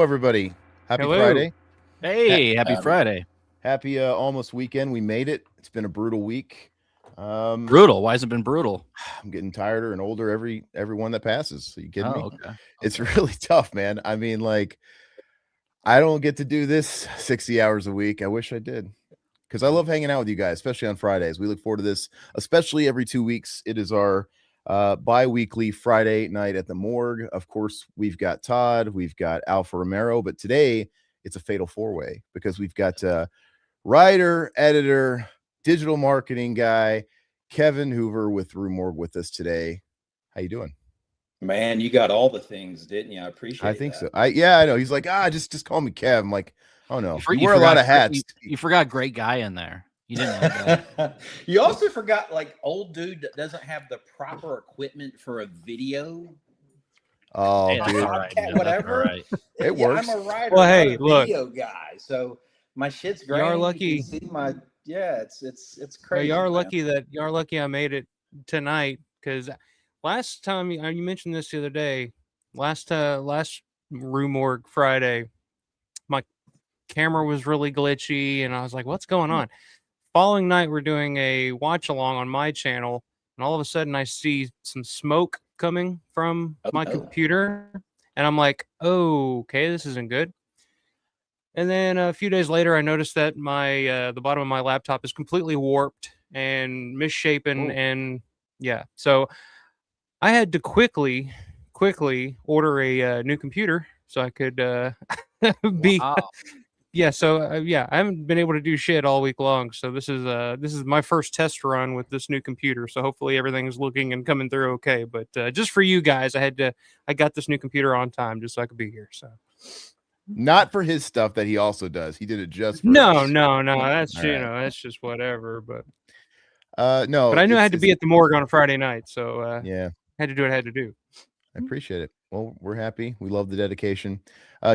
everybody. Happy Hello. Friday. Hey, happy Friday. Happy almost weekend. We made it. It's been a brutal week. Brutal. Why has it been brutal? I'm getting tireder and older every one that passes. Are you kidding me? Okay. It's really tough, man. I mean, like, I don't get to do this 60 hours a week. I wish I did, because I love hanging out with you guys, especially on Fridays. We look forward to this, especially every 2 weeks. It is our bi-weekly Friday night at the morgue. Of course, we've got Todd, we've got Alpha Romero, but today it's a fatal four-way because we've got writer, editor, digital marketing guy Kevin Hoover with Rue Morgue with us today. How you doing? Man, you got all the things, didn't you? I appreciate it. I think so. I know. He's like, just call me Kev. I'm like, oh no. You wear a lot of hats. You forgot great guy in there. You didn't know that. You also forgot like old dude that doesn't have the proper equipment for a video. Oh, hey, dude. Podcast, whatever. Right. It works. I'm a writer. Well, hey, look, video guy. So my shit's great. You're lucky. You can see my it's crazy. You're lucky I made it tonight, because last time you mentioned this the other day, last Rue Morgue Friday, my camera was really glitchy, and I was like, "What's going on?" Following night, we're doing a watch along on my channel, and all of a sudden, I see some smoke coming from my computer, and I'm like, "Oh, okay, this isn't good." And then a few days later, I noticed that my the bottom of my laptop is completely warped and misshapen, and so I had to quickly order a new computer so I could be. Wow. I haven't been able to do shit all week long. So this is my first test run with this new computer. So hopefully everything's looking and coming through okay. But just for you guys, I got this new computer on time just so I could be here. So. Not for his stuff that he also does. He did it just for no. his. That's All right. That's just whatever. But no. But I knew I had to be at the morgue on a Friday night, so had to do what I had to do. I appreciate it. Well, we're happy. We love the dedication.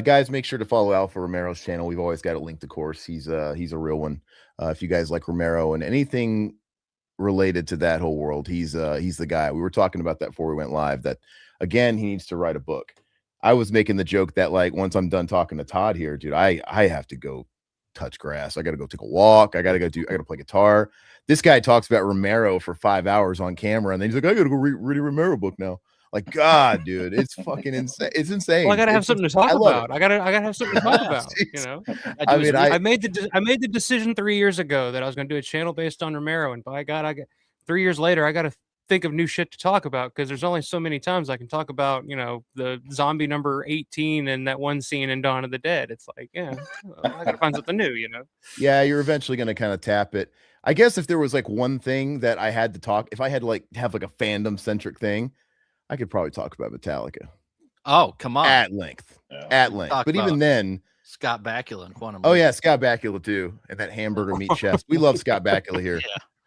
Guys, make sure to follow Alpha Romero's channel. We've always got it linked, of course. He's a real one. If you guys like Romero and anything related to that whole world, he's the guy. We were talking about that before we went live. That again, he needs to write a book. I was making the joke that like once I'm done talking to Todd here, dude, I have to go touch grass. I got to go take a walk. I got to play guitar. This guy talks about Romero for 5 hours on camera, and then he's like, I got to go read a Romero book now. Like, God, dude, it's fucking insane. It's insane. Well, I gotta have something to talk about. I gotta have something to talk about. You know, I made the decision 3 years ago that I was gonna do a channel based on Romero, and by God, 3 years later, I gotta think of new shit to talk about, because there's only so many times I can talk about, the zombie number 18 and that one scene in Dawn of the Dead. It's like, I gotta find something new, Yeah, you're eventually gonna kind of tap it. I guess if there was like one thing that I had to talk, if I had to like have like a fandom centric thing, I could probably talk about Metallica. Oh, come on. At length. But even then, Scott Bakula and Quantum. Oh, yeah, Scott Bakula too. And that hamburger meat chest. We love Scott Bakula here.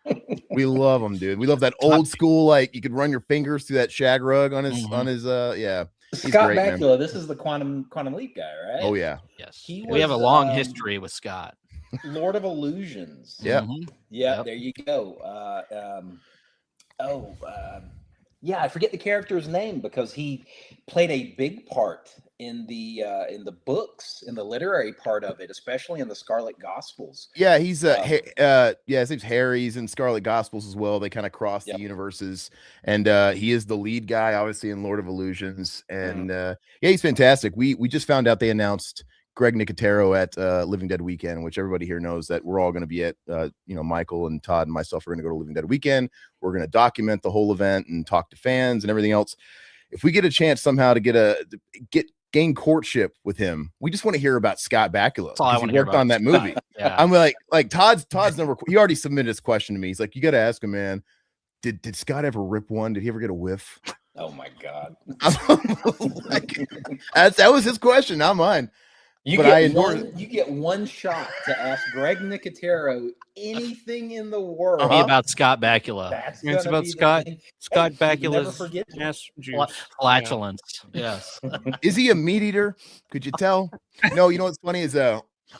Yeah. We love him, dude. We love that old school, like you could run your fingers through that shag rug on his Scott great, Bakula, man. This is the quantum leap guy, right? Oh yeah. Yes. We have a long history with Scott. Lord of Illusions. Yeah. There you go. Yeah, I forget the character's name because he played a big part in the books, in the literary part of it, especially in the Scarlet Gospels. Yeah, he's his name's Harry. He's in Scarlet Gospels as well. They kind of cross the universes, and he is the lead guy, obviously, in Lord of Illusions. And he's fantastic. We just found out they announced Greg Nicotero at Living Dead Weekend, which everybody here knows that we're all going to be at. Michael and Todd and myself are going to go to Living Dead Weekend. We're going to document the whole event and talk to fans and everything else. If we get a chance somehow to gain courtship with him, we just want to hear about Scott Bakula. He worked on that movie. Yeah. I'm like Todd's number. He already submitted his question to me. He's like, you got to ask him, man. Did Scott ever rip one? Did he ever get a whiff? Oh my God. That was his question, not mine. You get one shot to ask Greg Nicotero anything in the world about Scott Bakula. It's about Scott Bakula's flatulence. Yes. Is he a meat eater? Could you tell? No, you know what's funny is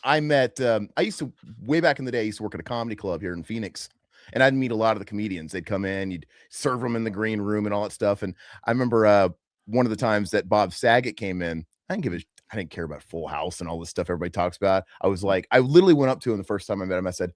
I met I used to way back in the day, I used to work at a comedy club here in Phoenix. And I'd meet a lot of the comedians. They'd come in, you'd serve them in the green room and all that stuff. And I remember one of the times that Bob Saget came in, I I didn't care about Full House and all this stuff everybody talks about. I was like, I literally went up to him the first time I met him. I said,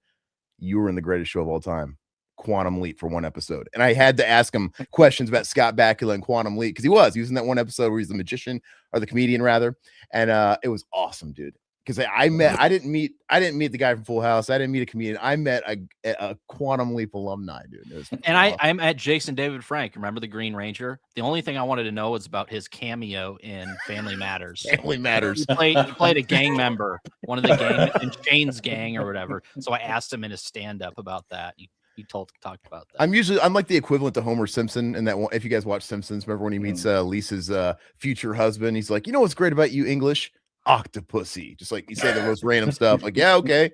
"You were in the greatest show of all time, Quantum Leap, for one episode." And I had to ask him questions about Scott Bakula and Quantum Leap because he was in that one episode where he's the magician, or the comedian rather. And it was awesome, dude. Because I didn't meet the guy from Full House. I didn't meet a comedian. I met a Quantum Leap alumni, dude. It was And awesome. I met Jason David Frank. Remember the Green Ranger? The only thing I wanted to know was about his cameo in Family Matters. Family Matters. He played a gang member, one of the gang in Shane's gang or whatever. So I asked him in his stand-up about that. He talked about that. I'm like the equivalent to Homer Simpson in that one. If you guys watch Simpsons, remember when he meets Lisa's future husband? He's like, "You know what's great about you English? Octopussy." Just like you say the most random stuff. Like, yeah, okay.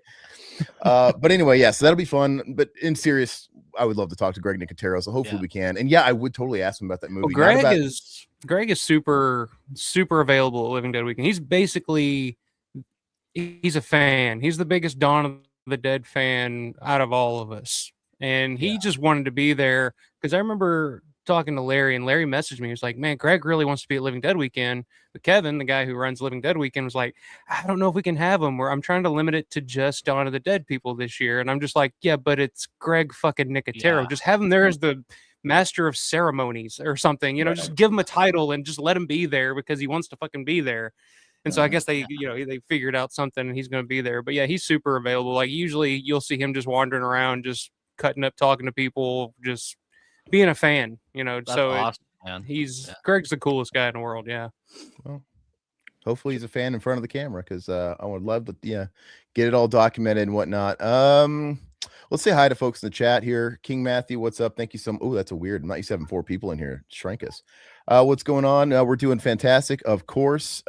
But anyway, yeah, so that'll be fun. But in serious, I would love to talk to Greg Nicotero, so hopefully we can. And yeah, I would totally ask him about that movie. Well, Greg is super available at Living Dead Weekend. He's basically he's a fan. He's the biggest Dawn of the Dead fan out of all of us. And he just wanted to be there because I remember talking to Larry, and Larry messaged me. He was like, "Man, Greg really wants to be at Living Dead Weekend." But Kevin, the guy who runs Living Dead Weekend, was like, "I don't know if we can have him. I'm trying to limit it to just Dawn of the Dead people this year." And I'm just like, "Yeah, but it's Greg fucking Nicotero. Yeah. Just have him there as the master of ceremonies or something. You know, just give him a title and just let him be there because he wants to fucking be there." And so I guess they figured out something, and he's going to be there. But yeah, he's super available. Like usually you'll see him just wandering around, just cutting up, talking to people, just being a fan, That's so awesome, man. Greg's the coolest guy in the world. Yeah. Well, hopefully he's a fan in front of the camera, because I would love to get it all documented and whatnot. Let's say hi to folks in the chat here. King Matthew, what's up? Thank you so much. Oh, that's a weird. I'm not used to having 4 people in here. Shrank us. What's going on? We're doing fantastic, of course.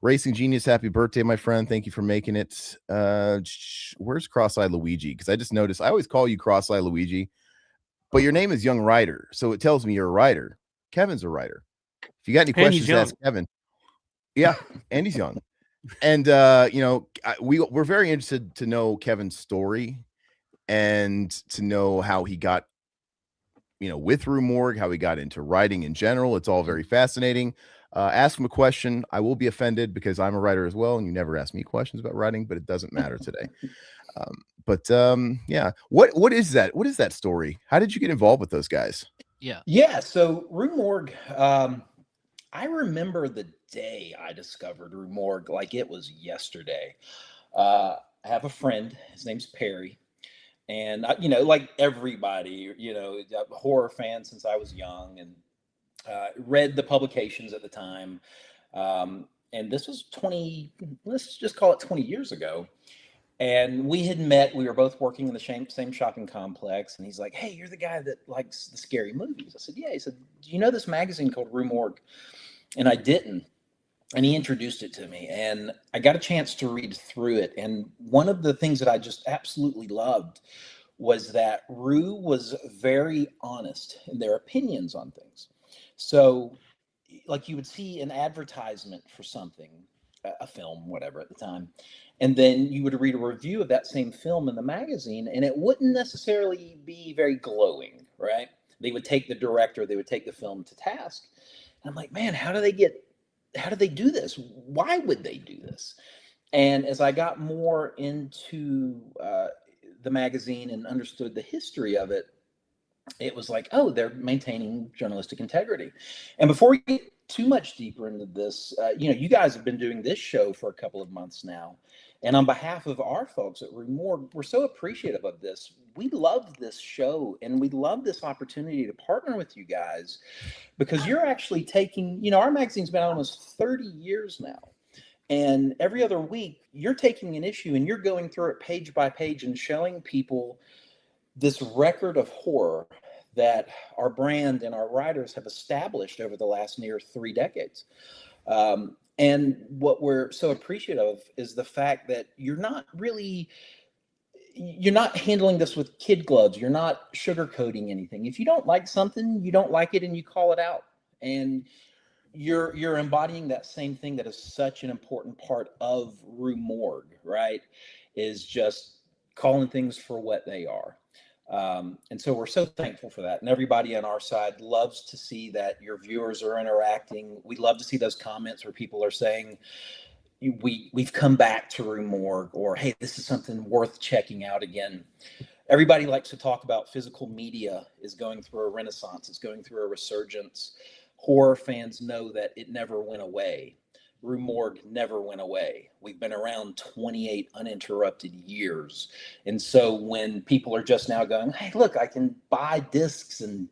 Racing Genius, happy birthday, my friend. Thank you for making it. Where's Cross-Eyed Luigi? Because I just noticed I always call you Cross-Eyed Luigi, but your name is Young Rider, so it tells me you're a writer. Kevin's a writer. If you got any questions, ask Kevin. Yeah, and he's young. And we're very interested to know Kevin's story and to know how he got, with Rue Morgue, how he got into writing in general. It's all very fascinating. Ask him a question. I will be offended because I'm a writer as well, and you never ask me questions about writing, but it doesn't matter today. Yeah. What is that? What is that story? How did you get involved with those guys? Yeah. So Rue Morgue, I remember the day I discovered Rue Morgue like it was yesterday. I have a friend. His name's Perry. And, like everybody, a horror fan since I was young, and read the publications at the time. And this was let's just call it 20 years ago. And we had met. We were both working in the same shopping complex. And he's like, "Hey, you're the guy that likes the scary movies." I said, "Yeah." He said, "Do you know this magazine called Rue Morgue?" And I didn't. And he introduced it to me, and I got a chance to read through it. And one of the things that I just absolutely loved was that Rue was very honest in their opinions on things. So, like, you would see an advertisement for something, a film, whatever at the time, and then you would read a review of that same film in the magazine, and it wouldn't necessarily be very glowing, right? They would take the director, they would take the film to task. And I'm like, man, how do they do this? Why would they do this? And as I got more into the magazine and understood the history of it, it was like, oh, they're maintaining journalistic integrity. And before we get too much deeper into this, you guys have been doing this show for a couple of months now. And on behalf of our folks at Rue Morgue, we're so appreciative of this. We love this show, and we love this opportunity to partner with you guys, because you're actually taking, our magazine's been out almost 30 years now. And every other week, you're taking an issue and you're going through it page by page and showing people this record of horror that our brand and our writers have established over the last near 3 decades. And what we're so appreciative of is the fact that you're not handling this with kid gloves. You're not sugarcoating anything. If you don't like something, you don't like it, and you call it out. And you're embodying that same thing that is such an important part of Rue Morgue, right? Is just calling things for what they are. And so we're so thankful for that. And everybody on our side loves to see that your viewers are interacting. We love to see those comments where people are saying, we've come back to Rue Morgue, or, hey, this is something worth checking out again. Everybody likes to talk about physical media is going through a renaissance. It's going through a resurgence. Horror fans know that it never went away. Rue Morgue never went away. We've been around 28 uninterrupted years. And so when people are just now going, hey, look, I can buy discs and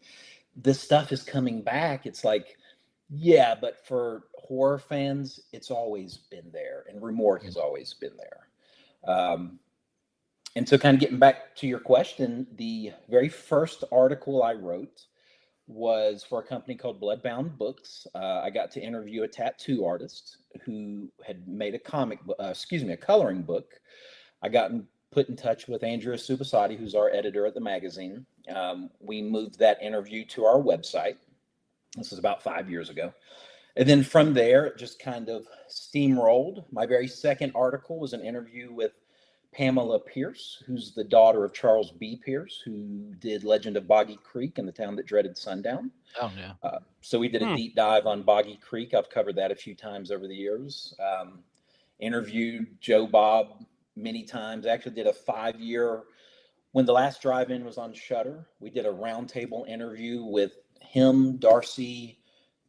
this stuff is coming back, it's like, yeah, but for horror fans, it's always been there. And Rue Morgue has always been there. And so kind of getting back to your question, the very first article I wrote was for a company called Bloodbound Books. I got to interview a tattoo artist who had made a coloring book. I got put in touch with Andrea Subasati, who's our editor at the magazine. We moved that interview to our website. This was about 5 years ago. And then from there, it just kind of steamrolled. My very second article was an interview with Pamela Pierce, who's the daughter of Charles B. Pierce, who did Legend of Boggy Creek and The Town That Dreaded Sundown. Oh, yeah. So we did a deep dive on Boggy Creek. I've covered that a few times over the years. Interviewed Joe Bob many times. Actually did a 5-year, when The Last Drive-In was on Shudder, we did a roundtable interview with him, Darcy,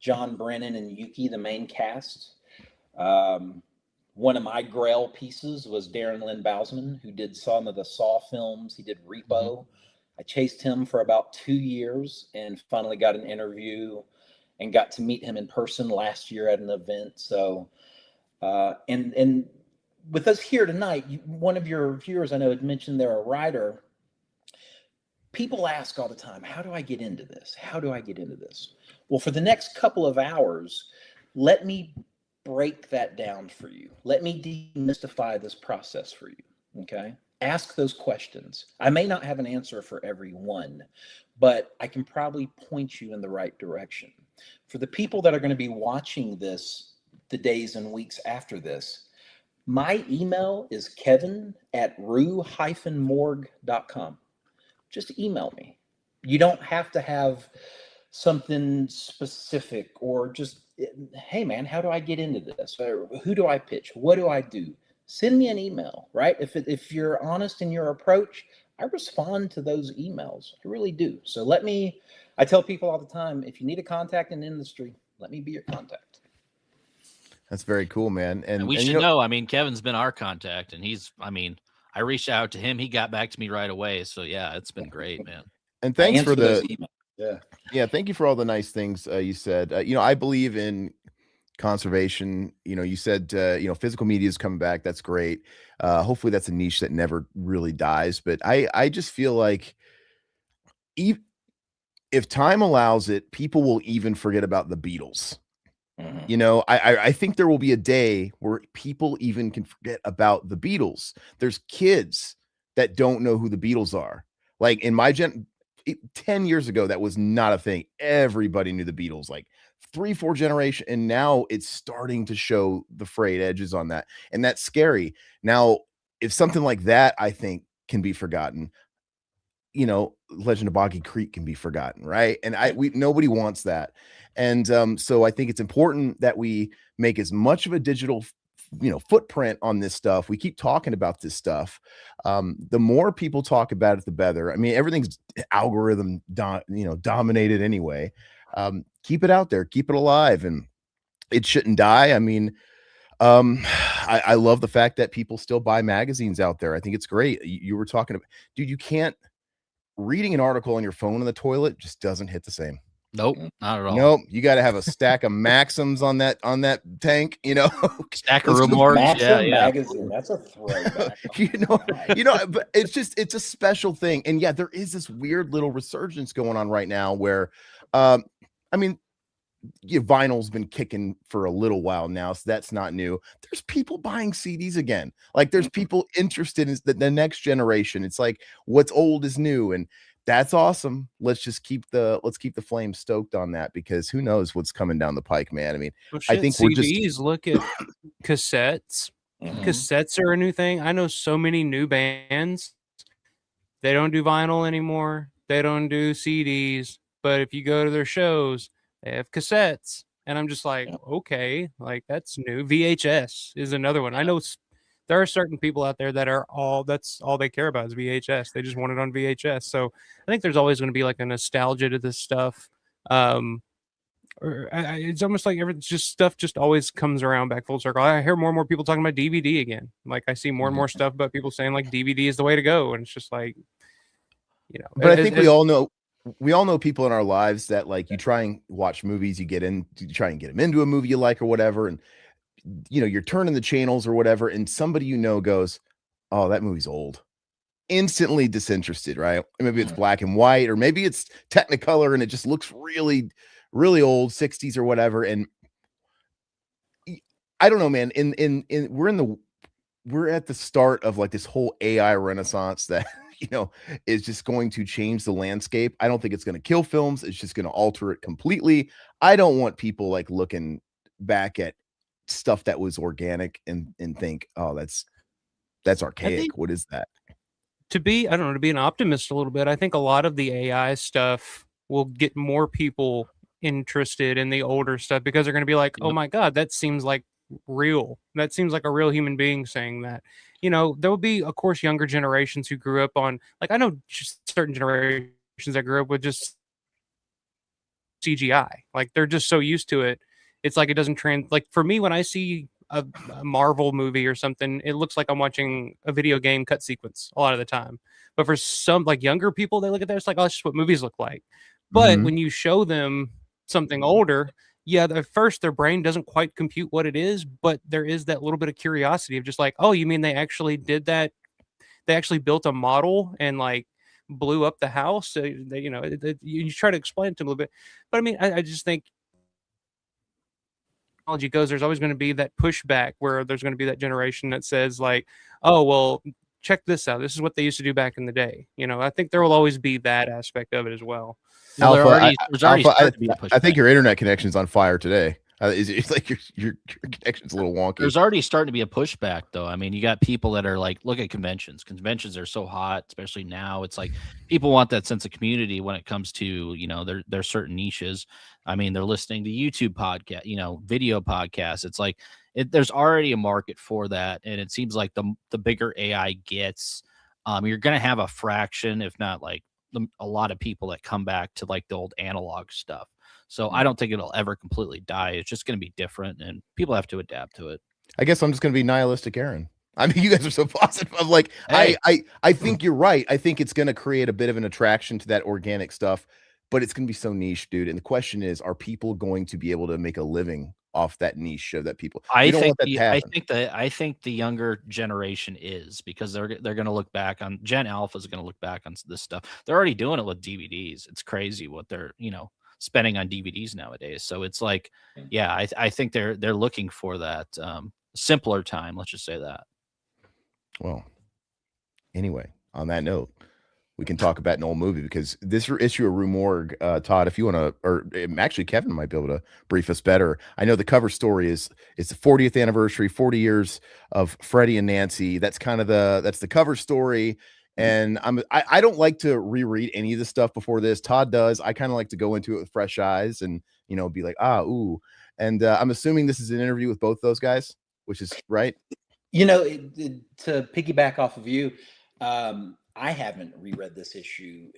John Brennan, and Yuki, the main cast. One of my Grail pieces was Darren Lynn Bousman, who did some of the Saw films. He did Repo. I chased him for about 2 years and finally got an interview and got to meet him in person last year at an event. So, and with us here tonight, one of your viewers I know had mentioned they're a writer. People ask all the time, how do I get into this? How do I get into this? Well, for the next couple of hours, let me break that down for you. Let me demystify this process for you, okay? Ask those questions. I may not have an answer for every one, but I can probably point you in the right direction. For the people that are going to be watching this the days and weeks after this, my email is kevin@rue-morgue.com. Just email me. You don't have to have something specific, or just, hey man, how do I get into this? Or who do I pitch? What do I do? Send me an email, right? If you're honest in your approach, I respond to those emails. I really do. So I tell people all the time, if you need a contact in the industry, let me be your contact. That's very cool, man. And we should know, I mean, Kevin's been our contact, and I reached out to him. He got back to me right away. So yeah, it's been great, man. And thanks for yeah. Thank you for all the nice things you said. I believe in conservation. You said, physical media is coming back. That's great. Hopefully that's a niche that never really dies. But I just feel like if time allows it, people will even forget about the Beatles. I think there will be a day where people even can forget about the Beatles. There's kids that don't know who the Beatles are. Like in my 10 years ago, that was not a thing. Everybody knew the Beatles, like 3-4 generation. And now it's starting to show the frayed edges on that. And that's scary. Now, if something like that, I think, can be forgotten, Legend of Boggy Creek can be forgotten, right? And nobody wants that. And so I think it's important that we make as much of a digital footprint on this stuff. We keep talking about this stuff. The more people talk about it, the better. I mean, everything's algorithm dominated anyway. Keep it out there, keep it alive, and it shouldn't die. I mean, I love the fact that people still buy magazines out there. I think it's great. You were talking about, dude, you can't, reading an article on your phone in the toilet just doesn't hit the same. Nope, not at all. Nope, you got to have a stack of Maxims on that tank. Stack of Rue Morgue. Yeah. Magazine. That's a throwback. But it's a special thing. And yeah, there is this weird little resurgence going on right now where, vinyl's been kicking for a little while now, so that's not new. There's people buying CDs again. Like there's people interested in the next generation. It's like what's old is new, and that's awesome. Let's keep the flame stoked on that, because who knows what's coming down the pike, man. I mean, I think CDs, look at cassettes. Cassettes are a new thing. I know so many new bands They don't do vinyl anymore. They don't do CDs. But if you go to their shows, they have cassettes. And I'm just like, okay, like that's new. VHS is another one. I know there are certain people out there that that's all they care about is VHS. They just want it on VHS. So I think there's always going to be like a nostalgia to this stuff. It's almost like stuff just always comes around back full circle. I hear more and more people talking about DVD again. Like I see more and more stuff about people saying like DVD is the way to go. And it's just like, but I think we all know people in our lives that like you try and watch movies, you try and get them into a movie you like or whatever. And you're turning the channels or whatever. And somebody, goes, oh, that movie's old. Instantly disinterested, right? Maybe it's black and white, or maybe it's Technicolor and it just looks really, really old, 60s or whatever. And I don't know, man. We're at the start of like this whole AI renaissance that is just going to change the landscape. I don't think it's going to kill films. It's just going to alter it completely. I don't want people like looking back at stuff that was organic and think, oh, that's archaic. What is that? To be an optimist a little bit, I think a lot of the AI stuff will get more people interested in the older stuff because they're going to be like, oh my God, that seems like real. That seems like a real human being saying that. There will be, of course, younger generations who grew up on, like, I know just certain generations that grew up with just CGI. Like, they're just so used to it. It's like it doesn't like, for me, when I see a Marvel movie or something, it looks like I'm watching a video game cut sequence a lot of the time. But for some like younger people, they look at that, it's like, oh, that's just what movies look like. But when you show them something older, at first their brain doesn't quite compute what it is, but there is that little bit of curiosity of just like, oh, you mean they actually did that? They actually built a model and like blew up the house. So you try to explain it to them a little bit. But I mean, I just think technology goes, there's always going to be that pushback where there's going to be that generation that says like, oh, well, check this out. This is what they used to do back in the day. I think there will always be that aspect of it as well. Alpha, I think your internet connection's on fire today. It's like your connection's a little wonky. There's already starting to be a pushback, though. I mean, you got people that are like, look at conventions. Conventions are so hot, especially now. It's like people want that sense of community when it comes to their certain niches. I mean, they're listening to YouTube podcast, video podcasts. It's like there's already a market for that, and it seems like the bigger AI gets, you're going to have a fraction, if not like a lot of people that come back to like the old analog stuff. So I don't think it'll ever completely die. It's just going to be different, and people have to adapt to it. I guess I'm just going to be nihilistic, Aaron. I mean, you guys are so positive. I'm like, hey. I think you're right. I think it's going to create a bit of an attraction to that organic stuff, but it's going to be so niche, dude. And the question is, are people going to be able to make a living off that niche show that people? I think the younger generation is, because they're going to look back on Gen Alpha is going to look back on this stuff. They're already doing it with DVDs. It's crazy what they're spending on DVDs nowadays. So it's like, yeah, I think they're looking for that simpler time. Let's just say that. Well, anyway, on that note, we can talk about an old movie, because this issue of Rue Morgue, Todd, if you want to, or actually Kevin might be able to brief us better. I know the cover story it's the 40th anniversary, 40 years of Freddie and Nancy. That's kind of that's the cover story. And I don't like to reread any of the stuff before this. Todd does. I kind of like to go into it with fresh eyes and, be like, ooh. And I'm assuming this is an interview with both those guys, which is right. To piggyback off of you, I haven't reread this issue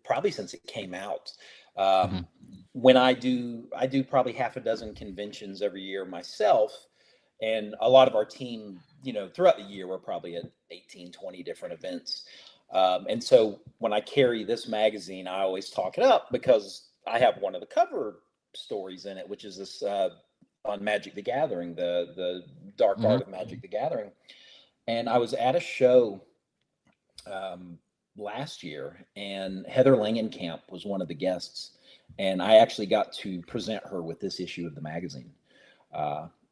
probably since it came out. When I do probably half a dozen conventions every year myself. And a lot of our team, throughout the year, we're probably at 18, 20 different events. And so when I carry this magazine, I always talk it up because I have one of the cover stories in it, which is this on Magic the Gathering, the dark art of Magic the Gathering. And I was at a show last year, and Heather Langenkamp was one of the guests. And I actually got to present her with this issue of the magazine.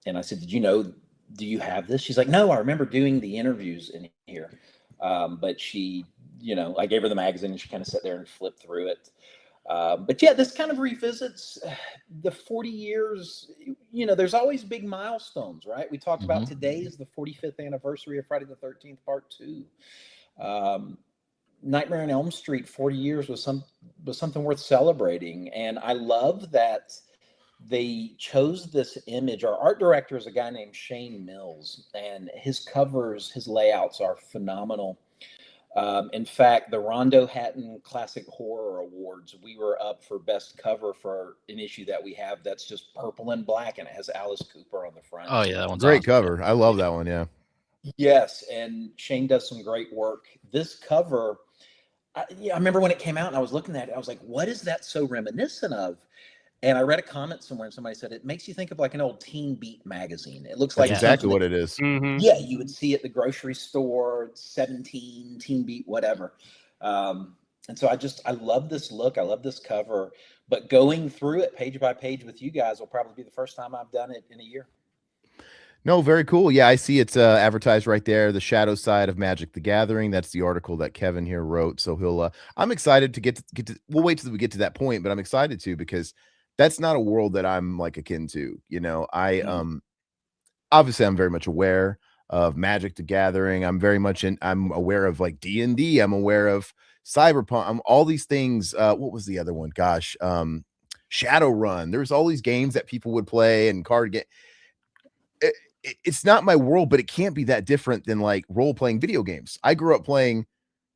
And I said, do you have this? She's like, no, I remember doing the interviews in here. But she, I gave her the magazine and she kind of sat there and flipped through it. But yeah, this kind of revisits the 40 years. There's always big milestones, right? We talked about today is the 45th anniversary of Friday the 13th, Part 2. Nightmare on Elm Street 40 years was something worth celebrating. And I love that they chose this image. Our art director is a guy named Shane Mills, and his covers, his layouts are phenomenal. In fact, the Rondo Hatton Classic Horror Awards, we were up for best cover for an issue that we have that's just purple and black, and it has Alice Cooper on the front. Oh yeah, that one's Great awesome. cover. I love that one. Yeah. Yes, and Shane does some great work. This cover, I remember when it came out and I was looking at it, I was like, what is that so reminiscent of? And I read a comment somewhere and somebody said, it makes you think of like an old Teen Beat magazine. It looks like exactly what it is. Mhm. Yeah, you would see at the grocery store, 17, Teen Beat, whatever. And so I love this look. I love this cover. But going through it page by page with you guys will probably be the first time I've done it in a year. No, very cool. Yeah, I see it's advertised right there. The Shadow Side of Magic the Gathering. That's the article that Kevin here wrote. So he'll. I'm excited to get to. We'll wait till we get to that point, but I'm excited to because that's not a world that I'm like akin to. You know, obviously I'm very much aware of Magic the Gathering. I'm very much I'm aware of like D&D. I'm aware of Cyberpunk. I'm all these things. What was the other one? Gosh, Shadowrun. There's all these games that people would play and card game. It's not my world, but it can't be that different than like role-playing video games. I grew up playing,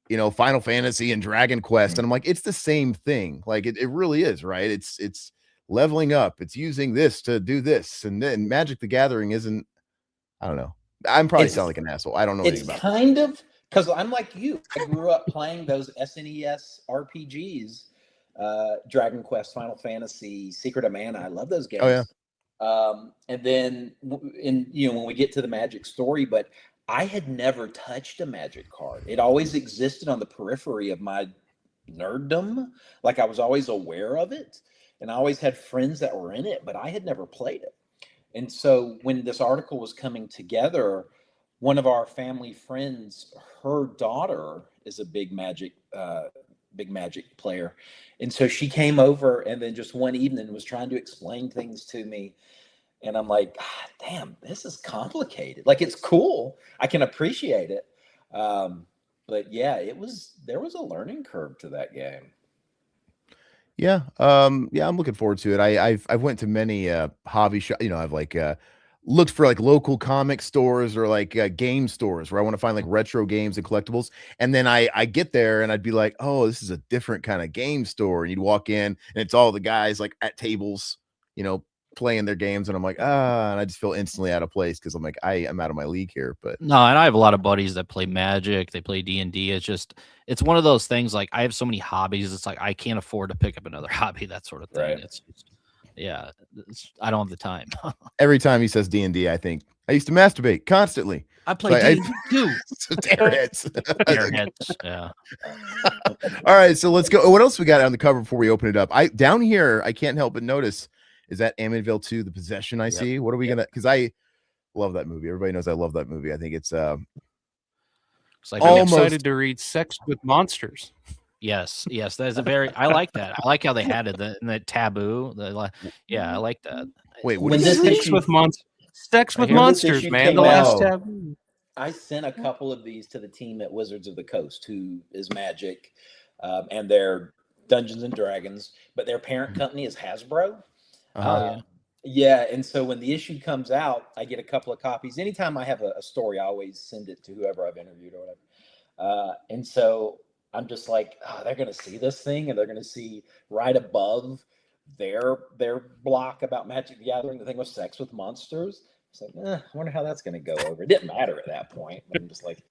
you know, Final Fantasy and Dragon Quest, and I'm like, it's the same thing. Like it really is, right? It's leveling up. It's using this to do this, and then Magic the Gathering isn't. I don't know. I'm probably sound like an asshole. I don't know anything about it. It's kind of because I'm like you. I grew up playing those SNES RPGs, Dragon Quest, Final Fantasy, Secret of Mana. I love those games. Oh yeah. And then when we get to the Magic story, but I had never touched a Magic card. It always existed on the periphery of my nerddom. Like I was always aware of it, and I always had friends that were in it, but I had never played it. And so when this article was coming together, one of our family friends, her daughter is a big Magic player. And so she came over and then just one evening was trying to explain things to me. And I'm like, God, damn, this is complicated. Like, it's cool. I can appreciate it. But yeah, there was a learning curve to that game. Yeah. I'm looking forward to it. I've went to many hobby shops. You know, I've like looked for like local comic stores or like game stores where I want to find like retro games and collectibles. And then I get there and I'd be like, oh, this is a different kind of game store. And you'd walk in and it's all the guys like at tables, you know, playing their games. And I'm like, and I just feel instantly out of place because I'm like, I'm out of my league here. But no, and I have a lot of buddies that play Magic. They play D&D. It's one of those things. Like I have so many hobbies. It's like I can't afford to pick up another hobby, that sort of thing. Right. It's I don't have the time. Every time he says D&D, I think I used to masturbate constantly. I play D&D too. Airheads. Yeah. All right, so let's go. What else we got on the cover before we open it up? Down here, I can't help but notice. Is that Amityville 2, The Possession? I see. What are we gonna? Because I love that movie. Everybody knows I love that movie. I think it's like I'm almost excited to read Sex with Monsters. Yes, that is I like that. I like how they had it, the taboo. I like that. Wait, what When is this this? Sex with Monsters. Sex with When this Monsters, issue man. came The last out- taboo. I sent a couple of these to the team at Wizards of the Coast, who is Magic, and their Dungeons and Dragons, but their parent company is Hasbro. Yeah, and so when the issue comes out, I get a couple of copies. Anytime I have a story, I always send it to whoever I've interviewed or whatever. And so I'm just like, they're going to see this thing, and they're going to see right above their block about Magic the Gathering, the thing with Sex with Monsters. It's like, I wonder how that's going to go over. It didn't matter at that point. I'm just like,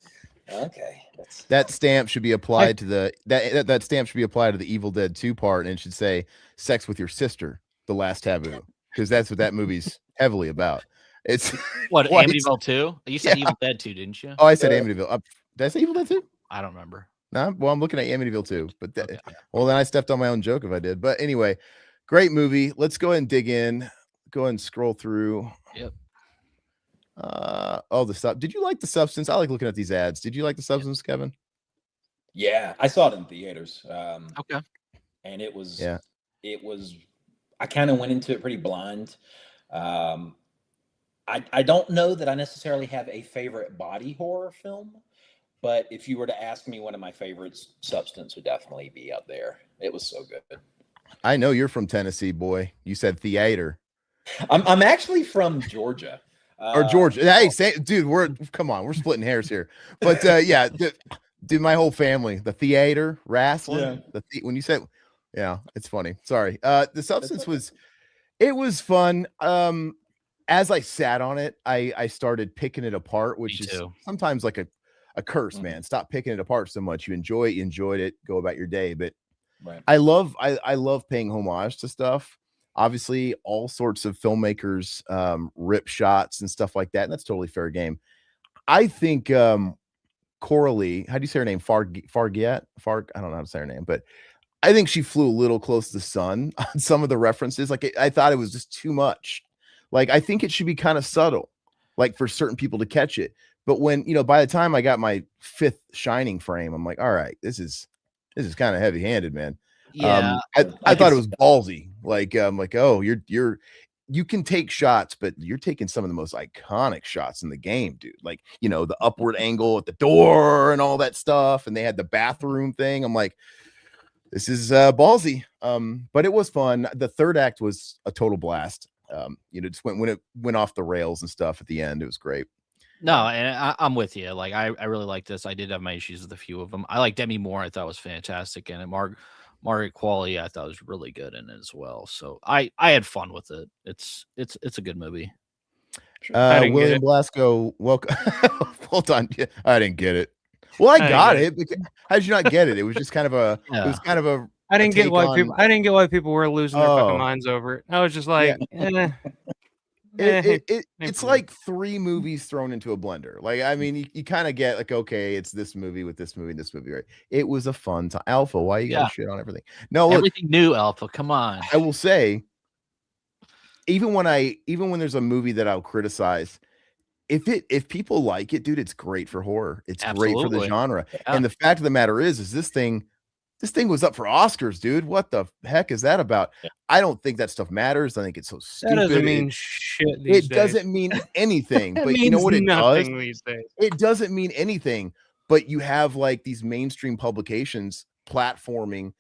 okay. That stamp should be applied to the that stamp should be applied to the Evil Dead 2 part, and it should say "Sex with your sister," the last taboo, because that's what that movie's heavily about. It's what Amityville 2? You said Evil Dead 2, didn't you? Oh, I said Amityville. Did I say Evil Dead 2? I don't remember. No, well, I'm looking at Amityville 2, but well, then I stepped on my own joke if I did. But anyway, great movie. Let's go ahead and dig in. Go ahead and scroll through. Yep. The stuff. Did you like The Substance? I like looking at these ads. Did you like The Substance, Kevin? Yeah, I saw it in theaters. Okay. And it was, I kind of went into it pretty blind. I don't know that I necessarily have a favorite body horror film, But if you were to ask me, one of my favorites, Substance would definitely be up there. It was so good. I know you're from Tennessee, boy. You said theater. I'm actually from Georgia. Or Georgia. Hey, dude, come on, we're splitting hairs here. But yeah, dude, my whole family, the theater, wrestling, when you said, yeah, it's funny. Sorry. The Substance was fun. As I sat on it, I started picking it apart, which is sometimes like a curse, man. Stop picking it apart so much. You enjoyed it, go about your day. But I love paying homage to stuff. Obviously, all sorts of filmmakers rip shots and stuff like that, and that's totally fair game. I think Coralie, how do you say her name? Fargiet? I don't know how to say her name, but I think she flew a little close to the sun on some of the references. Like, I thought it was just too much. Like, I think it should be kind of subtle, like for certain people to catch it. But when, by the time I got my 5th Shining frame, I'm like, all right, this is kind of heavy handed, man. Yeah. I thought it was ballsy. Like, oh, you can take shots, but you're taking some of the most iconic shots in the game, dude. Like, the upward angle at the door and all that stuff. And they had the bathroom thing. I'm like, this is ballsy. But it was fun. The third act was a total blast. Just when it went off the rails and stuff at the end, it was great. No, and I'm with you. Like, I really like this. I did have my issues with a few of them. I like Demi Moore. I thought was fantastic. And Margaret Qualley, I thought was really good in it as well. So I had fun with it. It's a good movie. William Blasco, welcome. Hold on. I didn't get it. Well, I got it. How did you not get it? It was just kind of a. Yeah. It was kind of a. I didn't get why people were losing their fucking minds over it. I was just like, it's like 3 movies thrown into a blender. Like, I mean, you kind of get like, okay, it's this movie with this movie and this movie, right? It was a fun time. Alpha, why you got shit on everything? No, everything new, Alpha. Come on. I will say, even when there's a movie that I'll criticize, if people like it, dude, it's great for horror. It's great for the genre. Yeah. And the fact of the matter is this thing was up for Oscars, dude. What the heck is that about? Yeah. I don't think that stuff matters. I think it's so stupid. That doesn't mean shit these days. It doesn't mean anything. But you know what it does? These days. It doesn't mean anything. But you have like these mainstream publications platforming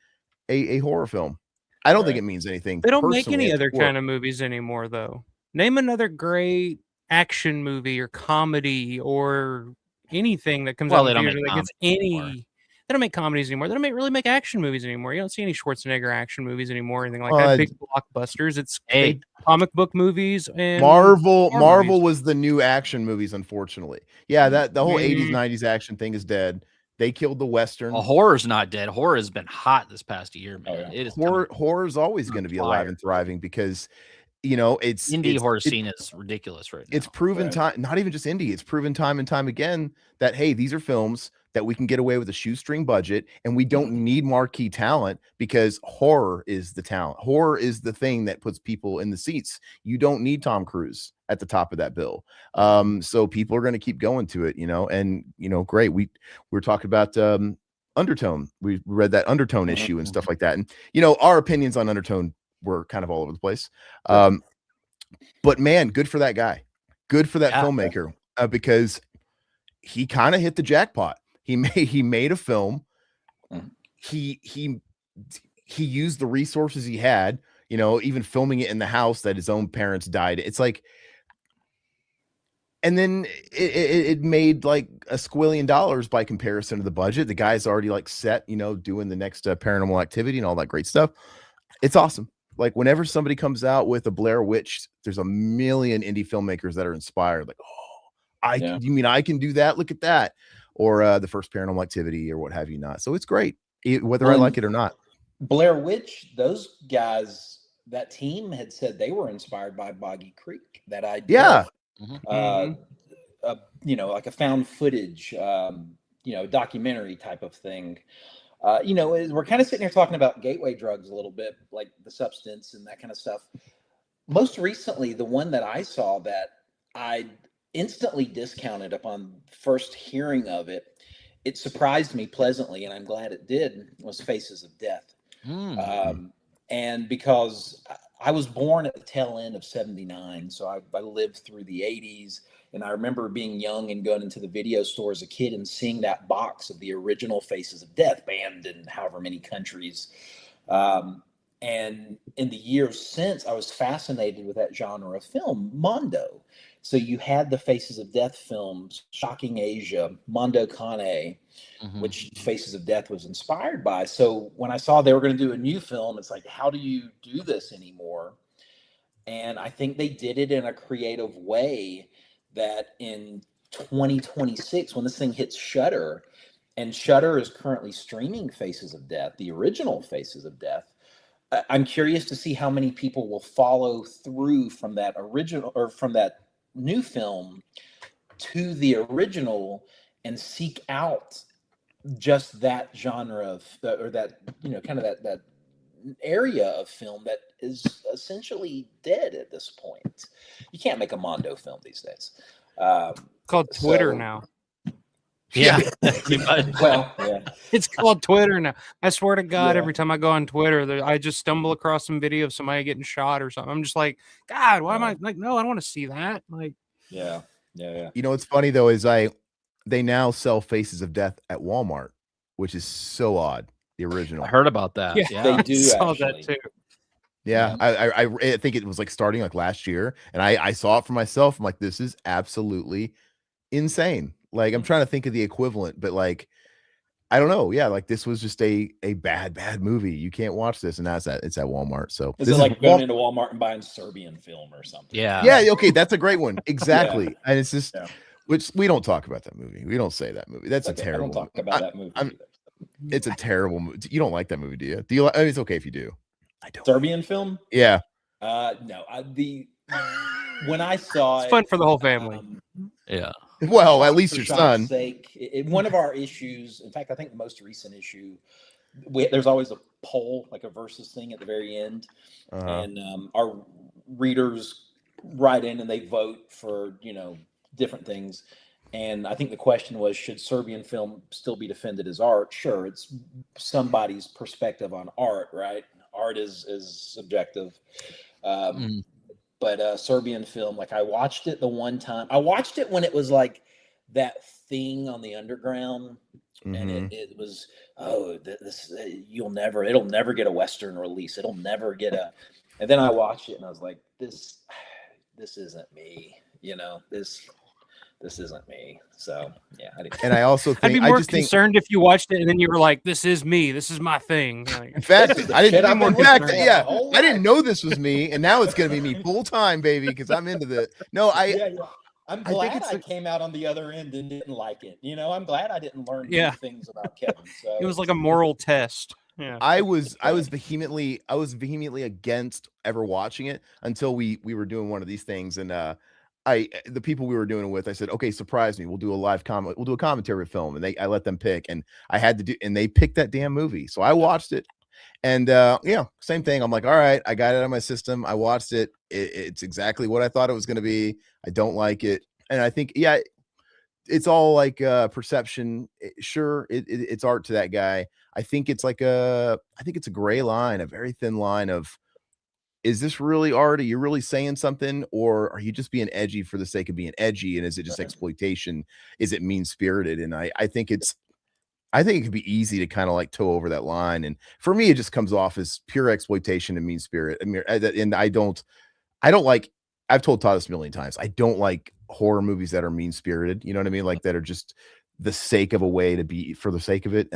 a horror film. I don't think it means anything. They don't make any other kind of movies anymore, though. Name another great action movie or comedy or anything that comes out in theater that gets any. They don't make comedies anymore. They don't really make action movies anymore. You don't see any Schwarzenegger action movies anymore, or anything like that. Big blockbusters. It's comic book movies and Marvel was the new action movies, unfortunately. Yeah, that the whole 80s, 90s action thing is dead. They killed the Western. Well, horror's not dead. Horror has been hot this past year, man. It is horror is always going to be alive and thriving because it's indie horror scene is ridiculous right now. It's proven time, not even just indie, it's proven time and time again that hey, these are films that we can get away with a shoestring budget and we don't need marquee talent because horror is the talent. Horror is the thing that puts people in the seats. You don't need Tom Cruise at the top of that bill. So people are going to keep going to it, and great. We were talking about Undertone. We read that Undertone issue and stuff like that. And our opinions on Undertone were kind of all over the place. But man, good for that guy. Good for that filmmaker because he kind of hit the jackpot. He made a film. He used the resources he had, even filming it in the house that his own parents died. It's like, and then it made like $1 squillion by comparison to the budget. The guy's already like set, doing the next Paranormal Activity and all that great stuff. It's awesome. Like whenever somebody comes out with a Blair Witch, there's a million indie filmmakers that are inspired. Like, you mean I can do that? Look at that. Or the first Paranormal Activity or what have you not. So it's great, whether I like it or not. Blair Witch, those guys, that team had said they were inspired by Boggy Creek. That idea. Yeah. Like a found footage, documentary type of thing. We're kind of sitting here talking about gateway drugs a little bit, like the Substance and that kind of stuff. Most recently, the one that I saw that I instantly discounted upon first hearing of it, it surprised me pleasantly, and I'm glad it did, was Faces of Death. And because I was born at the tail end of '79, so I lived through the '80s. And I remember being young and going into the video store as a kid and seeing that box of the original Faces of Death, banned in however many countries. And in the years since, I was fascinated with that genre of film, Mondo. So you had the Faces of Death films, Shocking Asia, Mondo Kane, which Faces of Death was inspired by. So when I saw they were going to do a new film, it's like, how do you do this anymore? And I think they did it in a creative way that in 2026, when this thing hits Shudder, and Shudder is currently streaming Faces of Death, the original Faces of Death, I'm curious to see how many people will follow through from that original or from that new film to the original and seek out just that genre of, or that, you know, kind of that area of film that is essentially dead at this point. You can't make a Mondo film these days. Called Twitter now. Yeah. Well, yeah. It's called Twitter now. I swear to God, Yeah. every time I go on Twitter, I just stumble across some video of somebody getting shot or something. I'm just like, God, why am I like, no, I don't want to see that. Like, Yeah. You know what's funny though is they now sell Faces of Death at Walmart, which is so odd. The original. I heard about that. Yeah, They do I saw actually. that too. Yeah, I think it was like starting like last year, and I saw it for myself. I'm like, this is absolutely insane. Like, I'm trying to think of the equivalent, but like, I don't know. Yeah, like this was just a bad movie. You can't watch this, and it's at Walmart. So Is this it like going into Walmart and buying Serbian film or something? Yeah. Yeah, okay, that's a great one. Exactly, and it's just, Yeah. which we don't talk about that movie. We don't say that movie. That's Okay, a terrible. I don't talk about that movie either. It's a terrible movie. You don't like that movie, do you? Do you? I mean, it's okay if you do. I don't. Serbian film? Yeah. No. When I saw It's fun for the whole family. Yeah. Well, at least for your shock's son. Sake, one of our issues, in fact, I think the most recent issue, there's always a poll, like a versus thing at the very end, and our readers write in and they vote for, you know, different things. And I think the question was, should Serbian film still be defended as art? Sure, it's somebody's perspective on art, right? Art is subjective. But Serbian film, like I watched it the one time. I watched it when it was like that thing on the underground, and it was, it'll never get a Western release. It'll never get a. And then I watched it and I was like, this isn't me. You know, this isn't me. So yeah, I didn't. And I also think I'd be more concerned if you watched it and then you were like, "This is me. This is my thing." Like, in fact, I didn't. Yeah, I didn't know this was me, and now it's gonna be me full time, baby, because I'm into the. No, I'm glad I came out on the other end and didn't like it. You know, I'm glad I didn't learn new things about Kevin. So it was like a moral test. Yeah, I was vehemently against ever watching it until we were doing one of these things, and the people we were doing it with, I said, okay, surprise me. We'll do a commentary film. And I let them pick, and I had to do, and they picked that damn movie. So I watched it, and same thing. I'm like, all right, I got it out of my system. I watched it. It's exactly what I thought it was going to be. I don't like it. And I think, it's all like perception. Sure. It's art to that guy. I think it's a gray line, a very thin line of, is this really art? Are you really saying something, or are you just being edgy for the sake of being edgy? And is it just exploitation? Is it mean spirited? And I think it could be easy to kind of like toe over that line. And for me, it just comes off as pure exploitation and mean spirit. I mean, and I don't like, I've told Todd this a million times, I don't like horror movies that are mean spirited. You know what I mean? Like that are just the sake of a way to be for the sake of it.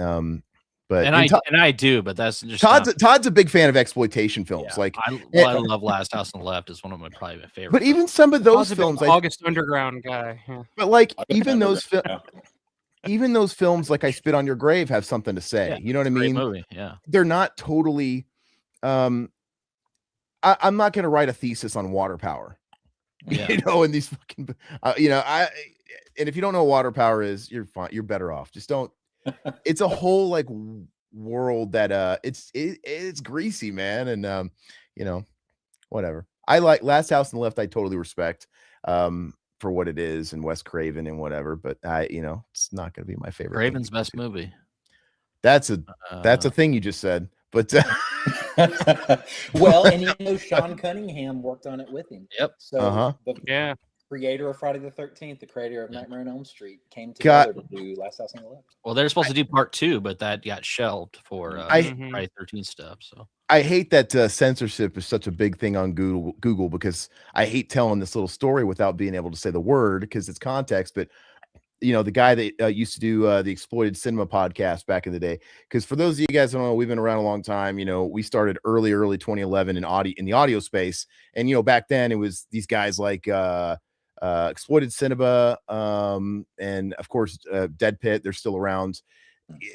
But I do, but that's just Todd's a big fan of exploitation films. Yeah, like I love Last House on the Left. It's one of my probably my favorite. But even some of those films, August Underground guy. Yeah. But like even those films, like I Spit on Your Grave, have something to say. Yeah, you know what I mean? Movie. Yeah, they're not totally. I'm not going to write a thesis on water power. Yeah. You know, and these fucking, and if you don't know what water power is, you're fine. You're better off. Just don't. It's a whole like world that it's greasy, man, and whatever. I like Last House on the Left. I totally respect for what it is, and Wes Craven and whatever. But it's not going to be my favorite. Craven's best movie. That's a thing you just said, but Well, and Sean Cunningham worked on it with him. Yep. So Yeah. creator of Friday the 13th, the creator of Nightmare on Elm Street, came together to do Last House on the Left. Well, they're supposed to do part 2, but that got shelved for Friday 13 stuff. So I hate that censorship is such a big thing on Google because I hate telling this little story without being able to say the word because it's context. But the guy that used to do the Exploited Cinema podcast back in the day, because for those of you guys who don't know, we've been around a long time. We started early 2011 in the audio space, and back then it was these guys like Exploited Cinema, and of course Dead Pit. They're still around.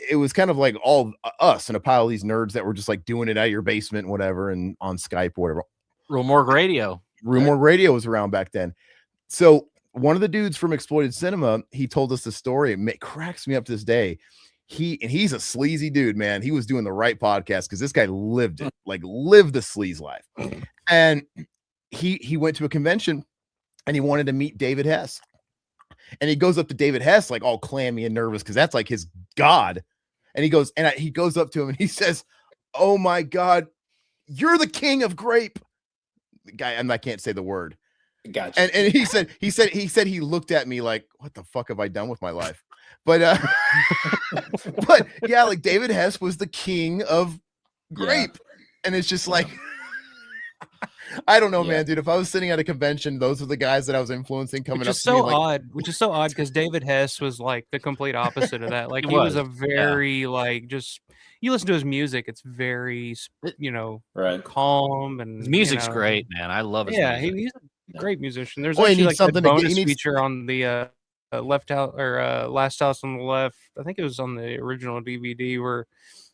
It was kind of like all us and a pile of these nerds that were just like doing it out of your basement and whatever, and on Skype or whatever. Rue Morgue Radio. Rue Morgue Radio was around back then. So one of the dudes from Exploited Cinema, he told us the story. It cracks me up to this day. He's a sleazy dude, man. He was doing the right podcast because this guy lived it, like lived the sleaze life. And he went to a convention and he wanted to meet David Hess. And he goes up to David Hess like all clammy and nervous because that's like his god. And he goes up to him and he says, "Oh my God, you're the king of grape." The guy, I can't say the word. Gotcha. And he said he looked at me like, "What the fuck have I done with my life?" But but yeah, like David Hess was the king of grape, and it's just like. I don't know, man, dude. If I was sitting at a convention, those are the guys that I was influencing coming up. Which is so odd because David Hess was like the complete opposite of that. Like he was a very like just you listen to his music, it's very calm and his music's great, man. I love his music. He's a great musician. There's actually like a bonus feature on the Last House on the Left. I think it was on the original DVD where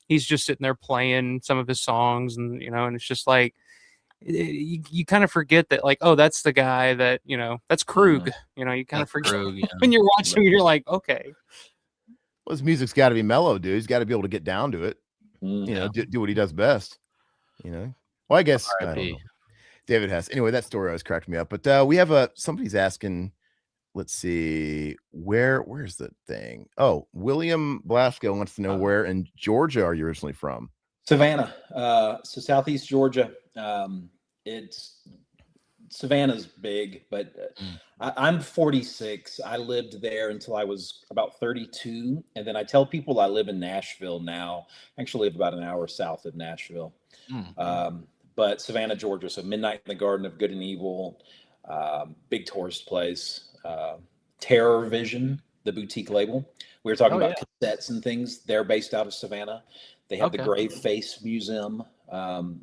he's just sitting there playing some of his songs, and and it's just like. You kind of forget that, like, oh, that's the guy that that's Krug. You kind of forget when you're watching. You're like, okay. Well, his music's got to be mellow, dude. He's got to be able to get down to it. Do what he does best. Well, I guess I don't know. David Hess. Anyway, that story always cracked me up. But we have somebody's asking. Let's see, where's the thing? Oh, William Blasco wants to know where in Georgia are you originally from? Savannah, so Southeast Georgia. Savannah's big, but I'm 46. I lived there until I was about 32. And then I tell people I live in Nashville now. I actually live about an hour south of Nashville. But Savannah, Georgia. So Midnight in the Garden of Good and Evil, big tourist place. Terror Vision, the boutique label. We were talking about cassettes and things. They're based out of Savannah. They have the Grave Face Museum,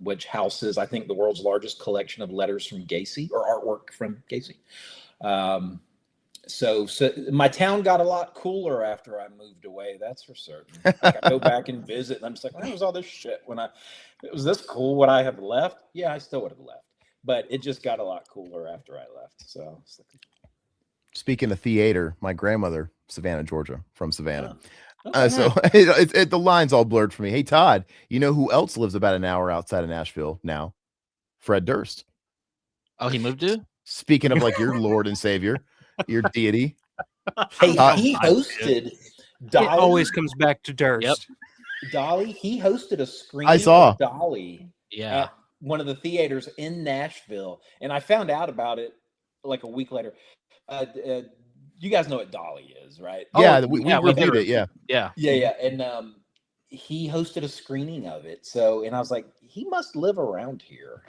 which houses, I think, the world's largest collection of letters from Gacy or artwork from Gacy. So my town got a lot cooler after I moved away. That's for certain. Like I go back and visit, and I'm just like, "What was all this shit when it was this cool? Would I have left? Yeah, I still would have left, but it just got a lot cooler after I left." So, speaking of theater, my grandmother, Savannah, Georgia, from Savannah. So the line's all blurred for me. Hey, Todd, you know who else lives about an hour outside of Nashville now? Fred Durst. Oh, he moved to? Speaking of like your Lord and Savior, your deity. Hey, he hosted Dolly. It always comes back to Durst. Yep. Dolly, he hosted a screening I saw of Dolly at one of the theaters in Nashville. And I found out about it like a week later. You guys know what Dolly is, right? Yeah, we reviewed it. Yeah. And he hosted a screening of it. So, and I was like, he must live around here.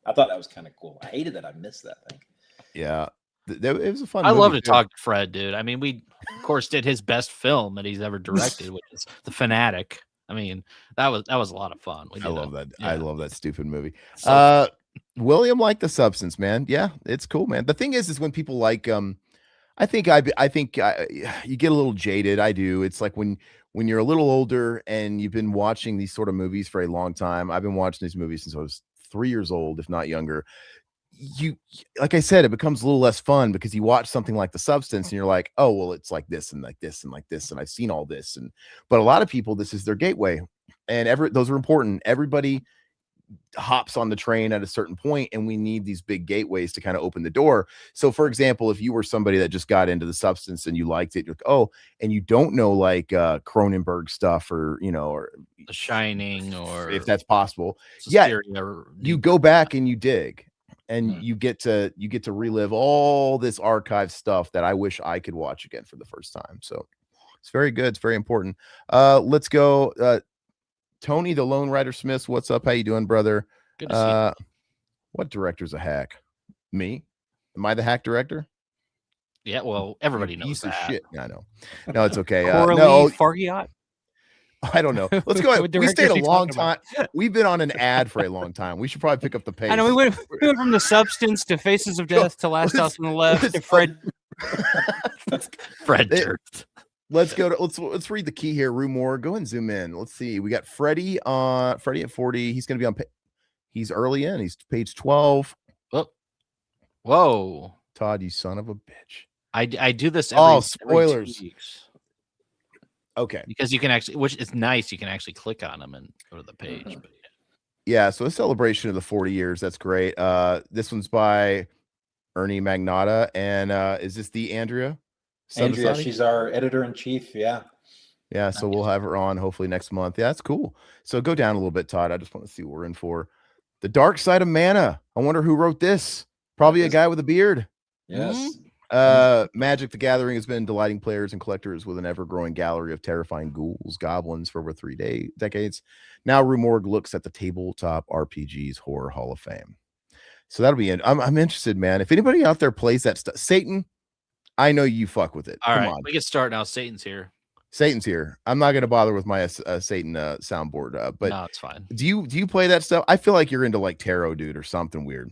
I thought that was kind of cool. I hated that I missed that thing. Yeah, it was a fun. I love to talk to Fred, dude. I mean, we of course did his best film that he's ever directed, which is The Fanatic. I mean, that was a lot of fun. I love that. Yeah. I love that stupid movie. So, William liked The Substance, man. Yeah, it's cool, man. The thing is when people like I think you get a little jaded. I do. It's like when you're a little older and you've been watching these sort of movies for a long time. I've been watching these movies since I was 3 years old, if not younger. You, like I said, it becomes a little less fun because you watch something like The Substance and you're like, oh, well, it's like this and like this and like this, and I've seen all this. But a lot of people, this is their gateway, and those are important. Everybody hops on the train at a certain point, and we need these big gateways to kind of open the door. So for example, if you were somebody that just got into the substance and you liked it, you're like, oh, and you don't know like Cronenberg stuff, or or The Shining, or if that's possible, Suspiria, you go back and you dig, and you get to relive all this archive stuff that I wish I could watch again for the first time. So it's very good. It's very important. Let's go. Tony, the Lone Rider Smiths, what's up? How you doing, brother? Good to see you. What director's a hack? Me? Am I the hack director? Yeah, well, everybody knows Piece that. of shit. I know. No, it's okay. Coralie Fargiot? I don't know. Let's go ahead. What We director stayed is a he long talking time. We've been on an ad for a long time. We should probably pick up the pace. I know we went from the substance to Faces of Death to Last House on the Left to Fred. Fred Durst. Let's go to let's read the key here. Rue Morgue. Go and zoom in. Let's see. We got Freddy at 40. He's going to be on. He's early in. He's page 12. Oh. Whoa, Todd, you son of a bitch. I do this. Every Spoilers. 2 weeks. Okay. Because you can actually, which is nice, you can actually click on them and go to the page. But yeah, so a celebration of the 40 years. That's great. This one's by Ernie Magnata. And is this the Andrea? Andrea, she's our editor-in-chief. Yeah. Yeah, so we'll have her on hopefully next month. Yeah, that's cool. So go down a little bit, Todd. I just want to see what we're in for. The Dark Side of Mana. I wonder who wrote this. Probably a guy with a beard. Yes. Magic the Gathering has been delighting players and collectors with an ever-growing gallery of terrifying ghouls, goblins for over 3 decades. Now Rue Morgue looks at the tabletop RPG's Horror Hall of Fame. So that'll be it. I'm interested, man. If anybody out there plays that stuff, Satan, I know you fuck with it. all Come right, on. we can start now. Satan's here. Satan's here. I'm not going to bother with my Satan soundboard, but No, it's fine. do you play that stuff? I feel like you're into like tarot, dude, or something weird.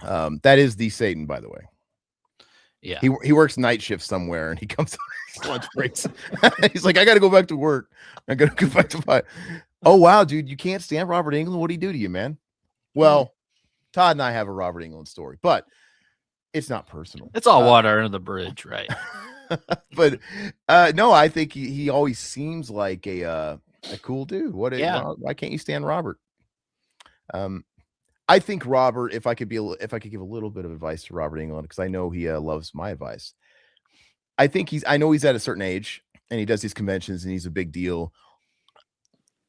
That is the Satan, by the way. Yeah. He works night shift somewhere, and he comes on his lunch breaks. He's like, I got to go back to work. I got to go back to my. Oh wow, dude, you can't stand Robert Englund. What did he do to you, man? Well, Todd and I have a Robert Englund story, but it's not personal. It's all water under the bridge, right? But no, I think he always seems like a cool dude. Why can't you stand Robert? I think Robert, if I could give a little bit of advice to Robert Englund, because I know he loves my advice. I know he's at a certain age and he does these conventions and he's a big deal.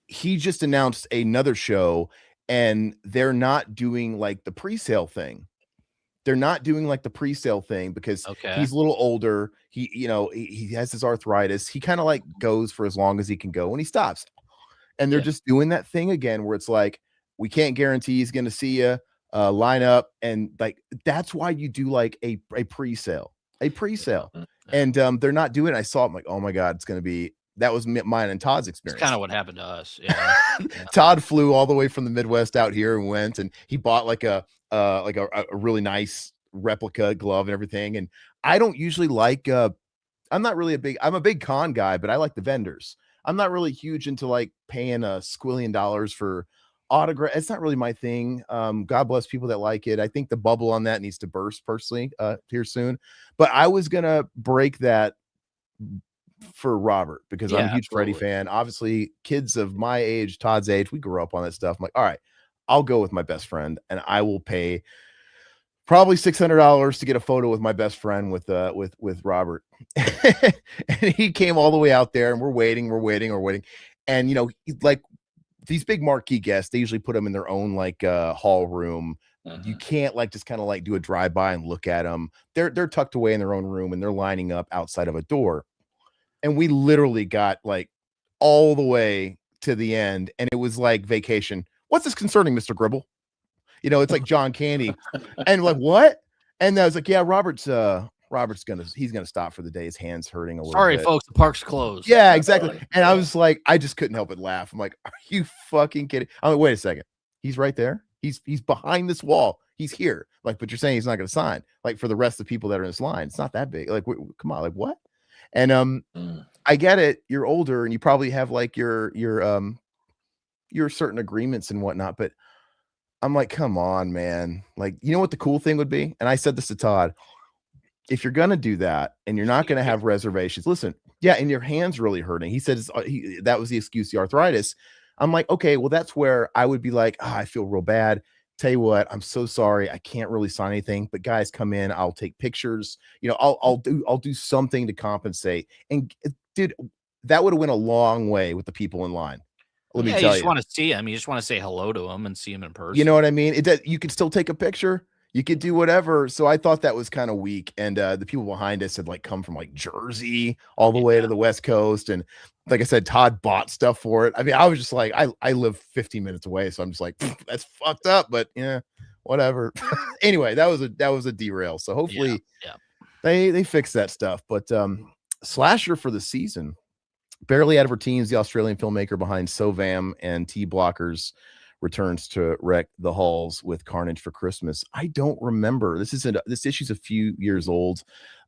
He just announced another show and they're not doing like the pre-sale thing. They're not doing like the pre-sale thing because he's a little older. He has his arthritis. He kind of like goes for as long as he can go and he stops. And they're just doing that thing again where it's like, we can't guarantee he's going to see you line up. And like, that's why you do like a pre-sale. And they're not doing it. I saw it. I'm like, oh my God, that was mine and Todd's experience. It's kind of what happened to us. Yeah. Todd flew all the way from the Midwest out here and went, and he bought like a really nice replica glove and everything. And I don't usually like, I'm a big con guy, but I like the vendors. I'm not really huge into like paying $1 squillion for autograph. It's not really my thing. God bless people that like it. I think the bubble on that needs to burst personally here soon. But I was gonna break that for Robert because I'm a huge Freddy fan. Obviously, kids of my age, Todd's age, we grew up on that stuff. I'm like, all right, I'll go with my best friend, and I will pay probably $600 to get a photo with my best friend with Robert. And he came all the way out there, and we're waiting. And like these big marquee guests, they usually put them in their own like hall room. You can't like just kind of like do a drive-by and look at them. They're tucked away in their own room and they're lining up outside of a door. And we literally got like all the way to the end, and it was like vacation. What's this concerning, Mr. Gribble? It's like John Candy. And like, what? And I was like, yeah, Robert's gonna stop for the day. His hand's hurting a little Sorry, bit. folks, the park's closed. Yeah, exactly. And I was like, I just couldn't help but laugh. I'm like, are you fucking kidding? I'm like, wait a second. He's right there. He's behind this wall. He's here. Like, but you're saying he's not going to sign. Like for the rest of the people that are in this line, it's not that big. Like, come on, like what? And I get it. You're older and you probably have like your certain agreements and whatnot. But I'm like, come on, man. Like, you know what the cool thing would be? And I said this to Todd. If you're going to do that and you're not going to have reservations, listen, yeah, and your hand's really hurting. He said that was the excuse, the arthritis. I'm like, okay, well, that's where I would be like, I feel real bad. Tell you what, I'm so sorry. I can't really sign anything, but guys, come in. I'll take pictures. You know, I'll do something to compensate. And dude, that would have went a long way with the people in line. Let me You tell just you. want to see him. You just want to say hello to him and see him in person. You know what I mean? You could still take a picture. You could do whatever. So I thought that was kind of weak. And the people behind us had like come from like Jersey all the way to the West Coast. And like I said, Todd bought stuff for it. I mean, I was just like, I live 15 minutes away. So I'm just like, that's fucked up, but yeah, whatever. Anyway, that was a derail. So hopefully they fix that stuff. But slasher for the season. Barely out of her teens, the Australian filmmaker behind Sovam and T Blockers returns to wreck the halls with Carnage for Christmas. I don't remember. This issue's a few years old.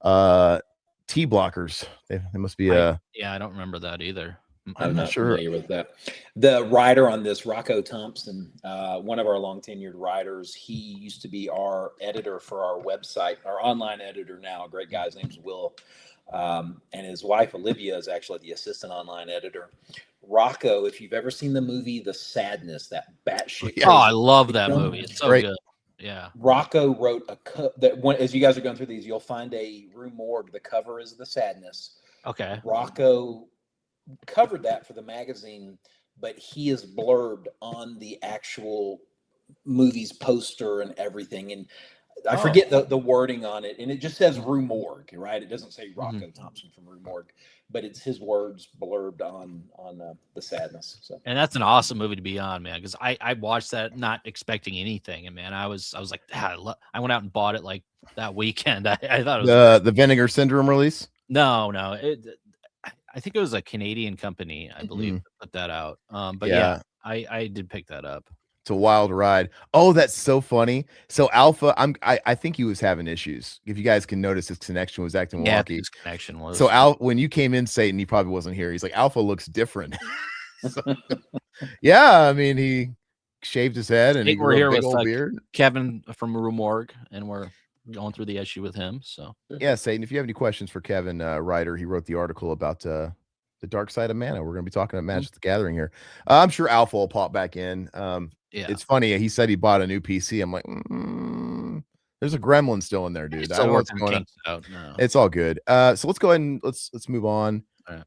T Blockers. They must be I don't remember that either. I'm not familiar with that. The writer on this, Rocco Thompson, one of our long tenured writers, he used to be our editor for our website, our online editor now. A great guy. His name's Will. And his wife Olivia is actually the assistant online editor. Rocco, if you've ever seen the movie The Sadness, that batshit. Oh, I love that movie. It's so good. Yeah. Rocco wrote as you guys are going through these, you'll find a Rue Morgue. The cover is The Sadness. Okay. Rocco covered that for the magazine, but he is blurbed on the actual movie's poster and everything. And I forget the wording on it, and it just says Rue Morgue, right? It doesn't say Rocco Thompson from Rue Morgue, but it's his words blurbed on The Sadness. So, and that's an awesome movie to be on, man, because I watched that not expecting anything, and man, I was like, I went out and bought it like that weekend. I thought it was the Vinegar Syndrome release. No, I think it was a Canadian company, I believe, that put that out. But yeah, I did pick that up. It's a wild ride. Oh, that's so funny. So Alpha, I think he was having issues. If you guys can notice, his connection was acting wonky. His connection was. So when you came in, Satan, he probably wasn't here. He's like, Alpha looks different. So, yeah, I mean, he shaved his head and he grew a big old beard. Kevin from Rue Morgue, and we're going through the issue with him. So yeah, Satan, if you have any questions for Kevin Ryder, he wrote the article about the dark side of mana. We're going to be talking about Magic the Gathering here. I'm sure Alpha will pop back in. It's funny. He said he bought a new PC. I'm like, there's a gremlin still in there, dude. I don't know what's going on. No. It's all good. So let's go ahead and let's move on. All right.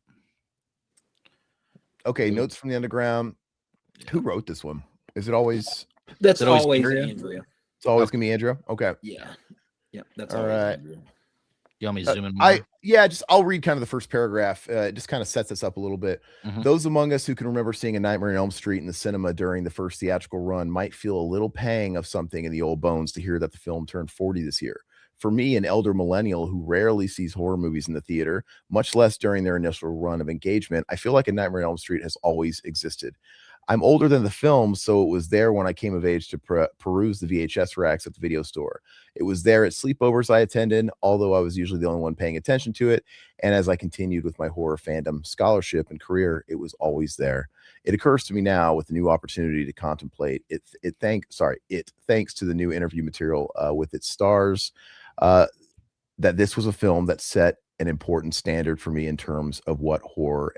Okay, Notes from the Underground. Who wrote this one? Is it always? That's always Andrea. It's always gonna be Andrea. Okay. Yeah. That's all right. Andrea. You want me to zoom in more? I'll read kind of the first paragraph. It just kind of sets us up a little bit. Those among us who can remember seeing A Nightmare on Elm Street in the cinema during the first theatrical run might feel a little pang of something in the old bones to hear that the film turned 40 this year. For me, an elder millennial who rarely sees horror movies in the theater, much less during their initial run of engagement, I feel like A Nightmare on Elm Street has always existed. I'm older than the film, so it was there when I came of age to peruse the VHS racks at the video store. It was there at sleepovers I attended, although I was usually the only one paying attention to it. And as I continued with my horror fandom scholarship and career, it was always there. It occurs to me now with the new opportunity to contemplate it. Thanks to the new interview material with its stars, that this was a film that set an important standard for me in terms of what horror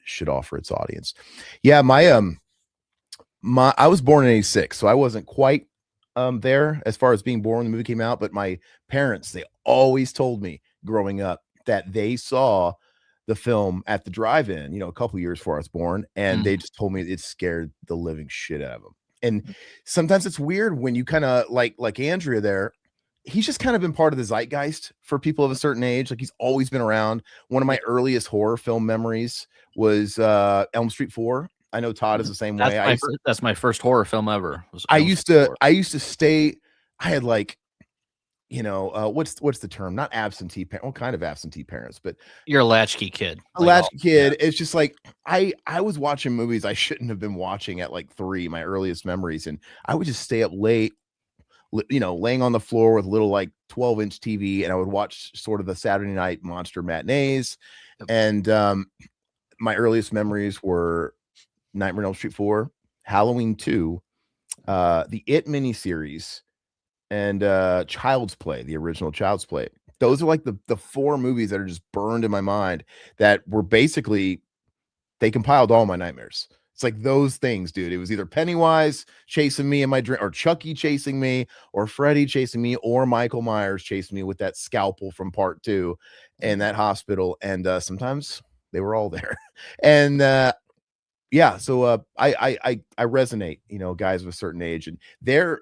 should offer its audience. Yeah, I was born in 86, so I wasn't quite there as far as being born when the movie came out, but my parents, they always told me growing up that they saw the film at the drive-in, a couple years before I was born, and they just told me it scared the living shit out of them. And sometimes it's weird when you kind of like Andrea there, he's just kind of been part of the zeitgeist for people of a certain age. Like, he's always been around. One of my earliest horror film memories was Elm Street 4. I know Todd is the same way. That's my first horror film ever. I used to stay. I had like, what's the term? Not absentee parent. Well, kind of absentee parents, but you're a latchkey kid. Yeah. It's just like I was watching movies I shouldn't have been watching at like 3. My earliest memories, and I would just stay up late, laying on the floor with a little like 12-inch TV, and I would watch sort of the Saturday night monster matinees. And my earliest memories were Nightmare on Elm Street 4, Halloween 2, the It miniseries, and Child's Play, the original Child's Play. Those are like the 4 movies that are just burned in my mind that were basically, they compiled all my nightmares. It's like those things, dude. It was either Pennywise chasing me in my dream, or Chucky chasing me, or Freddy chasing me, or Michael Myers chasing me with that scalpel from part 2 in that hospital. And sometimes they were all there. And yeah, so I resonate, you know, guys of a certain age, and they're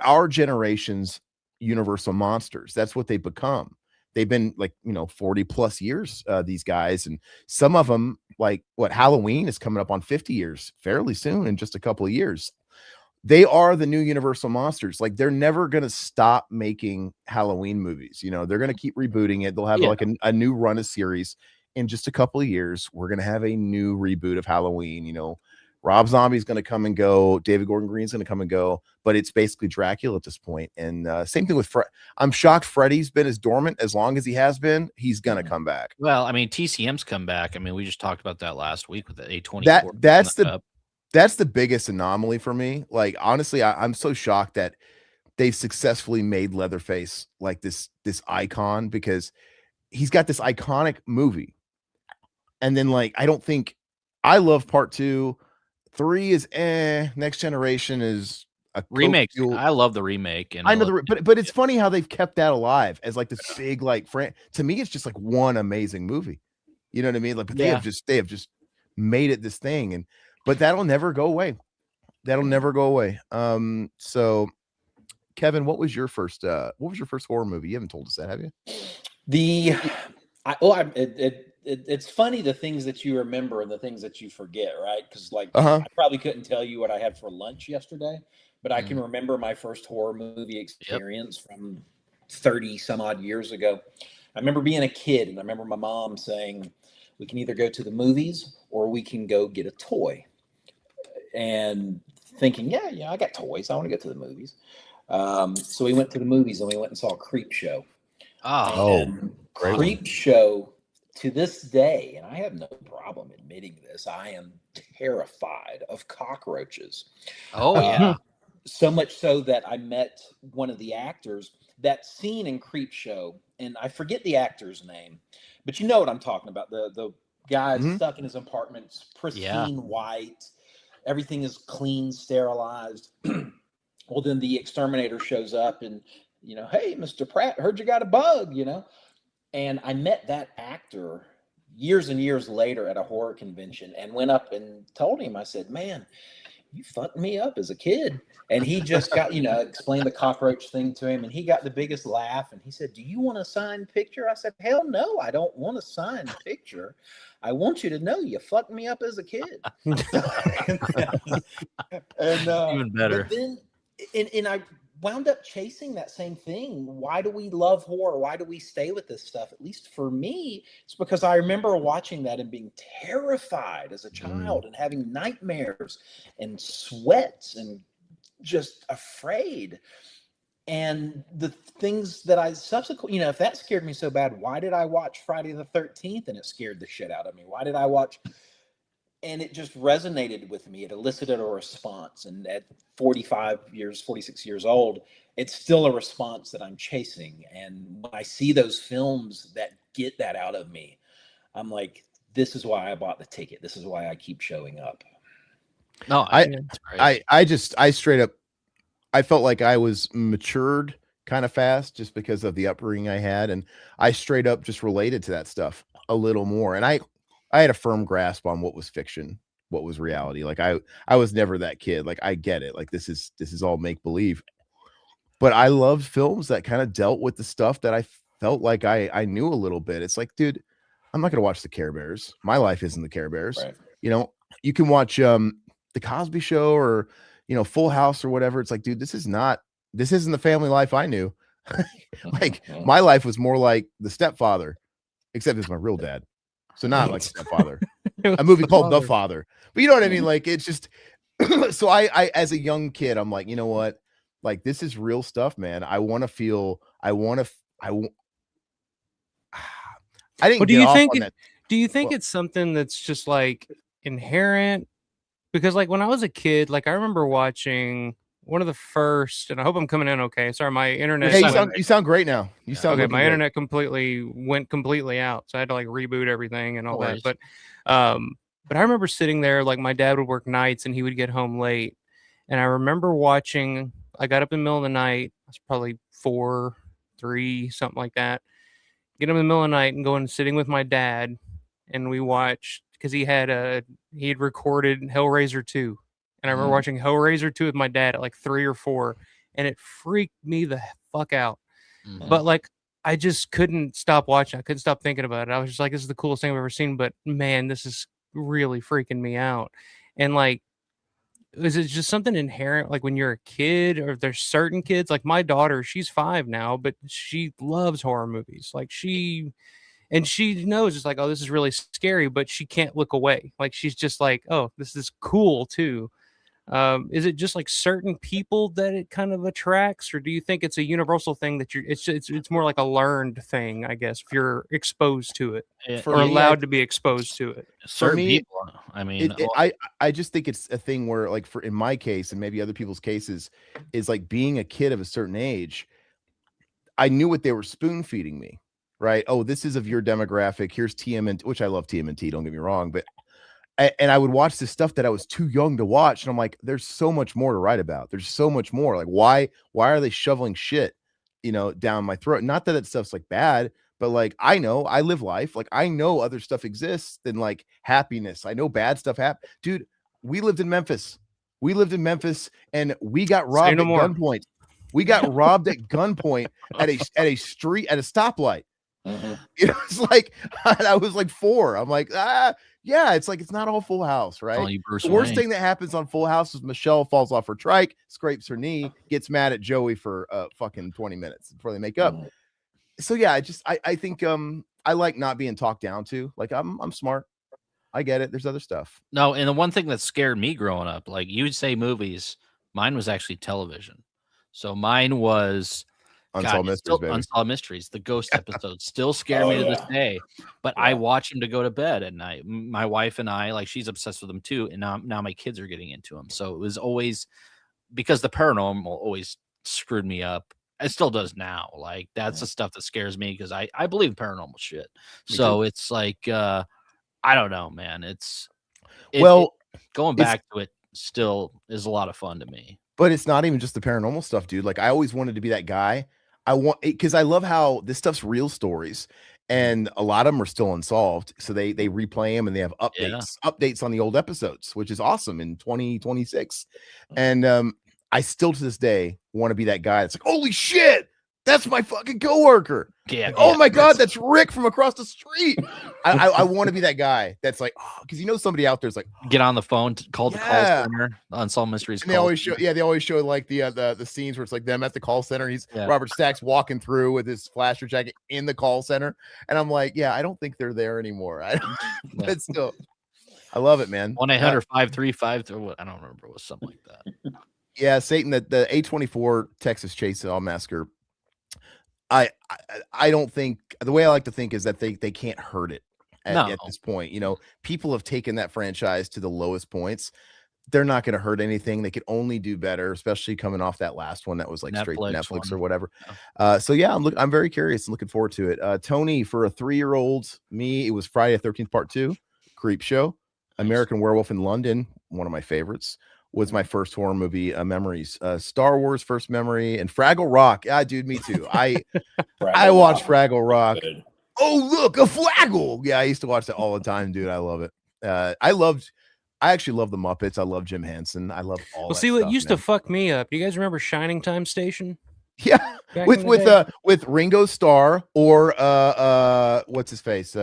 our generation's universal monsters. That's what they become. They've been like, you know, 40 plus years, these guys, and some of them, like what, Halloween is coming up on 50 years fairly soon, in just a couple of years. They are the new universal monsters. Like, they're never going to stop making Halloween movies. You know, they're going to keep rebooting it. They'll have like a new run of series. In just a couple of years, we're going to have a new reboot of Halloween. You know, Rob Zombie's going to come and go. David Gordon Green's going to come and go, but it's basically Dracula at this point. And same thing with I'm shocked Freddy's been as dormant as long as he has been. He's going to come back. Well, I mean, TCM's come back. I mean, we just talked about that last week with the A24. That's the biggest anomaly for me. Like, honestly, I'm so shocked that they've successfully made Leatherface like this icon, because he's got this iconic movie. And then, like, I love part 2. 3 is Next Generation is a remake. I love the remake, and I know but it's funny how they've kept that alive as like this big, like, to me it's just like one amazing movie. You know what I mean? Like, but they have just made it this thing, but that'll never go away. So Kevin, what was your first horror movie? You haven't told us that, have you? It's funny, the things that you remember and the things that you forget, right? Because like I probably couldn't tell you what I had for lunch yesterday, but I can remember my first horror movie experience from 30 some odd years ago. I remember being a kid, and I remember my mom saying, we can either go to the movies or we can go get a toy. And thinking, yeah, I got toys. I want to go to the movies. So we went to the movies, and we went and saw Creepshow. Creepshow, to this day, and I have no problem admitting this, I am terrified of cockroaches. So much so that I met one of the actors. That scene in Creepshow, and I forget the actor's name, but you know what I'm talking about. The guy stuck in his apartment, pristine white, everything is clean, sterilized. Well, then the exterminator shows up, and, you know, hey, Mr. Pratt, heard you got a bug, you know. And I met that actor years and years later at a horror convention, and went up and told him, I said, man, you fucked me up as a kid. And he just got, you know, explained the cockroach thing to him, and he got the biggest laugh. And he said, do you want a signed picture? I said, hell no, I don't want a signed picture. I want you to know you fucked me up as a kid. And even better. But then, and I wound up chasing that same thing. Why do we love horror? Why do we stay with this stuff? At least for me, it's because I remember watching that and being terrified as a child and having nightmares and sweats and just afraid. And the things that I subsequently, you know, if that scared me so bad, why did I watch Friday the 13th and it scared the shit out of me? Why did I watch? And it just resonated with me. It elicited a response. And at 46 years old, it's still a response that I'm chasing. And when I see those films that get that out of me, I'm like, this is why I bought the ticket. This is why I keep showing up. No, I straight up, I felt like I was matured kind of fast just because of the upbringing I had. And I straight up just related to that stuff a little more. And I had a firm grasp on what was fiction, what was reality. Like I was never that kid. Like, I get it. Like, this is all make believe, but I loved films that kind of dealt with the stuff that I felt like I knew a little bit. It's like, dude, I'm not going to watch the Care Bears. My life isn't the Care Bears. Right. You know, you can watch the Cosby Show or, you know, Full House or whatever. It's like, dude, this isn't the family life I knew. Like, my life was more like The Stepfather, except it's my real dad. So not like Stepfather, a movie called The Father, but you know what I mean? Like, it's just, so I, as a young kid, I'm like, you know what? Like, this is real stuff, man. I didn't But get off on that. Do you think it's something that's just like inherent? Because like when I was a kid, like I remember watching one of the first, and I hope I'm coming in okay. Sorry, my internet. Hey, you sound great now. You sound okay. My great. internet went completely out, so I had to like reboot everything and all that. But But I remember sitting there, like my dad would work nights and he would get home late. And I remember watching, I got up in the middle of the night. I was probably 4, 3, something like that. Get up in the middle of the night and going and sitting with my dad. And we watched, because he had recorded Hellraiser 2. And I remember watching Hellraiser 2 with my dad at like 3 or 4. And it freaked me the fuck out. But like, I just couldn't stop watching. I couldn't stop thinking about it. I was just like, this is the coolest thing I've ever seen. But man, this is really freaking me out. And like, is it just something inherent, like when you're a kid, or there's certain kids, like my daughter, she's 5 now, but she loves horror movies. Like she knows it's like, oh, this is really scary, but she can't look away. Like she's just like, oh, this is cool too. Is it just like certain people that it kind of attracts, or do you think it's a universal thing that it's more like a learned thing, I guess, if you're exposed to it or allowed to be exposed to it? Certain me, people, I mean, I just think it's a thing where, like, in my case and maybe other people's cases, is like being a kid of a certain age, I knew what they were spoon feeding me, right? Oh, this is of your demographic. Here's TMNT, which I love TMNT, don't get me wrong, but and I would watch this stuff that I was too young to watch, and I'm like, there's so much more to write about. There's so much more. Like, why are they shoveling shit, down my throat? Not that stuff's like bad, but like, I know I live life. Like, I know other stuff exists than like happiness. I know bad stuff happen. Dude, we lived in Memphis. And we got robbed at gunpoint. We got robbed at gunpoint at a stoplight. It's like, I was like 4. I'm like, yeah, it's like, it's not all Full House, right? The worst thing that happens on Full House is Michelle falls off her trike, scrapes her knee, gets mad at Joey for fucking 20 minutes before they make up. So yeah, I think I like not being talked down to. Like, I'm smart. I get it. There's other stuff. No, and the one thing that scared me growing up, like you'd say movies, mine was actually television. So mine was Unsolved Mysteries, baby. Unsolved Mysteries. The ghost episodes still scare me to this day, but I watch them to go to bed at night. My wife and I, like, she's obsessed with them too, and now my kids are getting into them. So it was always, because the paranormal always screwed me up. It still does now. Like, that's the stuff that scares me, because I believe paranormal shit. So it's like, I don't know, man. Going back to it still is a lot of fun to me. But it's not even just the paranormal stuff, dude. Like, I always wanted to be that guy. Because I love how this stuff's real stories, and a lot of them are still unsolved. So they replay them, and they have updates on the old episodes, which is awesome in 2026. And I still to this day want to be that guy that's like, holy shit, that's my fucking coworker. Yeah. Like, oh my God, that's Rick from across the street. I want to be that guy that's like, oh, because somebody out there's like, get on the phone, call the call center, Unsolved Mysteries. And they always show like the scenes where it's like them at the call center. He's Robert Stack's walking through with his flasher jacket in the call center, and I'm like, yeah, I don't think they're there anymore. But still, I love it, man. 1-800-535. I don't remember. It was something like that. Yeah, Satan. The A24 Texas Chainsaw Massacre. I don't think, the way I like to think is that they can't hurt it at this point. People have taken that franchise to the lowest points. They're not going to hurt anything. They could only do better, especially coming off that last one that was like straight to Netflix or whatever. So yeah, I'm very curious and looking forward to it. Tony, for a 3-year-old me, it was Friday the 13th Part 2, Creep Show, American Werewolf in London, one of my favorites. Was my first horror movie memories. Star Wars first memory, and Fraggle Rock. Dude, me too. I watched Fraggle Rock. Good. Oh, look, a Flaggle. Yeah, I used to watch that all the time, dude. I love it. I actually love the Muppets. I love Jim Henson. I love all. Well, see what used to fuck me up. Do you guys remember Shining Time Station? Yeah, with Ringo Starr or what's his face?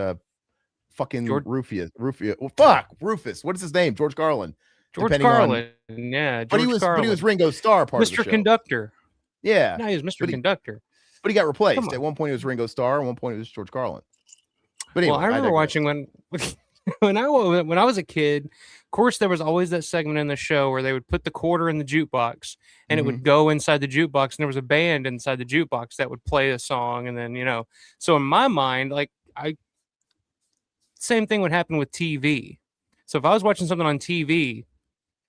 Fucking Rufus. Well, fuck, Rufus. What is his name? George Carlin. George Carlin, yeah. But he was Ringo Starr part of the show. Mr. Conductor. Yeah. No, he was Mr. Conductor. But he got replaced. At one point, it was Ringo Starr. At one point, it was George Carlin. But anyway, I remember watching when I was a kid. Of course, there was always that segment in the show where they would put the quarter in the jukebox, and it would go inside the jukebox, and there was a band inside the jukebox that would play a song, and then So in my mind, same thing would happen with TV. So if I was watching something on TV,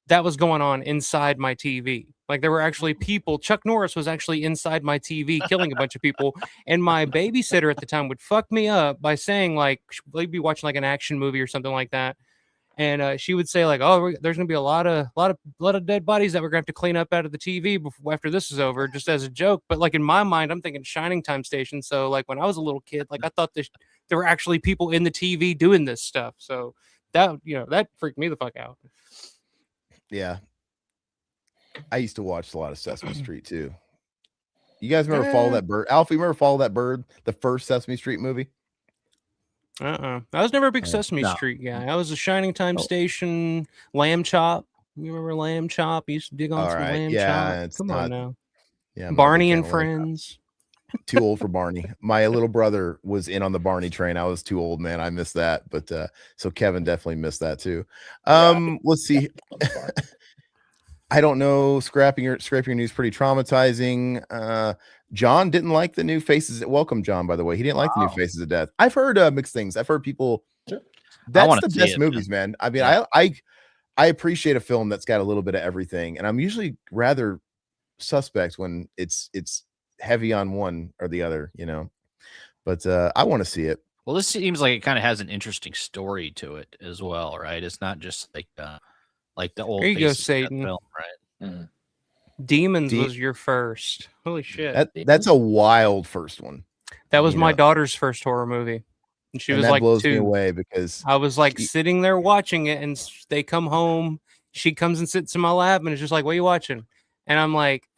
that was going on inside my TV. Like, there were actually people. Chuck Norris was actually inside my TV killing a bunch of people. And my babysitter at the time would fuck me up by saying, like, we'd be watching like an action movie or something like that. And she would say like, "Oh, there's gonna be a lot of dead bodies that we're gonna have to clean up out of the TV after this is over," just as a joke. But like in my mind, I'm thinking Shining Time Station. So like when I was a little kid, like I thought there were actually people in the TV doing this stuff. So that that freaked me the fuck out. Yeah, I used to watch a lot of Sesame Street too. You guys remember Follow That Bird? Alfie, remember Follow That Bird, the first Sesame Street movie? I was never a big Sesame Street guy. I was a Shining Time Station, Lamb Chop. You remember Lamb Chop? You used to dig on some Lamb Chop. Come on now. Yeah, Barney and Friends. Too old for Barney. My little brother was in on the Barney train. I was too old, man. I missed that. But so Kevin definitely missed that too. Let's see. I don't know. Scraping your news pretty traumatizing. John didn't like the new Faces. Welcome, John, by the way. He didn't like the new Faces of Death. I've heard mixed things. I've heard people. That's the best movies, man. I mean, I appreciate a film that's got a little bit of everything, and I'm usually rather suspect when it's heavy on one or the other, But I want to see it. Well, this seems like it kind of has an interesting story to it as well, right? It's not just like the old. There you go, Satan. Film, right? Mm. Demons was your first. Holy shit! That's a wild first one. That was my daughter's first horror movie, and she was like blows 2. me away because I was like sitting there watching it, and they come home. She comes and sits in my lap, and it's just like, "What are you watching?" And I'm like,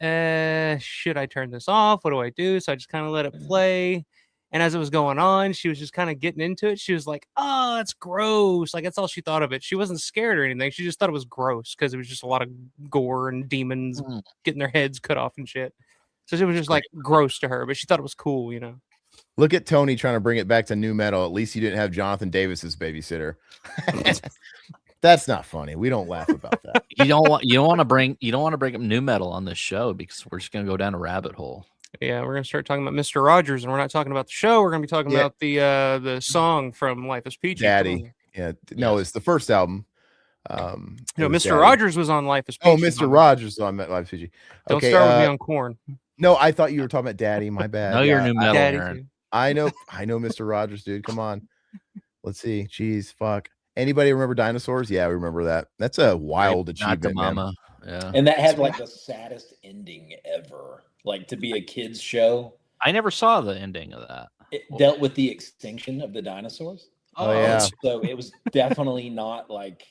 should I turn this off? What do I do? So I just kind of let it play. And as it was going on, she was just kind of getting into it. She was like, "Oh, that's gross." Like, that's all she thought of it. She wasn't scared or anything. She just thought it was gross because it was just a lot of gore and demons getting their heads cut off and shit. So it was just like gross to her, but she thought it was cool, Look at Tony trying to bring it back to new metal. At least you didn't have Jonathan Davis's babysitter. That's not funny. We don't laugh about that. You don't want to bring up new metal on this show because we're just gonna go down a rabbit hole. Yeah, we're gonna start talking about Mr. Rogers, and we're not talking about the show. We're gonna be talking about the song from Life is Peachy. Daddy. Yeah, no, it's the first album. No, Mr. Rogers was on Life is Peachy. Oh, Mr. Rogers was on Life is Peachy. Don't start with me on Corn. No, I thought you were talking about Daddy. My bad. No, you're new metal. Daddy, I know, Mr. Rogers, dude. Come on. Let's see. Jeez, fuck. Anybody remember Dinosaurs? Yeah, we remember that. That's a wild achievement, man. Yeah. And that had like the saddest ending ever. Like to be a kid's show. I never saw the ending of that. It dealt with the extinction of the dinosaurs. Oh yeah. So it was definitely not like.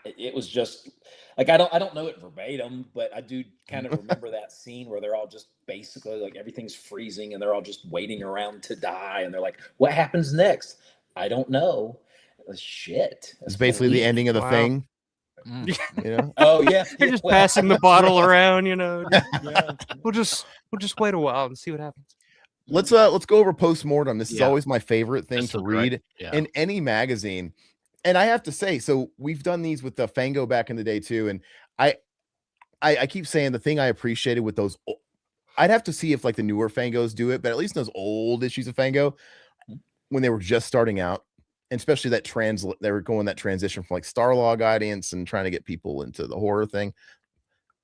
It was just like I don't know it verbatim, but I do kind of remember that scene where they're all just basically like everything's freezing and they're all just waiting around to die, and they're like, "What happens next? I don't know." Shit. It's basically the ending of the thing. Oh yeah. You're just passing the bottle around, Yeah. We'll just wait a while and see what happens. Let's go over postmortem. This is always my favorite thing to read in any magazine. And I have to say, so we've done these with the Fango back in the day too. And I keep saying the thing I appreciated with those, I'd have to see if like the newer Fangos do it, but at least those old issues of Fango, when they were just starting out, and especially they were going that transition from like Starlog audience and trying to get people into the horror thing.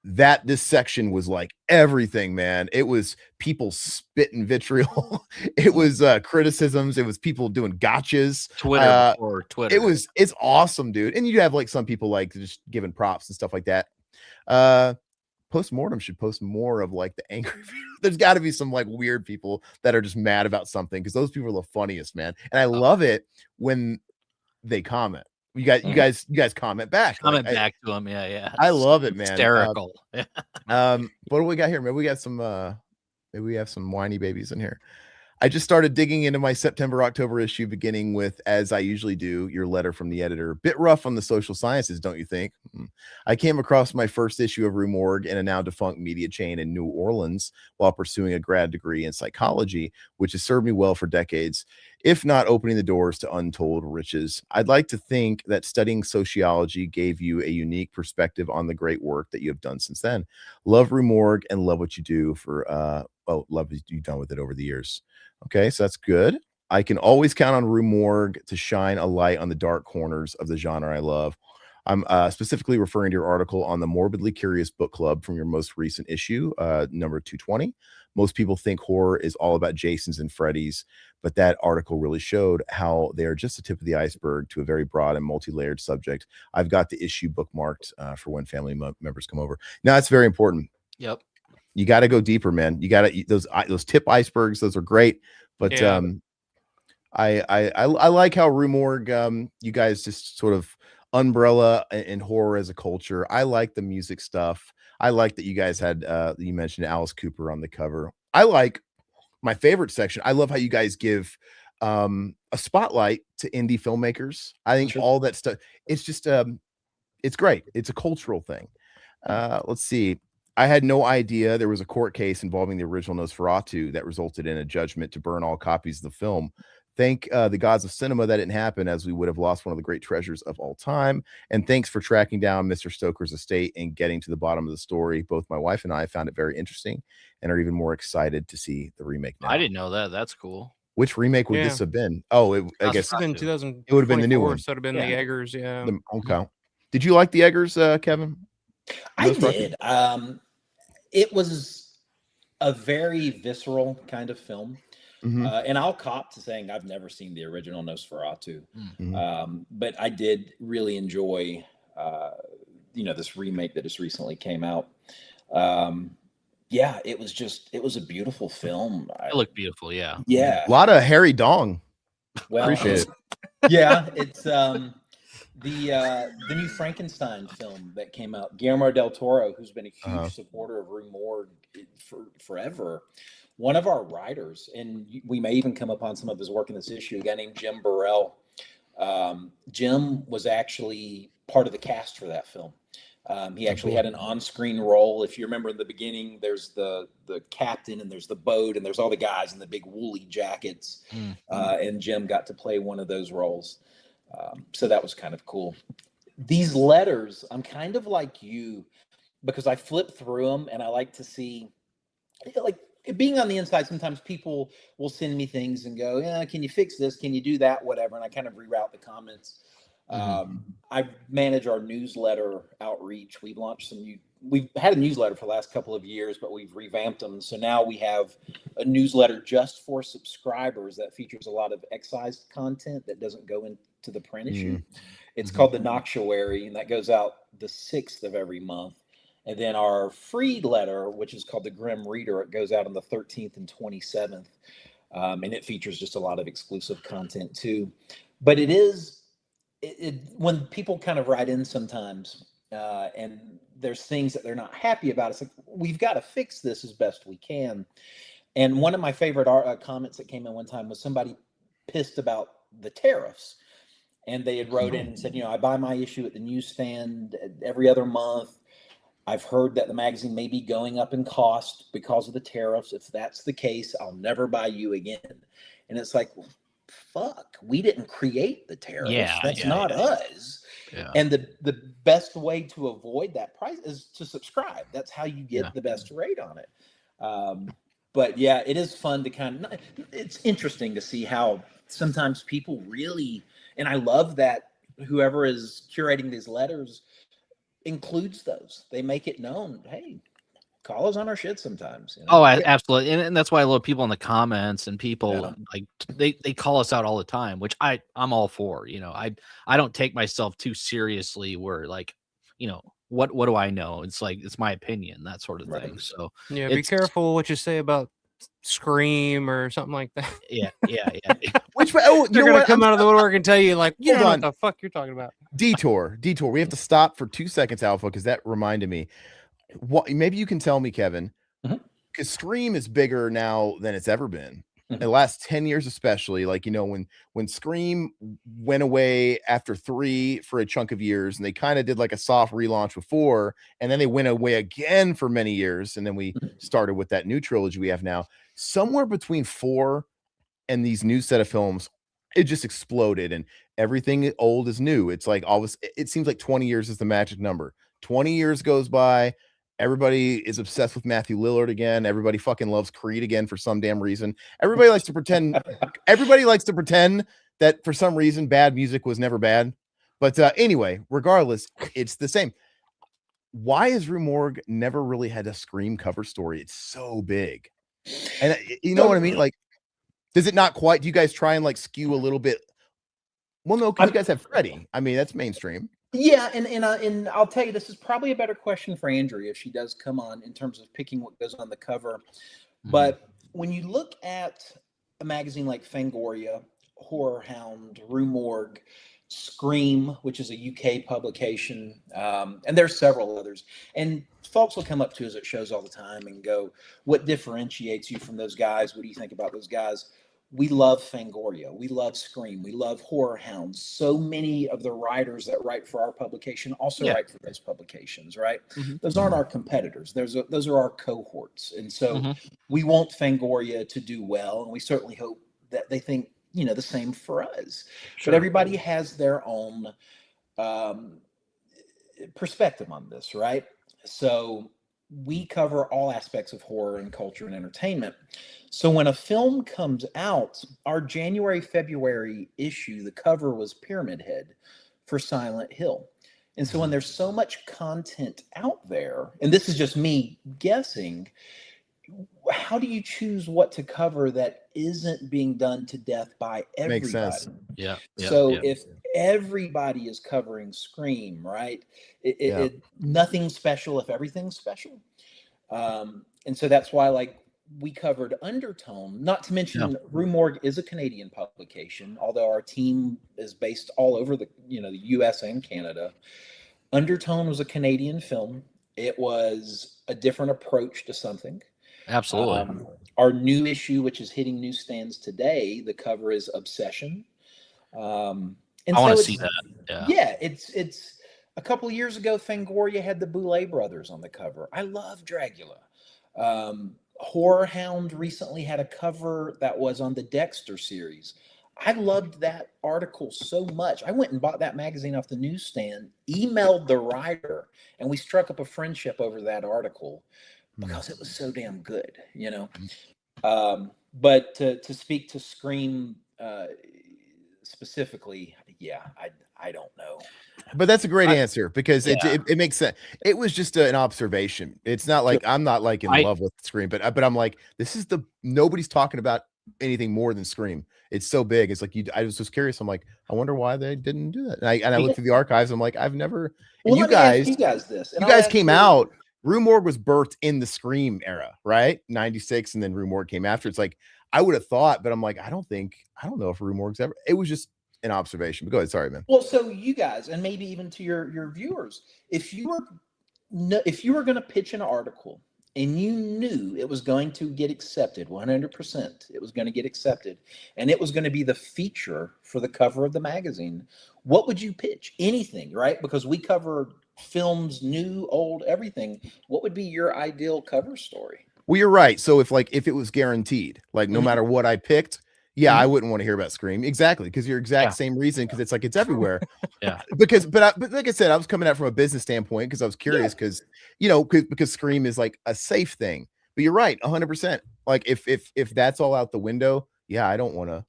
This section was like everything, man. It was people spitting vitriol. It was criticisms. It was people doing gotchas. Twitter or Twitter. It's awesome, dude. And you have like some people like just giving props and stuff like that. Postmortem should post more of like the angry. There's got to be some like weird people that are just mad about something, because those people are the funniest, man. And I love it when they comment. You guys comment back. Comment back to them. Yeah. I love it, man. Hysterical. What do we got here? Maybe we got some maybe we have some whiny babies in here. I just started digging into my September-October issue, beginning with, as I usually do, your letter from the editor. Bit rough on the social sciences, don't you think? I came across my first issue of Rue Morgue in a now defunct media chain in New Orleans while pursuing a grad degree in psychology, which has served me well for decades, if not opening the doors to untold riches. I'd like to think that studying sociology gave you a unique perspective on the great work that you have done since then. Love Rue Morgue and love what you do for love what you've done with it over the years. Okay, so that's good. I can always count on Rue Morgue to shine a light on the dark corners of the genre I love. I'm specifically referring to your article on the Morbidly Curious Book Club from your most recent issue, number 220. Most people think horror is all about Jasons and Freddys, but that article really showed how they are just the tip of the iceberg to a very broad and multi-layered subject. I've got the issue bookmarked for when family members come over. Now, it's very important. Yep. You got to go deeper, man. You got to those tip icebergs. Those are great, but Yeah. I like how Rue Morgue, you guys just sort of umbrella in horror as a culture. I like the music stuff. I like that you guys had you mentioned Alice Cooper on the cover. I like my favorite section. I love how you guys give a spotlight to indie filmmakers. I think all that stuff, it's just it's great. It's a cultural thing. Let's see. I had no idea there was a court case involving the original Nosferatu that resulted in a judgment to burn all copies of the film. Thank the gods of cinema that didn't happen, as we would have lost one of the great treasures of all time. And thanks for tracking down Mr. Stoker's estate and getting to the bottom of the story. Both my wife and I found it very interesting and are even more excited to see the remake now. I didn't know that. That's cool. Which remake would this have been? Oh, I guess it's been 2000. It would have been the new one. So it would have been the Eggers. Yeah. Okay. Did you like the Eggers, Kevin? I did. It was a very visceral kind of film. Mm-hmm. And I'll cop to saying I've never seen the original Nosferatu. Mm-hmm. But I did really enjoy, this remake that just recently came out. Yeah, it was a beautiful film. It looked beautiful. Yeah. Yeah. A lot of hairy dong. Well, appreciate it. Yeah. It's, the new Frankenstein film that came out, Guillermo del Toro, who's been a huge supporter of Rue Morgue for forever. One of our writers, and we may even come upon some of his work in this issue, a guy named Jim Burrell. Jim was actually part of the cast for that film. He actually had an on-screen role. If you remember in the beginning, there's the captain and there's the boat and there's all the guys in the big woolly jackets. And Jim got to play one of those roles. So that was kind of cool. These letters, I'm kind of like you because I flip through them and I like to see, like, being on the inside, sometimes people will send me things and go, yeah, can you fix this? Can you do that? Whatever. And I kind of reroute the comments. I manage our newsletter outreach. We've had a newsletter for the last couple of years, but we've revamped them. So now we have a newsletter just for subscribers that features a lot of excised content that doesn't go into the print issue. It's called the Noctuary, and that goes out the 6th of every month. And then our free letter, which is called the Grim Reader, it goes out on the 13th and 27th. And it features just a lot of exclusive content too. But it is, when people kind of write in sometimes and there's things that they're not happy about, it's like, we've got to fix this as best we can. And one of my favorite comments that came in one time was somebody pissed about the tariffs. And they had wrote in and said, I buy my issue at the newsstand every other month. I've heard that the magazine may be going up in cost because of the tariffs. If that's the case, I'll never buy you again. And it's like, well, fuck, we didn't create the tariffs. That's not us. Yeah. And the best way to avoid that price is to subscribe. That's how you get the best rate on it. But yeah, it is fun to it's interesting to see how sometimes people really, and I love that whoever is curating these letters includes those. They make it known, hey, call us on our shit sometimes. Absolutely. And that's why I love people in the comments and people like they call us out all the time, which I'm all for. I don't take myself too seriously where like, what do I know? It's like, it's my opinion, that sort of thing. So yeah, be careful what you say about Scream or something like that. Yeah. Which they're gonna come out of the woodwork and tell you like, you don't know what the fuck you're talking about. Detour. We have to stop for 2 seconds, Alpha, because that reminded me. What maybe you can tell me, Kevin, because Scream is bigger now than it's ever been. The last 10 years, especially, like, when Scream went away after 3 for a chunk of years, and they kind of did like a soft relaunch with 4, and then they went away again for many years, and then we started with that new trilogy we have now. Somewhere between 4 and these new set of films, it just exploded, and everything old is new. It's like it seems like 20 years is the magic number. 20 years goes by. Everybody is obsessed with Matthew Lillard again. Everybody fucking loves Creed again for some damn reason. Everybody likes to pretend that for some reason bad music was never bad. But anyway, regardless, it's the same. Why has Rue Morgue never really had a Scream cover story? It's so big. And you know what I mean? Like, does it not quite? Do you guys try and like skew a little bit? Well, no, because you guys have Freddy. I mean, that's mainstream. Yeah, and I'll tell you, this is probably a better question for Andrea if she does come on in terms of picking what goes on the cover. But when you look at a magazine like Fangoria, Horror Hound, Rue Morgue, Scream, which is a UK publication, and there's several others. And folks will come up to us at shows all the time and go, what differentiates you from those guys? What do you think about those guys? We love Fangoria. We love Scream. We love Horror Hounds. So many of the writers that write for our publication also write for those publications, right? Those aren't our competitors. Those are our cohorts. And so we want Fangoria to do well. And we certainly hope that they think, you know, the same for us. But everybody has their own perspective on this, right? So we cover all aspects of horror and culture and entertainment. So when a film comes out, our January, February issue, the cover was Pyramid Head for Silent Hill. And so when there's so much content out there, and this is just me guessing, how do you choose what to cover that isn't being done to death by everybody? Makes sense. Yeah. If everybody is covering Scream, right? Nothing's special if everything's special. And so that's why, like, we covered Undertone, not to mention Rue Morgue is a Canadian publication, although our team is based all over the US and Canada. Undertone was a Canadian film. It was a different approach to something. Absolutely. Our new issue, which is hitting newsstands today, the cover is Obsession. And I want to see that. Yeah, it's a couple of years ago, Fangoria had the Boulet brothers on the cover. I love Dracula. Horror Hound recently had a cover that was on the Dexter series. I loved that article so much. I went and bought that magazine off the newsstand, emailed the writer, and we struck up a friendship over that article because it was so damn good, you know. But to speak to Scream specifically, I don't know. But that's a great answer because it makes sense. It was just an observation. It's not like I'm not like in love with Scream, but I'm like, this is nobody's talking about anything more than Scream. It's so big. It's like I was just curious. I'm like, I wonder why they didn't do that. And I looked through the archives. I'm like, I've never. Well, you guys came out. Rue Morgue was birthed in the Scream era, right? 96, and then Rue Morgue came after. It's like I would have thought, but I'm like, I don't know if Rue Morgue's ever. It was just an observation. But go ahead, sorry, man. Well, so you guys, and maybe even to your viewers, if you were going to pitch an article and you knew it was going to get accepted 100%, it was going to get accepted, and it was going to be the feature for the cover of the magazine, what would you pitch? Anything, right? Because we cover films, new, old, everything. What would be your ideal cover story? Well, you're right. So if it was guaranteed, like no matter what I picked, I wouldn't want to hear about Scream. Exactly, because your exact same reason, because it's like it's everywhere. But like I said, I was coming out from a business standpoint because I was curious because because Scream is like a safe thing. But you're right, 100%. Like if that's all out the window, I don't want to.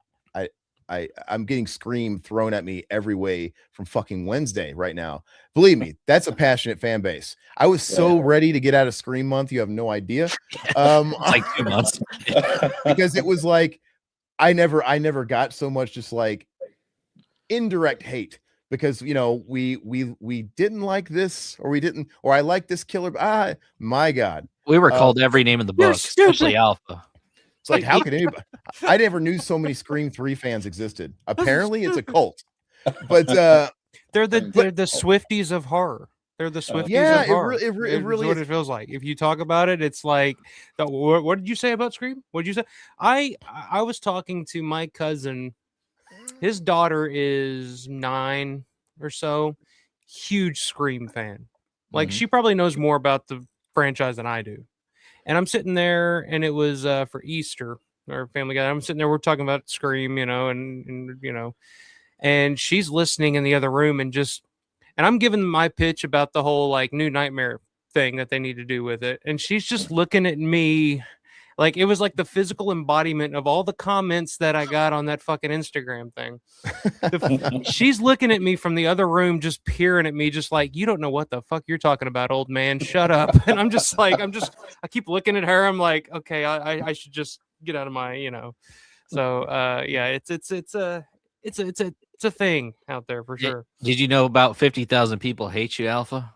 I'm getting Scream thrown at me every way from fucking Wednesday right now. Believe me, that's a passionate fan base. I was so ready to get out of Scream month. You have no idea. It's like 2 months because it was like I never got so much just like indirect hate because we didn't like this or I like this killer. My God, we were called every name in the book, especially Alpha. It's like, how could anybody? I never knew so many Scream 3 fans existed. Apparently, it's a cult. But they're the Swifties of horror. They're the Swifties of horror. It really is what it feels like. If you talk about it, it's like, what did you say about Scream? What did you say? I was talking to my cousin. His daughter is 9 or so. Huge Scream fan. Like she probably knows more about the franchise than I do. And I'm sitting there, and it was for Easter, our family guy. I'm sitting there, we're talking about Scream, and she's listening in the other room, and I'm giving my pitch about the whole like New Nightmare thing that they need to do with it, and she's just looking at me. Like it was like the physical embodiment of all the comments that I got on that fucking Instagram thing. She's looking at me from the other room, just peering at me, just like, you don't know what the fuck you're talking about, old man. Shut up. And I'm just like, I keep looking at her. I'm like, okay, I should just get out of my, So yeah, it's a thing out there for sure. Did you know about 50,000 people hate you, Alpha?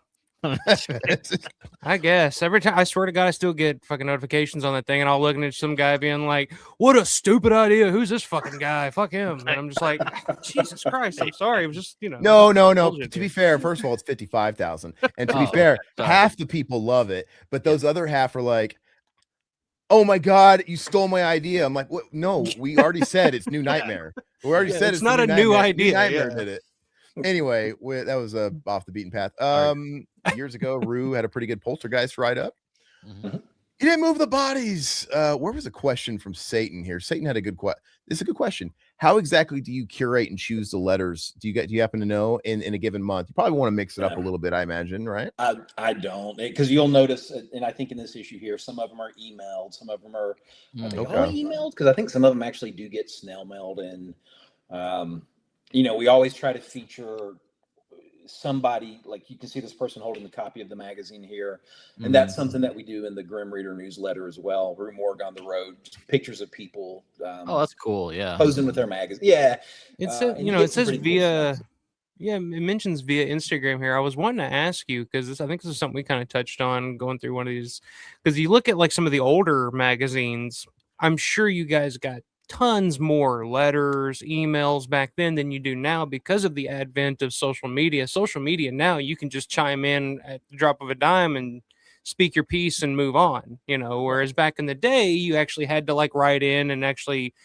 I guess every time, I swear to God, I still get fucking notifications on that thing, and I'll looking at some guy being like, "What a stupid idea! Who's this fucking guy? Fuck him!" And I'm just like, "Jesus Christ! I'm sorry. It was just No. bullshit, To be dude." fair, first of all, it's 55,000, and to be fair, half the people love it, but those other half are like, "Oh my God, you stole my idea." I'm like, "What? No, we already said it's New Nightmare. We already said it's not a new idea. New Nightmare did it." Anyway, that was off the beaten path. Years ago, Rue had a pretty good poltergeist write up. Mm-hmm. He didn't move the bodies. Where was a question from Satan here? Satan had a good question. This is a good question. How exactly do you curate and choose the letters? Do you happen to know in a given month? You probably want to mix it up a little bit, I imagine, right? I don't, because you'll notice, and I think in this issue here, some of them are emailed, some of them are they all emailed? Because I think some of them actually do get snail mailed in. We always try to feature somebody, like you can see this person holding the copy of the magazine here, and that's something that we do in the Grim Reader newsletter as well. Rue Morgue on the Road, just pictures of people. That's cool. Yeah, posing with their magazine. Yeah, it says it says via. Yeah, it mentions via Instagram here. I was wanting to ask you because I think this is something we kind of touched on going through one of these. Because you look at like some of the older magazines, I'm sure you guys got tons more letters, emails back then than you do now because of the advent of social media. Social media now, you can just chime in at the drop of a dime and speak your piece and move on, whereas back in the day, you actually had to like write in and actually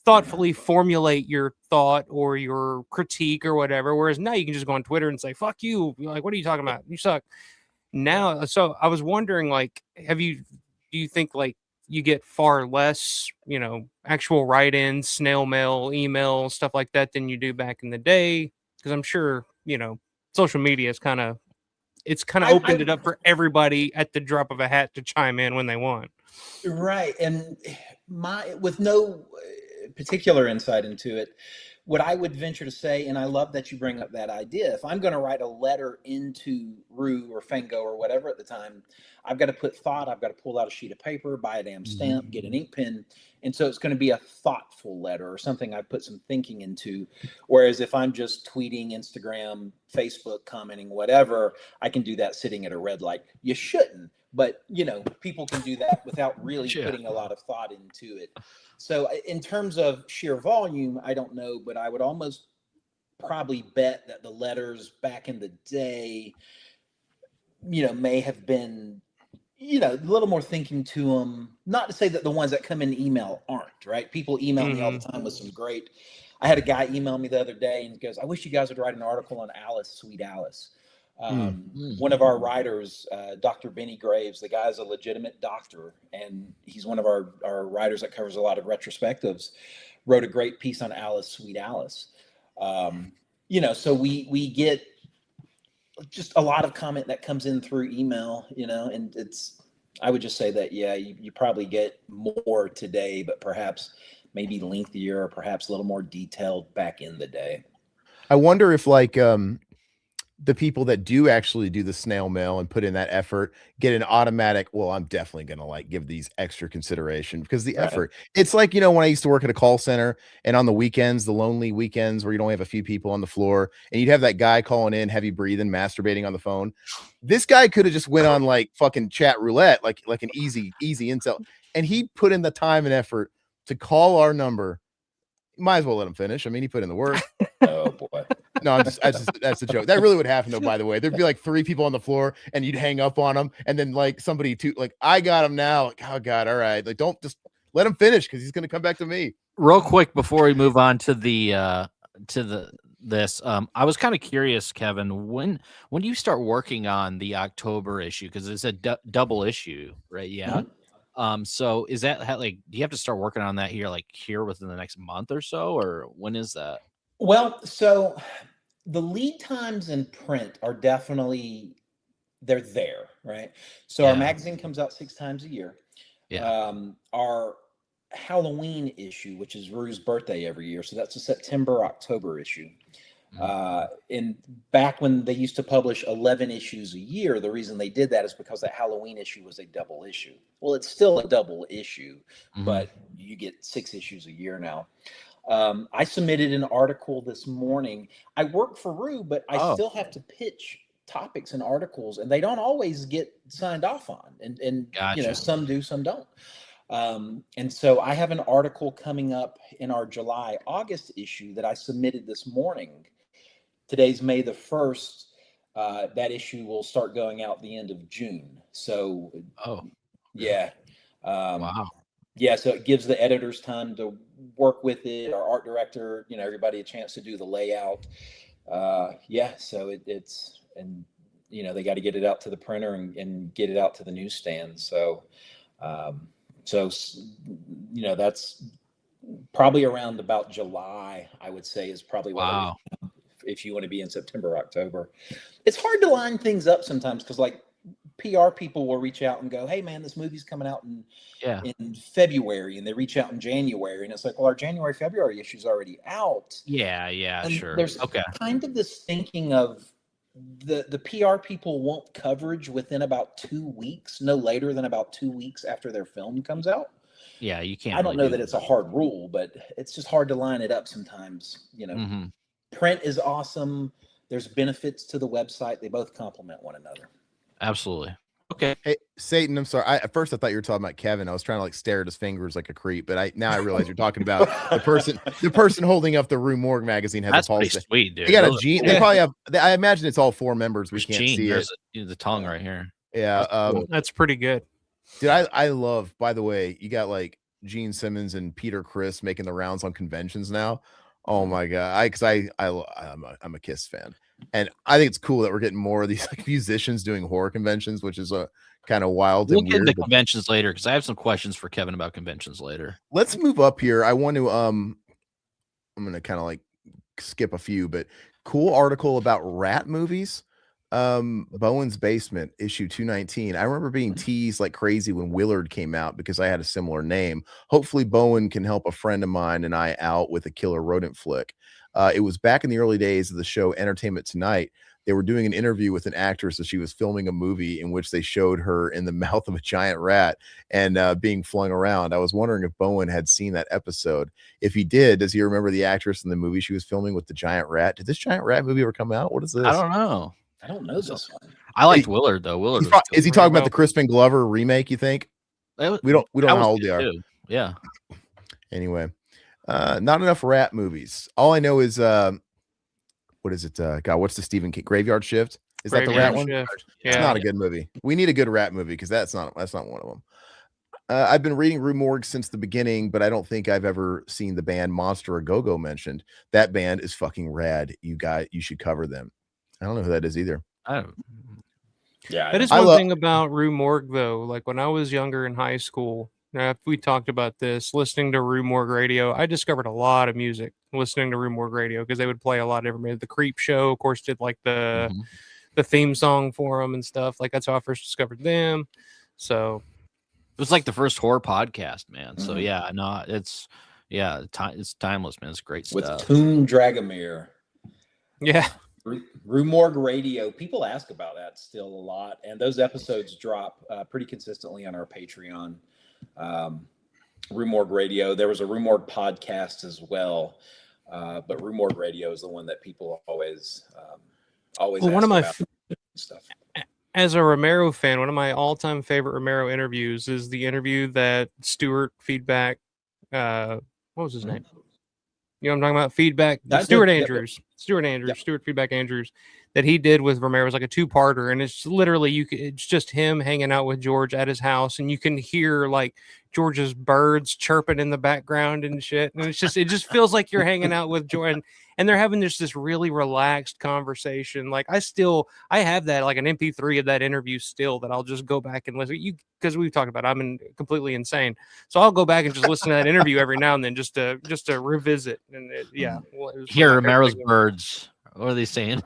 thoughtfully formulate your thought or your critique or whatever. Whereas now you can just go on Twitter and say, fuck you. You're like, what are you talking about? You suck. Now, so I was wondering, like, do you think like you get far less, actual write-ins, snail mail, email, stuff like that than you do back in the day? Because I'm sure, social media is kind of opened it up for everybody at the drop of a hat to chime in when they want. Right. And with no particular insight into it, what I would venture to say, and I love that you bring up that idea, if I'm going to write a letter into Rue or Fango or whatever at the time, I've got to put thought, I've got to pull out a sheet of paper, buy a damn stamp, get an ink pen. And so it's going to be a thoughtful letter or something I put some thinking into. Whereas if I'm just tweeting, Instagram, Facebook, commenting, whatever, I can do that sitting at a red light. You shouldn't, but people can do that without really putting a lot of thought into it. So in terms of sheer volume, I don't know, but I would almost probably bet that the letters back in the day, may have been, a little more thinking to them. Not to say that the ones that come in email aren't, right? People email me all the time with some great. I had a guy email me the other day and goes, I wish you guys would write an article on Alice, Sweet Alice. One of our writers, Dr. Benny Graves, the guy's a legitimate doctor, and he's one of our writers that covers a lot of retrospectives, wrote a great piece on Alice, Sweet Alice. So we get just a lot of comment that comes in through email, and I would just say that, you probably get more today, but perhaps maybe lengthier or perhaps a little more detailed back in the day. I wonder if like, the people that do actually do the snail mail and put in that effort get an automatic, well, I'm definitely going to like give these extra consideration because the effort, it's like, when I used to work at a call center and on the weekends, the lonely weekends where you only have a few people on the floor and you'd have that guy calling in, heavy breathing, masturbating on the phone. This guy could have just went on like fucking chat roulette, like an easy incel. And he put in the time and effort to call our number. Might as well let him finish. I mean, he put in the work. Oh boy. No, that's a joke. That really would happen though, by the way. There'd be like 3 people on the floor and you'd hang up on them. And then like somebody like, I got him now. Like, oh God. All right. Like, don't just let him finish because he's going to come back to me. Real quick before we move on to this, I was kind of curious, Kevin, when do you start working on the October issue? Because it's a double issue, right? Yeah. So is that like, do you have to start working on that here within the next month or so, or when is that? Well, so the lead times in print are definitely, they're there, right? So our magazine comes out 6 times a year. our Halloween issue, which is Rue's birthday every year. So that's a September-October issue. And back when they used to publish 11 issues a year, the reason they did that is because that Halloween issue was a double issue. Well, it's still a double issue, but you get 6 issues a year now. I submitted an article this morning. I work for Rue, but I still have to pitch topics and articles, and they don't always get signed off on. And Gotcha. you know, some do, some don't. And so I have an article coming up in our July-August issue that I submitted this morning. Today's May the 1st. That issue will start going out the end of June. So, yeah. Wow. Yeah, so it gives the editors time to work with it, our art director, you know, everybody a chance to do the layout. Yeah, so it's, and, you know, they got to get it out to the printer and get it out to the newsstand. So, you know, that's probably around about July, I would say, is probably what if you want to be in September, October. It's hard to line things up sometimes because, like, PR people will reach out and go, "Hey, man, this movie's coming out in February," and they reach out in January, and it's like, "Well, our January, February issue's already out." Yeah, And sure. there's kind of this thinking of the PR people want coverage within about 2 weeks, no later than about 2 weeks after their film comes out. Yeah, you can't. I don't know that it's a hard rule, but it's just hard to line it up sometimes. You know, print is awesome. There's benefits to the website. They both complement one another. Absolutely. Okay. Hey, Satan, I'm sorry. At first I thought you were talking about Kevin. I was trying to like stare at his fingers like a creep, but now I realize you're talking about the person holding up the Rue Morgue magazine has That's a pulse. pretty sweet, dude. They got a gene. They probably have. I imagine it's all 4 members. We can't see There's it. the tongue right here. Yeah. That's pretty good. Dude, I love. By the way, you got like Gene Simmons and Peter Criss making the rounds on conventions now. Oh my god! I'm a Kiss fan, and I think it's cool that we're getting more of these like musicians doing horror conventions, which is a kind of wild. We'll and get weird, into conventions later because I have some questions for Kevin about conventions later. Let's move up here. I want to I'm gonna kind of like skip a few, but cool article about rat movies. Bowen's Basement, issue 219. I remember being teased like crazy when Willard came out because I had a similar name. Hopefully Bowen can help a friend of mine and I out with a killer rodent flick. It was back in the early days of the show Entertainment Tonight. They were doing an interview with an actress as she was filming a movie in which they showed her in the mouth of a giant rat and being flung around. I was wondering if Bowen had seen that episode. If he did, does he remember the actress in the movie she was filming with the giant rat? Did this giant rat movie ever come out? What is this? I don't know. I don't know this one. I liked Willard though. Willard is he talking about the Crispin Glover remake? You think? We don't know how old they are. Too. Yeah. Anyway, not enough rat movies. All I know is what is it? God, what's the Stephen King Graveyard Shift? Is that the rat one? Yeah. It's not a good movie. We need a good rat movie because that's not one of them. I've been reading Rue Morgue since the beginning, but I don't think I've ever seen the band Monster A Go-Go mentioned. That band is fucking rad. You should cover them. I don't know who that is either. Yeah, that is one thing about Rue Morgue though. Like when I was younger in high school, we talked about this, listening to Rue Morgue radio, I discovered a lot of music listening to Rue Morgue radio because they would play a lot of different. The Creep Show, of course, did like the theme song for them and stuff. Like that's how I first discovered them. So it was like the first horror podcast, man. So yeah, no, it's timeless, man. It's great stuff. With Tomb Dragomir. Yeah. Rue Morgue Radio. People ask about that still a lot, and those episodes drop pretty consistently on our Patreon. Rue Morgue Radio. There was a Rue Morgue podcast as well, but Rue Morgue Radio is the one that people always ask one of my stuff. As a Romero fan, one of my all-time favorite Romero interviews is the interview that Stuart Feedback. What was his name? You know what I'm talking about? Feedback. Stuart Andrews. Stuart Feedback Andrews. That he did with Romero. It was like a 2-parter, and it's literally it's just him hanging out with George at his house, and you can hear like George's birds chirping in the background and shit. And it just feels like you're hanging out with George, and they're having this really relaxed conversation. Like I have that like an MP3 of that interview still that I'll just go back and listen. Because we've talked about I'm completely insane, so I'll go back and just listen to that interview every now and then just to revisit. And hear Romero's birds. What are they saying?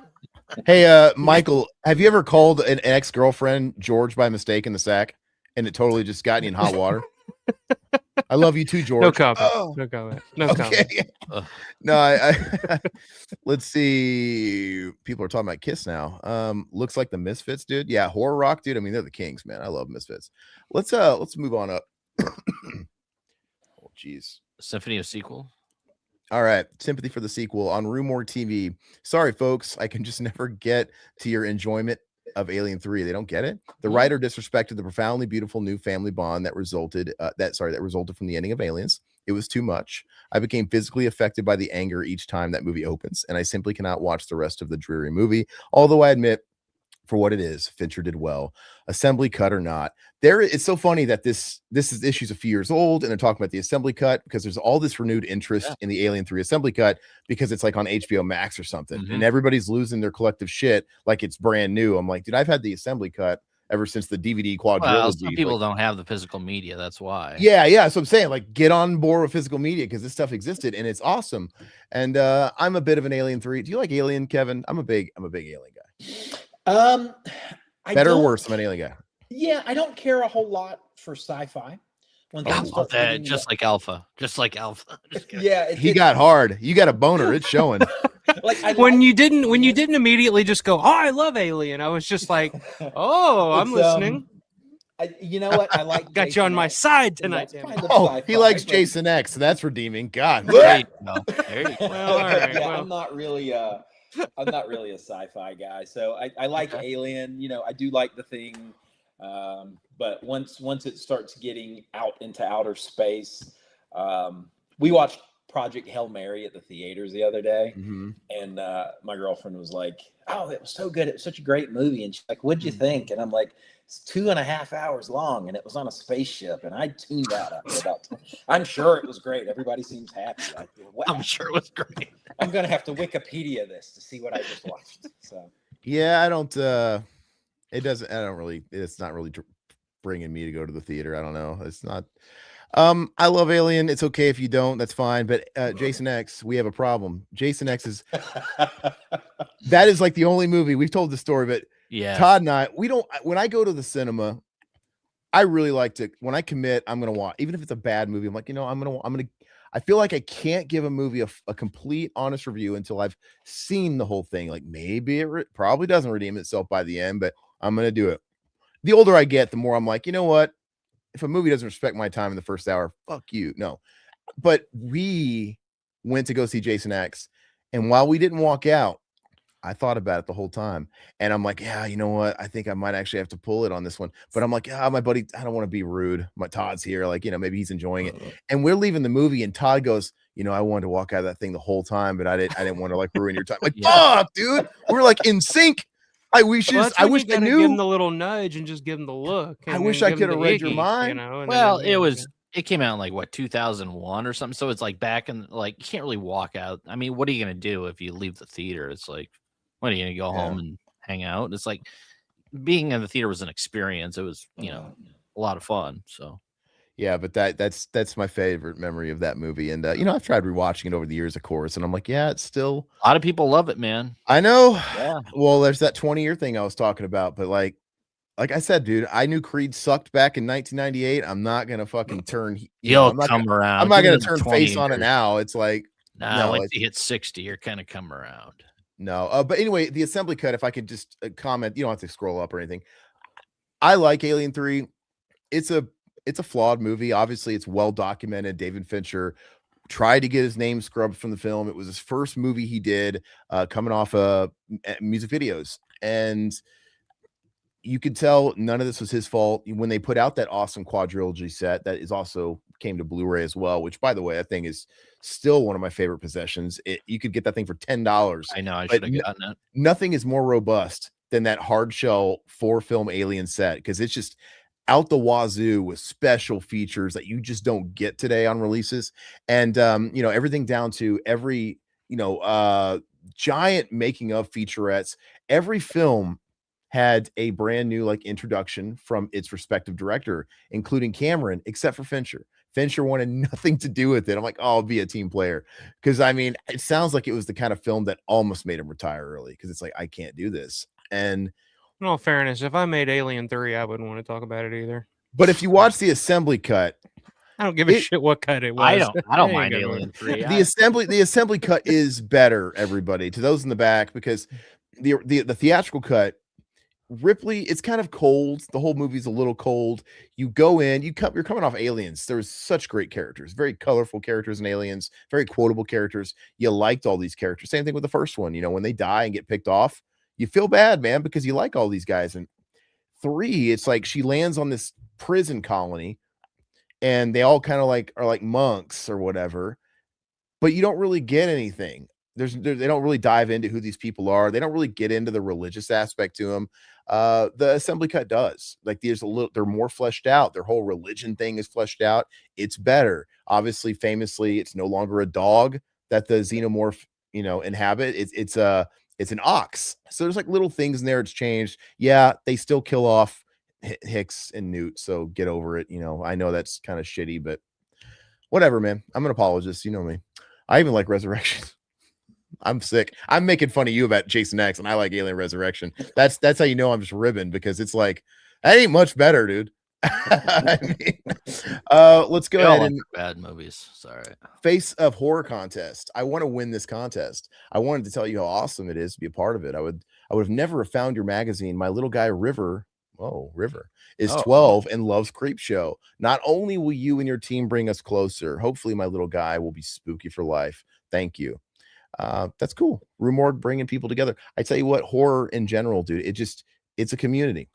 Hey, Michael, have you ever called an ex-girlfriend George by mistake in the sack, and it totally just got you in hot water? I love you too, George. No comment. Oh, No comment. No comment. okay. No, I let's see. People are talking about Kiss now. Looks like the Misfits, dude. Yeah, horror rock, dude. I mean, they're the kings, man. I love Misfits. Let's move on up. Oh, geez. Symphony of Sequel. All right, sympathy for the sequel on Rue Morgue TV. Sorry, folks, I can just never get to your enjoyment of Alien 3. They don't get it. The writer disrespected the profoundly beautiful new family bond that resulted from the ending of Aliens. It was too much. I became physically affected by the anger each time that movie opens, and I simply cannot watch the rest of the dreary movie. Although I admit, for what it is, Fincher did well. Assembly cut or not, it's so funny that this issue's a few years old, and they're talking about the assembly cut because there's all this renewed interest in the Alien 3 assembly cut because it's like on HBO Max or something, and everybody's losing their collective shit like it's brand new. I'm like, dude, I've had the assembly cut ever since the DVD quadrilogy. Well, some people don't have the physical media, that's why. Yeah. So I'm saying, like, get on board with physical media because this stuff existed and it's awesome. And I'm a bit of an Alien 3. Do you like Alien, Kevin? I'm a big Alien guy. Better or worse than an Alien guy? Yeah, I don't care a whole lot for sci-fi. When I love that, just like Alpha. Yeah, he got hard. You got a boner. It's showing. You didn't immediately just go, oh, I love Alien. I was just like, oh, I'm listening. You know what? I like. Got you on my side tonight. He likes Jason X. So that's redeeming. God. There you go. Well, all right. Yeah, I'm not really a sci-fi guy. So I like Alien. You know, I do like The Thing. But once it starts getting out into outer space, we watched Project Hail Mary at the theaters the other day, and my girlfriend was like, "Oh, it was so good! It was such a great movie." And she's like, "What'd you think?" And I'm like, "It's 2.5 hours long, and it was on a spaceship." And I tuned out after about. I'm sure it was great. Everybody seems happy. Wow. I'm sure it was great. I'm gonna have to Wikipedia this to see what I just watched. So yeah, I don't. It's not really bringing me to go to the theater. I don't know. It's not. I love Alien. It's okay if you don't. That's fine. But Jason X, we have a problem. Jason X is that is like the only movie we've told the story. But yeah, Todd and I, we don't. When I go to the cinema, I really like to. When I commit, I'm gonna watch. Even if it's a bad movie, I'm like, I'm gonna. I feel like I can't give a movie a complete, honest review until I've seen the whole thing. Like maybe it probably doesn't redeem itself by the end, but I'm going to do it. The older I get, the more I'm like, you know what? If a movie doesn't respect my time in the first hour, fuck you. No. But we went to go see Jason X. And while we didn't walk out, I thought about it the whole time. And I'm like, yeah, you know what? I think I might actually have to pull it on this one. But I'm like, my buddy, I don't want to be rude. My Todd's here. Like, maybe he's enjoying it. And we're leaving the movie. And Todd goes, I wanted to walk out of that thing the whole time, but I didn't want to like ruin your time. Like, fuck, dude. We're like in sync. I wish I knew. Give him the little nudge and just give him the look. I wish I could have read your mind. It came out in like 2001 or something. So it's like back in you can't really walk out. I mean, what are you gonna do if you leave the theater? It's like, what are you gonna go home and hang out? It's like being in the theater was an experience. It was a lot of fun. So. Yeah, but that's my favorite memory of that movie. And I've tried rewatching it over the years, of course, and I'm like, yeah, it's still a lot of people love it, man. I know. Yeah. Well, there's that 20-year thing I was talking about, but like I said, dude, I knew Creed sucked back in 1998. I'm not gonna fucking turn. You'll come around. I'm not gonna turn face on it now. It's like once you hit 60, you're kind of come around. No, but anyway, the assembly cut. If I could just comment, you don't have to scroll up or anything. I like Alien 3. It's a flawed movie. Obviously, it's well documented. David Fincher tried to get his name scrubbed from the film. It was his first movie he did, coming off music videos. And you could tell none of this was his fault. When they put out that awesome quadrilogy set, that is also came to Blu-ray as well, which, by the way, that thing is still one of my favorite possessions. You could get that thing for $10. I know. I should have gotten it. Nothing is more robust than that hard shell 4-film Alien set, because it's just out the wazoo with special features that you just don't get today on releases. And everything down to every giant making of featurettes. Every film had a brand new introduction from its respective director, including Cameron, except for Fincher. Fincher wanted nothing to do with it. I'm like, oh, I'll be a team player, because it sounds like it was the kind of film that almost made him retire early, because it's like, I can't do this. And in all fairness, if I made Alien 3, I wouldn't want to talk about it either. But if you watch the assembly cut, I don't give a shit what cut it was. I don't It ain't mind good Alien 3. The assembly cut is better, everybody, to those in the back, because the theatrical cut, Ripley, it's kind of cold. The whole movie's a little cold. You go in, you're coming off Aliens. There's such great characters, very colorful characters in Aliens, very quotable characters. You liked all these characters. Same thing with the first one. You know, when they die and get picked off, you feel bad, man, because you like all these guys. And 3, it's like she lands on this prison colony, and they all kind of like are like monks or whatever, but you don't really get anything. They don't really dive into who these people are. They don't really get into the religious aspect to them. The assembly cut does. Like, they're more fleshed out. Their whole religion thing is fleshed out. It's better. Obviously, famously, it's no longer a dog that the xenomorph, inhabit. It's an ox. So there's like little things in there. It's changed. Yeah, they still kill off Hicks and Newt. So get over it. I know that's kind of shitty, but whatever, man. I'm an apologist. You know me. I even like Resurrection. I'm sick. I'm making fun of you about Jason X, and I like Alien Resurrection. That's how you know I'm just ribbing, because it's like, that ain't much better, dude. I mean, let's go ahead and bad movies. Sorry. Face of Horror contest. I want to win this contest. I wanted to tell you how awesome it is to be a part of it. I would have never have found your magazine. My little guy River is 12 and loves Creep Show. Not only will you and your team bring us closer, hopefully my little guy will be spooky for life. Thank you. That's cool. Rue Morgue bringing people together. I tell you what, horror in general, dude, it's a community.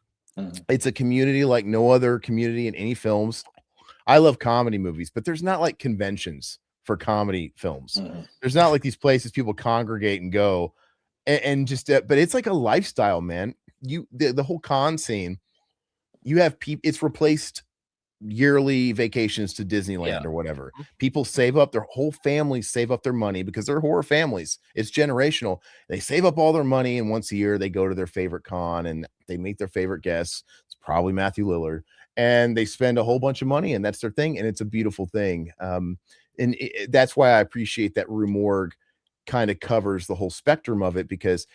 It's a community like no other community in any films. I love comedy movies, but there's not like conventions for comedy films. There's not like these places people congregate and go and just, but it's like a lifestyle, man. The whole con scene, you have people, it's replaced yearly vacations to Disneyland or whatever. People save up, their whole families save up their money because they're horror families. It's generational. They save up all their money, and once a year they go to their favorite con and they meet their favorite guests. It's probably Matthew Lillard, and they spend a whole bunch of money, and that's their thing. And it's a beautiful thing. That's why I appreciate that Rue Morgue kind of covers the whole spectrum of it, because,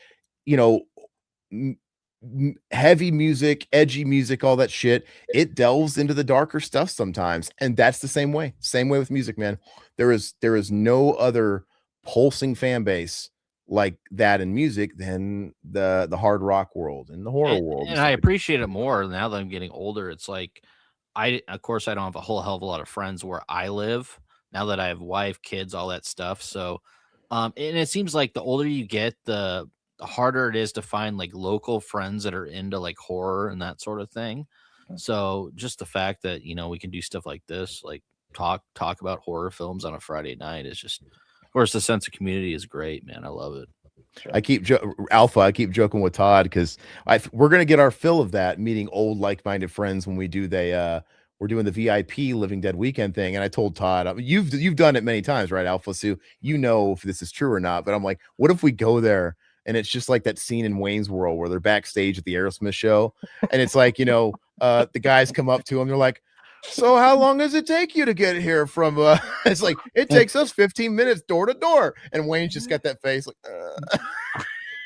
heavy music, edgy music, all that shit, it delves into the darker stuff sometimes, and that's the same way with music, man. There is no other pulsing fan base like that in music than the hard rock world and the horror world. And I appreciate it more now that I'm getting older. It's like, of course I don't have a whole hell of a lot of friends where I live now that I have wife, kids, all that stuff. So and it seems like the older you get, the harder it is to find like local friends that are into like horror and that sort of thing. So just the fact that we can do stuff like this, like talk about horror films on a Friday night, is just, of course, the sense of community is great, man. I love it. I keep joking with Todd, because we're gonna get our fill of that, meeting old like-minded friends when we do we're doing the VIP Living Dead weekend thing. And I told Todd, you've done it many times, right, Alpha Sue? You know if this is true or not, but I'm like, what if we go there and it's just like that scene in Wayne's World where they're backstage at the Aerosmith show, and it's like, the guys come up to him, they're like, so how long does it take you to get here from it's like, it takes us 15 minutes door to door, and Wayne's just got that face like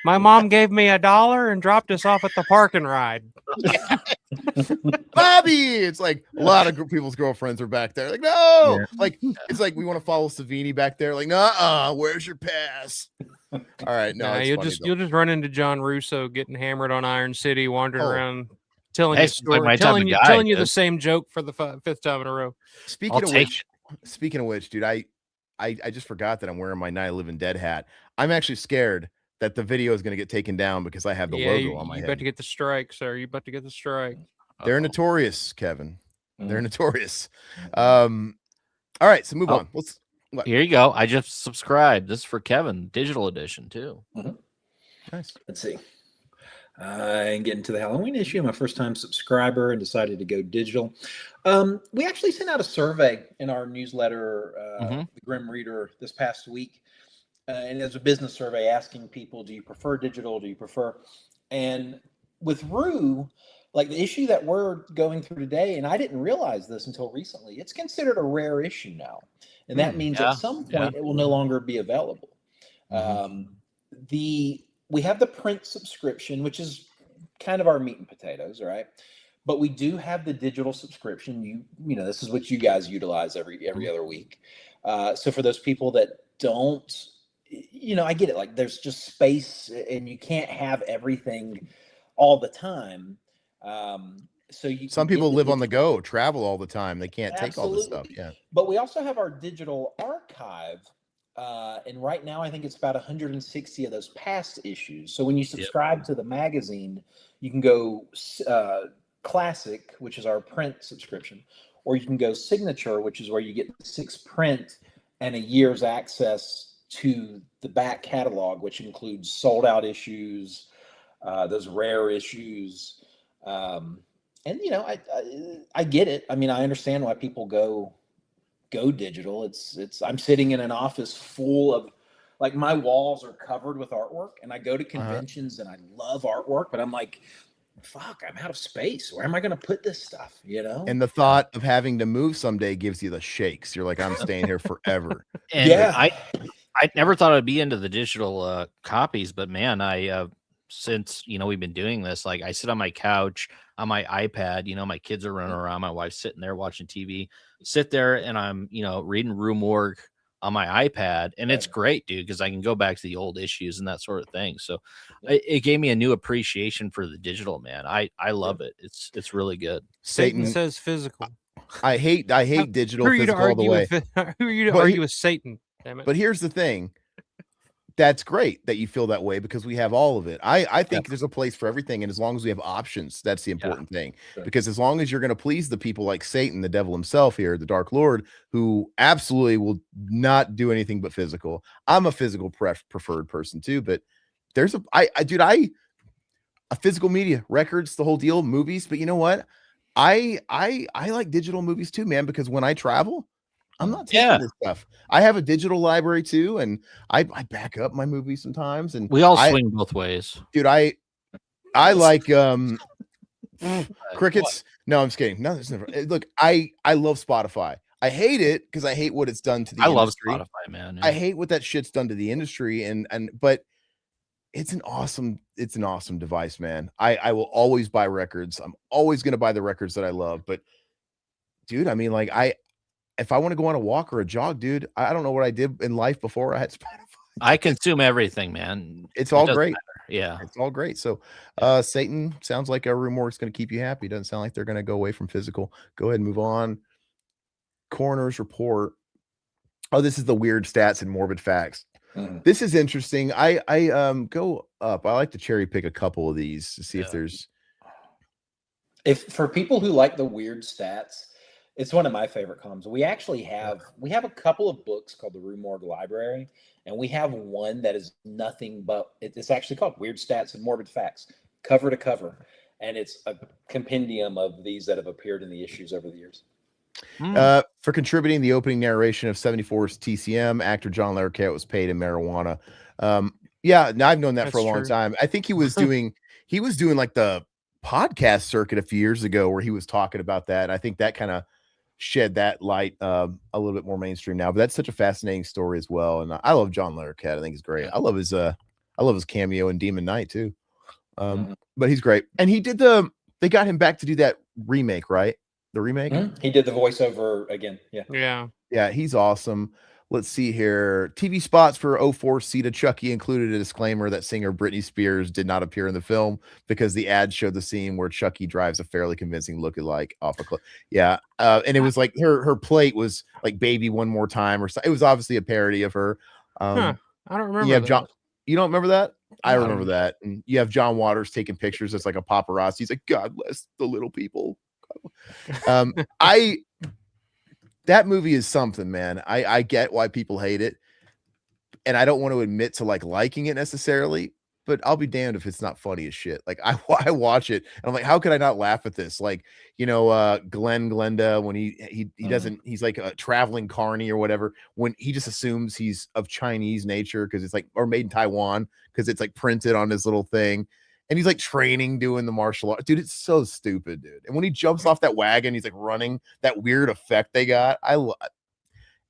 My mom gave me $1 and dropped us off at the park and ride. Bobby, it's like a lot of people's girlfriends are back there like, no, like it's like we want to follow Savini back there like, nah, where's your pass? All right, no, you'll just run into John Russo getting hammered on Iron City, wandering around telling you story, like telling you the same joke for the 5th time in a row. Speaking of which, dude, I just forgot that I'm wearing my Night of Living Dead hat. I'm actually scared that the video is going to get taken down because I have the logo on my head. You about to get the strike, sir. You about to get the strike. They're notorious, Kevin. They're notorious. All right, so move on. Here you go. I just subscribed. This is for Kevin, digital edition too. Nice. Let's see. And get into the Halloween issue. I'm a first-time subscriber and decided to go digital. We actually sent out a survey in our newsletter, the Grim Reader, this past week. And it's a business survey asking people, do you prefer digital? Do you prefer? And with Rue, like the issue that we're going through today, and I didn't realize this until recently, it's considered a rare issue now. And that means at some point it will no longer be available. We have the print subscription, which is kind of our meat and potatoes, right? but we do have the digital subscription. You know, this is what you guys utilize every other week. So for those people that don't, you know, I get it. Like there's just space and you can't have everything all the time. So you Some can get people live on the digital. go, travel all the time. They can't take all this stuff. Absolutely. Yeah. But we also have our digital archive. And right now, I think it's about 160 of those past issues. So when you subscribe to the magazine, you can go Classic, which is our print subscription, or you can go Signature, which is where you get 6 print and a year's access to the back catalog, which includes sold out issues, those rare issues. And you know, I get it. I mean, I understand why people go digital. It's I'm sitting in an office full of, like, my walls are covered with artwork, and I go to conventions and I love artwork, but I'm like, fuck, I'm out of space. Where am I going to put this stuff? You know? And the thought of having to move someday gives you the shakes. You're like, I'm staying here forever. And Yeah. I never thought I'd be into the digital copies, but man, since, you know, we've been doing this, like I sit on my couch on my iPad, you know, my kids are running around, my wife's sitting there watching TV, sit there and I'm, you know, reading Rue Morgue on my iPad, and it's great, dude, because I can go back to the old issues and that sort of thing. So it gave me a new appreciation for the digital, man. I love it. It's really good. Satan says physical. I hate digital Who are you to physical all the argue way. who are you to argue with Satan? Damn it. But here's the thing. That's great that you feel that way because we have all of it. I think there's a place for everything. And as long as we have options, that's the important thing. Sure. Because as long as you're going to please the people like Satan, the devil himself here, the Dark Lord, who absolutely will not do anything but physical. I'm a physical preferred person too, but there's a physical media, records, the whole deal, movies. But you know what? I like digital movies too, man, because when I travel, I'm not taking this stuff. I have a digital library too, and I back up my movies sometimes. And we all swing both ways, dude. I like crickets. No, I'm just kidding. No, there's never. Look, I love Spotify. I hate it because I hate what it's done to the industry. I love Spotify, man. I hate what that shit's done to the industry, but it's an awesome device, man. I will always buy records. I'm always gonna buy the records that I love. But dude, I mean, like if I want to go on a walk or a jog, dude, I don't know what I did in life before I had Spotify. I consume everything, man. It's all great. Matter. Yeah. It's all great. So Satan sounds like a Rue Morgue's going to keep you happy. Doesn't sound like they're going to go away from physical. Go ahead and move on. Coroner's report. Oh, this is the weird stats and morbid facts. This is interesting. I go up. I like to cherry pick a couple of these to see if there's. If for people who like the weird stats, it's one of my favorite columns. We actually have a couple of books called the Rue Morgue Library, and we have one that is nothing but it's actually called Weird Stats and Morbid Facts, cover to cover, and it's a compendium of these that have appeared in the issues over the years. For contributing the opening narration of 74's TCM, actor John Larroquette was paid in marijuana. Yeah, now I've known that for a long time. I think he was doing like the podcast circuit a few years ago where he was talking about that. I think that kind of shed that light a little bit more mainstream now, but that's such a fascinating story as well. And I love John Larroquette. I think he's great. I love his cameo in Demon Knight too. But he's great. And they got him back to do that remake, right? The remake. He did the voiceover again. Yeah, he's awesome. Let's see here. TV spots for 04 Sita Chucky included a disclaimer that singer Britney Spears did not appear in the film because the ad showed the scene where Chucky drives a fairly convincing lookalike off a cliff. Yeah. And it was like her plate was like "Baby One More Time" or something. It was obviously a parody of her. I don't remember. You have John. You don't remember that? I remember that. And you have John Waters taking pictures. It's like a paparazzi. He's like, "God bless the little people." That movie is something, man. I get why people hate it, and I don't want to admit to like liking it necessarily, but I'll be damned if it's not funny as shit. Like I watch it and I'm like, how could I not laugh at this? Like, you know, Glenda, when he doesn't, he's like a traveling carny or whatever, when he just assumes he's of Chinese nature because it's like, or made in Taiwan because it's like printed on his little thing. And he's like training, doing the martial art. Dude, it's so stupid, dude. And when he jumps off that wagon, he's like running, that weird effect they got.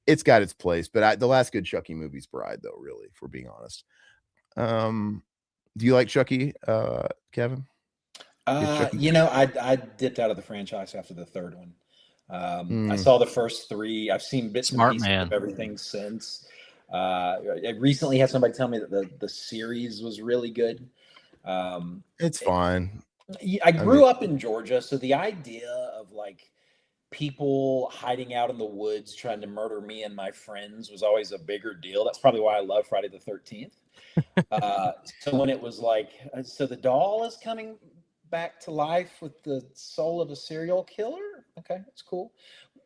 It's got its place, but the last good Chucky movie's Bride, though, really, if we're being honest. Do you like Chucky, Kevin? I dipped out of the franchise after the third one. I saw the first three. I've seen bits and pieces of everything since. I recently had somebody tell me that the series was really good. It's fine. I grew up in Georgia, so the idea of like people hiding out in the woods trying to murder me and my friends was always a bigger deal. That's probably why I love Friday the 13th. So when it was like, so the doll is coming back to life with the soul of a serial killer. Okay, that's cool.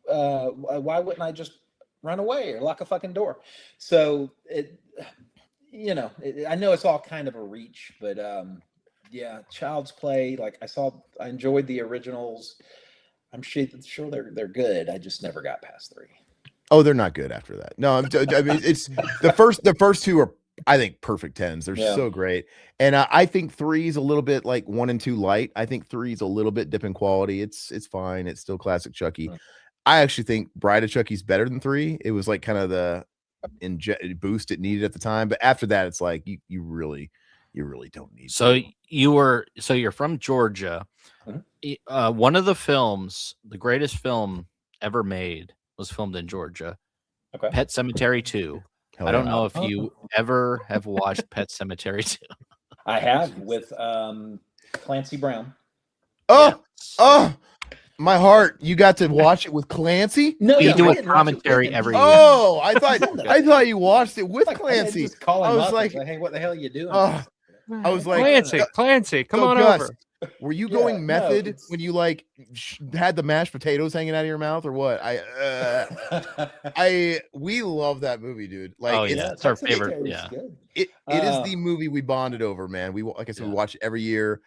Why wouldn't I just run away or lock a fucking door? So I know it's all kind of a reach, but yeah, Child's Play. Like I enjoyed the originals. I'm sure they're good. I just never got past 3. Oh, they're not good after that. No, I mean it's the first 2 are, I think, perfect 10s. They're so great. And I think 3 is a little bit like 1 and 2 light. I think 3 is a little bit dip in quality. It's fine. It's still classic Chucky. I actually think Bride of Chucky's better than 3. It was like kind of the boost it needed at the time. But after that, it's like you really don't need. So you're from Georgia. One of the films, the greatest film ever made, was filmed in Georgia. Okay. Pet Sematary 2. I don't know if you ever have watched Pet Sematary 2. I have, with Clancy Brown. My heart! You got to watch it with Clancy? No, we do a commentary every year. Oh, I thought you watched it with Clancy. I was like, "Hey, what the hell are you doing?" I was like, Clancy, come on over. Were you going method when you like had the mashed potatoes hanging out of your mouth, or what? We love that movie, dude. Like, it's our favorite. Yeah, it is the movie we bonded over, man. We, like I said, we watch it every year.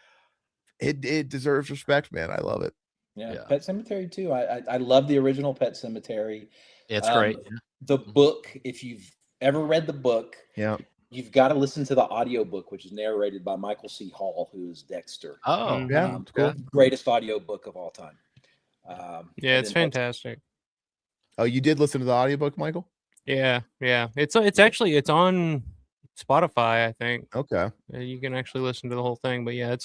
It deserves respect, man. I love it. Yeah. Pet Sematary 2. I love the original Pet Sematary. It's great. The book, if you've ever read the book, you've got to listen to the audiobook, which is narrated by Michael C. Hall, who is Dexter. Oh, cool. Greatest audiobook of all time. It's fantastic. Oh, you did listen to the audiobook, Michael? Yeah. It's on Spotify, I think. Okay. You can actually listen to the whole thing, but yeah,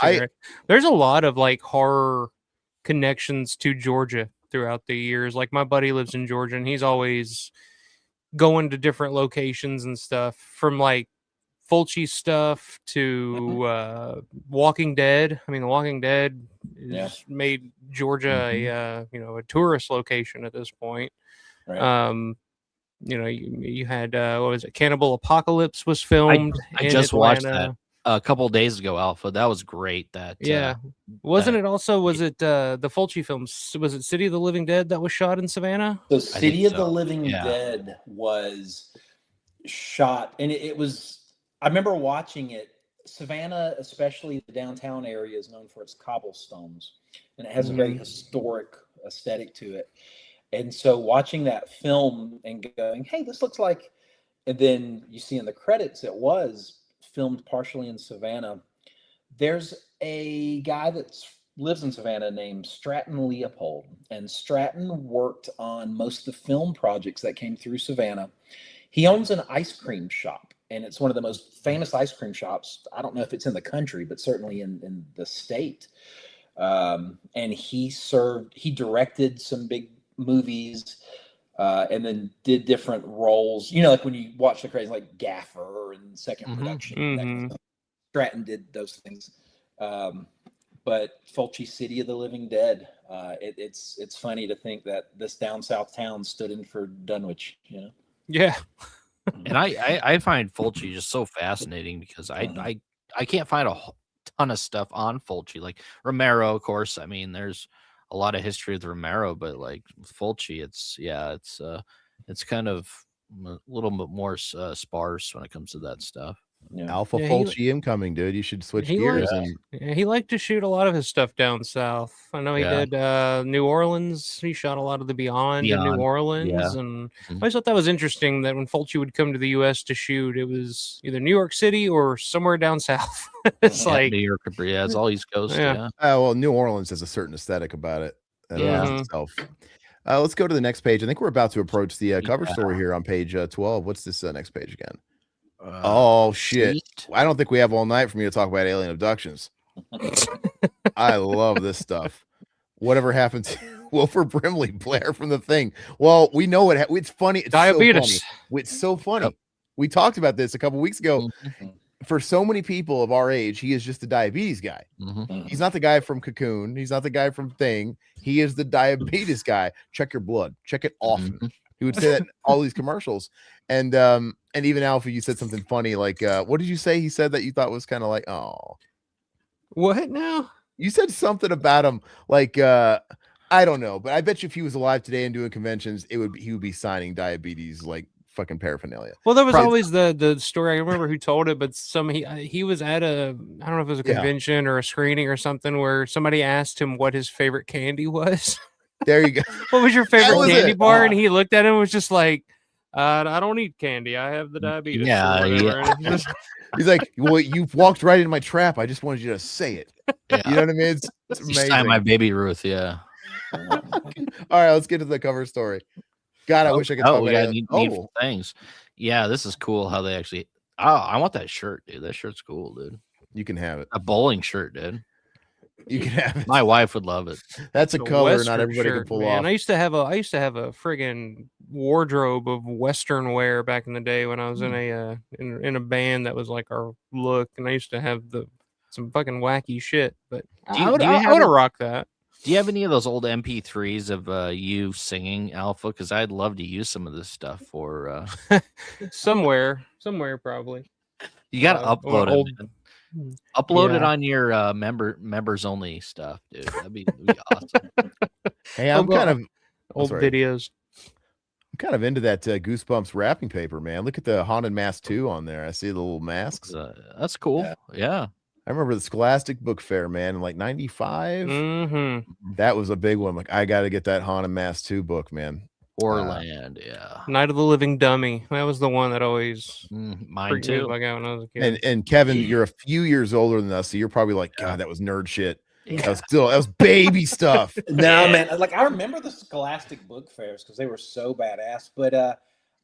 there's a lot of like horror connections to Georgia throughout the years. Like my buddy lives in Georgia, and he's always going to different locations and stuff, from like Fulci stuff to Walking Dead. I mean, The Walking Dead made Georgia a tourist location at this point. Right. You had what was it? Cannibal Apocalypse was filmed. I just watched that a couple of days ago, Alpha. That was great. Was it the Fulci films? Was it City of the Living Dead that was shot in Savannah? So City of the Living Dead was shot, and it was. I remember watching it. Savannah, especially the downtown area, is known for its cobblestones, and it has a very historic aesthetic to it. And so watching that film and going, hey, this looks like, and then you see in the credits, it was filmed partially in Savannah. There's a guy that lives in Savannah named Stratton Leopold, and Stratton worked on most of the film projects that came through Savannah. He owns an ice cream shop, and it's one of the most famous ice cream shops. I don't know if it's in the country, but certainly in the state. And he directed some big movies, and then did different roles. Like when you watch the crazy, like Gaffer and Second Production. Stratton did those things. But Fulci, City of the Living Dead. It's funny to think that this down south town stood in for Dunwich. Yeah. And I find Fulci just so fascinating because I can't find a ton of stuff on Fulci. Like Romero, of course. I mean, there's a lot of history with Romero, but like Fulci, it's kind of a little bit more sparse when it comes to that stuff. Alpha Fulci incoming, dude. You should switch gears. He liked to shoot a lot of his stuff down south. I know he did New Orleans. He shot a lot of the Beyond in New Orleans, and I always thought that was interesting that when Fulci would come to the U.S. to shoot, it was either New York City or somewhere down south. It's like New York, it's all East Coast. Well, New Orleans has a certain aesthetic about it. Itself. Let's go to the next page. I think we're about to approach the cover story here on page 12. What's this next page again? Oh shit! I don't think we have all night for me to talk about alien abductions. I love this stuff. Whatever happened to Wilford Brimley, Blair from The Thing? Well, we know it's funny. It's Diabetes. so funny. It's so funny. Yep. We talked about this a couple weeks ago. Mhm. For so many people of our age, he is just the diabetes guy. Mhm. He's not the guy from Cocoon. He's not the guy from Thing. He is the diabetes guy. Check your blood. Check it often. Mhm. He would say that in all these commercials. And even Alfie, you said something funny. Like, what did you say? He said that you thought was kind of like, oh, What now? you said something about him. Like, I don't know, but I bet you if he was alive today and doing conventions, he would be signing diabetes like fucking paraphernalia. Well, there was Probably- always the story. I remember who told it, but he was at I don't know if it was a Yeah. convention or a screening or something where somebody asked him what his favorite candy was. There you go. What was your favorite was candy it. bar? And he looked at him and was just like, I don't eat candy. I have the diabetes. or Yeah, whatever." And it's just- He's like, well, you've walked right into my trap. I just wanted you to say it. Yeah. You know what I mean? It's Each amazing. time my baby Ruth, yeah. All right, let's get to the cover story. God, I wish I could talk we about got it. needful things. Yeah, this is cool how they actually. Oh, I want that shirt, dude. That shirt's cool, dude. You can have it. A bowling shirt, dude. You can have it. My wife would love it. That's a the color Western not everybody shirt, can pull man. off. I used to have a friggin' wardrobe of Western wear back in the day when I was in a band that was like our look, and I used to have some fucking wacky shit. But Do you- I would do you have have it- rocked that. Do you have any of those old MP3s of you singing, Alpha? Because I'd love to use some of this stuff for. somewhere probably. You got to or upload old- it. Man. Upload it Yeah. on your members only stuff, dude. That'd be awesome. Hey, I'm kind of old sorry. videos. I'm kind of into that Goosebumps wrapping paper, man. Look at the Haunted Mask 2 on there. I see the little masks. That's cool. Yeah. I remember the Scholastic Book Fair, man, in like 95. Mm-hmm. That was a big one. Like, I got to get that Haunted Mask 2 book, man. Orland, yeah. Night of the Living Dummy. That was the one that always Mine freaked me the too. fuck out when I was a kid. And Kevin, you're a few years older than us, so you're probably like, God, that was nerd shit. That was baby stuff. No, man. Like I remember the Scholastic book fairs because they were so badass. But I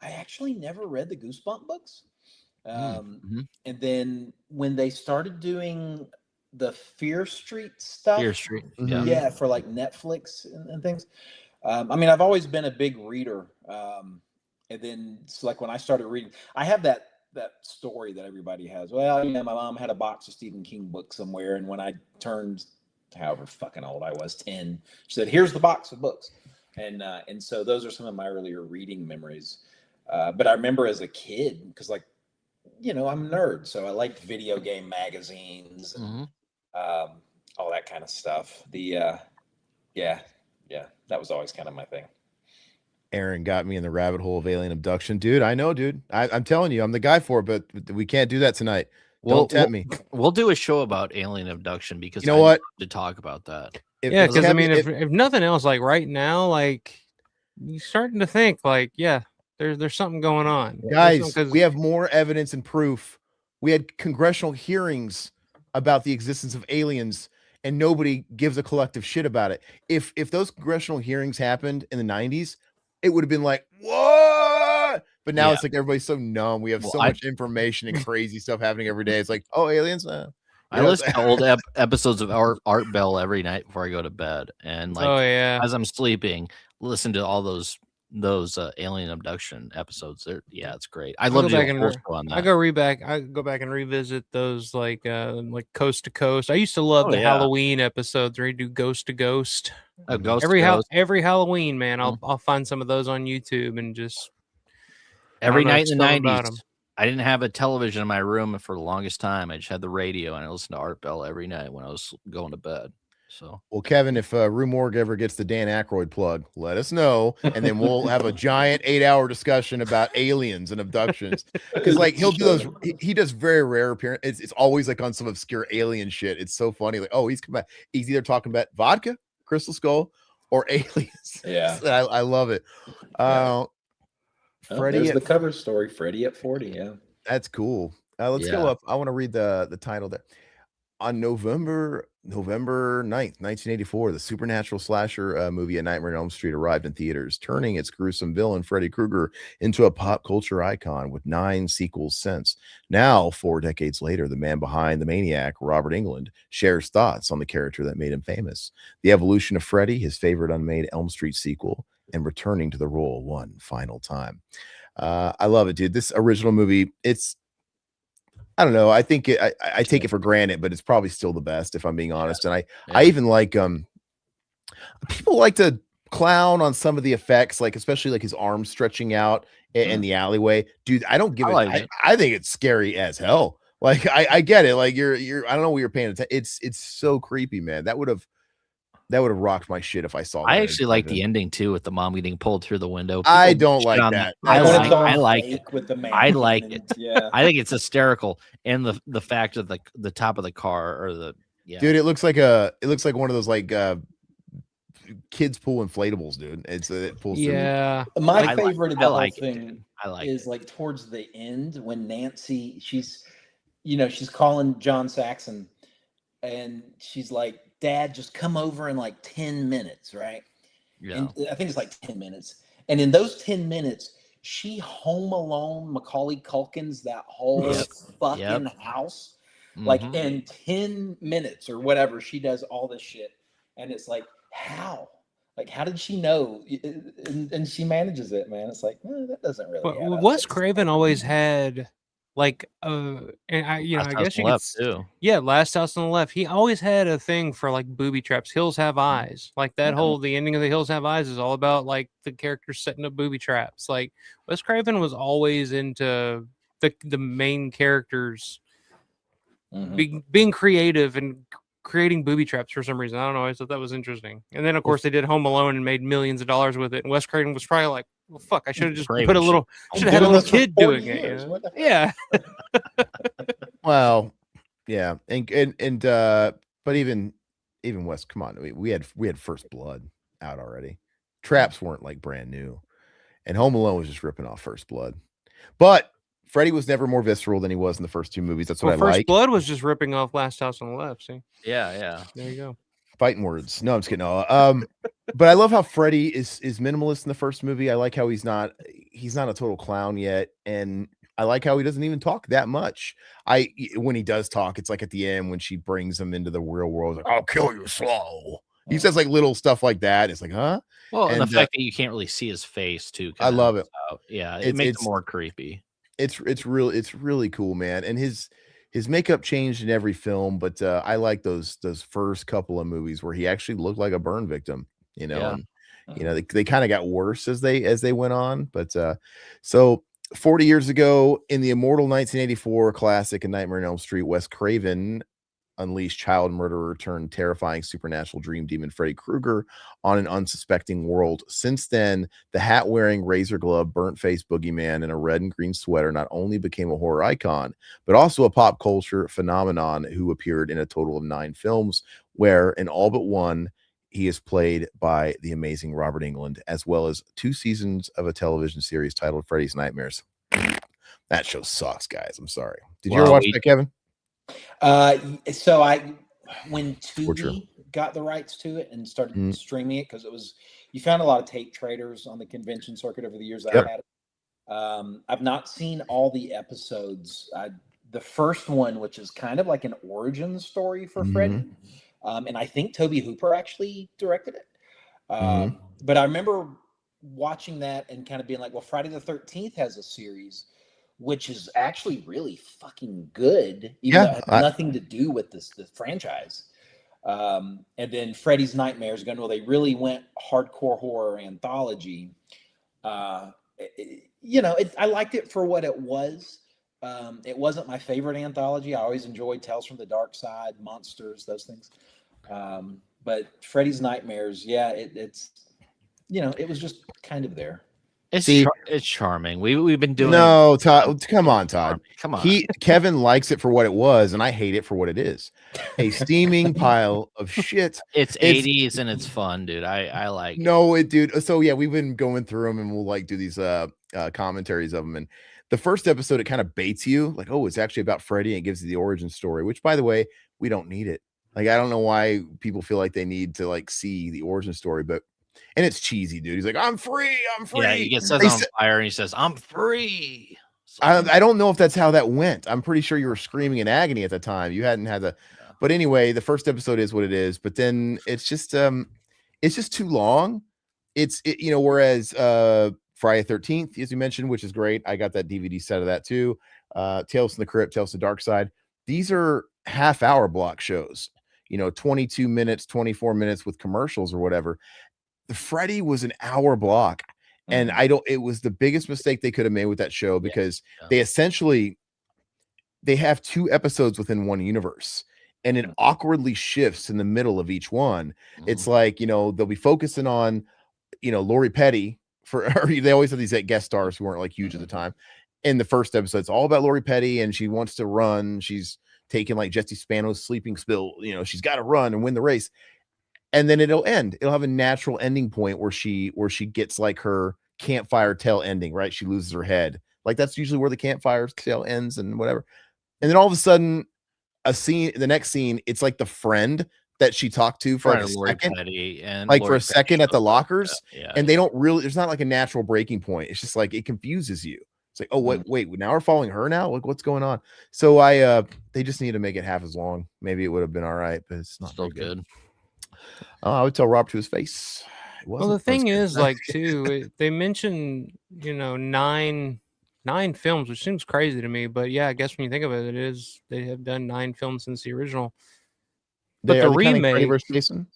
actually never read the Goosebump books. And then when they started doing the Fear Street stuff, Fear Street, Mhm. yeah, for like Netflix and things. I mean, I've always been a big reader. And then it's like when I started reading, I have that story that everybody has. Well, my mom had a box of Stephen King books somewhere, and when I turned however fucking old I was, 10, she said, "Here's the box of books." And so those are some of my earlier reading memories. But I remember as a kid, because I'm a nerd, so I liked video game magazines and all that kind of stuff. That was always kind of my thing. Aaron got me in the rabbit hole of alien abduction. Dude, I know, dude. I'm telling you, I'm the guy for it, but we can't do that tonight. Don't tempt me. We'll do a show about alien abduction because You know what? to talk about that. Yeah, because I mean, if nothing else, like right now, like you're starting to think, like, yeah, there's something going on, guys, we have more evidence and proof. We had congressional hearings about the existence of aliens, and nobody gives a collective shit about it. If those congressional hearings happened in the 90s, it would have been like, what? But now it's like everybody's so numb. We have so much information and crazy stuff happening every day. It's like, oh, aliens. I listen to old episodes of Art Bell every night before I go to bed, and like, as I'm sleeping, listen to all those alien abduction episodes. It's great. I love to on that. I go back and revisit those like Coast to Coast. I used to love the Halloween episodes where you do Ghost to Ghost. Every Halloween, man. I'll find some of those on YouTube and just every night in the 90s. I didn't have a television in my room for the longest time. I just had the radio, and I listened to Art Bell every night when I was going to bed. So, well, Kevin, if Rue Morgue ever gets the Dan Aykroyd plug, let us know, and then we'll have a giant 8-hour discussion about aliens and abductions. Because like he'll do those, he does very rare appearances. It's always like on some obscure alien shit. It's so funny. Like, oh, he's either talking about vodka, Crystal Skull, or aliens. Yeah, I love it. Freddy, there's the cover story. Freddy at 40. Yeah, that's cool. Let's go up. I want to read the title there. On November November 9th, 1984, the supernatural slasher movie A Nightmare on Elm Street arrived in theaters, turning its gruesome villain, Freddy Krueger, into a pop culture icon with 9 sequels since. Now, 4 decades later, the man behind the maniac, Robert Englund, shares thoughts on the character that made him famous, the evolution of Freddy, his favorite unmade Elm Street sequel, and returning to the role one final time. I love it, dude. This original movie, I don't know. I think I take it for granted, but it's probably still the best if I'm being honest. And I even like people like to clown on some of the effects, like especially like his arms stretching out in the alleyway. Dude, I don't give it. I think it's scary as hell. Like I get it. Like you're I don't know what you're paying attention. It's so creepy, man. That would have rocked my shit if I saw that. I actually like the ending too, with the mom getting pulled through the window. I don't like that. I like it. With the man I like it. Yeah. I think it's hysterical. And the fact of the top of the car, or dude, it looks like one of those like kids pool inflatables, dude. It pulls yeah. through. My favorite of the whole thing is like towards the end when Nancy, she's calling John Saxon and she's like, Dad, just come over in like 10 minutes, right? Yeah. And I think it's like 10 minutes. And in those 10 minutes, she home alone Macaulay Culkins that whole fucking house. Like in 10 minutes or whatever, she does all this shit. And it's like, how? Like, how did she know? And she manages it, man. It's like, that doesn't really happen. Wes Craven always had like and I guess you could Last House on the Left. He always had a thing for like booby traps. Hills Have Eyes. Like that the ending of the Hills Have Eyes is all about like the characters setting up booby traps. Like Wes Craven was always into the main characters being creative and creating booby traps for some reason. I don't know. I thought that was interesting. And then of course they did Home Alone and made millions of dollars with it. And Wes Craven was probably like, well, fuck, I should have just should have had a little kid doing it. Yeah. Well, yeah. And but even Wes, come on. We had First Blood out already. Traps weren't like brand new. And Home Alone was just ripping off First Blood. But Freddy was never more visceral than he was in the first 2 movies. That's what I like. First Blood was just ripping off Last House on the Left. See? Yeah. There you go. Fighting words. No, I'm just kidding. No. But I love how Freddy is minimalist in the first movie. I like how he's not a total clown yet, and I like how he doesn't even talk that much. When he does talk, it's like at the end when she brings him into the real world. Like, I'll kill you slow. He says like little stuff like that. It's like, huh? Well, and the fact that you can't really see his face too. I love it. Yeah, it makes it more creepy. It's really cool, man. And his makeup changed in every film, but I like those first couple of movies where he actually looked like a burn victim, and they kind of got worse as they went on. But so 40 years ago in the immortal 1984 classic A Nightmare on Elm Street, Wes Craven unleashed child murderer turned terrifying supernatural dream demon Freddy Krueger on an unsuspecting world. Since then, the hat-wearing, razor-glove, burnt-faced boogeyman in a red and green sweater not only became a horror icon, but also a pop culture phenomenon who appeared in a total of 9 films, where in all but one, he is played by the amazing Robert Englund, as well as 2 seasons of a television series titled Freddy's Nightmares. That show sucks, guys. I'm sorry. Did you ever watch that, Kevin? So when Tubi got the rights to it and started streaming it, because you found a lot of tape traders on the convention circuit over the years that I had it. I've not seen all the episodes. The first one, which is kind of like an origin story for Freddy, and I think Tobe Hooper actually directed it. But I remember watching that and kind of being like, well, Friday the 13th has a series, which is actually really fucking good, even though it has nothing to do with the franchise. And then Freddy's Nightmares, they really went hardcore horror anthology. I liked it for what it was. It wasn't my favorite anthology. I always enjoyed Tales from the Dark Side, Monsters, those things. But Freddy's Nightmares, it's it was just kind of there. It's charming. We've been doing no, Todd. Come on, Todd. Come on. Kevin likes it for what it was, and I hate it for what it is. A steaming pile of shit. It's 80s and it's fun, dude. I like it, dude. So yeah, we've been going through them, and we'll like do these commentaries of them. And the first episode, it kind of baits you, like, oh, it's actually about Freddy, and it gives you the origin story. Which, by the way, we don't need it. Like, I don't know why people feel like they need to like see the origin story, but and it's cheesy, dude. He's like, I'm free, I'm free. Yeah, he gets set They on sa- fire and he says, "I'm free." So, I don't know if that's how that went. I'm pretty sure you were screaming in agony at the time. You hadn't had the, but anyway, the first episode is what it is. But then it's just too long. Whereas Friday 13th, as you mentioned, which is great. I got that DVD set of that too. Tales from the Crypt, Tales of the Dark Side. These are half-hour block shows. 22 minutes, 24 minutes with commercials or whatever. The Freddy was an hour block. And it was the biggest mistake they could have made with that show because they have 2 episodes within one universe and it awkwardly shifts in the middle of each one. It's like, they'll be focusing on, Lori Petty they always have these guest stars who weren't like huge at the time. In the first episode, it's all about Lori Petty and she wants to run. She's taking like Jesse Spano's sleeping spill. She's got to run and win the race. And then it'll end. It'll have a natural ending point where she gets like her campfire tale ending, right? She loses her head. Like that's usually where the campfire tale ends and whatever. And then all of a sudden, the next scene, it's like the friend that she talked to for like a second, at the lockers. And they don't really, there's not like a natural breaking point. It's just like, it confuses you. It's like, oh, wait, now we're following her now? Like, what's going on? So they just need to make it half as long. Maybe it would have been all right, but it's not still good. I would tell Rob to his face. Well, the thing is, like, too, they mentioned, 9 films, which seems crazy to me. But yeah, I guess when you think of it, they have done 9 films since the original. But the remake, Jason?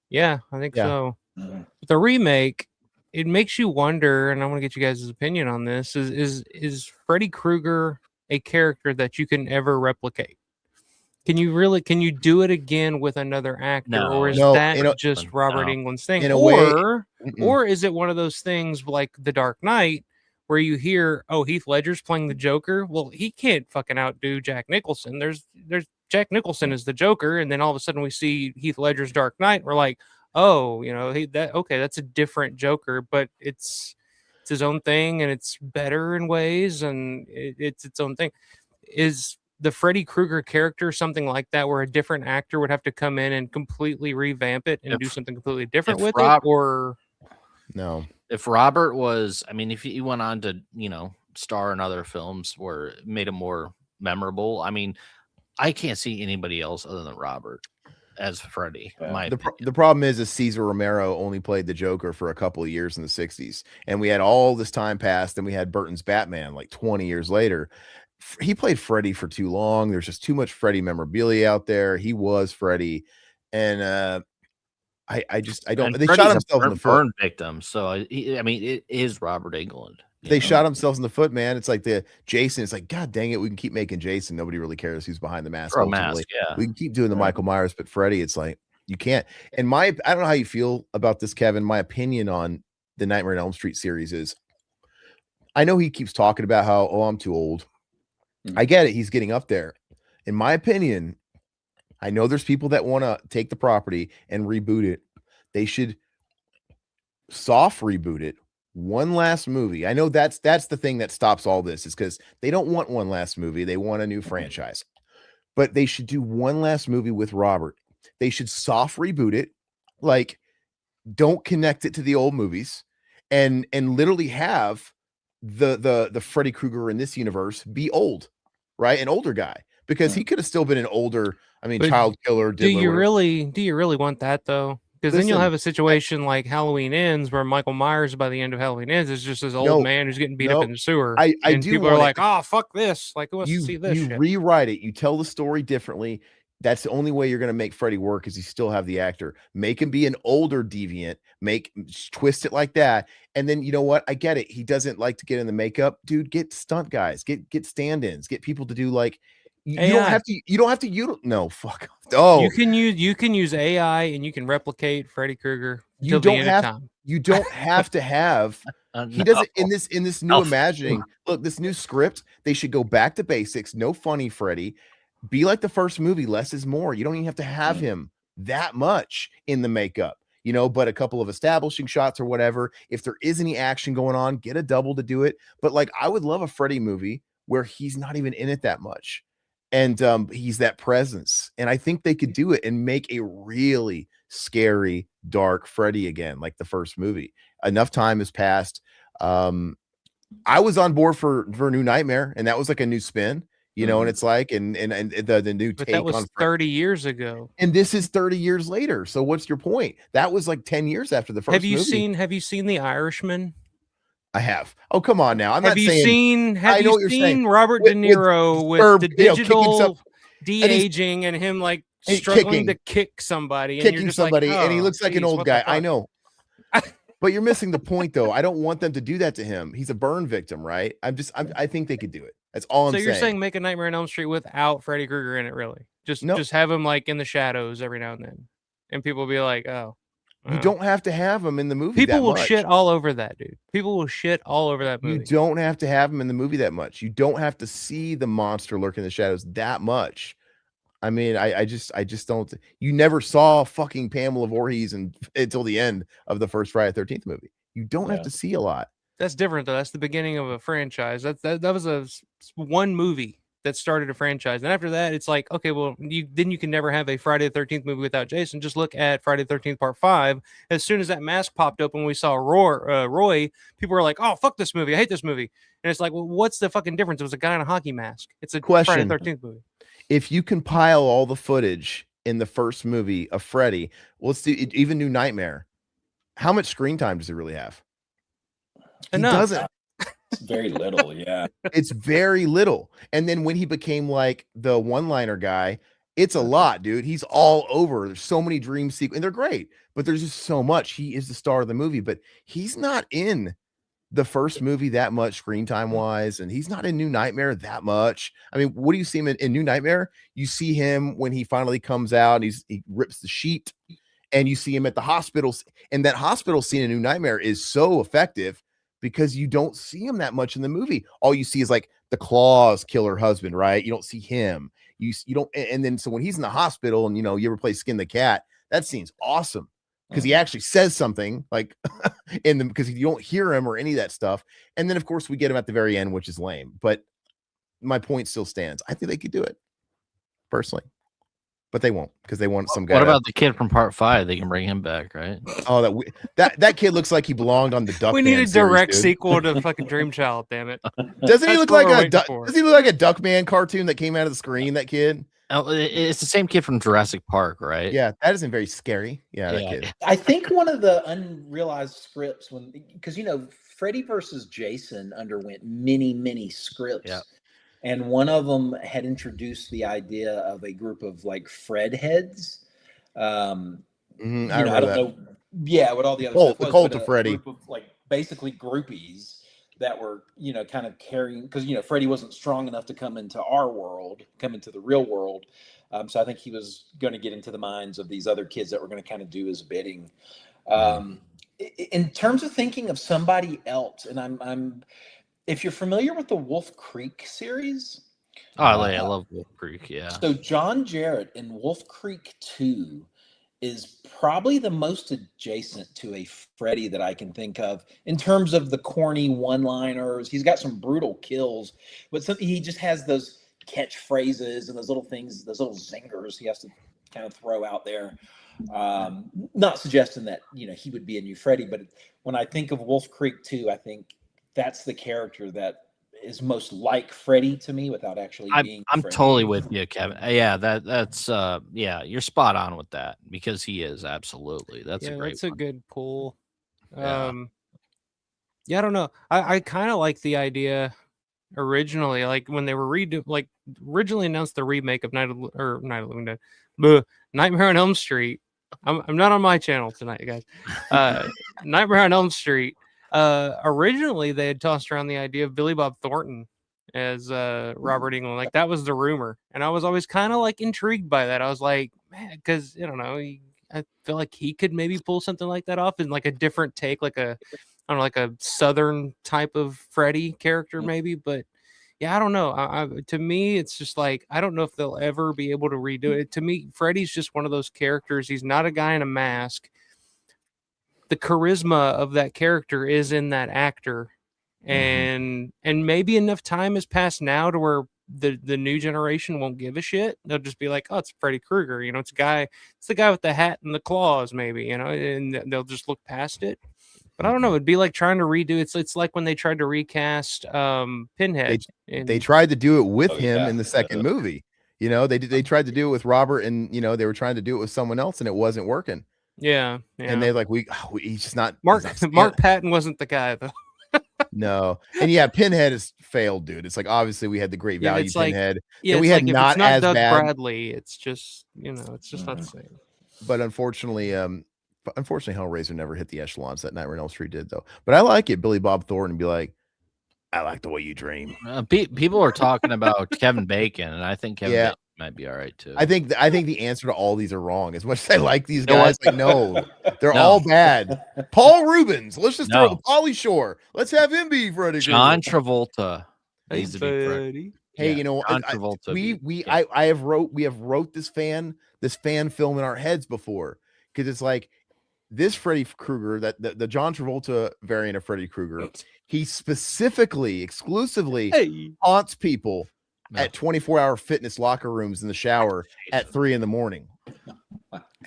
Yeah, I think so. But the remake, it makes you wonder, and I want to get you guys' opinion on this: is Freddy Krueger a character that you can ever replicate? Can you do it again with another actor, or is that just Robert Englund's thing? Or is it one of those things like The Dark Knight, where you hear, oh, Heath Ledger's playing the Joker? Well, he can't fucking outdo Jack Nicholson. There's Jack Nicholson is the Joker, and then all of a sudden we see Heath Ledger's Dark Knight. We're like, oh, that's a different Joker, but it's his own thing, and it's better in ways, and it's its own thing. Is the Freddy Krueger character something like that, where a different actor would have to come in and completely revamp it and do something completely different with it? Or no? If Robert was, if he went on to, star in other films where it made him more memorable, I can't see anybody else other than Robert as Freddy. The problem is Cesar Romero only played the Joker for a couple of years in the 60s, and we had all this time passed, and we had Burton's Batman like 20 years later. He played Freddy for too long. There's just too much Freddy memorabilia out there. He was Freddy, and I don't. They shot himself in the foot. Victim. So it is Robert Englund. They shot themselves in the foot, man. It's like the Jason. It's like, God dang it, we can keep making Jason. Nobody really cares who's behind the mask. We can keep doing the Michael Myers, but Freddy, it's like you can't. And I don't know how you feel about this, Kevin. My opinion on the Nightmare on Elm Street series is, I know he keeps talking about how, I'm too old. I get it. He's getting up there. In my opinion, I know there's people that want to take the property and reboot it. They should soft reboot it. One last movie. I know that's the thing that stops all this, is because they don't want one last movie. They want a new franchise. But they should do one last movie with Robert. They should soft reboot it. Like, don't connect it to the old movies, and literally have the Freddy Krueger in this universe be old, right? An older guy, because he could have still been an older, child killer. Do you really want that though? Because then you'll have a situation like Halloween Ends, where Michael Myers by the end of Halloween Ends is just this old man who's getting beat up in the sewer. And people are like, oh, fuck this. Like, who wants to see this? You rewrite it. You tell the story differently. That's the only way you're going to make Freddy work, is you still have the actor. Make him be an older deviant. Twist it like that. And then, you know what? I get it. He doesn't like to get in the makeup. Dude, get stunt guys. Get stand-ins. Get people to do like... You don't have to. No, fuck. Oh, you can use AI, and you can replicate Freddy Krueger. You don't have to have. He doesn't in this new imagining. Look, this new script. They should go back to basics. No funny Freddy. Be like the first movie. Less is more. You don't even have to have him that much in the makeup. But a couple of establishing shots or whatever. If there is any action going on, get a double to do it. But like, I would love a Freddy movie where he's not even in it that much. and he's that presence. And I think they could do it and make a really scary, dark Freddy again, like the first movie. Enough time has passed. I was on board for New Nightmare, and that was like a new spin, you know, and it's like, and the new But take that was on 30 years ago. and this is 30 years later. So what's your point? That was like 10 years after the first Have you movie. seen The Irishman? I have. Oh, come on now. Have you seen Robert With- De Niro with Herb, the you know, kicking digital some- de-aging and him like and struggling kicking. to kick somebody and Kicking you're just somebody, like, and he "Oh, looks like an geez, old what the guy. I fuck?" know. But you're missing the point, though. I don't want them to do that to him. He's a burn victim, right? I think they could do it. That's all I'm So saying. you're saying make a Nightmare on Elm Street without Freddy Krueger in it, really? Just have him like in the shadows every now and then, and people will be like, "Oh." You don't have to have him in the movie. People that will much. shit all over that, dude. People will shit all over that movie. You don't have to have him in the movie that much. You don't have to see the monster lurking in the shadows that much. I mean, I just don't. You never saw fucking Pamela Voorhees until the end of the first Friday the 13th movie. You don't have to see a lot. That's different, though. That's the beginning of a franchise. That was one movie that started a franchise, and after that, it's like, okay, well, you can never have a Friday the 13th movie without Jason. Just look at Friday the 13th Part 5. As soon as that mask popped up and we saw Roy, people were like, "Oh, fuck this movie! I hate this movie." And it's like, well, what's the fucking difference? It was a guy in a hockey mask. It's a Friday the 13th movie. If you compile all the footage in the first movie of Freddy, well, let's do even New Nightmare. How much screen time does he really have? Enough. He doesn't. It's very little, yeah. It's very little. And then when he became like the one-liner guy, it's a lot, dude. He's all over. There's so many dream sequences, and they're great, but there's just so much. He is the star of the movie, but he's not in the first movie that much screen time wise, and he's not in New Nightmare that much. I mean, what do you see him in New Nightmare? You see him when he finally comes out, and he rips the sheet, and you see him at the hospital, and that hospital scene in New Nightmare is so effective because you don't see him that much in the movie. All you see is like the claws kill her husband, right? You don't see him. You don't, and then so when he's in the hospital, and you know, you ever play Skin the Cat, that scene's awesome because he actually says something like because you don't hear him or any of that stuff. And then of course we get him at the very end, which is lame. But my point still stands. I think they could do it personally, but they won't because they want some guy. What about the kid from Part 5? They can bring him back, right? Oh, that kid looks like he belonged on the Duck. We need a direct sequel to fucking Dream Child. Damn it! Doesn't he look like does he look like a Duckman cartoon that came out of the screen? That kid. Oh, it's the same kid from Jurassic Park, right? Yeah, that isn't very scary. Yeah, that kid. I think one of the unrealized scripts because Freddy versus Jason underwent many scripts. Yeah. And one of them had introduced the idea of a group of like Fred heads. I don't know. Yeah, what all the other stuff was, the cult of Freddy. Group of, like basically groupies that were, kind of carrying, because Freddy wasn't strong enough to come into our world, come into the real world. So I think he was going to get into the minds of these other kids that were going to kind of do his bidding. In terms of thinking of somebody else, and I'm if you're familiar with the Wolf Creek series. Oh, I love Wolf Creek, yeah. So John Jarrett in Wolf Creek 2 is probably the most adjacent to a Freddy that I can think of in terms of the corny one-liners. He's got some brutal kills, but he just has those catchphrases and those little things, those little zingers he has to kind of throw out there. Not suggesting that, he would be a new Freddy, but when I think of Wolf Creek 2, I think that's the character that is most like Freddy to me without actually being I'm Freddy. totally with you, Kevin. Yeah, that's you're spot on with that because he is absolutely. That's a great that's a one. good pull. Yeah. I don't know. I kind of like the idea originally, like when they were originally announced the remake of Night of the Living Dead, Nightmare on Elm Street. I'm not on my channel tonight, guys. Nightmare on Elm Street. Originally they had tossed around the idea of Billy Bob Thornton as Robert Englund. Like that was the rumor, and I was always kind of like intrigued by that. I was like, man, because I don't know, I feel like he could maybe pull something like that off in like a different take, like a like a Southern type of Freddy character maybe. But yeah, I don't know. To me, it's just like I don't know if they'll ever be able to redo it. To me, Freddy's just one of those characters. He's not a guy in a mask. The charisma of that character is in that actor, and maybe enough time has passed now to where the new generation won't give a shit. They'll just be like, oh, it's Freddy Krueger. You know, it's the guy with the hat and the claws, maybe, you know, and they'll just look past it. But I don't know. It'd be like trying to redo. It's like when they tried to recast Pinhead. They tried to do it with him yeah. in the second movie. You know, they tried to do it with Robert, and you know, they were trying to do it with someone else, and it wasn't working. Yeah. And they're like, he's just not Mark Patton wasn't the guy though. No. And yeah, Pinhead has failed, dude. It's like, obviously we had the great value Pinhead. Yeah, we had like, not if it's not as Doug bad. Bradley, it's just, you know, it's just not the same. But unfortunately, Hellraiser never hit the echelons that Nightmare on Elm Street did, though. But I like it, Billy Bob Thornton, be like, I like the way you dream. People are talking about Kevin Bacon, and I think Kevin Bacon might be all right too. I think the answer to all these are wrong. As much as I like these guys, like no, they're all bad. Paul Rubens, let's just throw Pauly Shore. Let's have him be Freddy. John Travolta. Hey, Freddy. Hey, you know, we have wrote this fan film in our heads before, because it's like this Freddy Krueger, that the John Travolta variant of Freddy Krueger, he exclusively haunts people at 24-hour fitness locker rooms in the shower at 3 a.m. All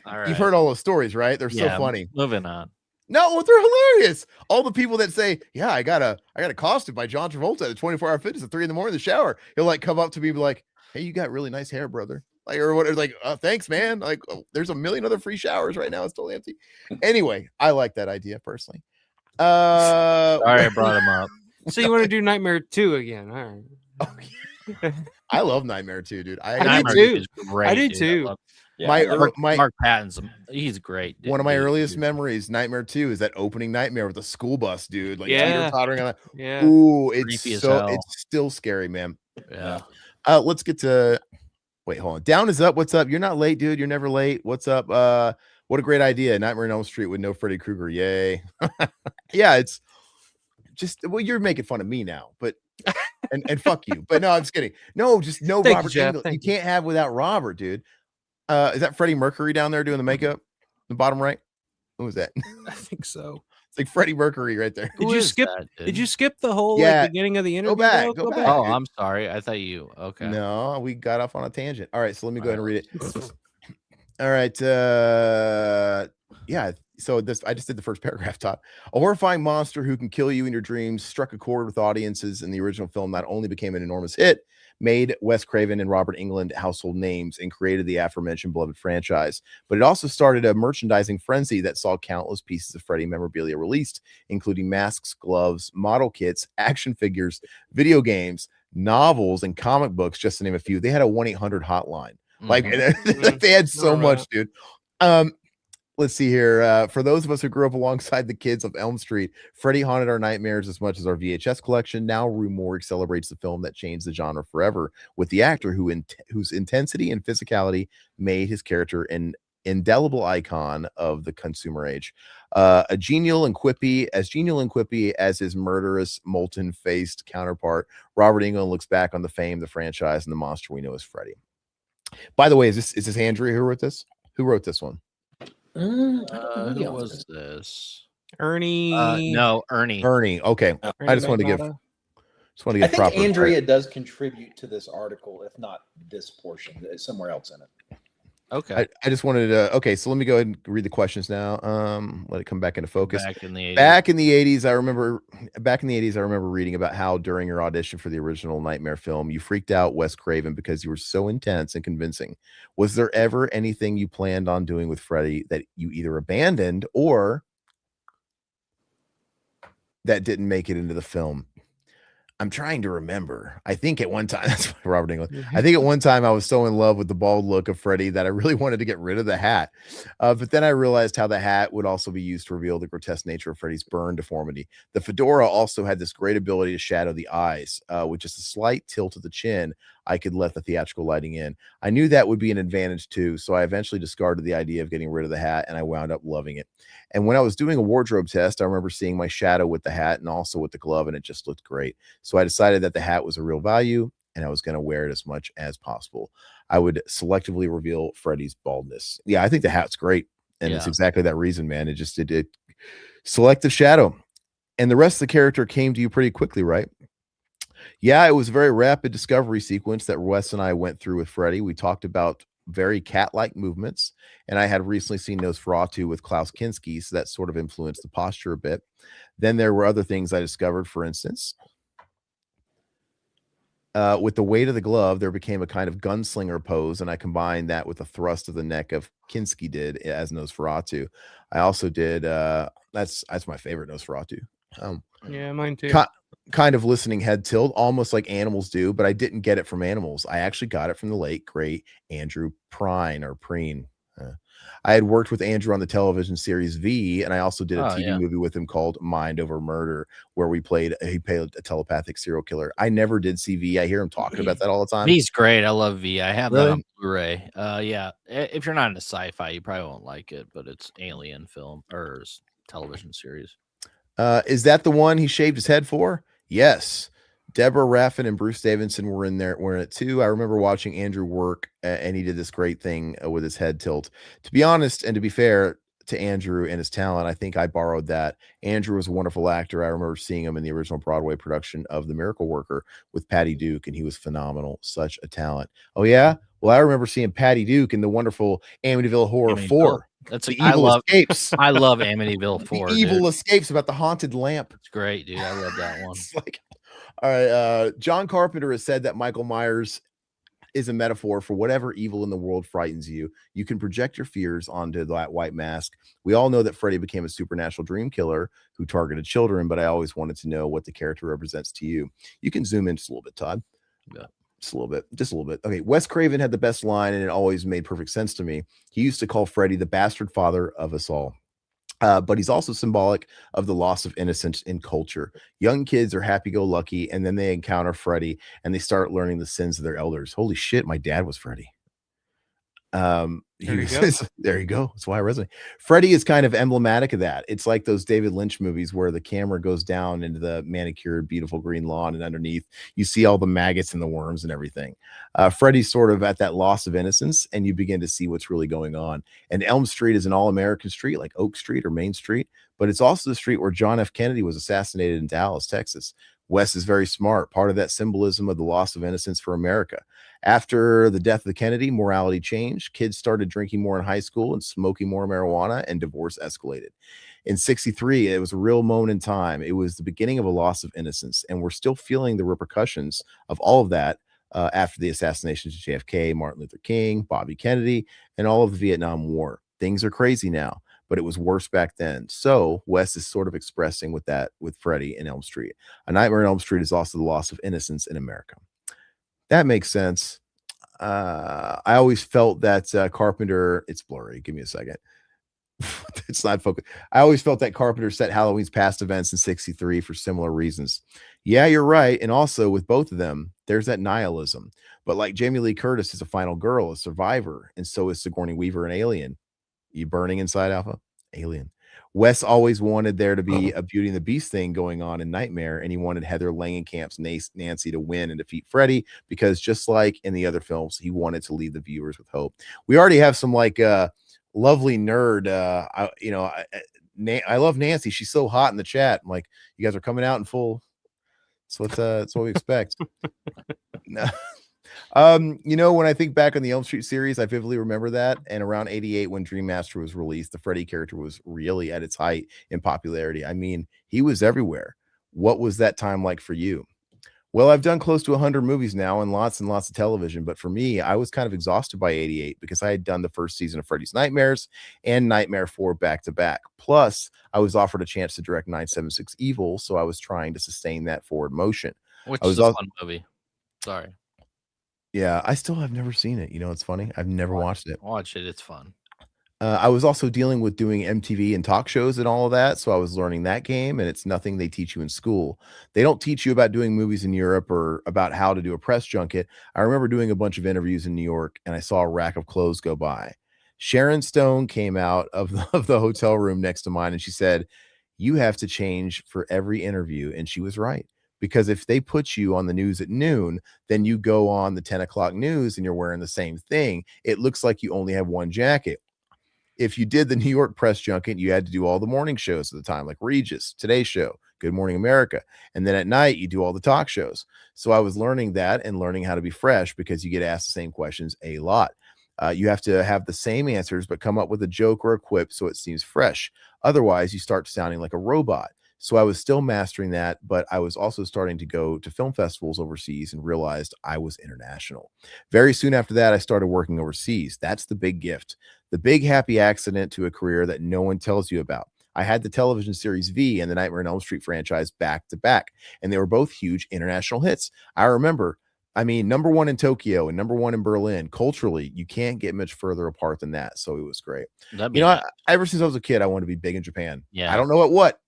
right. You've heard all those stories, right? They're so funny. Moving on. No, they're hilarious. All the people that say, yeah, I got a costume by John Travolta at 24-hour fitness at 3 a.m. in the shower. He'll like come up to me and be like, hey, you got really nice hair, brother. Like, or what? Like, thanks, man. Like, there's a million other free showers right now. It's totally empty. Anyway, I like that idea personally. Sorry, I brought him up. So you want to do Nightmare 2 again? All right. I love Nightmare 2, dude. I do too. Great, I do too. Mark Patton's, he's great. Dude. One of my earliest memories, Nightmare 2, is that opening nightmare with a school bus, dude. Like teeter-tottering on that. Yeah. Ooh, it's still scary, man. Yeah. Let's get to. Wait, hold on. Down is up. What's up? You're not late, dude. You're never late. What's up? What a great idea. Nightmare on Elm Street with no Freddy Krueger. Yay. Yeah, it's just, well, you're making fun of me now, but and fuck you. But no, I'm just kidding. No, just no Robert Englund. You can't have without Robert, dude. Is that Freddie Mercury down there doing the makeup? The bottom right? Who was that? I think so. It's like Freddie Mercury right there. Did you skip the whole beginning of the interview? Go back. Oh, I'm sorry. I thought you. Okay. No, we got off on a tangent. All right, so let me go ahead and read it. All right. Yeah. So I just did the first paragraph, Todd. A horrifying monster who can kill you in your dreams struck a chord with audiences in the original film, not only became an enormous hit, made Wes Craven and Robert Englund household names, and created the aforementioned beloved franchise. But it also started a merchandising frenzy that saw countless pieces of Freddy memorabilia released, including masks, gloves, model kits, action figures, video games, novels, and comic books, just to name a few. They had a 1-800 hotline. Like they had so much, dude. Let's see here. For those of us who grew up alongside the kids of Elm Street, Freddy haunted our nightmares as much as our VHS collection. Now Rue Morgue celebrates the film that changed the genre forever with the actor whose intensity and physicality made his character an indelible icon of the consumer age. As genial and quippy as his murderous, molten-faced counterpart, Robert Englund looks back on the fame, the franchise, and the monster we know as Freddy. By the way, is this Andrea who wrote this? Who wrote this one? Who was this? Ernie. No, Ernie. Ernie. Okay. I just wanted to give. I think Andrea does contribute to this article, if not this portion, somewhere else in it. Okay. I just wanted to. Okay, so let me go ahead and read the questions now. Let it come back into focus. Back in the 80s, I remember reading about how during your audition for the original Nightmare film, you freaked out Wes Craven because you were so intense and convincing. Was there ever anything you planned on doing with Freddy that you either abandoned or that didn't make it into the film? I'm trying to remember. I think at one time, that's Robert Englund. I think at one time I was so in love with the bald look of Freddy that I really wanted to get rid of the hat. But then I realized how the hat would also be used to reveal the grotesque nature of Freddy's burn deformity. The fedora also had this great ability to shadow the eyes. With just a slight tilt of the chin, I could let the theatrical lighting in. I knew that would be an advantage too, so I eventually discarded the idea of getting rid of the hat, and I wound up loving it. And when I was doing a wardrobe test, I remember seeing my shadow with the hat and also with the glove, and it just looked great. So I decided that the hat was a real value, and I was going to wear it as much as possible. I would selectively reveal Freddy's baldness. Yeah, I think the hat's great, and it's exactly that reason, man. It selective shadow, and the rest of the character came to you pretty quickly, right? Yeah, it was a very rapid discovery sequence that Wes and I went through with Freddy. We talked about very cat-like movements, and I had recently seen Nosferatu with Klaus Kinski, so that sort of influenced the posture a bit. Then there were other things I discovered, for instance. With the weight of the glove, there became a kind of gunslinger pose, and I combined that with the thrust of the neck of Kinski did as Nosferatu. I also did that's my favorite Nosferatu. Yeah, mine too. Kind of listening head tilt, almost like animals do, but I didn't get it from animals. I actually got it from the late great Andrew Prine or Preen. I had worked with Andrew on the television series V, and I also did a TV movie with him called Mind Over Murder, where he played a telepathic serial killer. I never did see V. I hear him talking about that all the time. V's great. I love V. I have that on Blu-ray. Yeah, if you're not into sci-fi, you probably won't like it, but it's alien film or television series. Is that the one he shaved his head for? Yes. Deborah Raffin and Bruce Davidson were in it too. I remember watching Andrew work, and he did this great thing with his head tilt. To be honest, and to be fair to Andrew and his talent, I think I borrowed that. Andrew was a wonderful actor. I remember seeing him in the original Broadway production of The Miracle Worker with Patty Duke, and he was phenomenal. Such a talent. Oh yeah? Well, I remember seeing Patty Duke in the wonderful Amityville Horror 4. That's the evil escapes. I love Amityville 4. The evil escapes about the haunted lamp. It's great, dude. I love that one. It's like, all right. John Carpenter has said that Michael Myers is a metaphor for whatever evil in the world frightens you. You can project your fears onto that white mask. We all know that Freddy became a supernatural dream killer who targeted children, but I always wanted to know what the character represents to you. You can zoom in just a little bit, Todd. Yeah. Just a little bit. Okay. Wes Craven had the best line, and it always made perfect sense to me. He used to call Freddy the bastard father of us all. But he's also symbolic of the loss of innocence in culture. Young kids are happy-go-lucky, and then they encounter Freddy, and they start learning the sins of their elders. Holy shit, my dad was Freddy. There you go. That's why I resonate. Freddy is kind of emblematic of that. It's like those David Lynch movies where the camera goes down into the manicured, beautiful green lawn, and underneath you see all the maggots and the worms and everything. Freddy's sort of at that loss of innocence, and you begin to see what's really going on. And Elm Street is an all-American street like Oak Street or Main Street, but it's also the street where John F. Kennedy was assassinated in Dallas, Texas. Wes is very smart, part of that symbolism of the loss of innocence for America. After the death of Kennedy, morality changed. Kids started drinking more in high school and smoking more marijuana, and divorce escalated. In 1963, it was a real moment in time. It was the beginning of a loss of innocence, and we're still feeling the repercussions of all of that after the assassinations of JFK, Martin Luther King, Bobby Kennedy, and all of the Vietnam War. Things are crazy now, but it was worse back then. So Wes is sort of expressing with that with Freddy and Elm Street. A Nightmare on Elm Street is also the loss of innocence in America. That makes sense. I always felt that Carpenter, it's blurry. Give me a second. It's not focused. I always felt that Carpenter set Halloween's past events in 1963 for similar reasons. Yeah, you're right. And also with both of them, there's that nihilism. But like Jamie Lee Curtis is a final girl, a survivor, and so is Sigourney Weaver an alien. You burning inside, Alpha? Alien. Wes always wanted there to be a Beauty and the Beast thing going on in Nightmare, and he wanted Heather Langenkamp's Nancy to win and defeat Freddy, because just like in the other films, he wanted to leave the viewers with hope. We already have some like lovely nerd. I love Nancy. She's so hot in the chat. I'm like, you guys are coming out in full. So it's what we expect. No. When I think back on the Elm Street series, I vividly remember that. And around 1988, when Dream Master was released, the Freddy character was really at its height in popularity. I mean, he was everywhere. What was that time like for you? Well, I've done close to 100 movies now and lots of television. But for me, I was kind of exhausted by 1988 because I had done the first season of Freddy's Nightmares and Nightmare 4 back to back. Plus, I was offered a chance to direct 976 Evil, so I was trying to sustain that forward motion. Which is a fun movie. Sorry. Yeah, I still have never seen it. It's funny. I've never watched it. Watch it. It's fun. I was also dealing with doing MTV and talk shows and all of that. So I was learning that game, and it's nothing they teach you in school. They don't teach you about doing movies in Europe or about how to do a press junket. I remember doing a bunch of interviews in New York, and I saw a rack of clothes go by. Sharon Stone came out of the hotel room next to mine, and she said, "You have to change for every interview." And she was right. Because if they put you on the news at noon, then you go on the 10 o'clock news and you're wearing the same thing. It looks like you only have one jacket. If you did the New York press junket, you had to do all the morning shows at the time, like Regis, Today Show, Good Morning America. And then at night, you do all the talk shows. So I was learning that and learning how to be fresh because you get asked the same questions a lot. You have to have the same answers, but come up with a joke or a quip so it seems fresh. Otherwise, you start sounding like a robot. So I was still mastering that, but I was also starting to go to film festivals overseas and realized I was international. Very soon after that, I started working overseas. That's the big gift, the big happy accident to a career that no one tells you about. I had the television series V and the Nightmare on Elm Street franchise back to back, and they were both huge international hits. I remember, I mean, number one in Tokyo and number one in Berlin. Culturally, you can't get much further apart than that. So it was great. Ever since I was a kid, I wanted to be big in Japan. Yeah. I don't know what.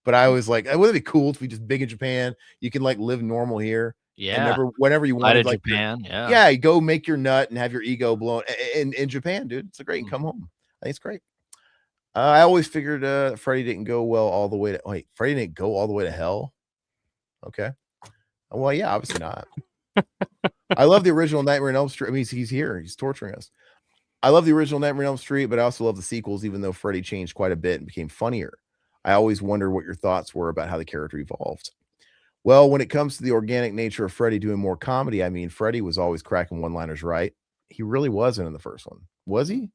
But I was like, wouldn't it be cool if we just big in Japan? You can like live normal here. Yeah. Whenever you want, like Japan. You go make your nut and have your ego blown in Japan, dude. It's a great. Come home. I think it's great. I always figured Freddy didn't go all the way to hell. Okay. Well, yeah, obviously not. I love the original Nightmare on Elm Street. I mean, he's here. He's torturing us. I love the original Nightmare on Elm Street, but I also love the sequels, even though Freddy changed quite a bit and became funnier. I always wonder what your thoughts were about how the character evolved. Well, when it comes to the organic nature of Freddy doing more comedy, I mean, Freddy was always cracking one-liners, right? He really wasn't in the first one. Was he?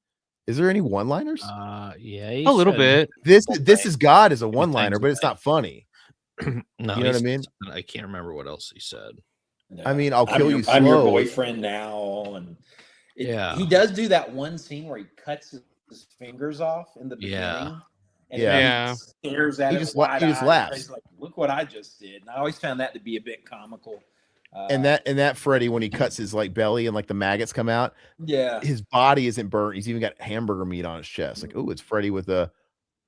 Is there any one-liners? Yeah, a little bit. This is God is a one-liner, but it's not funny. No, you know what I mean? I can't remember what else he said. No. I mean, I'll kill you slow. I'm your boyfriend now, and he does do that one scene where he cuts his fingers off in the beginning. And he stares at it. He just laughs. He's like, look what I just did. And I always found that to be a bit comical. And that Freddy, when he cuts his like belly and like the maggots come out, his body isn't burnt. He's even got hamburger meat on his chest. Like, oh, it's Freddy with a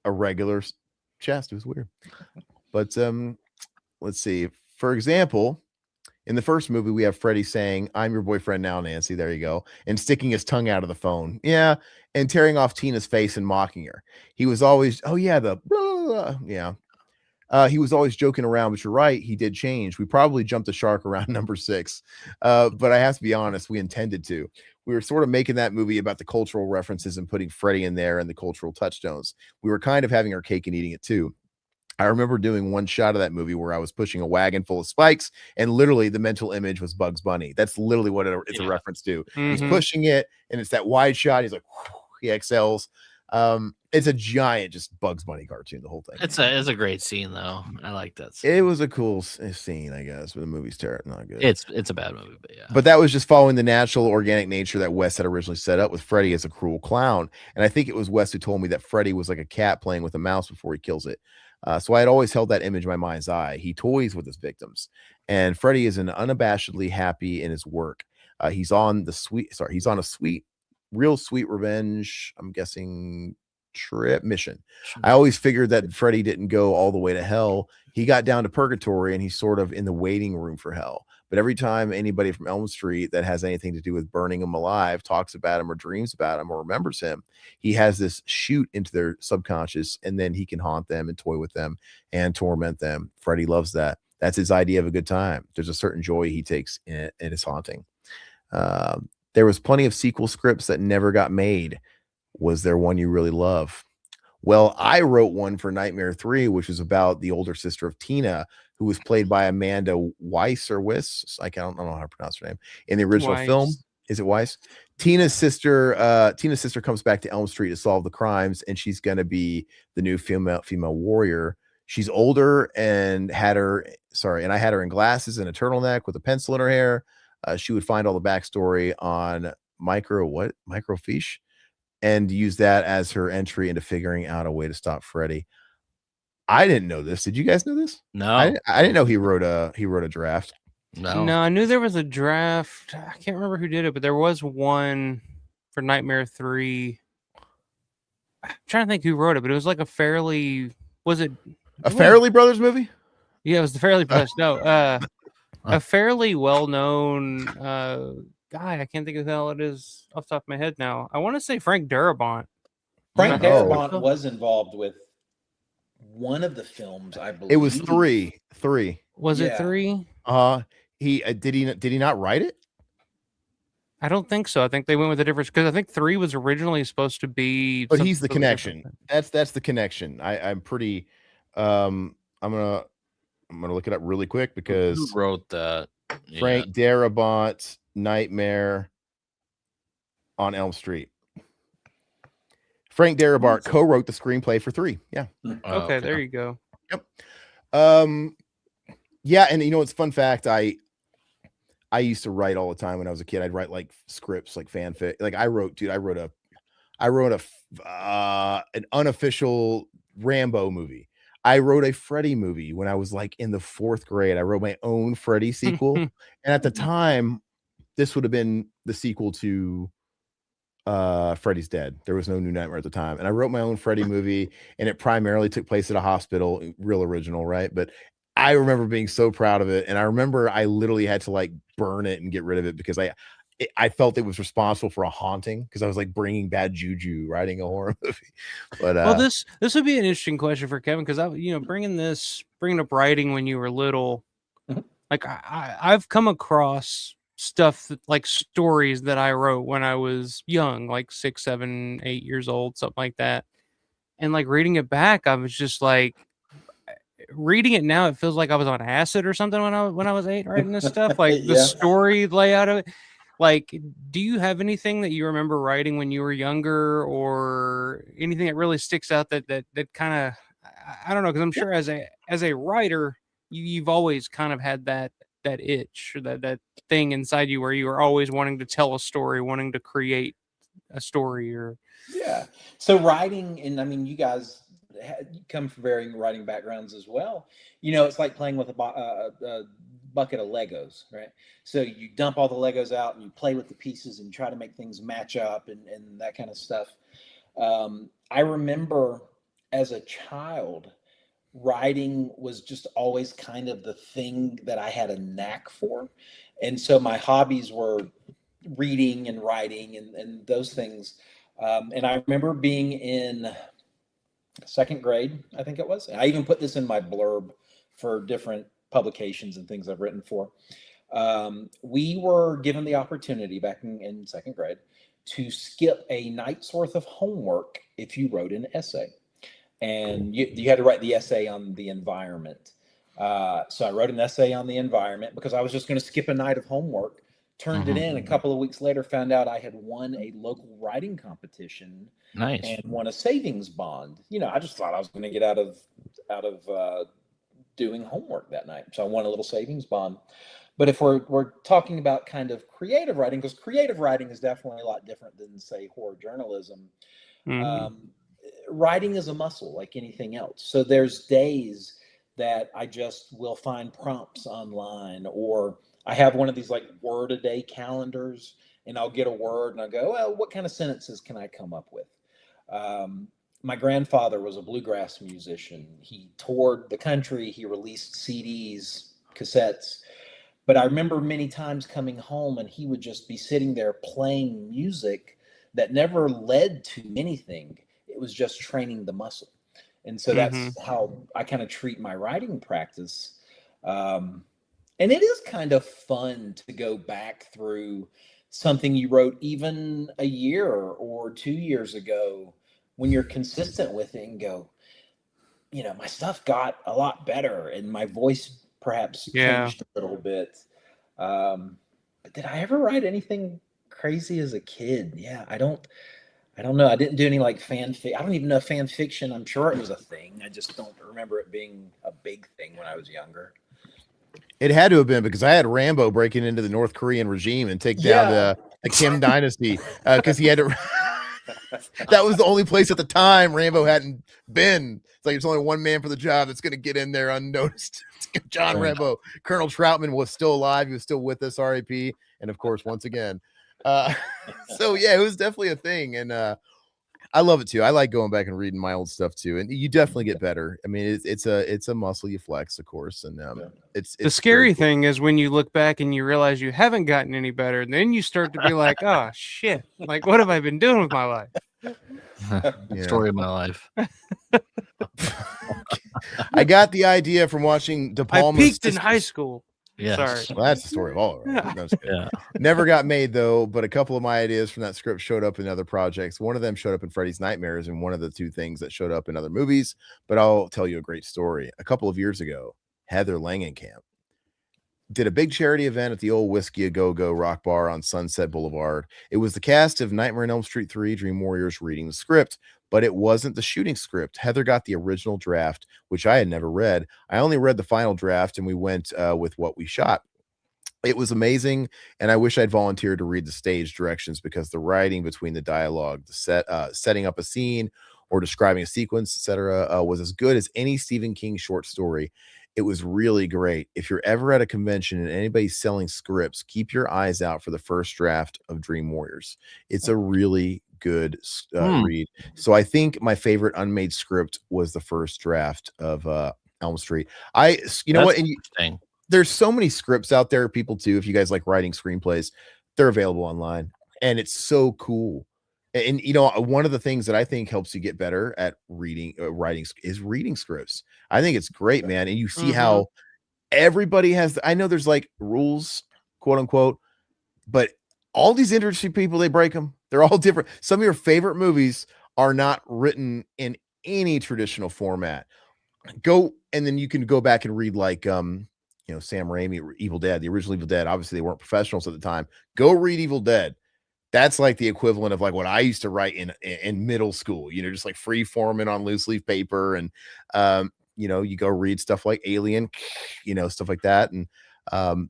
regular chest. It was weird. But let's see. For example, in the first movie, we have Freddy saying, "I'm your boyfriend now, Nancy." There you go. And sticking his tongue out of the phone. Yeah. And tearing off Tina's face and mocking her. He was always, he was always joking around, but you're right. He did change. We probably jumped the shark around number 6. But I have to be honest, we intended to. We were sort of making that movie about the cultural references and putting Freddy in there and the cultural touchstones. We were kind of having our cake and eating it too. I remember doing one shot of that movie where I was pushing a wagon full of spikes, and literally the mental image was Bugs Bunny. That's literally what it's a reference to. Mm-hmm. He's pushing it, and it's that wide shot. He's like, he exhales. It's a giant, just Bugs Bunny cartoon. The whole thing. It's a great scene, though. I like that scene. It was a cool scene, I guess, but the movie's terrible, not good. It's a bad movie, but yeah. But that was just following the natural, organic nature that Wes had originally set up with Freddy as a cruel clown. And I think it was Wes who told me that Freddy was like a cat playing with a mouse before he kills it. So I had always held that image in my mind's eye. He toys with his victims, and Freddy is unabashedly happy in his work. He's on a real sweet revenge, I'm guessing, trip mission. I always figured that Freddy didn't go all the way to hell. He got down to purgatory, and he's sort of in the waiting room for hell. But every time anybody from Elm Street that has anything to do with burning him alive talks about him or dreams about him or remembers him, he has this shoot into their subconscious, and then he can haunt them and toy with them and torment them. Freddy loves that. That's his idea of a good time. There's a certain joy he takes in his haunting. There was plenty of sequel scripts that never got made. Was there one you really love? Well, I wrote one for Nightmare 3, which was about the older sister of Tina, who was played by Amanda Weiss or Wiss. I don't know how to pronounce her name. In the original film, is it Weiss? Tina's sister comes back to Elm Street to solve the crimes, and she's going to be the new female warrior. She's older and I had her in glasses and a turtleneck with a pencil in her hair. She would find all the backstory on microfiche and use that as her entry into figuring out a way to stop Freddy. I didn't know this. Did you guys know this? No, I didn't know he wrote a draft. No, I knew there was a draft. I can't remember who did it, but there was one for Nightmare 3. I'm trying to think who wrote it, but it was like a Farrelly Brothers movie? Yeah, it was the Farrelly Brothers. No, a fairly well-known guy. I can't think of the hell it is off the top of my head now. I want to say Frank Darabont. Frank Darabont was involved with one of the films, I believe. It was 3. Was it 3? He did he not write it? I don't think so. I think they went with a different, because I think 3 was originally supposed to be. But he's the connection. That's the connection. I'm pretty I'm gonna look it up really quick because Who wrote that? Frank Darabont's Nightmare on Elm Street. Frank Darabont co-wrote the screenplay for 3. Yeah. Okay, there you go. Yep. Yeah, and you know, it's a fun fact. I used to write all the time when I was a kid. I'd write like scripts, like fanfic. Like I wrote an unofficial Rambo movie. I wrote a Freddy movie when I was like in the 4th grade. I wrote my own Freddy sequel. And at the time, this would have been the sequel to Freddy's Dead. There was no New Nightmare at the time. And I wrote my own Freddy movie, and it primarily took place at a hospital, real original, right? But I remember being so proud of it. And I remember I literally had to like burn it and get rid of it because I felt it was responsible for a haunting because I was like bringing bad juju writing a horror movie. But well, this would be an interesting question for Kevin because bringing up writing when you were little, like I've come across stuff like stories that I wrote when I was young, like 6, 7, 8 years old, something like that, and like reading it back, I was just like. Reading it now, it feels like I was on acid or something when I was 8 writing this stuff. Like the story layout of it. Like, do you have anything that you remember writing when you were younger, or anything that really sticks out that kind of, I don't know, because I'm sure as a writer, you've always kind of had that itch or that thing inside you where you are always wanting to tell a story, wanting to create a story, or So writing, and I mean, you guys come from varying writing backgrounds as well. It's like playing with a bucket of Legos, right? So you dump all the Legos out and you play with the pieces and try to make things match up and that kind of stuff. I remember as a child, writing was just always kind of the thing that I had a knack for. And so my hobbies were reading and writing and those things. And I remember being in 2nd grade, I think it was. I even put this in my blurb for different publications and things I've written for. We were given the opportunity back in 2nd grade to skip a night's worth of homework if you wrote an essay. And you had to write the essay on the environment. So I wrote an essay on the environment because I was just going to skip a night of homework, turned it in. A couple of weeks later, found out I had won a local writing competition. Nice. And won a savings bond. I just thought I was going to get out of doing homework that night. So I won a little savings bond. But if we're talking about kind of creative writing, because creative writing is definitely a lot different than, say, horror journalism. Writing is a muscle like anything else. So there's days that I just will find prompts online, or I have one of these like word a day calendars, and I'll get a word and I'll go, well, what kind of sentences can I come up with? My grandfather was a bluegrass musician. He toured the country. He released CDs, cassettes. But I remember many times coming home and he would just be sitting there playing music that never led to anything. It was just training the muscle. And so that's how I kind of treat my writing practice. And it is kind of fun to go back through something you wrote even a year or 2 years ago when you're consistent with it and go, my stuff got a lot better and my voice perhaps changed a little bit. But did I ever write anything crazy as a kid? Yeah, I don't know. I didn't do any like fanfic. I don't even know fan fiction. I'm sure it was a thing. I just don't remember it being a big thing when I was younger. It had to have been because I had Rambo breaking into the North Korean regime and take down the Kim dynasty because he had to. That was the only place at the time Rambo hadn't been. It's like there's only one man for the job that's going to get in there unnoticed. John Rambo. Colonel Troutman was still alive. He was still with us, RIP. And of course, once again. So yeah, it was definitely a thing. And I love it too. I like going back and reading my old stuff too. And you definitely get better. I mean, it's a muscle you flex, of course. And it's the scary thing is when you look back and you realize you haven't gotten any better, and then you start to be like, oh shit, like what have I been doing with my life? Story of my life. I got the idea from watching De Palma's I peaked in high school. Yes. Sorry. Well, that's the story of all of them. No, I'm just kidding. Yeah. Never got made though, but a couple of my ideas from that script showed up in other projects. One of them showed up in Freddy's Nightmares, and one of the two things that showed up in other movies. But I'll tell you a great story. A couple of years ago, Heather Langenkamp did a big charity event at the old Whiskey A Go Go Rock Bar on Sunset Boulevard. It was the cast of Nightmare on Elm Street 3 Dream Warriors reading the script, but it wasn't the shooting script. Heather got the original draft, which I had never read. I only read the final draft, and we went with what we shot. It was amazing, and I wish I'd volunteered to read the stage directions, because the writing between the dialogue, the setting up a scene or describing a sequence, etc., was as good as any Stephen King short story. It was really great. If you're ever at a convention and anybody's selling scripts, keep your eyes out for the first draft of Dream Warriors. It's a really good read. So I think my favorite unmade script was the first draft of Elm Street. You know what? And there's so many scripts out there, people too. If you guys like writing screenplays, they're available online, and it's so cool. And you know, one of the things that I think helps you get better at writing is reading scripts. I think it's great, man. And you see how everybody has, I know there's like rules, quote unquote, but all these industry people, they break them. They're all different. Some of your favorite movies are not written in any traditional format. And then you can go back and read like, you know, Sam Raimi, Evil Dead, the original Evil Dead. Obviously they weren't professionals at the time. Go read Evil Dead. That's like the equivalent of like what I used to write in middle school, you know, just like free forming on loose leaf paper. And, you know, you go read stuff like Alien, you know, stuff like that. And,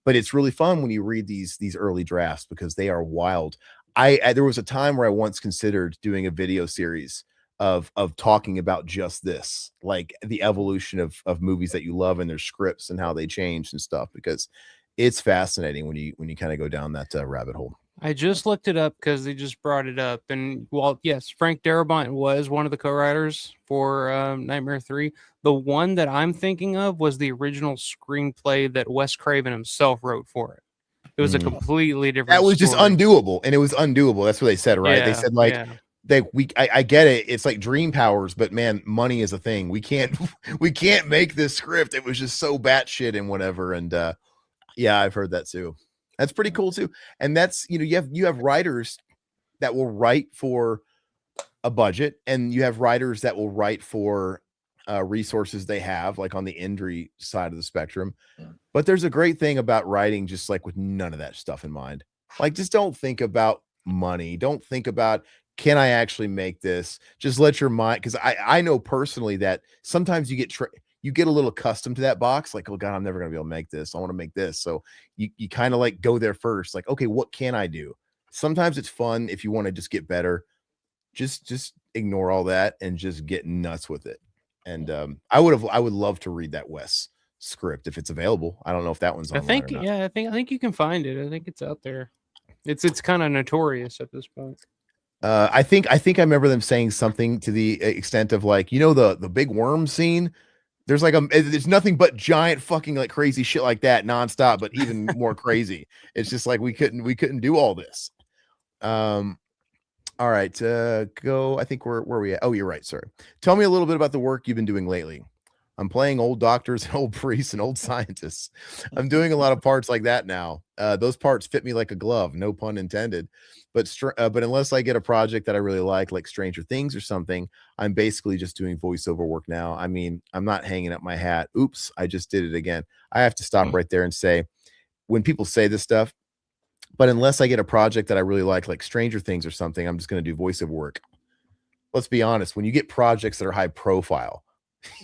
but it's really fun when you read these early drafts, because they are wild. There was a time where I once considered doing a video series of talking about just this, like the evolution of movies that you love and their scripts and how they changed and stuff, because it's fascinating when you kind of go down that rabbit hole. I just looked it up because they just brought it up. And while, yes, Frank Darabont was one of the co-writers for Nightmare 3, the one that I'm thinking of was the original screenplay that Wes Craven himself wrote for it. It was a completely different That was story. just undoable, and it was undoable. That's what they said, right? They said like I get it. It's like dream powers, but man, money is a thing. We can't make this script. It was just so batshit and whatever. And yeah, I've heard that too. That's pretty cool too. And that's, you know, you have writers that will write for a budget, and you have writers that will write for resources they have, like on the indie side of the spectrum. But there's a great thing about writing just like with none of that stuff in mind. Like, just don't think about money. Don't think about, can I actually make this? Just let your mind, because I know personally that sometimes you get a little accustomed to that box, like, oh God, I'm never gonna be able to make this. I want to make this. So you kind of like go there first, like, okay, what can I do? Sometimes it's fun if you want to just get better. Just ignore all that and just get nuts with it. And I would love to read that Wes script if it's available. I don't know if that one's online or not. I think you can find it. I think it's out there. It's kind of notorious at this point. I think I remember them saying something to the extent of like, you know, the big worm scene. There's like there's nothing but giant fucking like crazy shit like that nonstop, but even more crazy. It's just like we couldn't do all this. All right, go. I think where are we at? Oh, you're right. Sorry. Tell me a little bit about the work you've been doing lately. I'm playing old doctors and old priests and old scientists. I'm doing a lot of parts like that now. Those parts fit me like a glove, no pun intended. But unless I get a project that I really like Stranger Things or something, I'm basically just doing voiceover work now. I mean, I'm not hanging up my hat. Oops, I just did it again. I have to stop right there and say, when people say this stuff, but unless I get a project that I really like Stranger Things or something, I'm just going to do voiceover work. Let's be honest. When you get projects that are high profile,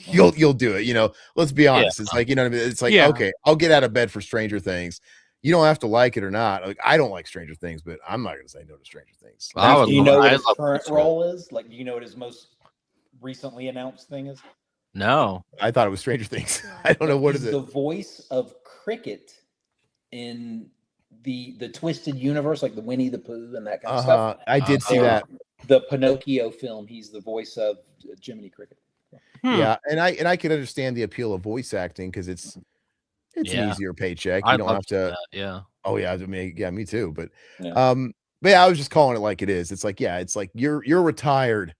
you'll do it. You know, let's be honest. It's like, you know what I mean? It's like, okay, I'll get out of bed for Stranger Things. You don't have to like it or not. Like, I don't like Stranger Things, but I'm not going to say no to Stranger Things. Do you know what his current role is? Like, do you know what his most recently announced thing is? No. I thought it was Stranger Things. I don't know. What is it? The voice of Cricket in the Twisted Universe, like the Winnie the Pooh and that kind of stuff. I did see that. The Pinocchio film, he's the voice of Jiminy Cricket. Yeah, and I can understand the appeal of voice acting because it's an easier paycheck. You don't have to. Oh yeah, I mean, yeah, me too. But but yeah, I was just calling it like it is. It's like, yeah, it's like you're retired.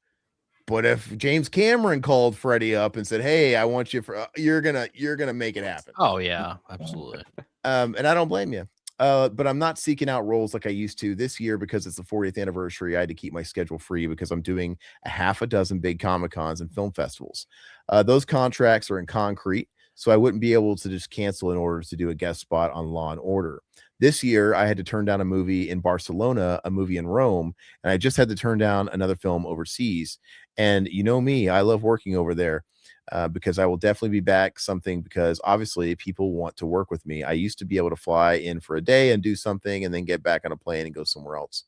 But if James Cameron called Freddy up and said, "Hey, I want you for," you're gonna make it happen. Oh yeah, absolutely. And I don't blame you. But I'm not seeking out roles like I used to this year because it's the 40th anniversary. I had to keep my schedule free because I'm doing a half a dozen big Comic Cons and film festivals. Those contracts are in concrete, so I wouldn't be able to just cancel in order to do a guest spot on Law and Order. This year, I had to turn down a movie in Barcelona, a movie in Rome, and I just had to turn down another film overseas. And you know me, I love working over there. Because I will definitely be back something because obviously people want to work with me. I used to be able to fly in for a day and do something and then get back on a plane and go somewhere else.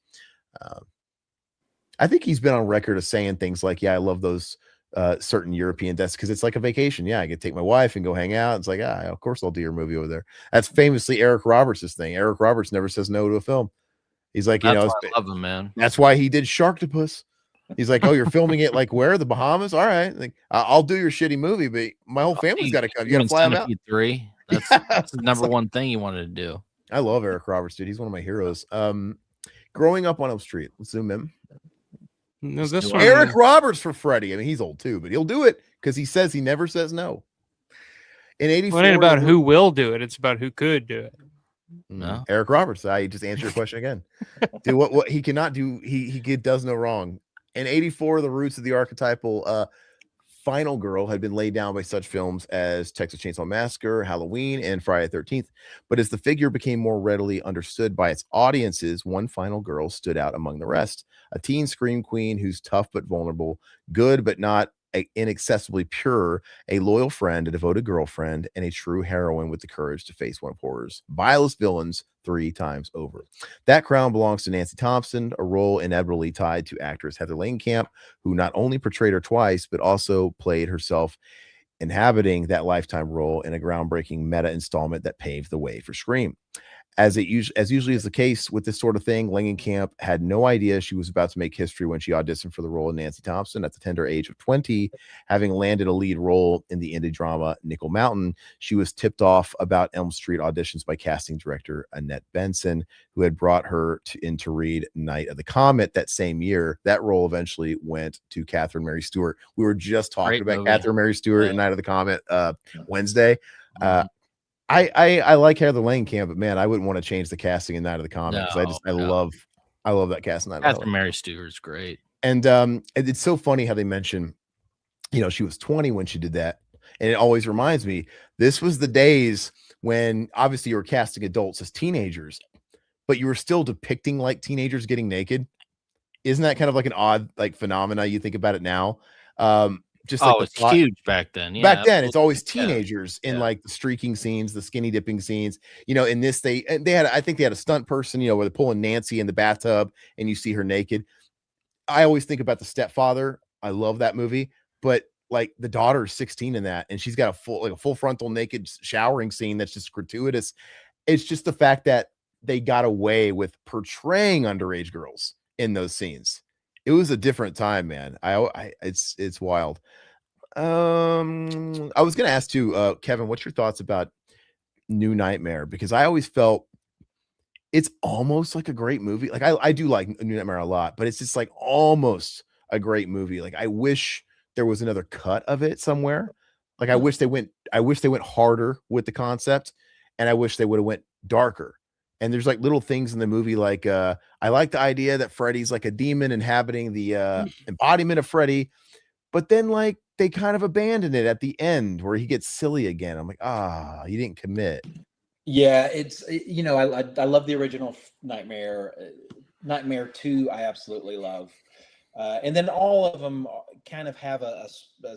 I think he's been on record of saying things like, yeah, I love those certain European desks because it's like a vacation. Yeah, I can take my wife and go hang out. It's like, of course I'll do your movie over there. That's famously Eric Roberts' thing. Eric Roberts never says no to a film. He's like, That's why I love him, man. That's why he did Sharktopus. He's like, oh, you're filming it like where? The Bahamas? All right. Like, I'll do your shitty movie, but my whole family's got to come. You got to fly them out. 3. That's the number one thing you wanted to do. I love Eric Roberts, dude. He's one of my heroes. Growing up on Elm Street. Let's zoom in. No, this one, Eric Roberts for Freddy. I mean, he's old too, but he'll do it because he says he never says no. In 84, it ain't about who will do it. It's about who could do it. No. Eric Roberts. I just answer your question again. Dude, what he cannot do, he does no wrong. In 84, the roots of the archetypal final girl had been laid down by such films as Texas Chainsaw Massacre, Halloween, and Friday the 13th. But as the figure became more readily understood by its audiences, one final girl stood out among the rest. A teen scream queen who's tough but vulnerable, good but not inaccessibly pure, a loyal friend, a devoted girlfriend, and a true heroine with the courage to face one of horror's vilest villains 3 times over. That crown belongs to Nancy Thompson, a role inevitably tied to actress Heather Langenkamp, who not only portrayed her twice, but also played herself inhabiting that lifetime role in a groundbreaking meta installment that paved the way for Scream. As usually is the case with this sort of thing, Langenkamp had no idea she was about to make history when she auditioned for the role of Nancy Thompson at the tender age of 20. Having landed a lead role in the indie drama Nickel Mountain, she was tipped off about Elm Street auditions by casting director Annette Benson, who had brought her in to read Night of the Comet that same year. That role eventually went to Catherine Mary Stewart. We were just talking about Catherine Mary Stewart in Night of the Comet Wednesday. I like Heather Langenkamp, but man, I wouldn't want to change the casting in Night of the Comet because I love that casting. Catherine Mary Stewart's great, and it's so funny how they mention, she was 20 when she did that, and it always reminds me this was the days when obviously you were casting adults as teenagers, but you were still depicting like teenagers getting naked. Isn't that kind of like an odd phenomena? You think about it now. Just like it's huge back then. Yeah, back then, it's always teenagers in like the streaking scenes, the skinny dipping scenes. In this, they had, I think they had a stunt person, where they're pulling Nancy in the bathtub and you see her naked. I always think about The Stepfather. I love that movie, but like the daughter is 16 in that, and she's got a full frontal naked showering scene that's just gratuitous. It's just the fact that they got away with portraying underage girls in those scenes. It was a different time, man. It's wild. I was gonna ask too, Kevin, what's your thoughts about New Nightmare? Because I always felt it's almost like a great movie. Like I do like New Nightmare a lot, but it's just like almost a great movie. Like I wish there was another cut of it somewhere. Like I wish they went harder with the concept, and I wish they would have went darker. And there's like little things in the movie, like I like the idea that Freddy's like a demon inhabiting the embodiment of Freddy, but then like they kind of abandon it at the end where he gets silly again. I'm like, you didn't commit. Yeah, it's I love the original Nightmare. Nightmare 2, I absolutely love, and then all of them kind of have a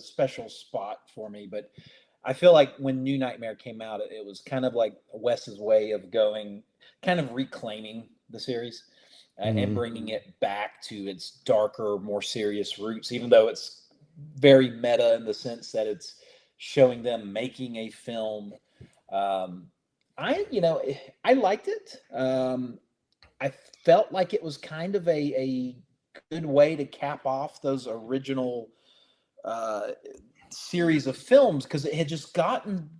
special spot for me. But I feel like when New Nightmare came out, it was kind of like Wes's way of going, kind of reclaiming the series and bringing it back to its darker, more serious roots, even though it's very meta in the sense that it's showing them making a film. I liked it. I felt like it was kind of a good way to cap off those original series of films, because it had just gotten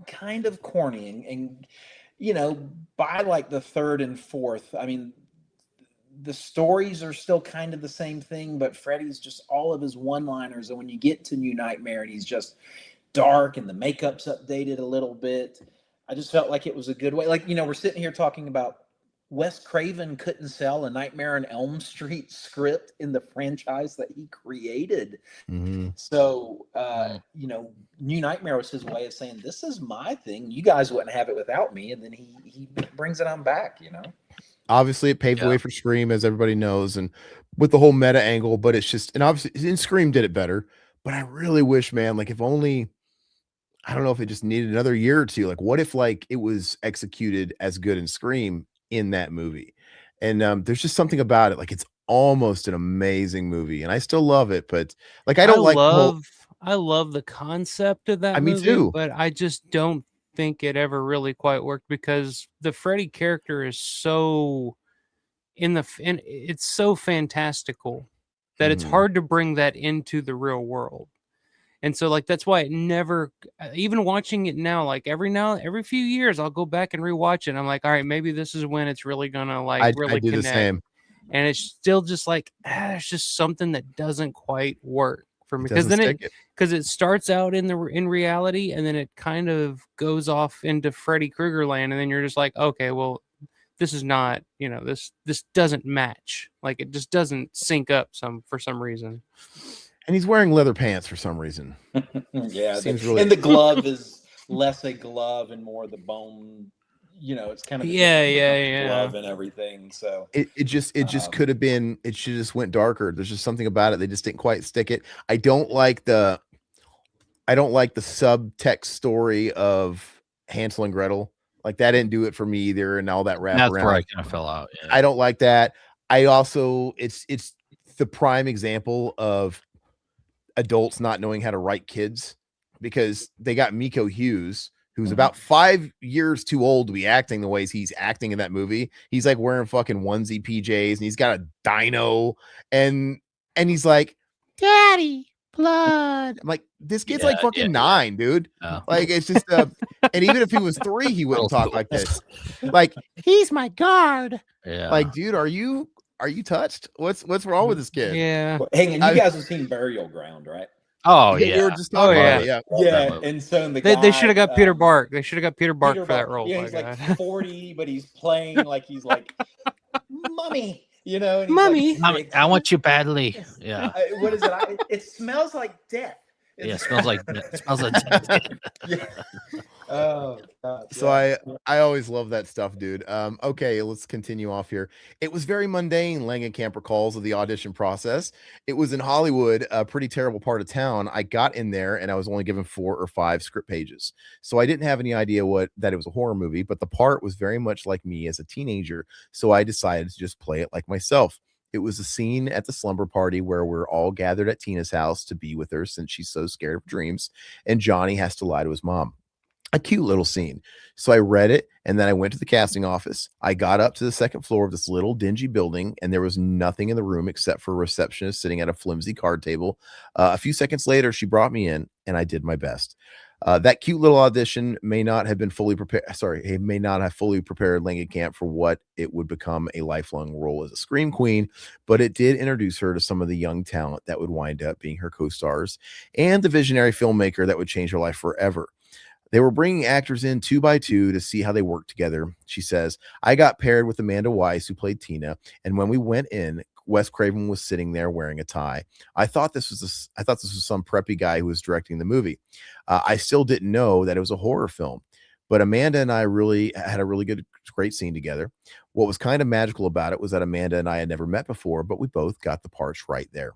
kind of corny and by like the third and fourth, I mean, the stories are still kind of the same thing, but Freddy's just all of his one-liners, and when you get to New Nightmare and he's just dark and the makeup's updated a little bit, I just felt like it was a good way. Like, we're sitting here talking about Wes Craven couldn't sell a Nightmare on Elm Street script in the franchise that he created. Mm-hmm. So, New Nightmare was his way of saying, this is my thing. You guys wouldn't have it without me. And then he brings it on back, Obviously, it paved the way for Scream, as everybody knows, and with the whole meta angle. But it's just, and obviously, and Scream did it better. But I really wish, man, like if only, I don't know if it just needed another year or two. Like, what if like it was executed as good in Scream in that movie? And there's just something about it. Like it's almost an amazing movie, and I still love it. But like, I love the concept of that me movie, too. but I just don't think it ever really quite worked because the Freddy character is so it's so fantastical that it's hard to bring that into the real world. And so like that's why it never, even watching it now, like every few years I'll go back and rewatch it. And I'm like, all right, maybe this is when it's really gonna like really I do connect. the same. And it's still just like it's just something that doesn't quite work for me because then it starts out in reality and then it kind of goes off into Freddy Krueger land, and then you're just like, okay, well, this is not, this doesn't match. Like it just doesn't sync up for some reason. And he's wearing leather pants for some reason. Yeah, really... and the glove is less a glove and more the bone. It's kind of glove and everything. So it just could have been. It should just went darker. There's just something about it. They just didn't quite stick it. I don't like the subtext story of Hansel and Gretel. Like that didn't do it for me either, and all that wrap That's around. where I kind of fell out. Yeah. I don't like that. I also it's the prime example of adults not knowing how to write kids, because they got Miko Hughes, who's about 5 years too old to be acting the ways he's acting in that movie. He's like wearing fucking onesie PJs and he's got a dino and he's like, "Daddy, blood." I'm like, this kid's like fucking 9, dude. Like it's just and even if he was 3, he wouldn't talk like this. Like, he's my guard. Yeah. Like, dude, are you touched? What's wrong with this kid? Yeah. Hang on, you guys have seen Burial Ground, right? Oh yeah. We were just talking about it. Yeah. And so they should have got Peter Bark. They should have got Peter Bark for that role. Yeah, he's like 40, but he's playing like he's like, "Mommy," and "Mommy, like, I want you badly." Yeah. What is it? It smells like death. It smells like death. Yeah. Oh God. So I always love that stuff, dude. Okay, let's continue off here. It was very mundane, Langenkamp recalls, of the audition process. It was in Hollywood, a pretty terrible part of town. I got in there and I was only given 4 or 5 script pages. So I didn't have any idea that it was a horror movie, but the part was very much like me as a teenager. So I decided to just play it like myself. It was a scene at the slumber party where we're all gathered at Tina's house to be with her since she's so scared of dreams, and Johnny has to lie to his mom. A cute little scene. So I read it, and then I went to the casting office. I got up to the 2nd floor of this little dingy building, and there was nothing in the room except for a receptionist sitting at a flimsy card table. A few seconds later, she brought me in, and I did my best. That cute little audition may not have fully prepared Langenkamp for what it would become a lifelong role as a scream queen, but it did introduce her to some of the young talent that would wind up being her co-stars and the visionary filmmaker that would change her life forever. They were bringing actors in 2 by 2 to see how they worked together. She says, "I got paired with Amanda Weiss, who played Tina, and when we went in, Wes Craven was sitting there wearing a tie. I thought this was some preppy guy who was directing the movie. I still didn't know that it was a horror film, but Amanda and I really had a great scene together. What was kind of magical about it was that Amanda and I had never met before, but we both got the parts right there."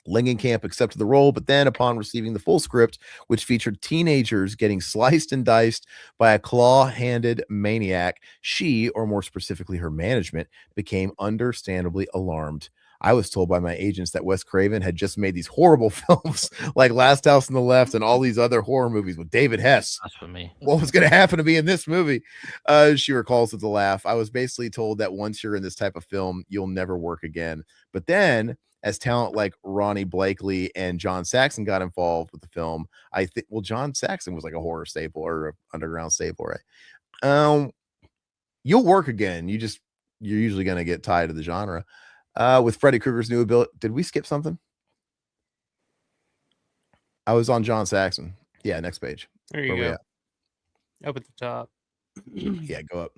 Langenkamp accepted the role, but then upon receiving the full script, which featured teenagers getting sliced and diced by a claw-handed maniac, she, or more specifically her management, became understandably alarmed. I was told by my agents that Wes Craven had just made these horrible films like Last House on the Left and all these other horror movies with David Hess. That's for me. What was going to happen to me in this movie? She recalls with a laugh. I was basically told that once you're in this type of film, you'll never work again. But then, as talent like Ronnie Blakely and John Saxon got involved with the film, I think, John Saxon was like a horror staple or an underground staple, right? You'll work again. You're usually going to get tied to the genre. With Freddy Krueger's new ability, did we skip something? I was on John Saxon. Yeah, next page. There you go. Up at the top. Yeah, go up.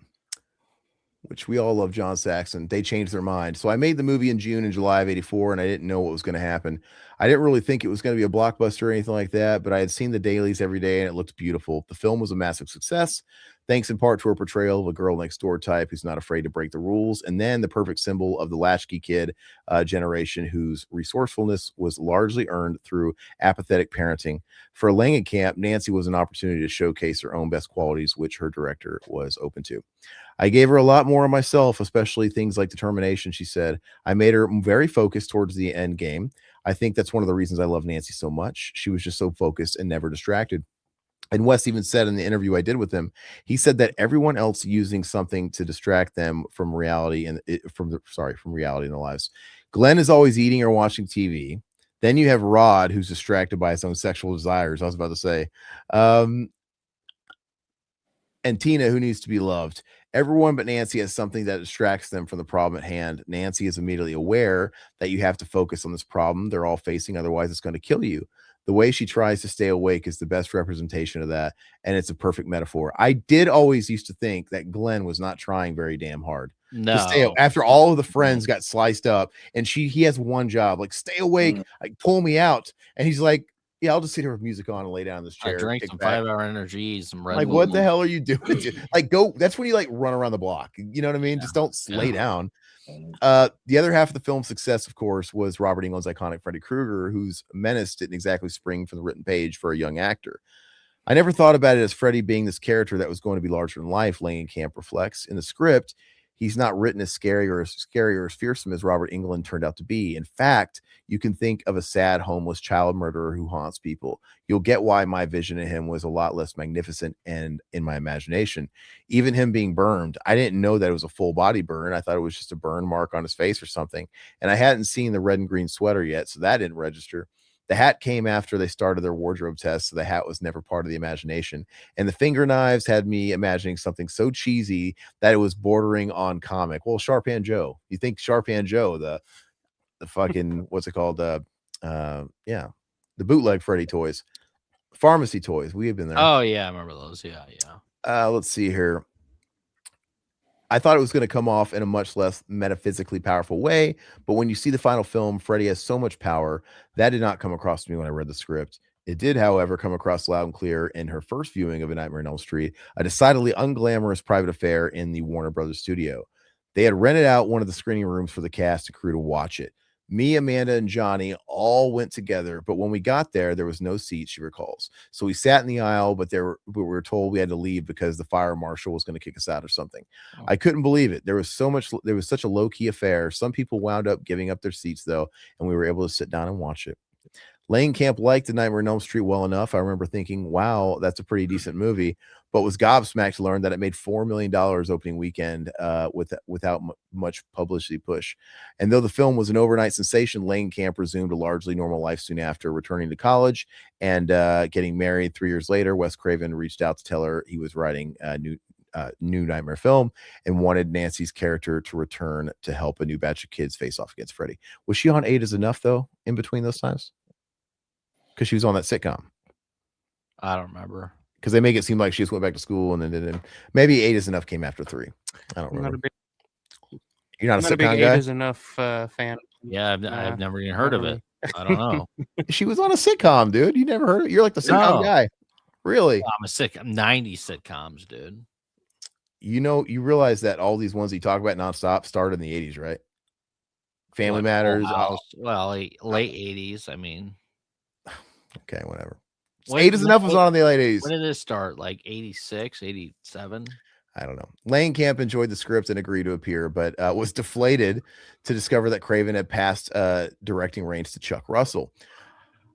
Which we all love John Saxon. They changed their mind. So I made the movie in June and July of 84, and I didn't know what was going to happen. I didn't really think it was going to be a blockbuster or anything like that, but I had seen the dailies every day and it looked beautiful. The film was a massive success, thanks in part to her portrayal of a girl next door type who's not afraid to break the rules. And then the perfect symbol of the latchkey kid generation whose resourcefulness was largely earned through apathetic parenting. For Langenkamp, Nancy was an opportunity to showcase her own best qualities, which her director was open to. I gave her a lot more of myself, especially things like determination, she said. I made her very focused towards the end game. I think that's one of the reasons I love Nancy so much. She was just so focused and never distracted. And Wes even said in the interview I did with him, he said that everyone else using something to distract them from reality and from reality in their lives. Glenn is always eating or watching TV. Then you have Rod, who's distracted by his own sexual desires. I was about to say, and Tina, who needs to be loved. Everyone but Nancy has something that distracts them from the problem at hand. Nancy is immediately aware that you have to focus on this problem they're all facing, otherwise it's going to kill you. The way she tries to stay awake is the best representation of that, and it's a perfect metaphor. I did always used to think that Glenn was not trying very damn hard. No. To stay, after all of the friends got sliced up, and he has one job, like stay awake, like pull me out. And he's like, yeah, I'll just sit here with music on and lay down in this chair. I drank some 5-hour energy, some Red Like, Bull. what the hell are you doing? Like, go. That's when you like run around the block. You know what I mean? Just don't lay down. The other half of the film's success, of course, was Robert Englund's iconic Freddy Krueger, whose menace didn't exactly spring from the written page for a young actor. I never thought about it as Freddy being this character that was going to be larger than life, Langenkamp reflects. In the script, he's not written as scary or as fearsome as Robert Englund turned out to be. In fact, you can think of a sad, homeless child murderer who haunts people. You'll get why my vision of him was a lot less magnificent and in my imagination. Even him being burned, I didn't know that it was a full body burn. I thought it was just a burn mark on his face or something. And I hadn't seen the red and green sweater yet, so that didn't register. The hat came after they started their wardrobe test, so the hat was never part of the imagination. And the finger knives had me imagining something so cheesy that it was bordering on comic. Well, Sharpan Joe. You think Sharpan Joe, the fucking, what's it called? The bootleg Freddy toys. Pharmacy toys. We have been there. Oh, yeah, I remember those. Yeah. Let's see here. I thought it was going to come off in a much less metaphysically powerful way, but when you see the final film, Freddy has so much power. That did not come across to me when I read the script. It did, however, come across loud and clear in her first viewing of A Nightmare on Elm Street, a decidedly unglamorous private affair in the Warner Brothers studio. They had rented out one of the screening rooms for the cast and crew to watch it. Me, Amanda, and Johnny all went together, but when we got there was no seats, she recalls. So we sat in the aisle, but we were told we had to leave because the fire marshal was going to kick us out or something. Oh. I couldn't believe it. There was such a low-key affair. Some people wound up giving up their seats, though, and we were able to sit down and watch it. Langenkamp liked The Nightmare on Elm Street well enough. I remember thinking, wow, that's a pretty decent movie, but was gobsmacked to learn that it made $4 million opening weekend without much publicity push. And though the film was an overnight sensation, Langenkamp resumed a largely normal life soon after returning to college and getting married 3 years later. Wes Craven reached out to tell her he was writing a new Nightmare film and wanted Nancy's character to return to help a new batch of kids face off against Freddy. Was she on 8 is Enough, though, in between those times? Because she was on that sitcom. I don't remember. Because they make it seem like she just went back to school and then maybe 8 is Enough came after 3. I don't remember. You're not a sitcom guy? 8 is Enough fan. Yeah, I've never even heard of it. I don't know. She was on a sitcom, dude. You never heard of it? You're like the sitcom guy. Really? I'm a 90s sitcoms, dude. You realize that all these ones you talk about nonstop started in the 80s, right? Family Matters. Well, late 80s. I mean, okay, whatever. 8 is Enough was on in the late 80s. When did it start? Like 86, 87? I don't know. Langenkamp enjoyed the script and agreed to appear, but was deflated to discover that Craven had passed directing reins to Chuck Russell.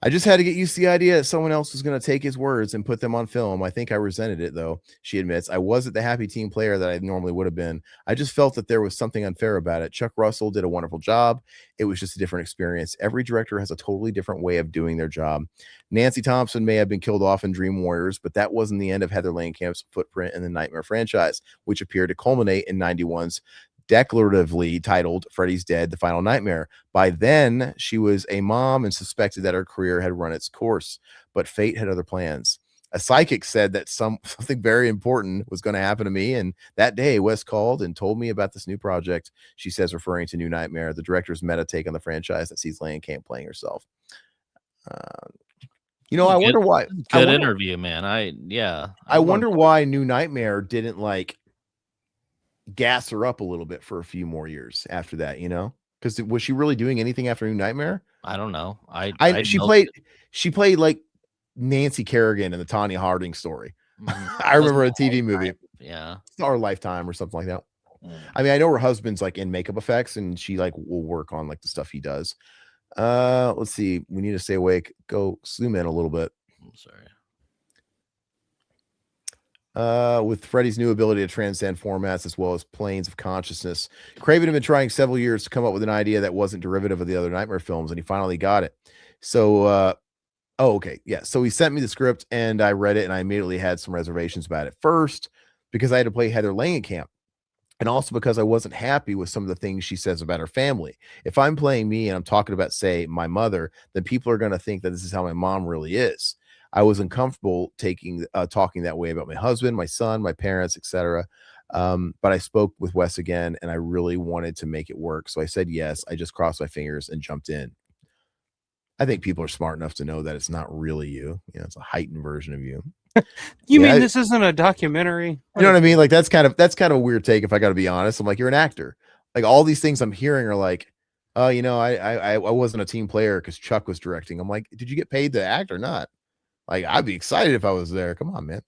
I just had to get used to the idea that someone else was going to take his words and put them on film. I think I resented it, though, she admits. I wasn't the happy team player that I normally would have been. I just felt that there was something unfair about it. Chuck Russell did a wonderful job. It was just a different experience. Every director has a totally different way of doing their job. Nancy Thompson may have been killed off in Dream Warriors, but that wasn't the end of Heather Langenkamp's footprint in the Nightmare franchise, which appeared to culminate in 91's declaratively titled Freddy's Dead, The Final Nightmare. By then, she was a mom and suspected that her career had run its course, but fate had other plans. a psychic said that something very important was going to happen to me. And that day, Wes called and told me about this new project. She says, referring to New Nightmare, the director's meta take on the franchise that sees Langenkamp playing herself. I wonder why. Good interview, man. I wonder why New Nightmare didn't like gas her up a little bit for a few more years after that, because was she really doing anything after New Nightmare? I don't know. She played like Nancy Kerrigan in the Tanya Harding story. I remember a TV movie. Yeah. Or Lifetime or something like that. I mean, I know her husband's like in makeup effects and she like will work on like the stuff he does. Let's see. We need to stay awake. Go zoom in a little bit. I'm sorry. With Freddy's new ability to transcend formats as well as planes of consciousness, Craven had been trying several years to come up with an idea that wasn't derivative of the other Nightmare films, and he finally got it. So, okay, yeah. So he sent me the script, and I read it, and I immediately had some reservations about it. First, because I had to play Heather Langenkamp, and also because I wasn't happy with some of the things she says about her family. If I'm playing me and I'm talking about, say, my mother, then people are going to think that this is how my mom really is. I was uncomfortable talking that way about my husband, my son, my parents, etc. But I spoke with Wes again, and I really wanted to make it work. So I said yes. I just crossed my fingers and jumped in. I think people are smart enough to know that it's not really you. It's a heightened version of you. You mean this isn't a documentary? You know what I mean? Like that's kind of a weird take. If I got to be honest, I'm like, you're an actor. Like all these things I'm hearing are like, oh, I wasn't a team player because Chuck was directing. I'm like, did you get paid to act or not? Like, I'd be excited if I was there. Come on, man.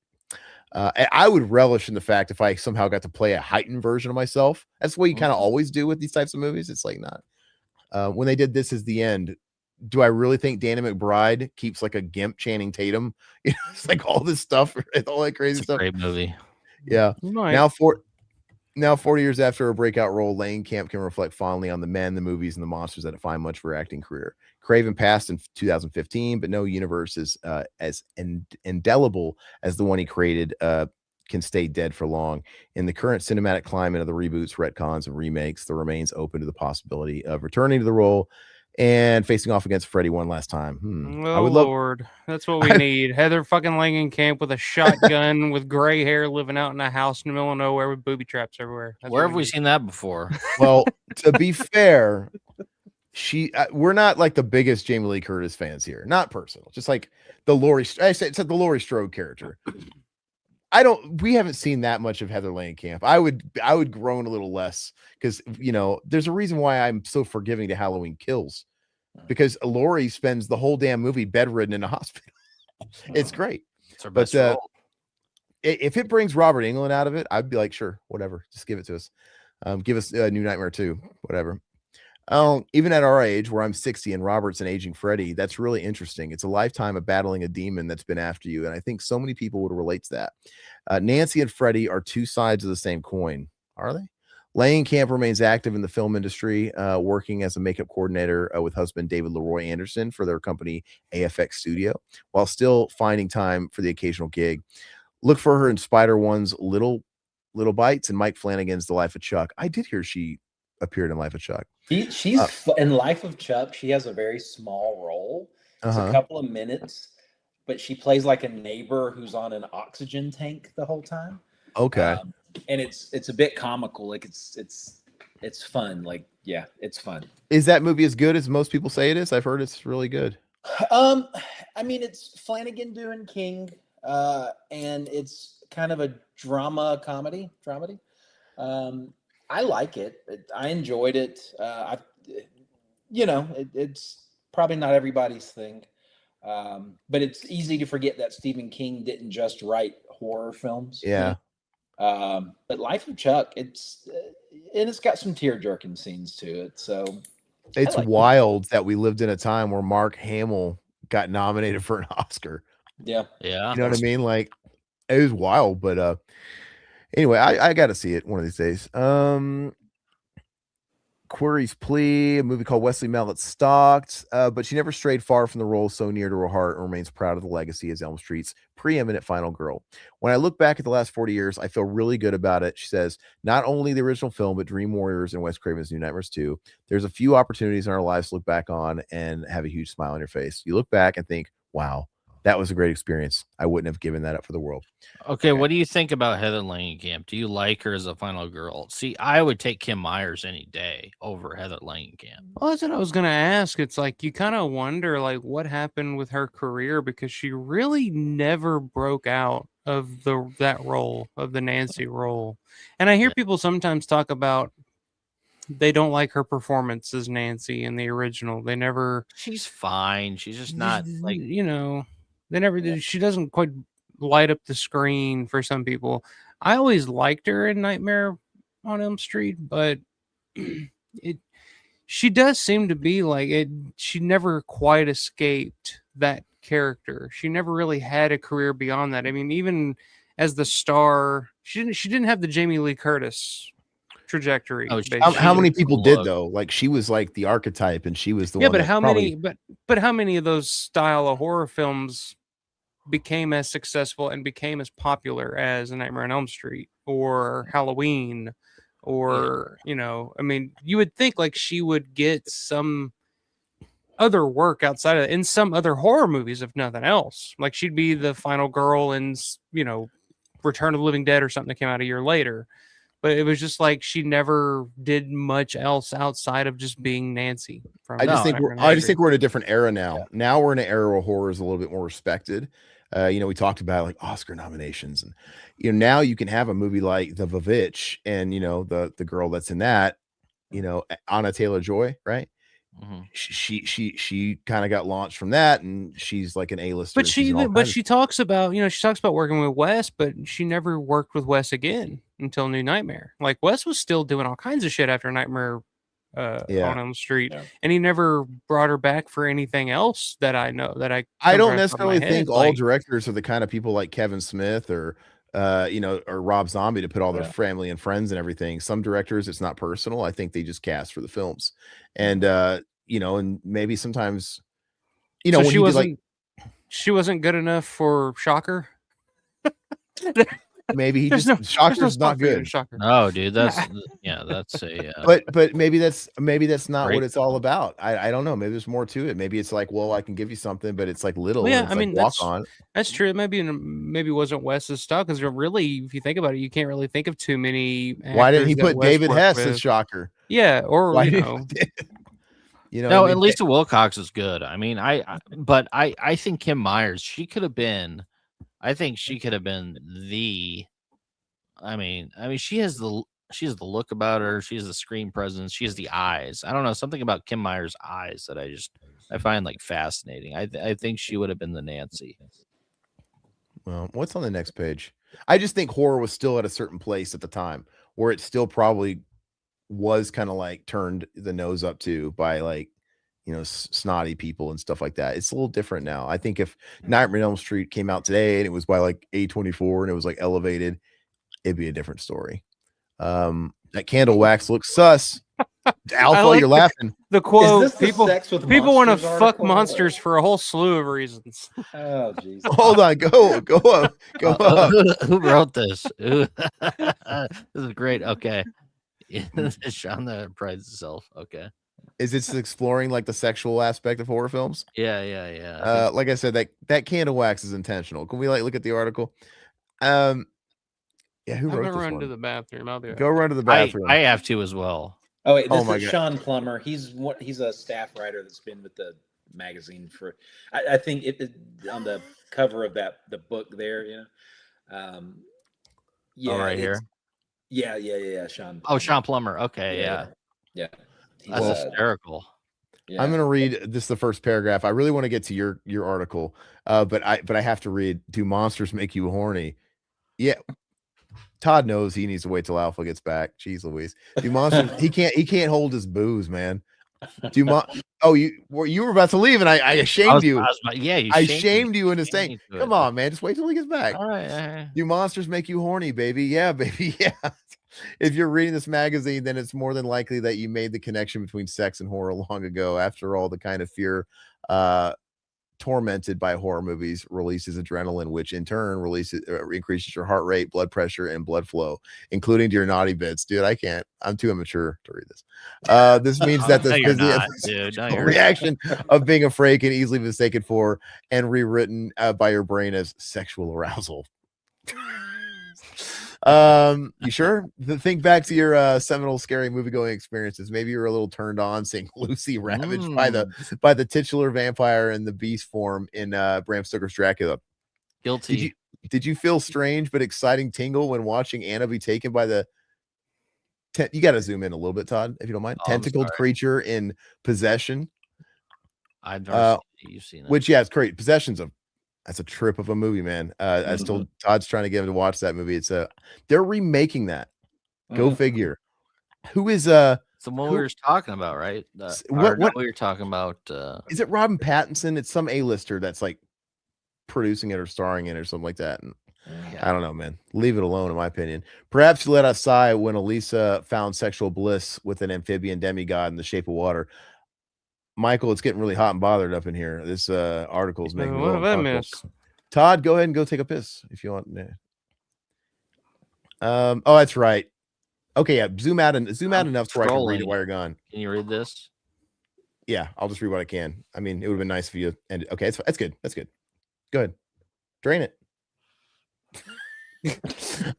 I would relish in the fact if I somehow got to play a heightened version of myself. That's what you kind of always do with these types of movies. It's like not. When they did This Is the End, do I really think Danny McBride keeps like a gimp Channing Tatum? It's like all this stuff, all that crazy stuff. Great movie. Yeah. Now 40 years after her breakout role, Langenkamp can reflect fondly on the men, the movies, and the monsters that define much of her acting career. Craven passed in 2015, but no universe is as indelible as the one he created can stay dead for long. In the current cinematic climate of the reboots, retcons, and remakes, there remains open to the possibility of returning to the role and facing off against Freddy one last time. Oh, Lord. That's what we need. Heather fucking Langenkamp with a shotgun with gray hair living out in a house in the middle of nowhere with booby traps everywhere. Where have we seen that before? Well, to be fair, we're not like the biggest Jamie Lee Curtis fans here. Not personal. Just like the Laurie Strode character. We haven't seen that much of Heather Langenkamp. I would groan a little less because there's a reason why I'm so forgiving to Halloween Kills, because Laurie spends the whole damn movie bedridden in a hospital. It's great. It's her best role. If it brings Robert Englund out of it, I'd be like, sure, whatever, just give it to us. Give us New Nightmare 2, whatever. Even at our age, where I'm 60 and Robert's an aging Freddy, that's really interesting. It's a lifetime of battling a demon that's been after you, and I think so many people would relate to that. Nancy and Freddy are two sides of the same coin, are they? Langenkamp remains active in the film industry, working as a makeup coordinator with husband David Leroy Anderson for their company AFX Studio, while still finding time for the occasional gig. Look for her in Spider-One's Little Bites and Mike Flanagan's The Life of Chuck. I did hear she appeared in Life of Chuck. She's in Life of Chuck. She has a very small role. It's a couple of minutes, but she plays like a neighbor who's on an oxygen tank the whole time. Okay. And it's a bit comical. Like it's fun. Like, yeah, it's fun. Is that movie as good as most people say it is? I've heard it's really good. I mean, it's Flanagan doing King, and it's kind of a dramedy. I like it. I enjoyed it. It's probably not everybody's thing, but it's easy to forget that Stephen King didn't just write horror films. Yeah. But Life of Chuck, it's got some tear-jerking scenes to it. So it's wild that we lived in a time where Mark Hamill got nominated for an Oscar. Yeah. Yeah. You know what I mean? Like, it was wild, but anyway, I got to see it one of these days. Query's Plea, a movie called Wesley Mallet stalked, but she never strayed far from the role so near to her heart and remains proud of the legacy as Elm Street's preeminent final girl. When I look back at the last 40 years, I feel really good about it. She says, not only the original film, but Dream Warriors and Wes Craven's New Nightmares 2. There's a few opportunities in our lives to look back on and have a huge smile on your face. You look back and think, wow, that was a great experience. I wouldn't have given that up for the world. Okay, Okay. what do you think about Heather Langenkamp? Do you like her as a final girl? See, I would take Kim Myers any day over Heather Langenkamp. Well, that's what I was gonna ask. It's like you kind of wonder like what happened with her career because she really never broke out of that role of the Nancy role. And I hear Yeah. people sometimes talk about they don't like her performance as Nancy in the original. They never She's fine. She's just not like you know, they never did. She doesn't quite light up the screen for some people. I always liked her in Nightmare on Elm Street, but it she does seem to be like it. She never quite escaped that character. She never really had a career beyond that. I mean, even as the star, she didn't have the Jamie Lee Curtis trajectory. Oh, How many She- people did look. though? Like she was like the archetype, and she was the Yeah, one. but that how probably, many? But how many of those style of horror films became as successful and became as popular as A Nightmare on Elm Street or Halloween? Or you know, I mean, you would think like she would get some other work outside of it in some other horror movies, if nothing else. Like she'd be the final girl in, you know, Return of the Living Dead or something that came out a year later. But it was just like she never did much else outside of just being Nancy. From I just No, think Nightmare on Elm I just Street. think we're in a different era now. Now we're in an era where horror is a little bit more respected. You know, we talked about like Oscar nominations, and you know now you can have a movie like The Vavitch, and you know the girl that's in that, you know, Anna Taylor-Joy, right? Mhm. She kind of got launched from that, and she's like an A-lister. But she talks about, you know, she talks about working with Wes, but she never worked with Wes again until New Nightmare. Like Wes was still doing all kinds of shit after Nightmare Yeah. on Elm Street, Yeah. and he never brought her back for anything else that I know that I I comes don't right off the top of my necessarily head. think all Like, directors are the kind of people like Kevin Smith or you know, or Rob Zombie to put all their Yeah. family and friends and everything. Some directors, it's not personal. I think they just cast for the films. And you know, and maybe sometimes, you know, so when he did like she wasn't good enough for Shocker. maybe he There's just no Shocker's spot not for you in good. Shocker. No, dude, that's that's a But maybe that's not what Great it's all about. I don't know. Maybe there's more to it. Maybe it's like, well, I can give you something, but it's like little, Well, and yeah, it's I like mean walk on. that's true. It maybe wasn't Wes's style because really, if you think about it, you can't really think of too many. Why didn't he actors that put Wes David worked Hess as with. Shocker? Yeah, or Why you didn't know, you know, No, I at mean, least Wilcox is good. I mean, but I think Kim Myers, she could have been. I think she could have been the. I mean, she has the look about her. She has the screen presence. She has the eyes. I don't know, something about Kim Myers' eyes that I find like fascinating. I think she would have been the Nancy. well, what's on the next page? I just think horror was still at a certain place at the time where it still probably was kind of like turned the nose up to by like, you know, snotty people and stuff like that. It's a little different now. I think if Nightmare on Elm Street came out today and it was by like A24 and it was like elevated, it'd be a different story. That candle wax looks sus. Alpha, like you're laughing. the Is quote. this the People sex with want to monsters fuck article, or- monsters for a whole slew of reasons. Oh, jeez. Hold on, go up. Who wrote this? This is great. Okay. Sean that prides itself. Okay. Is it exploring like the sexual aspect of horror films? Yeah. Like I said, that candle wax is intentional. Can we like look at the article? Yeah, who I'm wrote gonna this run one? to the bathroom. I'll be right Go back. run to the bathroom. I have to as well. Oh wait, Oh this my is God. Sean Plummer. He's a staff writer that's been with the magazine for. I think it on the cover of the book there. You know, yeah, Oh, right it's- here. Yeah. Sean. Oh, Sean Plummer. Okay, Yeah. yeah. He's, That's hysterical. yeah. I'm gonna read this the first paragraph. I really want to get to your article, but I have to read. Do monsters make you horny? Yeah. Todd knows he needs to wait till Alpha gets back. Jeez Louise. Do monsters he can't hold his booze, man. Oh, you were about to leave and I ashamed you. You I shamed shamed me. you into Shamed saying, me to come it. on, man, just wait till he gets back. All right. Do monsters make you horny, baby? Yeah, baby. Yeah. If you're reading this magazine, then it's more than likely that you made the connection between sex and horror long ago. After all, the kind of fear tormented by horror movies releases adrenaline, which in turn increases your heart rate, blood pressure, and blood flow, including to your naughty bits. Dude, I can't. I'm too immature to read this. This means that the No, you're not, dude. No, you're reaction of being afraid can easily be mistaken for and rewritten by your brain as sexual arousal. You sure? Think back to your seminal scary movie going experiences. Maybe you were a little turned on seeing Lucy ravaged by the titular vampire in the beast form in Bram Stoker's Dracula. Guilty. Did you feel strange but exciting tingle when watching Anna be taken by the you got to zoom in a little bit, Todd, if you don't mind. Tentacled creature in Possession. I've never seen it. You've seen it. Which, yeah, it's great. That's a trip of a movie, man. Todd's trying to get him to watch that movie. They're remaking that. Go figure. Who is so what we were talking about, right? What we were talking about? Is it Robin Pattinson? It's some A-lister that's like producing it or starring in it or something like that. And I don't know, man. Leave it alone, in my opinion. Perhaps you let us sigh when Elisa found sexual bliss with an amphibian demigod in the shape of water. Michael, it's getting really hot and bothered up in here. This article is making me what have I missed? Todd, go ahead and go take a piss if you want. Oh, that's right. Okay, yeah. Zoom out enough so I can read it while you're gone. Can you read this? Yeah, I'll just read what I can. I mean, it would have been nice for you. And okay, that's good. That's good. Go ahead. Drain it.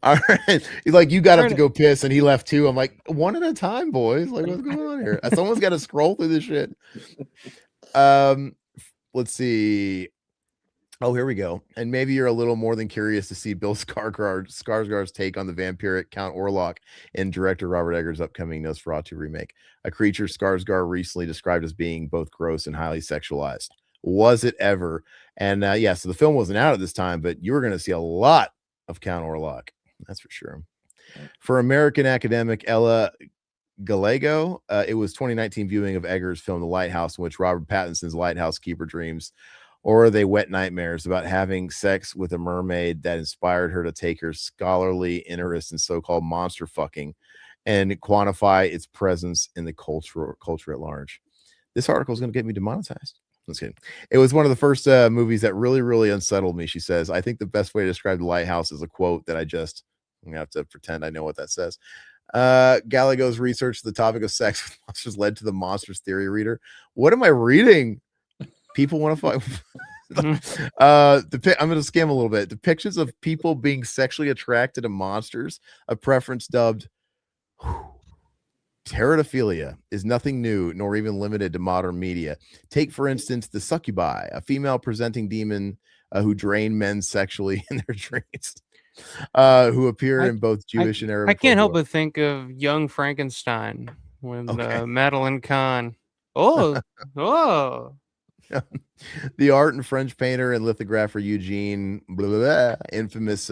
All right. He's like, you got up to go piss, and he left too. I'm like, one at a time, boys. Like, what's going on here? Someone's got to scroll through this shit. Let's see. Oh, here we go. And maybe you're a little more than curious to see Bill Skarsgård's take on the vampiric Count Orlok in director Robert Eggers' upcoming Nosferatu remake. A creature Skarsgård recently described as being both gross and highly sexualized. Was it ever? And yeah, so the film wasn't out at this time, but you were going to see a lot of Count Orlok. That's for sure. For American academic Ella Gallego, it was 2019 viewing of Eggers' film The Lighthouse, in which Robert Pattinson's lighthouse keeper dreams, or are they wet nightmares, about having sex with a mermaid that inspired her to take her scholarly interest in so-called monster fucking and quantify its presence in the culture at large. This article is going to get me demonetized. Let's kidding. It was one of the first movies that really, really unsettled me, she says. I think the best way to describe The Lighthouse is a quote that I'm going to have to pretend I know what that says. Gallego's research the topic of sex with monsters led to the monstrous theory reader. What am I reading? People want to fight. I'm going to skim a little bit. Depictions of people being sexually attracted to monsters, a preference dubbed teratophilia, is nothing new nor even limited to modern media. Take, for instance, the succubi, a female presenting demon who drain men sexually in their dreams, who appear in both Jewish and Arab. I can't help but think of Young Frankenstein with Madeline Kahn. Oh. The art and French painter and lithographer Eugene infamous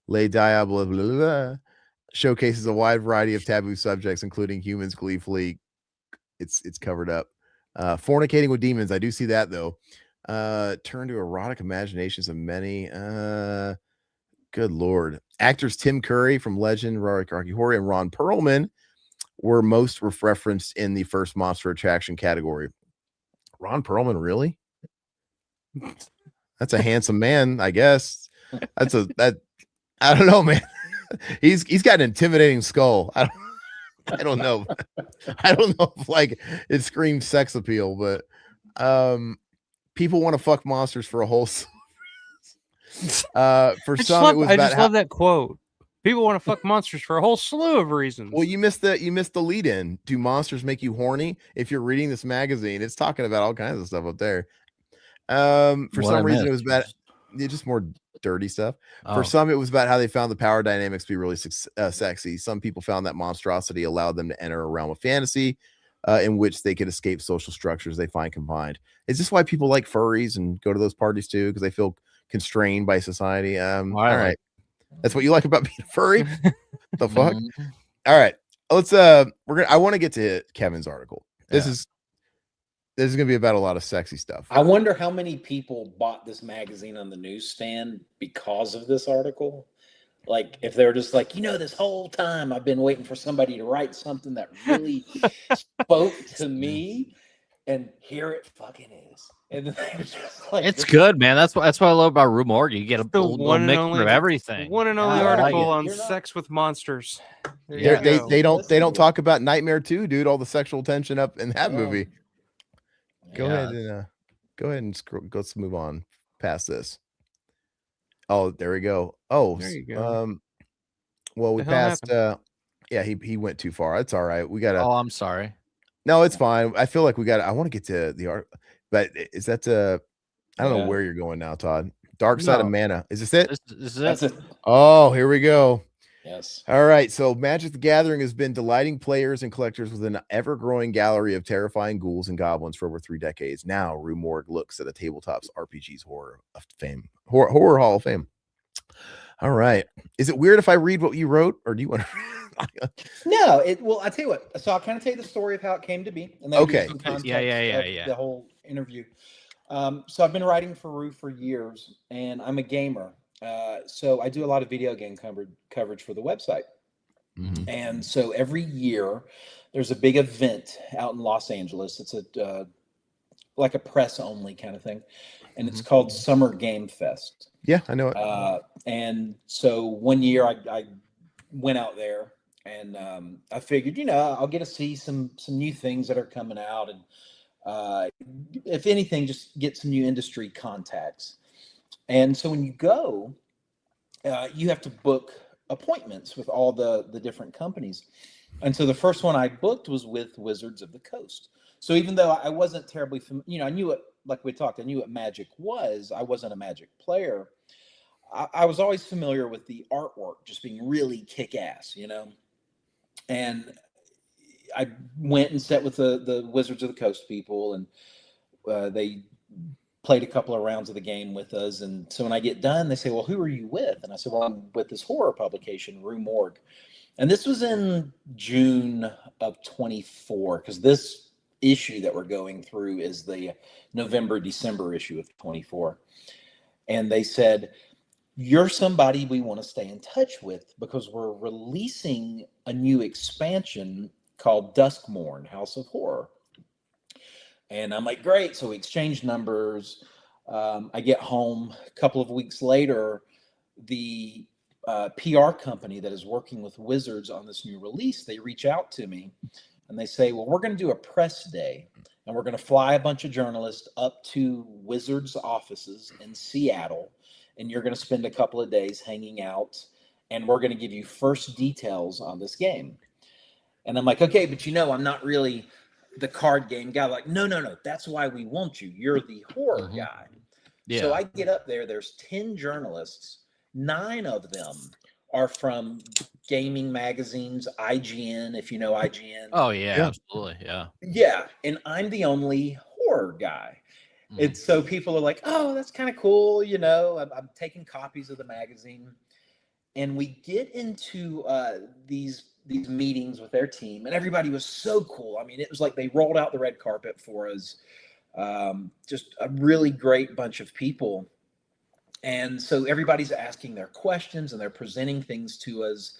Les Diables showcases a wide variety of taboo subjects, including humans gleefully. It's covered up. Fornicating with demons. I do see that though. Turn to erotic imaginations of many. Good Lord. Actors Tim Curry from Legend, Rocky Horror, and Ron Perlman were most referenced in the first monster attraction category. Ron Perlman, really? That's a handsome man, I guess. I don't know, man. He's got an intimidating skull. I don't know. I don't know if like it screams sex appeal, but people want to fuck monsters for a whole for some it was I just love that quote. People want to fuck monsters for a whole slew of reasons. Well, you missed the lead in. Do monsters make you horny? If you're reading this magazine, it's talking about all kinds of stuff up there. For some reason, it was about just more dirty stuff. For some, it was about how they found the power dynamics to be really sexy. Some people found that monstrosity allowed them to enter a realm of fantasy in which they could escape social structures they find confined. Is this why people like furries and go to those parties too? Because they feel constrained by society. All right. That's what you like about being a furry? The fuck? All right. Let's I want to get to Kevin's article. This is gonna be about a lot of sexy stuff. I wonder how many people bought this magazine on the newsstand because of this article. Like if they're just like, this whole time I've been waiting for somebody to write something that really spoke to me, and here it fucking is. And then they were just like, It's this- good, man. That's what I love about Rue Morgue. You get a The little one and mixture only of everything. One and only Yeah, I like article it. on You're not- sex with monsters. There Yeah. you They go. they don't Listen to it. talk about Nightmare 2, dude. All the sexual tension up in that Oh, movie. Go Yeah. ahead and let's move on past this. Oh, there we go. Oh, There you go. well, we The hell passed. Yeah, he went too far. That's all right. We gotta. Oh, I'm sorry. No, it's fine. I feel like we got. I want to get to the art, but is that I don't know Yeah. where you're going now, Todd. Dark Side of No. Mana. Is this it? This is That's it. it. Oh, here we go. Yes. All right. So Magic the Gathering has been delighting players and collectors with an ever-growing gallery of terrifying ghouls and goblins for over 3 decades. Now, Rue Morgue looks at a tabletop's RPG's horror Hall of Fame. All right. Is it weird if I read what you wrote, or do you want to? No, well, I tell you what. So I'll kind of tell you the story of how it came to be, and then Okay. some context Yeah. of the whole interview. So I've been writing for Rue for years, and I'm a gamer. So I do a lot of video game coverage for the website. Mhm. And so every year there's a big event out in Los Angeles. It's like a press only kind of thing. And it's called Summer Game Fest. Yeah, I know it. And so one year I went out there, and I figured, I'll get to see some new things that are coming out. And if anything, just get some new industry contacts. And so when you go, you have to book appointments with all the different companies. And so the first one I booked was with Wizards of the Coast. So even though I wasn't terribly familiar, I knew it, like we talked, I knew what Magic was. I wasn't a Magic player. I was always familiar with the artwork just being really kick-ass, And I went and sat with the Wizards of the Coast people, and they played a couple of rounds of the game with us. And so when I get done, they say, well, who are you with? And I said, well, I'm with this horror publication, Rue Morgue. And this was in June of 24, because this issue that we're going through is the November-December issue of 24. And they said, you're somebody we want to stay in touch with because we're releasing a new expansion called Duskmourn, House of Horror. And I'm like, great. So we exchange numbers. I get home a couple of weeks later. The PR company that is working with Wizards on this new release, they reach out to me and they say, well, we're going to do a press day, and we're going to fly a bunch of journalists up to Wizards offices in Seattle, and you're going to spend a couple of days hanging out, and we're going to give you first details on this game. And I'm like, okay, but I'm not really the card game guy. Like, no, that's why we want you. You're the horror guy. Yeah. So I get up there, there's 10 journalists, 9 of them are from gaming magazines, IGN, if you know IGN. Oh yeah, absolutely. Yeah. Yeah. And I'm the only horror guy. And so people are like, oh, that's kind of cool. I'm taking copies of the magazine. And we get into these meetings with their team, and everybody was so cool. I mean, it was like they rolled out the red carpet for us. Just a really great bunch of people. And so everybody's asking their questions and they're presenting things to us.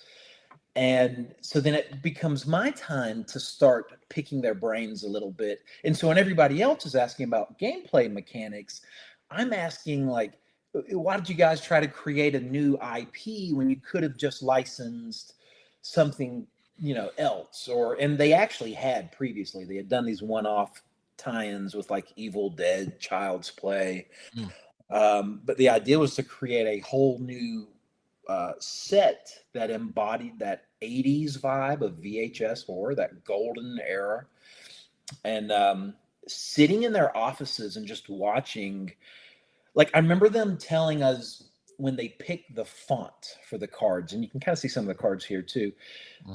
And so then it becomes my time to start picking their brains a little bit. And so when everybody else is asking about gameplay mechanics, I'm asking, like, why did you guys try to create a new IP when you could have just licensed something, else? And they actually had previously. They had done these one-off tie-ins with like Evil Dead, Child's Play. But the idea was to create a whole new set that embodied that 80s vibe of VHS horror, that golden era. And sitting in their offices and just watching, like, I remember them telling us when they picked the font for the cards, and you can kind of see some of the cards here too,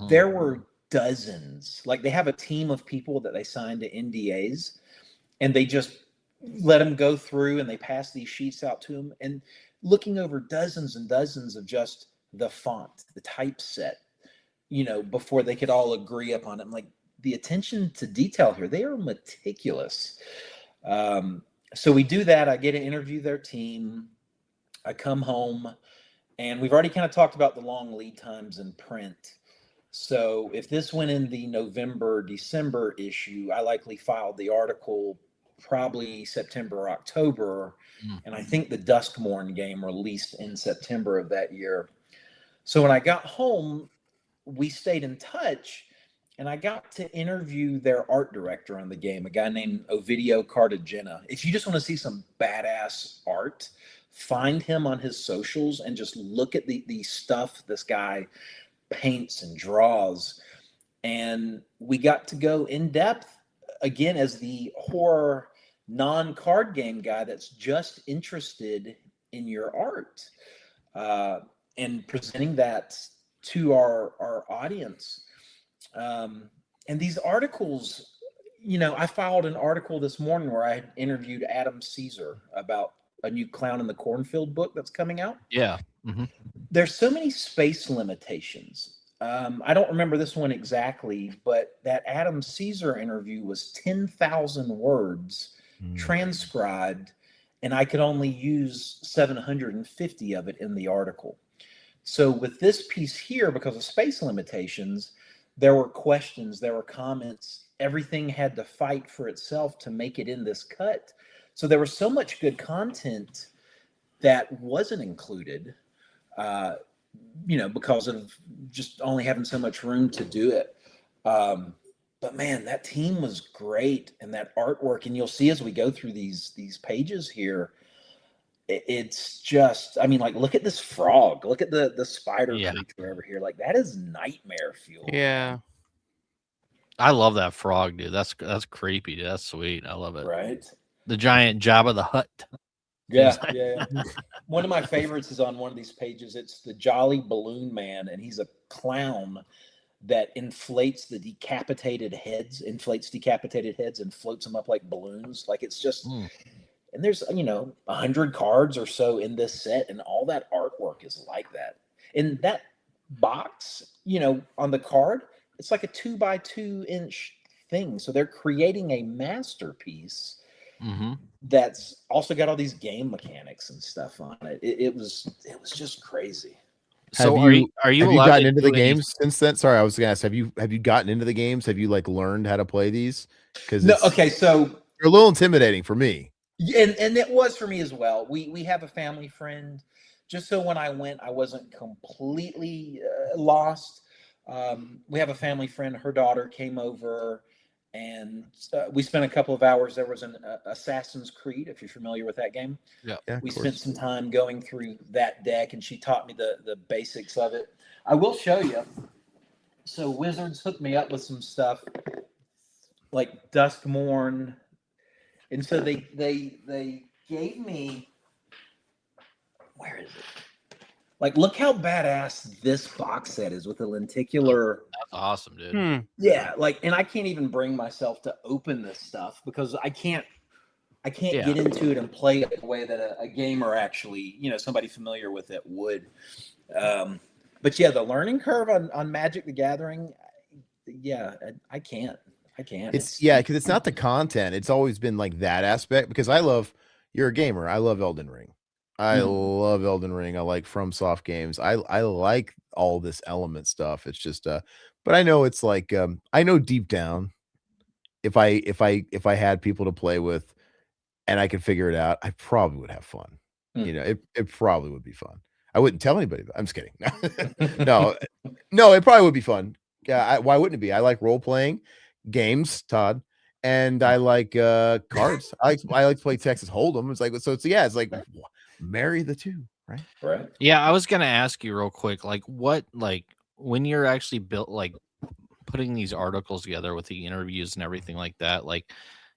there were dozens. Like, they have a team of people that they signed to NDAs, and they just let them go through and they pass these sheets out to them, and looking over dozens and dozens of just the font, the typeset, before they could all agree upon it. I'm like, the attention to detail here, they are meticulous. So we do that. I get to interview their team. I come home, and we've already kind of talked about the long lead times in print. So if this went in the November, December issue, I likely filed the article probably September or October. And I think the Duskmorn game released in September of that year. So when I got home, we stayed in touch, and I got to interview their art director on the game, a guy named Ovidio Cartagena. If you just want to see some badass art, find him on his socials and just look at the stuff this guy paints and draws. And we got to go in depth again as the horror non-card game guy that's just interested in your art, and presenting that to our audience. And these articles, I filed an article this morning where I had interviewed Adam Caesar about a new Clown in the Cornfield book that's coming out. Yeah. There's so many space limitations. I don't remember this one exactly, but that Adam Caesar interview was 10,000 words transcribed, and I could only use 750 of it in the article. So with this piece here, because of space limitations, there were questions, there were comments, everything had to fight for itself to make it in this cut. So there was so much good content that wasn't included, because of just only having so much room to do it. But man, that team was great, and that artwork, and you'll see as we go through these pages here, it's just, look at this frog, look at the spider creature over here. Like, that is nightmare fuel. Yeah. I love that frog, dude. That's creepy, dude. That's sweet. I love it. Right. The giant Jabba the Hutt. Yeah. One of my favorites is on one of these pages. It's the Jolly Balloon Man, and he's a clown that inflates decapitated heads and floats them up like balloons. Like, it's just, and there's, 100 cards or so in this set, and all that artwork is like that. And that box, on the card, it's like a 2x2 inch thing. So they're creating a masterpiece that's also got all these game mechanics and stuff on it. It was just crazy. So are you have you allowed gotten to into the do any- games since then? Sorry, I was gonna ask, have you gotten into the games? Have you learned how to play these? Because so they're a little intimidating for me. And it was for me as well. We have a family friend, just so when I went, I wasn't completely lost. We have a family friend, her daughter came over, and we spent a couple of hours. There was an Assassin's Creed, if you're familiar with that game. Yeah, we spent some time going through that deck, and she taught me the basics of it. I will show you. So Wizards hooked me up with some stuff like Duskmorn, and so they gave me, where is it? Like, look how badass this box set is with the lenticular. That's awesome, dude. Yeah, and I can't even bring myself to open this stuff because I can't get into it and play it the way that a gamer actually, somebody familiar with it would. But yeah, the learning curve on Magic the Gathering, I can't. Because it's not the content. It's always been like that aspect, because you're a gamer. I love Elden Ring. I love Elden Ring. I like FromSoft games. I like all this element stuff. It's just but I know it's like I know deep down, if I had people to play with and I could figure it out, I probably would have fun. It probably would be fun. I wouldn't tell anybody. I'm just kidding. No, it probably would be fun. Yeah, why wouldn't it be? I like role playing games, Todd, and I like cards. I like to play Texas Hold'em. It's like, it's like marry the two, right? Right. Yeah, I was gonna ask you real quick, when you're actually putting these articles together with the interviews and everything like that, like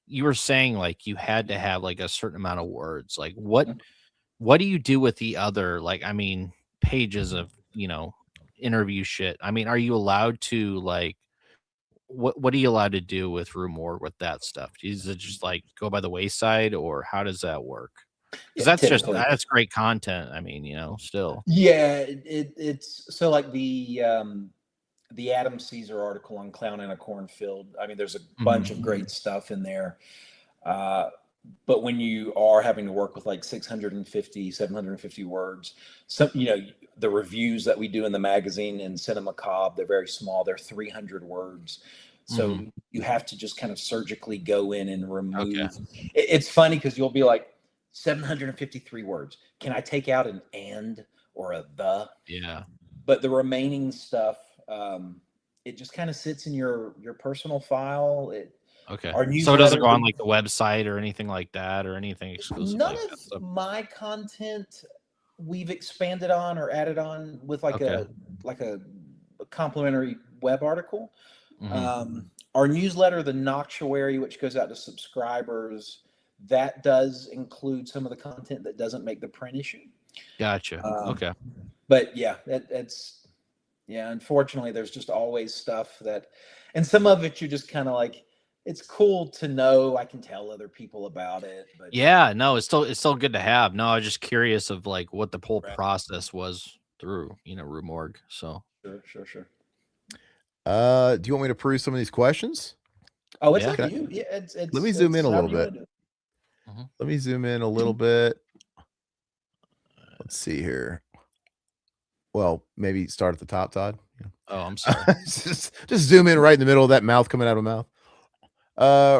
you were saying, like you had to have like a certain amount of words. Like what do you do with the other, pages of interview shit? Are you allowed to what are you allowed to do with Rue Morgue with that stuff? Is it just go by the wayside, or how does that work? Because that's great content. Still. Yeah, it's so like the Adam Caesar article on Clown in a Cornfield. There's a bunch of great stuff in there. But when you are having to work with 650, 750 words, the reviews that we do in the magazine in Cinema Cobb, they're very small. They're 300 words. So you have to just kind of surgically go in and remove. Okay. It's funny because you'll be like 753 words. Can I take out an and or a the? Yeah. But the remaining stuff, it just kind of sits in your personal file. Okay. Our So it doesn't go newsletter- on like the website or anything like that, or anything exclusive. None like that of stuff? my content we've expanded on or added on with like a complimentary web article. Our newsletter, the Noctuary, which goes out to subscribers, that does include some of the content that doesn't make the print issue. Gotcha. Okay. But yeah, that's unfortunately there's just always stuff that, and some of it you're just kind of like, it's cool to know, I can tell other people about it, but Yeah, no, it's still good to have. No, I was just curious of like what the whole process was through, Rue Morgue. So sure. Do you want me to peruse some of these questions? Oh, it's Yeah. up to you. Yeah, Let me zoom in a little bit. Mhm. Let me zoom in a little bit. Let's see here. Well, maybe start at the top, Todd. Oh, I'm sorry. just zoom in right in the middle of that mouth coming out of a mouth.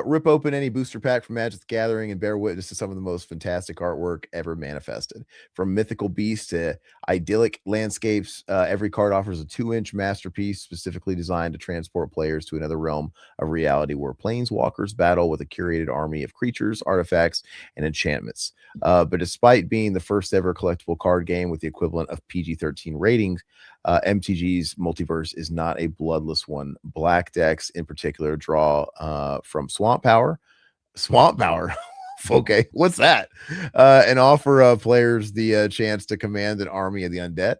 Rip open any booster pack from Magic the Gathering and bear witness to some of the most fantastic artwork ever manifested. From mythical beasts to idyllic landscapes, every card offers a 2-inch masterpiece specifically designed to transport players to another realm of reality where planeswalkers battle with a curated army of creatures, artifacts, and enchantments. But despite being the first ever collectible card game with the equivalent of PG-13 ratings, MTG's multiverse is not a bloodless one. Black decks in particular draw from Swamp Power. Okay, what's that? And offer players the chance to command an army of the undead.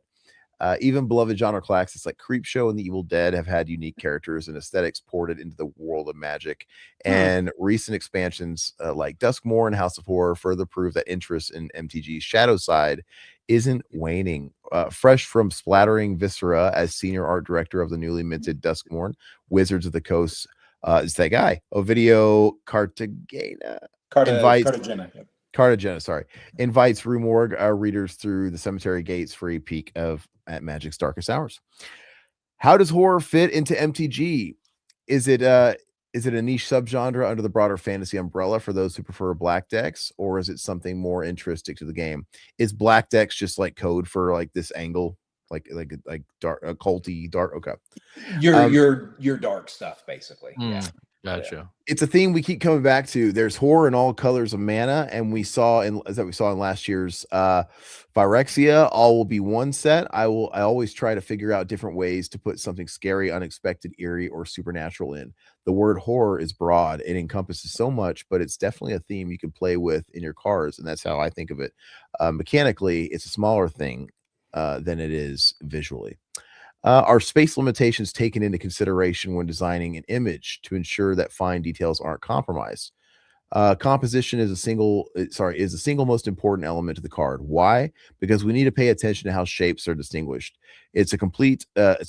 Even beloved genre classics like Creepshow and The Evil Dead have had unique characters and aesthetics ported into the world of Magic. And recent expansions like Duskmoor and House of Horror further prove that interest in MTG's shadow side isn't waning. Fresh from splattering Viscera as senior art director of the newly minted Duskmoor, Wizards of the Coast, it's that guy, Ovidio Cartagena. Cartagena, invites Rue Morgue readers through the cemetery gates for a peek at Magic's darkest hours. How does horror fit into MTG? Is it a niche subgenre under the broader fantasy umbrella for those who prefer black decks, or is it something more intrinsic to the game? Is black decks just like code for like this angle, like dark, culty dark? Okay, your dark stuff basically. Yeah. Gotcha. It's a theme we keep coming back to. There's horror in all colors of mana, and we saw in last year's Phyrexia. All will be one set. I always try to figure out different ways to put something scary, unexpected, eerie, or supernatural in. The word horror is broad. It encompasses so much, but it's definitely a theme you can play with in your cards, and that's how I think of it. Mechanically, it's a smaller thing than it is visually. Are space limitations taken into consideration when designing an image to ensure that fine details aren't compromised? Composition is the single most important element to the card. Why? Because we need to pay attention to how shapes are distinguished. It's a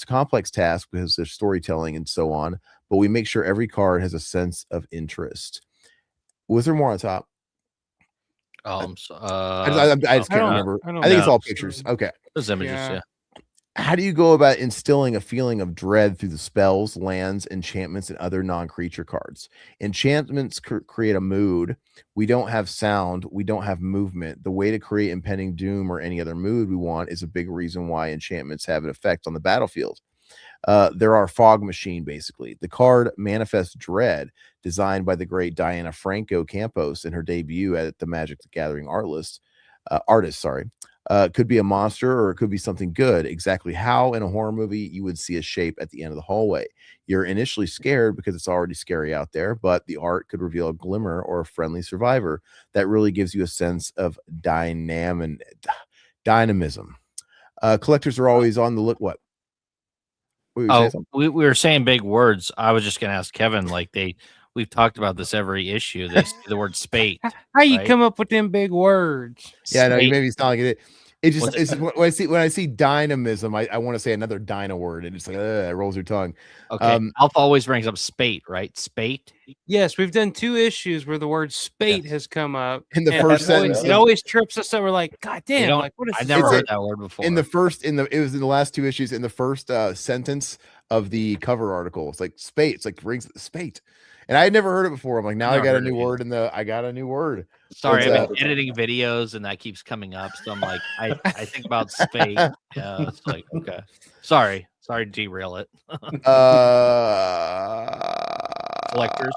complex task because there's storytelling and so on, but we make sure every card has a sense of interest. Was there more on top? I just can't remember. I think it's all pictures. Okay. Those images, yeah. How do you go about instilling a feeling of dread through the spells, lands, enchantments, and other non-creature cards? Enchantments create a mood. We don't have sound. We don't have movement. The way to create impending doom or any other mood we want is a big reason why enchantments have an effect on the battlefield. They're our fog machine, basically. The card Manifest Dread, designed by the great Diana Franco Campos in her debut at the Magic the Gathering artist, could be a monster or it could be something good. Exactly how in a horror movie you would see a shape at the end of the hallway. You're initially scared because it's already scary out there, but the art could reveal a glimmer or a friendly survivor that really gives you a sense of dynamism. Collectors are always on the look. What? We were saying big words. I was just going to ask Kevin, we've talked about this every issue. They say the word spate. How you come up with them big words? Yeah, no, you maybe it's not like it. It's when I see dynamism, I want to say another dyna word, and it's like it rolls your tongue. Okay, Alpha always brings up spate, right? Spate. Yes, we've done 2 issues where the word spate has come up in the first sentence. It always trips us up. We're like, God damn! Like, what is? I never heard that word before. It was in the last 2 issues. In the first sentence, of the cover article. It's like spate. It's like rings spate. And I had never heard it before. I'm like, now I got a new word I got a new word. Sorry, It's, I've been editing videos and that keeps coming up. So I'm like, I think about spate. Yeah, it's like, okay. Sorry to derail it. Collectors.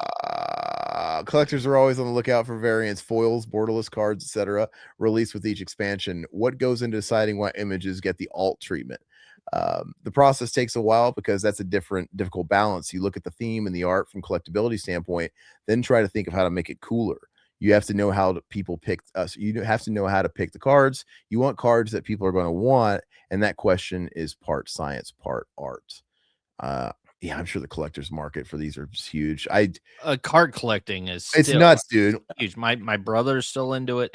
Collectors are always on the lookout for variants, foils, borderless cards, etc. released with each expansion. What goes into deciding what images get the alt treatment? The process takes a while because that's a difficult balance. You look at the theme and the art from collectability standpoint, then try to think of how to make it cooler. You have to know how people pick us. You have to know how to pick the cards. You want cards that people are going to want, and that question is part science, part art. Yeah, I'm sure the collector's market for these are just huge. Card collecting is it's nuts, dude. Huge. My brother's still into it.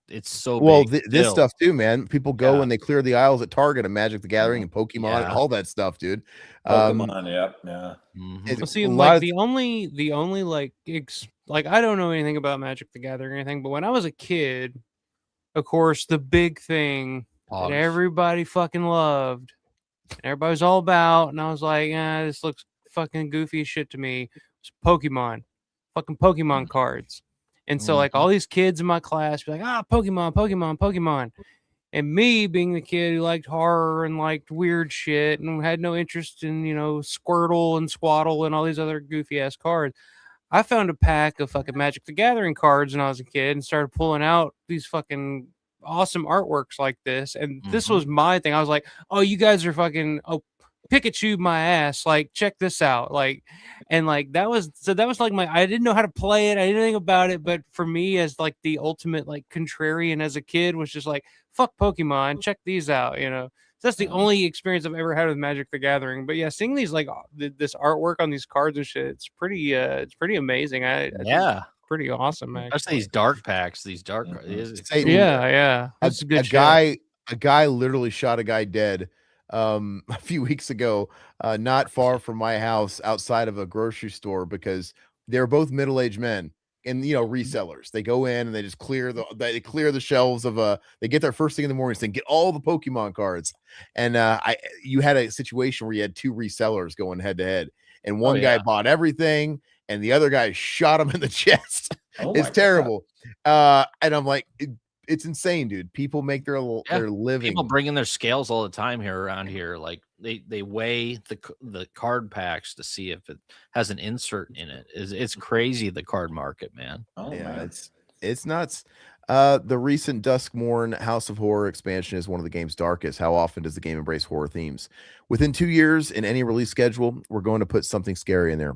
It's so well big. This stuff too, man. People go and they clear the aisles at Target and Magic the Gathering and Pokemon and all that stuff, dude. Pokemon, yeah. Well, see, like the only like I don't know anything about Magic the Gathering or anything, but when I was a kid, of course, the big thing that everybody fucking loved, and everybody was all about, and I was like, this looks fucking goofy as shit to me. It's Pokemon, fucking Pokemon cards. And so like all these kids in my class be like, Pokemon. And me being the kid who liked horror and liked weird shit and had no interest in, Squirtle and Squaddle and all these other goofy ass cards, I found a pack of fucking Magic the Gathering cards when I was a kid and started pulling out these fucking awesome artworks like this. And this was my thing. I was like, oh, you guys are fucking Pikachu my ass, like check this out, like, and like that was like I didn't know how to play it, I didn't know anything about it, but for me as like the ultimate like contrarian as a kid was just like, fuck Pokemon, check these out, so that's the only experience I've ever had with Magic the Gathering. But yeah, seeing these like this artwork on these cards and shit, it's pretty amazing. I pretty awesome, actually. Especially these dark packs, these dark yeah that's a good shit. A guy literally shot a guy dead a few weeks ago, not far from my house outside of a grocery store, because they're both middle-aged men and resellers. They go in and they just clear the shelves of they get there first thing in the morning saying get all the Pokemon cards. And you had a situation where you had two resellers going head to head, and one guy bought everything and the other guy shot him in the chest. It's terrible. And I'm like, it's insane, dude. People make their living. People bring in their scales all the time around here. Like they weigh the card packs to see if it has an insert in it. It's crazy, the card market, man. Man. It's nuts. The recent Duskmourn House of Horror expansion is one of the game's darkest. How often does the game embrace horror themes? Within 2 years, in any release schedule, we're going to put something scary in there.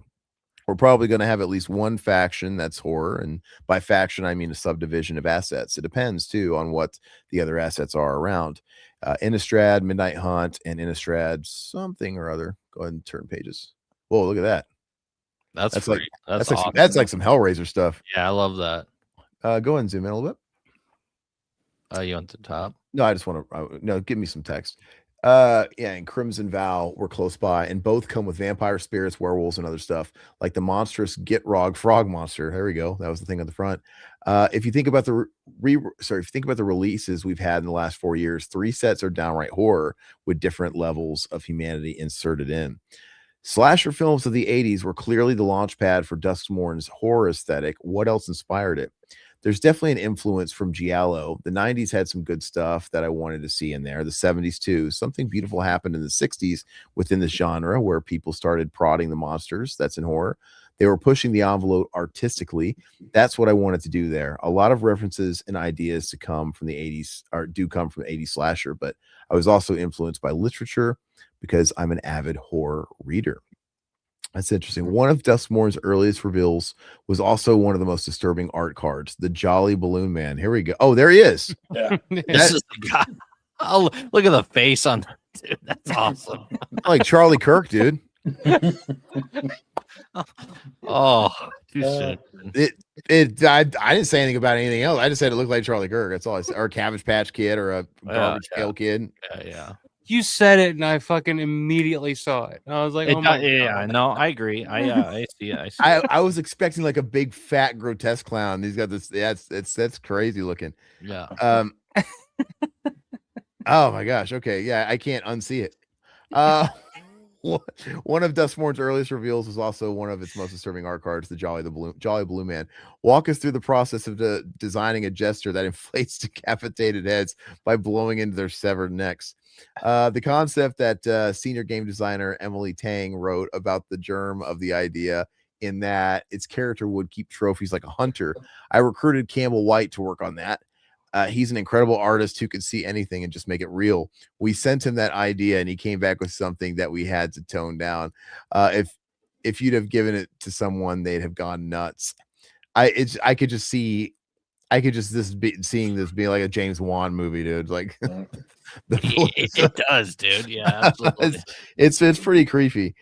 We're probably going to have at least one faction that's horror, and by faction I mean a subdivision of assets. It depends too on what the other assets are around. Innistrad, Midnight Hunt, and Innistrad something or other. Go ahead and turn pages. Whoa, look at that. That's awesome. That's like some Hellraiser stuff. Yeah, I love that. Go ahead and zoom in a little bit. You want the top? No, I just want to give me some text. And Crimson Vow were close by, and both come with vampire spirits, werewolves, and other stuff like the monstrous Gitrog frog monster. There we go. That was the thing on the front. If you think about the releases we've had in the last 4 years, 3 sets are downright horror with different levels of humanity inserted in. Slasher films of the 80s were clearly the launch pad for Duskmourn's horror aesthetic. What else inspired it? There's definitely an influence from Giallo. The 90s had some good stuff that I wanted to see in there. The 70s too. Something beautiful happened in the 60s within this genre where people started prodding the monsters. That's in horror. They were pushing the envelope artistically. That's what I wanted to do there. A lot of references and ideas come from the 80s slasher, but I was also influenced by literature because I'm an avid horror reader. That's interesting. One of Duskmourn's earliest reveals was also one of the most disturbing art cards, the Jolly Balloon Man. Here we go. Oh, there he is. Yeah. This is the guy. Oh, look at the face on that, dude. That's awesome. Like Charlie Kirk, dude. Oh, too soon. I didn't say anything about anything else. I just said it looked like Charlie Kirk. That's all I said. Or a Cabbage Patch Kid or a Garbage Pail Kid. Yeah. You said it, and I fucking immediately saw it. I was like, "Oh my God." No, I agree. I see it. I was expecting like a big, fat, grotesque clown. He's got this. That's crazy looking. Yeah. Oh my gosh. Okay. Yeah, I can't unsee it. One of Dustmore's earliest reveals was also one of its most disturbing art cards, the Jolly Blue Man. Walk us through the process of designing a jester that inflates decapitated heads by blowing into their severed necks. The concept that senior game designer Emily Tang wrote about the germ of the idea, in that its character would keep trophies like a hunter. I recruited Campbell White to work on that. He's an incredible artist who could see anything and just make it real. We sent him that idea and he came back with something that we had to tone down. If you'd have given it to someone, they'd have gone nuts. I could just see seeing this being like a James Wan movie, dude. Like it does, dude. Yeah, absolutely. it's pretty creepy.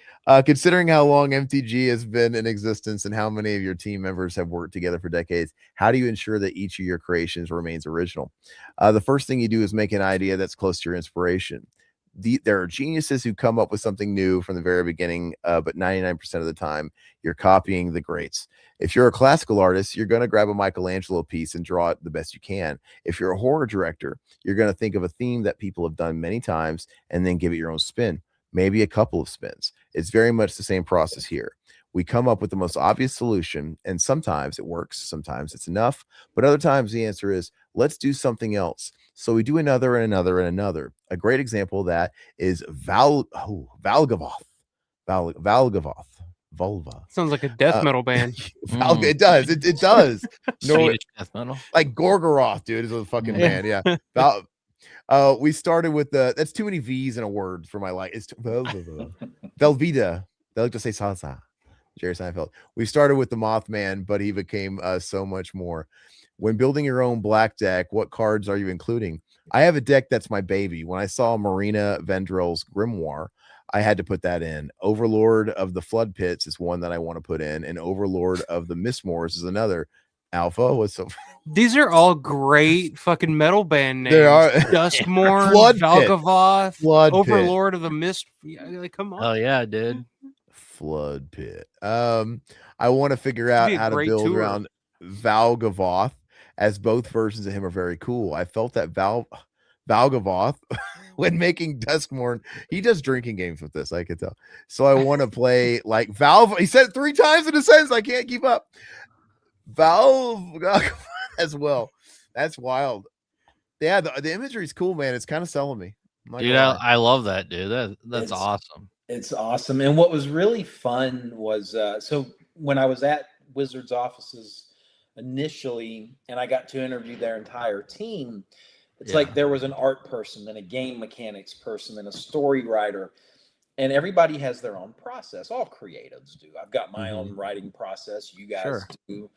Considering how long MTG has been in existence and how many of your team members have worked together for decades, how do you ensure that each of your creations remains original? The first thing you do is make an idea that's close to your inspiration. There are geniuses who come up with something new from the very beginning, but 99% of the time, you're copying the greats. If you're a classical artist, you're going to grab a Michelangelo piece and draw it the best you can. If you're a horror director, you're going to think of a theme that people have done many times and then give it your own spin, maybe a couple of spins. It's very much the same process here. We come up with the most obvious solution, and sometimes it works, sometimes it's enough, but other times the answer is, let's do something else. So we do another and another and another. A great example of that is Valgavoth. Vulva. Sounds like a death metal band. It does. It does. Swedish death metal. Like Gorgoroth, dude, is a fucking band. Yeah. We started with that's too many V's in a word for my life. It's Velveeta. They like to say salsa. Jerry Seinfeld. We started with the Mothman, but he became so much more. When building your own black deck, what cards are you including? I have a deck that's my baby. When I saw Marina Vendrell's Grimoire, I had to put that in. Overlord of the Flood Pits is one that I want to put in, and Overlord of the Mistmoors is another. Alpha was so. These are all great fucking metal band names. They are. Duskmorn, Flood Pit. Valgavoth, Flood Overlord of the Mist. Like, come on. Oh yeah, dude. Flood Pit. I want to figure out how to build around Valgavoth, as both versions of him are very cool. I felt that Valgavoth, when making Duskmorn, he does drinking games with this, I could tell. So I want to play like Valve. He said it 3 times in a sentence. I can't keep up. Valve as well. That's wild. Yeah, the imagery is cool, man. It's kind of selling me. Dude, I love that, dude. That's awesome. It's awesome. And what was really fun was so when I was at Wizards offices initially, and I got to interview their entire team, it's like there was an art person and a game mechanics person and a story writer, and everybody has their own process. All creatives do. I've got my own writing process. You guys do.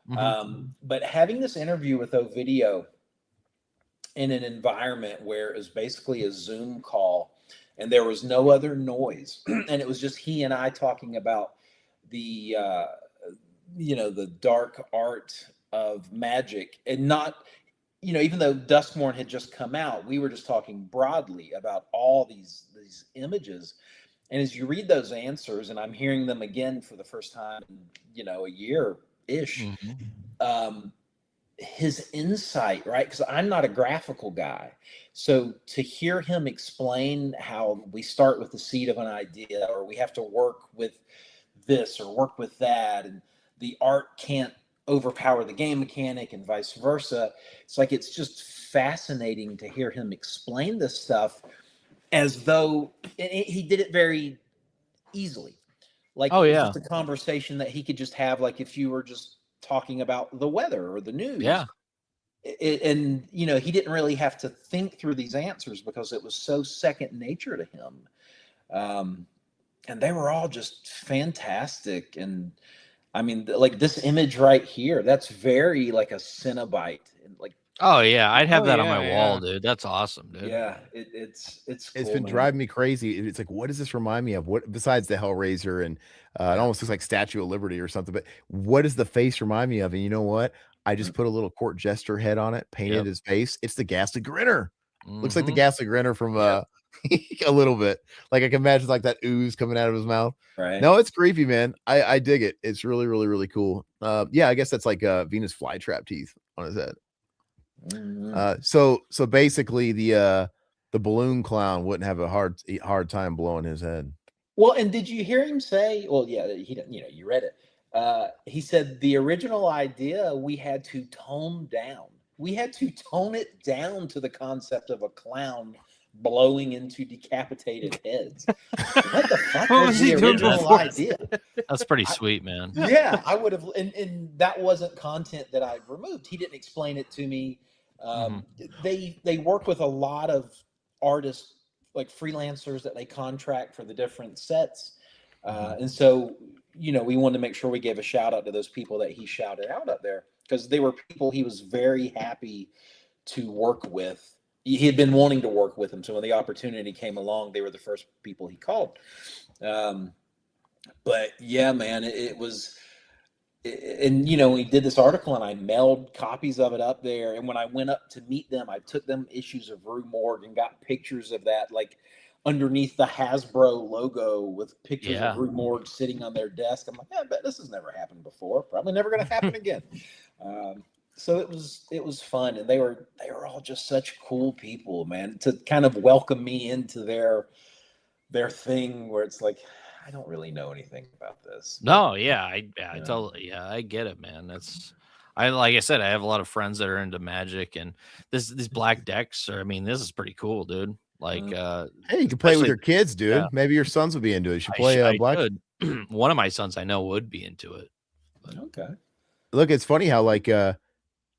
But having this interview with Ovidio in an environment where it was basically a Zoom call and there was no other noise, and it was just he and I talking about the the dark art of magic, and not, even though Duskmorn had just come out, we were just talking broadly about all these images. And as you read those answers, and I'm hearing them again for the first time in, a year-ish, his insight, right? Because I'm not a graphical guy. So to hear him explain how we start with the seed of an idea, or we have to work with this or work with that, and the art can't overpower the game mechanic and vice versa. It's just fascinating to hear him explain this stuff as though he did it very easily. Just a conversation that he could just have, like if you were just talking about the weather or the news. Yeah. And he didn't really have to think through these answers because it was so second nature to him. And they were all just fantastic. And I mean, like this image right here, that's very like a Cenobite. And like, oh yeah, I'd have that on my wall, dude. That's awesome, dude. Yeah, it's cool, been driving me crazy. It's like, what does this remind me of? What besides the Hellraiser and it almost looks like Statue of Liberty or something? But what does the face remind me of? And you know what? I just put a little court jester head on it, painted his face. It's the Ghastly Grinner. Looks like the Ghastly Grinner from a little bit. Like I can imagine like that ooze coming out of his mouth. Right. No, it's creepy, man. I dig it. It's really, really, really cool. Yeah, I guess that's like Venus flytrap teeth on his head. So basically the balloon clown wouldn't have a hard time blowing his head. Well, and did you hear him say? Well, yeah, he didn't. You read it. He said the original idea we had to tone down. We had to tone it down to the concept of a clown blowing into decapitated heads. What the fuck What was was he the doing original before? idea? That's pretty sweet, man. Yeah, I would have, and that wasn't content that I removed. He didn't explain it to me. They work with a lot of artists, like freelancers that they contract for the different sets, and so we wanted to make sure we gave a shout out to those people that he shouted out up there, because they were people he was very happy to work with. He had been wanting to work with them, so when the opportunity came along, they were the first people he called. But yeah, man, it was, and we did this article, and I mailed copies of it up there. And when I went up to meet them, I took them issues of Rue Morgue and got pictures of that, like underneath the Hasbro logo, with pictures of Rue Morgue sitting on their desk. I'm like, I bet this has never happened before. Probably never going to happen again. So it was fun, and they were all just such cool people, man, to kind of welcome me into their thing, where it's like, I don't really know anything about this. No, yeah, I totally, I get it, man. Like I said, I have a lot of friends that are into magic, and these black decks are, I mean, this is pretty cool, dude. Like, hey, you can play with your kids, dude. Yeah. Maybe your sons would be into it. You should play black. One of my sons I know would be into it. But. Okay. Look, it's funny how like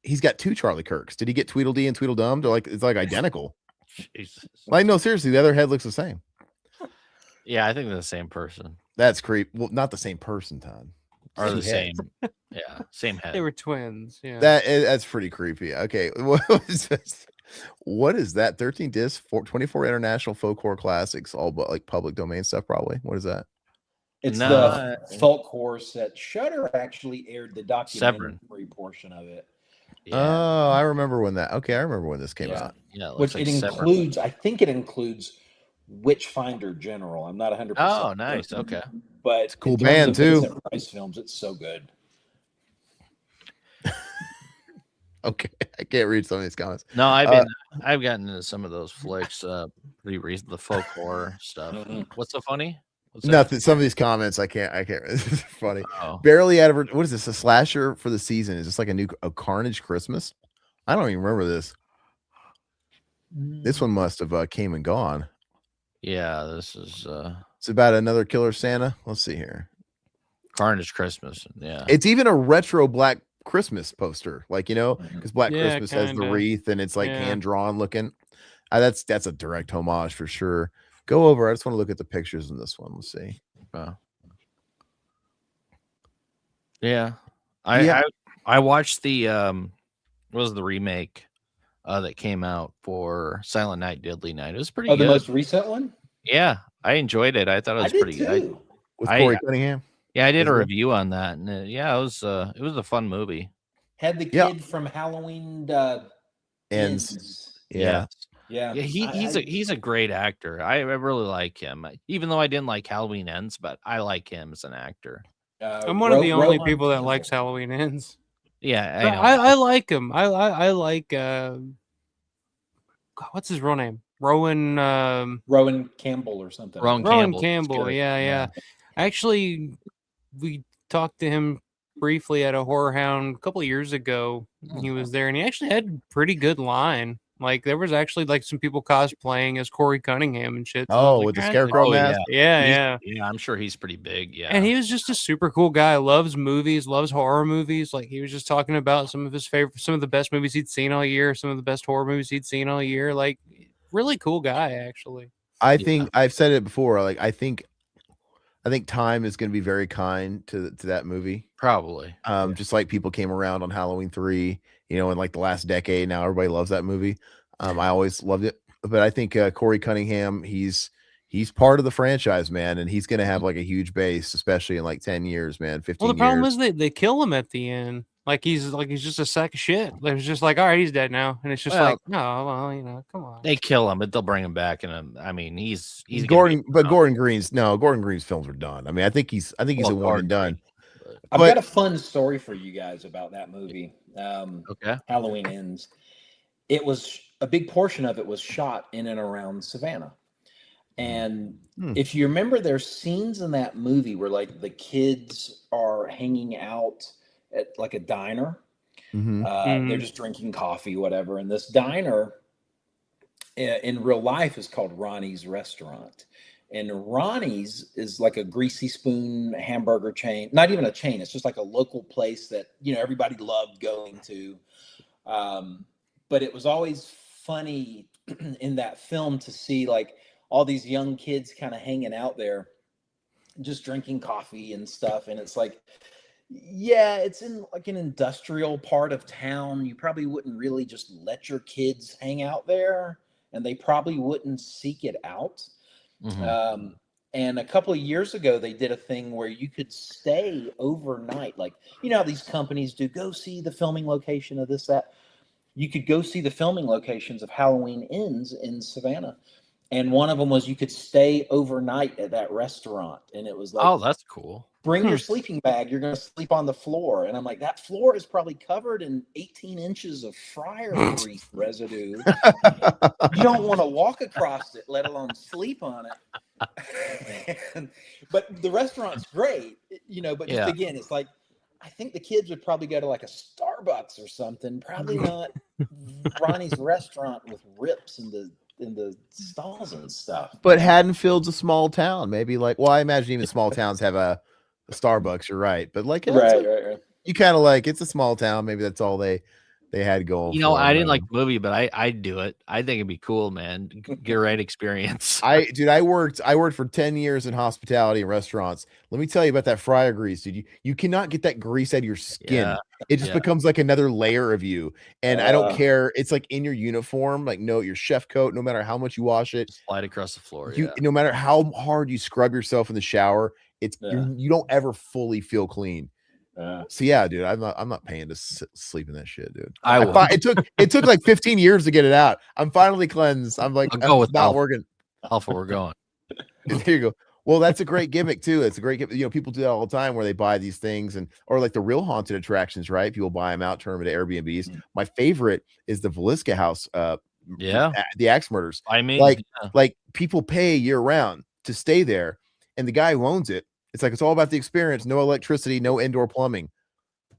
he's got 2 Charlie Kirks. Did he get Tweedledee and Tweedledum? They're like, it's like identical. Jesus. Like, no, seriously, the other head looks the same. Yeah, I think they're the same person. That's creep. Well, not the same person, Todd. Are the same. Yeah, same head. They were twins. Yeah. That's pretty creepy. Okay. What is that? 13 discs, 24 international folklore classics, all but like public domain stuff, probably. What is that? It's the folk horse that Shudder actually aired the documentary portion of it. Yeah. Oh, I remember when that. Okay, I remember when this came out. Yeah, which it includes. I think it includes Witchfinder General. I'm not 100%. Oh, nice. Okay, but it's a cool band too. Price films. It's so good. Okay, I can't read some of these comments. No, I've gotten into some of those flicks pretty recently. The folk horror stuff. What's so funny? Nothing. Some of these comments I can't. This is funny. Barely out of her. What is this? A slasher for the season? Is this like a Carnage Christmas? I don't even remember this. This one must have came and gone. Yeah, this is. It's about another killer Santa. Let's see here. Carnage Christmas. Yeah, it's even a retro Black Christmas poster, like because Black Christmas has the wreath and it's like hand drawn looking. That's a direct homage for sure. Go over. I just want to look at the pictures in this one. Let's see. Yeah, I watched the what was the remake that came out for Silent Night, Deadly Night. It was pretty good. The most recent one. Yeah, I enjoyed it. I thought it was pretty good. With Corey Cunningham. Yeah, I did a review on that, and it was a fun movie. Had the kid from Halloween Ends. Yeah. Yeah, he's a great actor. I really like him, even though I didn't like Halloween Ends, but I like him as an actor. I'm one of the only people that likes Halloween Ends. Yeah, I like him. I like what's his real name? Rowan Campbell or something. Rowan Campbell. Yeah. Actually, we talked to him briefly at a Horror Hound a couple of years ago. He was there, and he actually had a pretty good line. Like, there was actually like some people cosplaying as Corey Cunningham and shit. So with the scarecrow mask. Yeah. I'm sure he's pretty big. Yeah. And he was just a super cool guy. Loves movies, loves horror movies. Like, he was just talking about some of his favorite, some of the best movies he'd seen all year, some of the best horror movies he'd seen all year. Like, really cool guy, actually. I think I've said it before. Like, I think time is going to be very kind to that movie. Probably. Just like people came around on Halloween 3, in like the last decade. Now everybody loves that movie. I always loved it, but I think Corey Cunningham, he's part of the franchise, man, and he's going to have like a huge base, especially in like 10 years, man. 15 years. Well, the problem is they kill him at the end. Like he's just a sack of shit. It was just like, all right, he's dead now, and it's just like, no, well, come on. They kill him, but they'll bring him back, and I mean, he's Gordon. But Gordon Green's films are done. I mean, I think he's a one and done. I've got a fun story for you guys about that movie. Okay. Halloween Ends. It was a big portion of it was shot in and around Savannah. And if you remember, there's scenes in that movie where like the kids are hanging out at like a diner. They're just drinking coffee, whatever. And this diner in real life is called Ronnie's Restaurant. And Ronnie's is like a greasy spoon hamburger chain, not even a chain. It's just like a local place that, everybody loved going to. But it was always funny in that film to see like all these young kids kind of hanging out there, just drinking coffee and stuff. And it's like, yeah, it's in like an industrial part of town. You probably wouldn't really just let your kids hang out there, and they probably wouldn't seek it out. And a couple of years ago, they did a thing where you could stay overnight. Like, how these companies do, go see the filming location of this, that. You could go see the filming locations of Halloween Ends in Savannah. And one of them was you could stay overnight at that restaurant. And it was like, oh, that's cool. Bring your sleeping bag. You're going to sleep on the floor. And I'm like, that floor is probably covered in 18 inches of fryer grease residue. You don't want to walk across it, let alone sleep on it. But the restaurant's great, but just again, it's like, I think the kids would probably go to like a Starbucks or something. Probably not Ronnie's Restaurant with rips in the stalls and stuff. But Haddonfield's a small town. Maybe like, well, I imagine even small towns have a Starbucks. You're right, but like, right. You kind of like, it's a small town. Maybe that's all they had going. I didn't like the movie, but I'd do it. I think it'd be cool, man. Great experience. I worked for 10 years in hospitality and restaurants. Let me tell you about that fryer grease, dude. You cannot get that grease out of your skin. Yeah. It just becomes like another layer of you. And I don't care. It's like in your uniform, like your chef coat, no matter how much you wash it, slide across the floor. No matter how hard you scrub yourself in the shower, you don't ever fully feel clean. So yeah, dude, I'm not paying to sleep in that shit, dude. It took like 15 years to get it out. I'm finally cleansed. I'm like, go with not working. Alpha, we're going. There you go. Well, that's a great gimmick too. It's a great gimmick. People do that all the time where they buy these things or like the real haunted attractions, right? People buy them out, turn them into Airbnbs. My favorite is the Velisca house. The axe murders. I mean, like people pay year round to stay there, and the guy who owns it, it's like, it's all about the experience. No electricity, no indoor plumbing.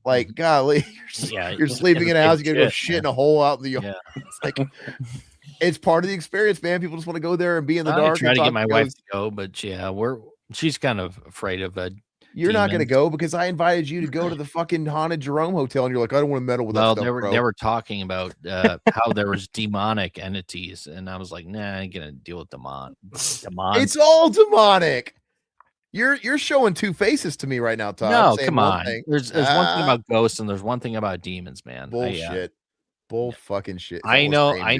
Like, golly, you're sleeping in a house. You gotta go shit in a hole out in the yard. It's like, it's part of the experience, man. People just want to go there and be in the dark. I try to get my wife to go, but she's kind of afraid of it. You're not going to go because I invited you to go to the fucking haunted Jerome Hotel, and you're like, I don't want to meddle with that stuff, bro. They were talking about how there was demonic entities, and I was like, nah, I ain't gonna deal with demon. It's all demonic. You're showing two faces to me right now, Todd. No, come on. There's one thing about ghosts, and there's one thing about demons, man. Bullshit. Bull fucking shit. I know my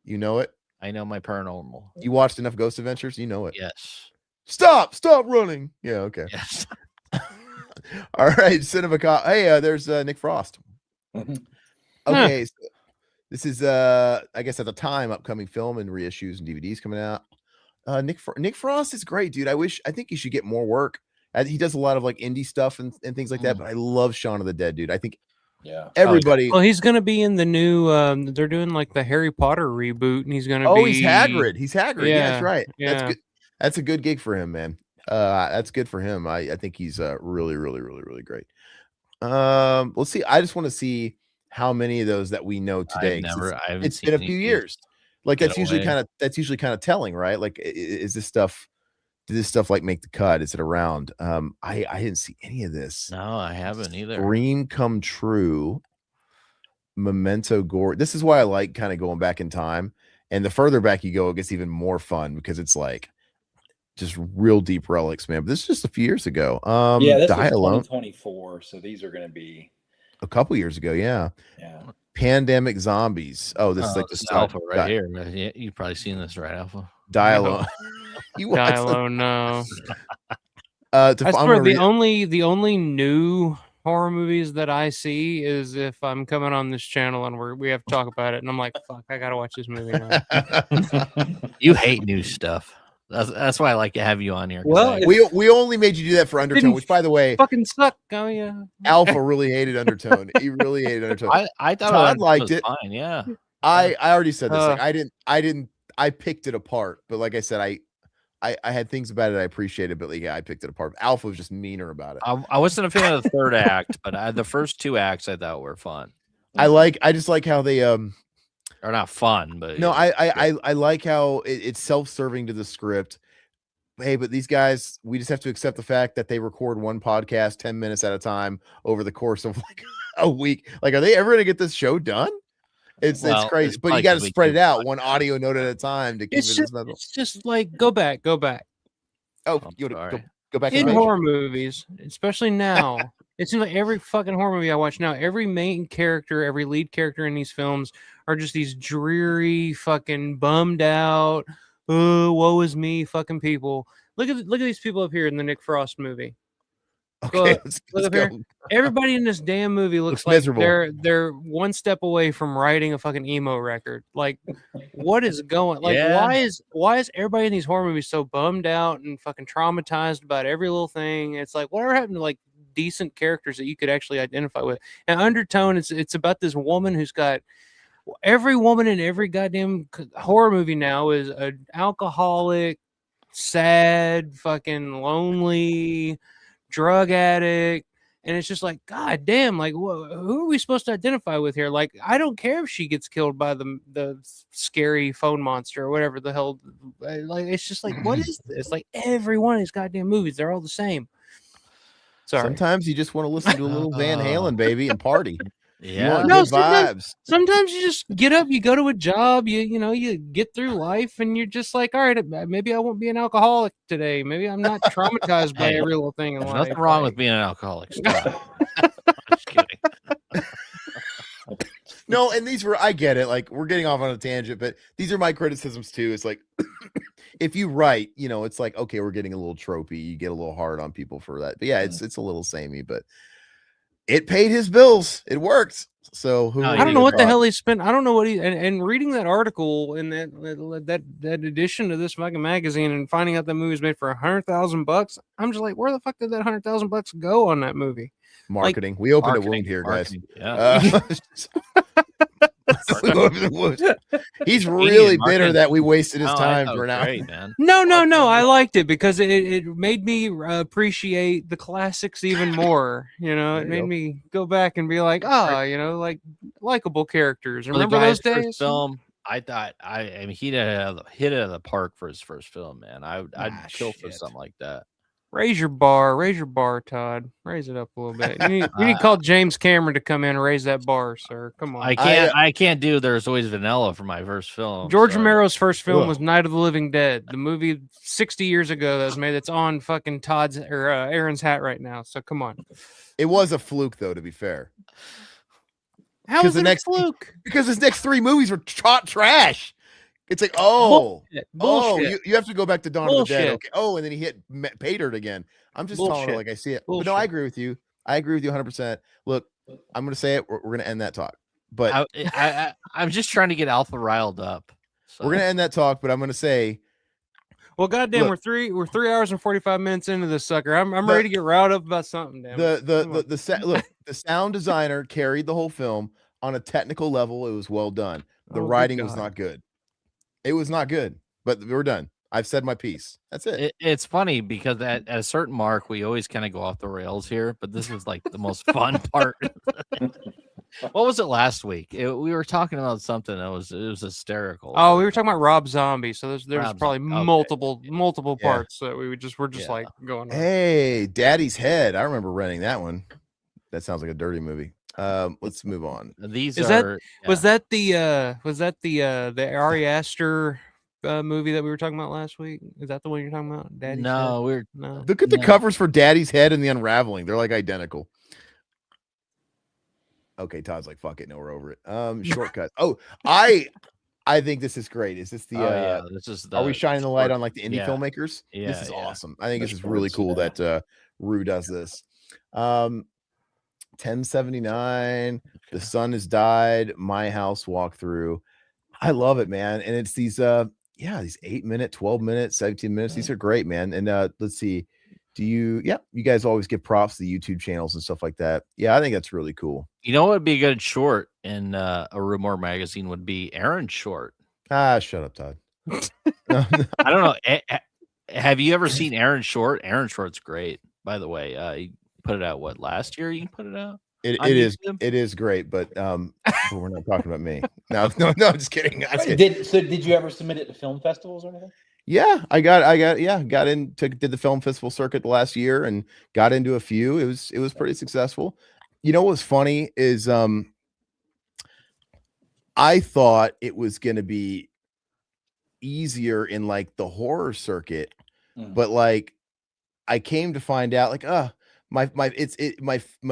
you know it? I know my paranormal. You watched enough Ghost Adventures, you know it. Yes. Stop running. Yeah, okay. Yes. All right, Cinema. Hey, there's Nick Frost. Okay, so this is I guess at the time upcoming film and reissues and DVDs coming out. Nick Frost is great, dude. I think he should get more work. He does a lot of like indie stuff and things like that, but I love Shaun of the Dead, dude. I think everybody. Well, he's gonna be in the new. They're doing like the Harry Potter reboot, and he's gonna be. He's Hagrid. Yeah, that's right. Yeah. That's good. That's a good gig for him, man. That's good for him. I think he's really, really, really, really great. Let's see. I just want to see how many of those that we know today. It's been a few years. Like that's usually kind of telling, right? Like, is this stuff? Did this stuff like make the cut? Is it around? I didn't see any of this. No, I haven't either. Dream Come True, Memento Gore. This is why I like kind of going back in time. And the further back you go, it gets even more fun because it's like just real deep relics, man. But this is just a few years ago. This is 2024, so these are going to be a couple years ago. Yeah. Pandemic Zombies. Oh, this is like the Alpha right here. Yeah, you've probably seen this, right, Alpha? Dialogue. No. I swear the only new horror movies that I see is if I'm coming on this channel and we have to talk about it, and I'm like, fuck, I gotta watch this movie now. You hate new stuff. That's why I like to have you on here. Well, we only made you do that for Undertone, which, by the way, fucking suck. Oh yeah, Alpha really hated Undertone. He really hated Undertone. I thought Todd liked it. Fine, yeah. I already said this. Like, I picked it apart, but like I said, I had things about it I appreciated, but yeah, I picked it apart. Alpha was just meaner about it. I wasn't a fan of the third act, but the first 2 acts I thought were fun. I just like how they Or not fun, but no, I like how it's self-serving to the script. Hey, but these guys, we just have to accept the fact that they record one podcast 10 minutes at a time over the course of like a week. Like, are they ever gonna get this show done? It's crazy, it's but you probably got to 'cause we spread do it out one audio note at a time to keep It's it just, as it's just like go back. Oh, I'm you wanna sorry. go back In and horror movies, especially now, it seems like every fucking horror movie I watch now, every main character, every lead character in these films are just these dreary, fucking bummed out, oh, woe is me, fucking people. Look at these people up here in the Nick Frost movie. Okay, Look let's up here. go. Everybody in this damn movie looks like miserable. they're one step away from writing a fucking emo record. Like, what is going? Like, Yeah. why is everybody in these horror movies so bummed out and fucking traumatized about every little thing? It's like, whatever happened to like decent characters that you could actually identify with? And Undertone, it's about this woman who's got every woman in every goddamn horror movie now is an alcoholic, sad, fucking lonely, drug addict. And it's just like, God damn, like, who are we supposed to identify with here? Like, I don't care if she gets killed by the scary phone monster or whatever the hell. Like, it's just like, what is this? Like, every one of these goddamn movies, they're all the same. Sorry. Sometimes you just want to listen to a little Van Halen, baby, and party. You want No, good vibes. sometimes you just get up, you go to a job, you get through life, and you're just like, all right, maybe I won't be an alcoholic today. Maybe I'm not traumatized by Hey, every little thing in There's life. nothing wrong like, with being an alcoholic. Stop. I'm just kidding. No, and these were, I get it. Like, we're getting off on a tangent, but these are my criticisms too. It's like, if you write, it's like, okay, we're getting a little tropey. You get a little hard on people for that. But yeah, it's a little samey, but it paid his bills. It worked. So who? No, I don't know you what the did. hell he spent. I don't know what and reading that article in that edition of this fucking magazine and finding out that movie was made for $100,000. I'm just like, where the fuck did that $100,000 go on that movie? Marketing. We opened a wound Marketing, here, guys. marketing, yeah. We opened the wound. He's really bitter marketing. that we wasted his No, I time thought it for was now. great, man. No. I liked it because it made me appreciate the classics even more. It you made go. me go back and be like, like likable characters. For the Remember those guy's first days? film, I thought I mean he hit it out of the park for his first film, man. I'd kill for shit. something like that. Raise your bar, Todd. Raise it up a little bit. You need to call James Cameron to come in and raise that bar, sir. Come on. I can't do There's Always Vanilla for my first film. George sorry. Romero's first film Ugh. was Night of the Living Dead, the movie 60 years ago that was made. That's on fucking Todd's or Aaron's hat right now. So come on. It was a fluke, though, to be fair. How 'Cause is the it next- a fluke? Because his next 3 movies were trash. It's like, Bullshit. you have to go back to Dawn of the Dead. Bullshit. Okay. Oh, and then he hit Patered again. I'm just telling it like I see it. But no, I Bullshit. agree with you. I agree with you 100%. Look, I'm going to say it. We're going to end that talk. But I'm just trying to get Alpha riled up. So. we're going to end that talk. But I'm going to say, Well, goddamn, Look. we're 3 hours and 45 minutes into this sucker. I'm ready to get riled up about something. Damn it. look, the sound designer carried the whole film on a technical level. It was well done. The Oh, good writing was God. not good. It was not good, but we're done. I've said my piece. That's it. It's funny because at a certain mark, we always kind of go off the rails here, but this was like the most fun part. What was it last week? We were talking about something that was hysterical. Oh, we were talking about Rob Zombie, so there's Rob probably Zombie. Okay. multiple Yeah. parts that we're just Yeah. like going on. Hey, Daddy's Head. I remember renting that one. That sounds like a dirty movie. Let's move on. These Is that- are Was that the Ari Aster movie that we were talking about last week? Is that the one you're talking about? Daddy's no, Head? we're No. Look at the No. covers for Daddy's Head and The Unraveling. They're like identical. Okay, Todd's like, fuck it. No, we're over it. Shortcut. Oh, I think this is great. Is this the this is are we shining the light on like the indie yeah. filmmakers? Yeah, This is yeah. awesome. I think The this is really shorts, cool yeah. that Rue does this. 1079. The sun has died. My house walkthrough. I love it, man. And it's these these 8 minute, 12 minutes, 17 minutes. These are great, man. And let's see. You guys always give props to the YouTube channels and stuff like that. Yeah, I think that's really cool. You know what would be a good short in a Rue Morgue magazine would be Aaron's short. Ah, shut up, Todd. I don't know. Have you ever seen Aaron Short? Aaron Short's great, by the way. He put it out last year? You put it out? It on YouTube? is great, but we're not talking about me. No, I'm just kidding. I'm just kidding. Did you ever submit it to film festivals or anything? Yeah, got did the film festival circuit last year and got into a few. It was pretty successful. You know what's funny is I thought it was going to be easier in like the horror circuit, but like I came to find out like my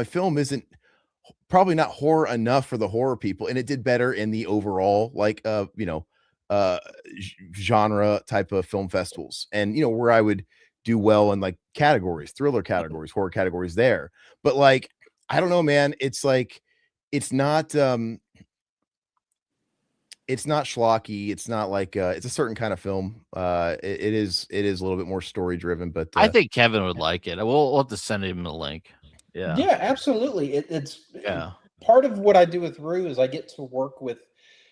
film isn't probably not horror enough for the horror people, and it did better in the overall like genre type of film festivals, and where I would do well in like categories, thriller categories, horror categories there. But like I don't know, man, it's like it's not schlocky. It's not like it's a certain kind of film. It is a little bit more story driven, but I think Kevin would like it. We'll have to send him a link. Yeah, absolutely. It's yeah. Part of what I do with Rue is I get to work with.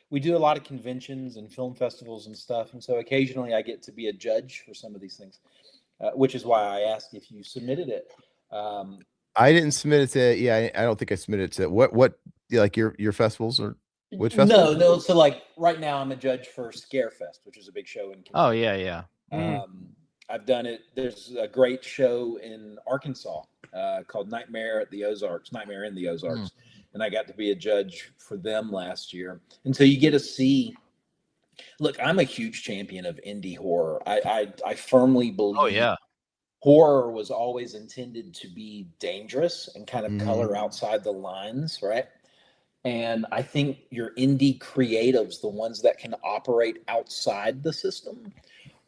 We do a lot of conventions and film festivals and stuff, and so occasionally I get to be a judge for some of these things, which is why I asked if you submitted it. I didn't submit it to. Yeah, I don't think I submitted it to what like your festivals or. Which festival? No. So like right now, I'm a judge for Scarefest, which is a big show in Kentucky. Oh yeah. I've done it. There's a great show in Arkansas called Nightmare in the Ozarks, and I got to be a judge for them last year. And so you get to see. Look, I'm a huge champion of indie horror. I firmly believe. Oh yeah. Horror was always intended to be dangerous and kind of color outside the lines, right? And I think your indie creatives, the ones that can operate outside the system,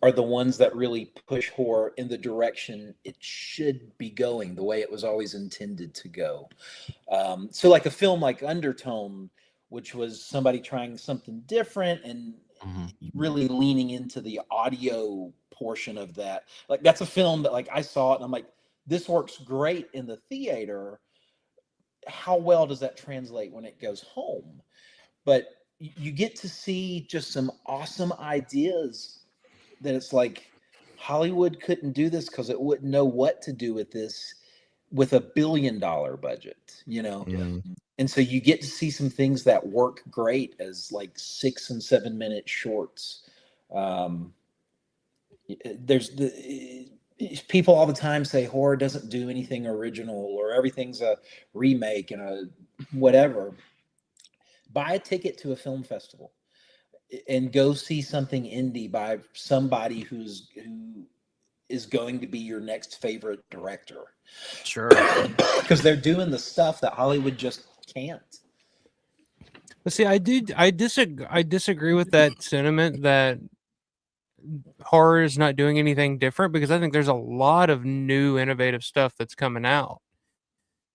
are the ones that really push horror in the direction it should be going, the way it was always intended to go. So like a film like Undertone, which was somebody trying something different and really leaning into the audio portion of that. Like that's a film that like I saw it and I'm like, this works great in the theater. How well does that translate when it goes home? But you get to see just some awesome ideas that it's like Hollywood couldn't do this because it wouldn't know what to do with this with $1 billion budget, And so you get to see some things that work great as like 6 and 7 minute shorts. People all the time say horror doesn't do anything original or everything's a remake and a whatever. Buy a ticket to a film festival and go see something indie by somebody who is going to be your next favorite director. Sure. Because they're doing the stuff that Hollywood just can't. But see, I disagree with that sentiment that horror is not doing anything different, because I think there's a lot of new innovative stuff that's coming out.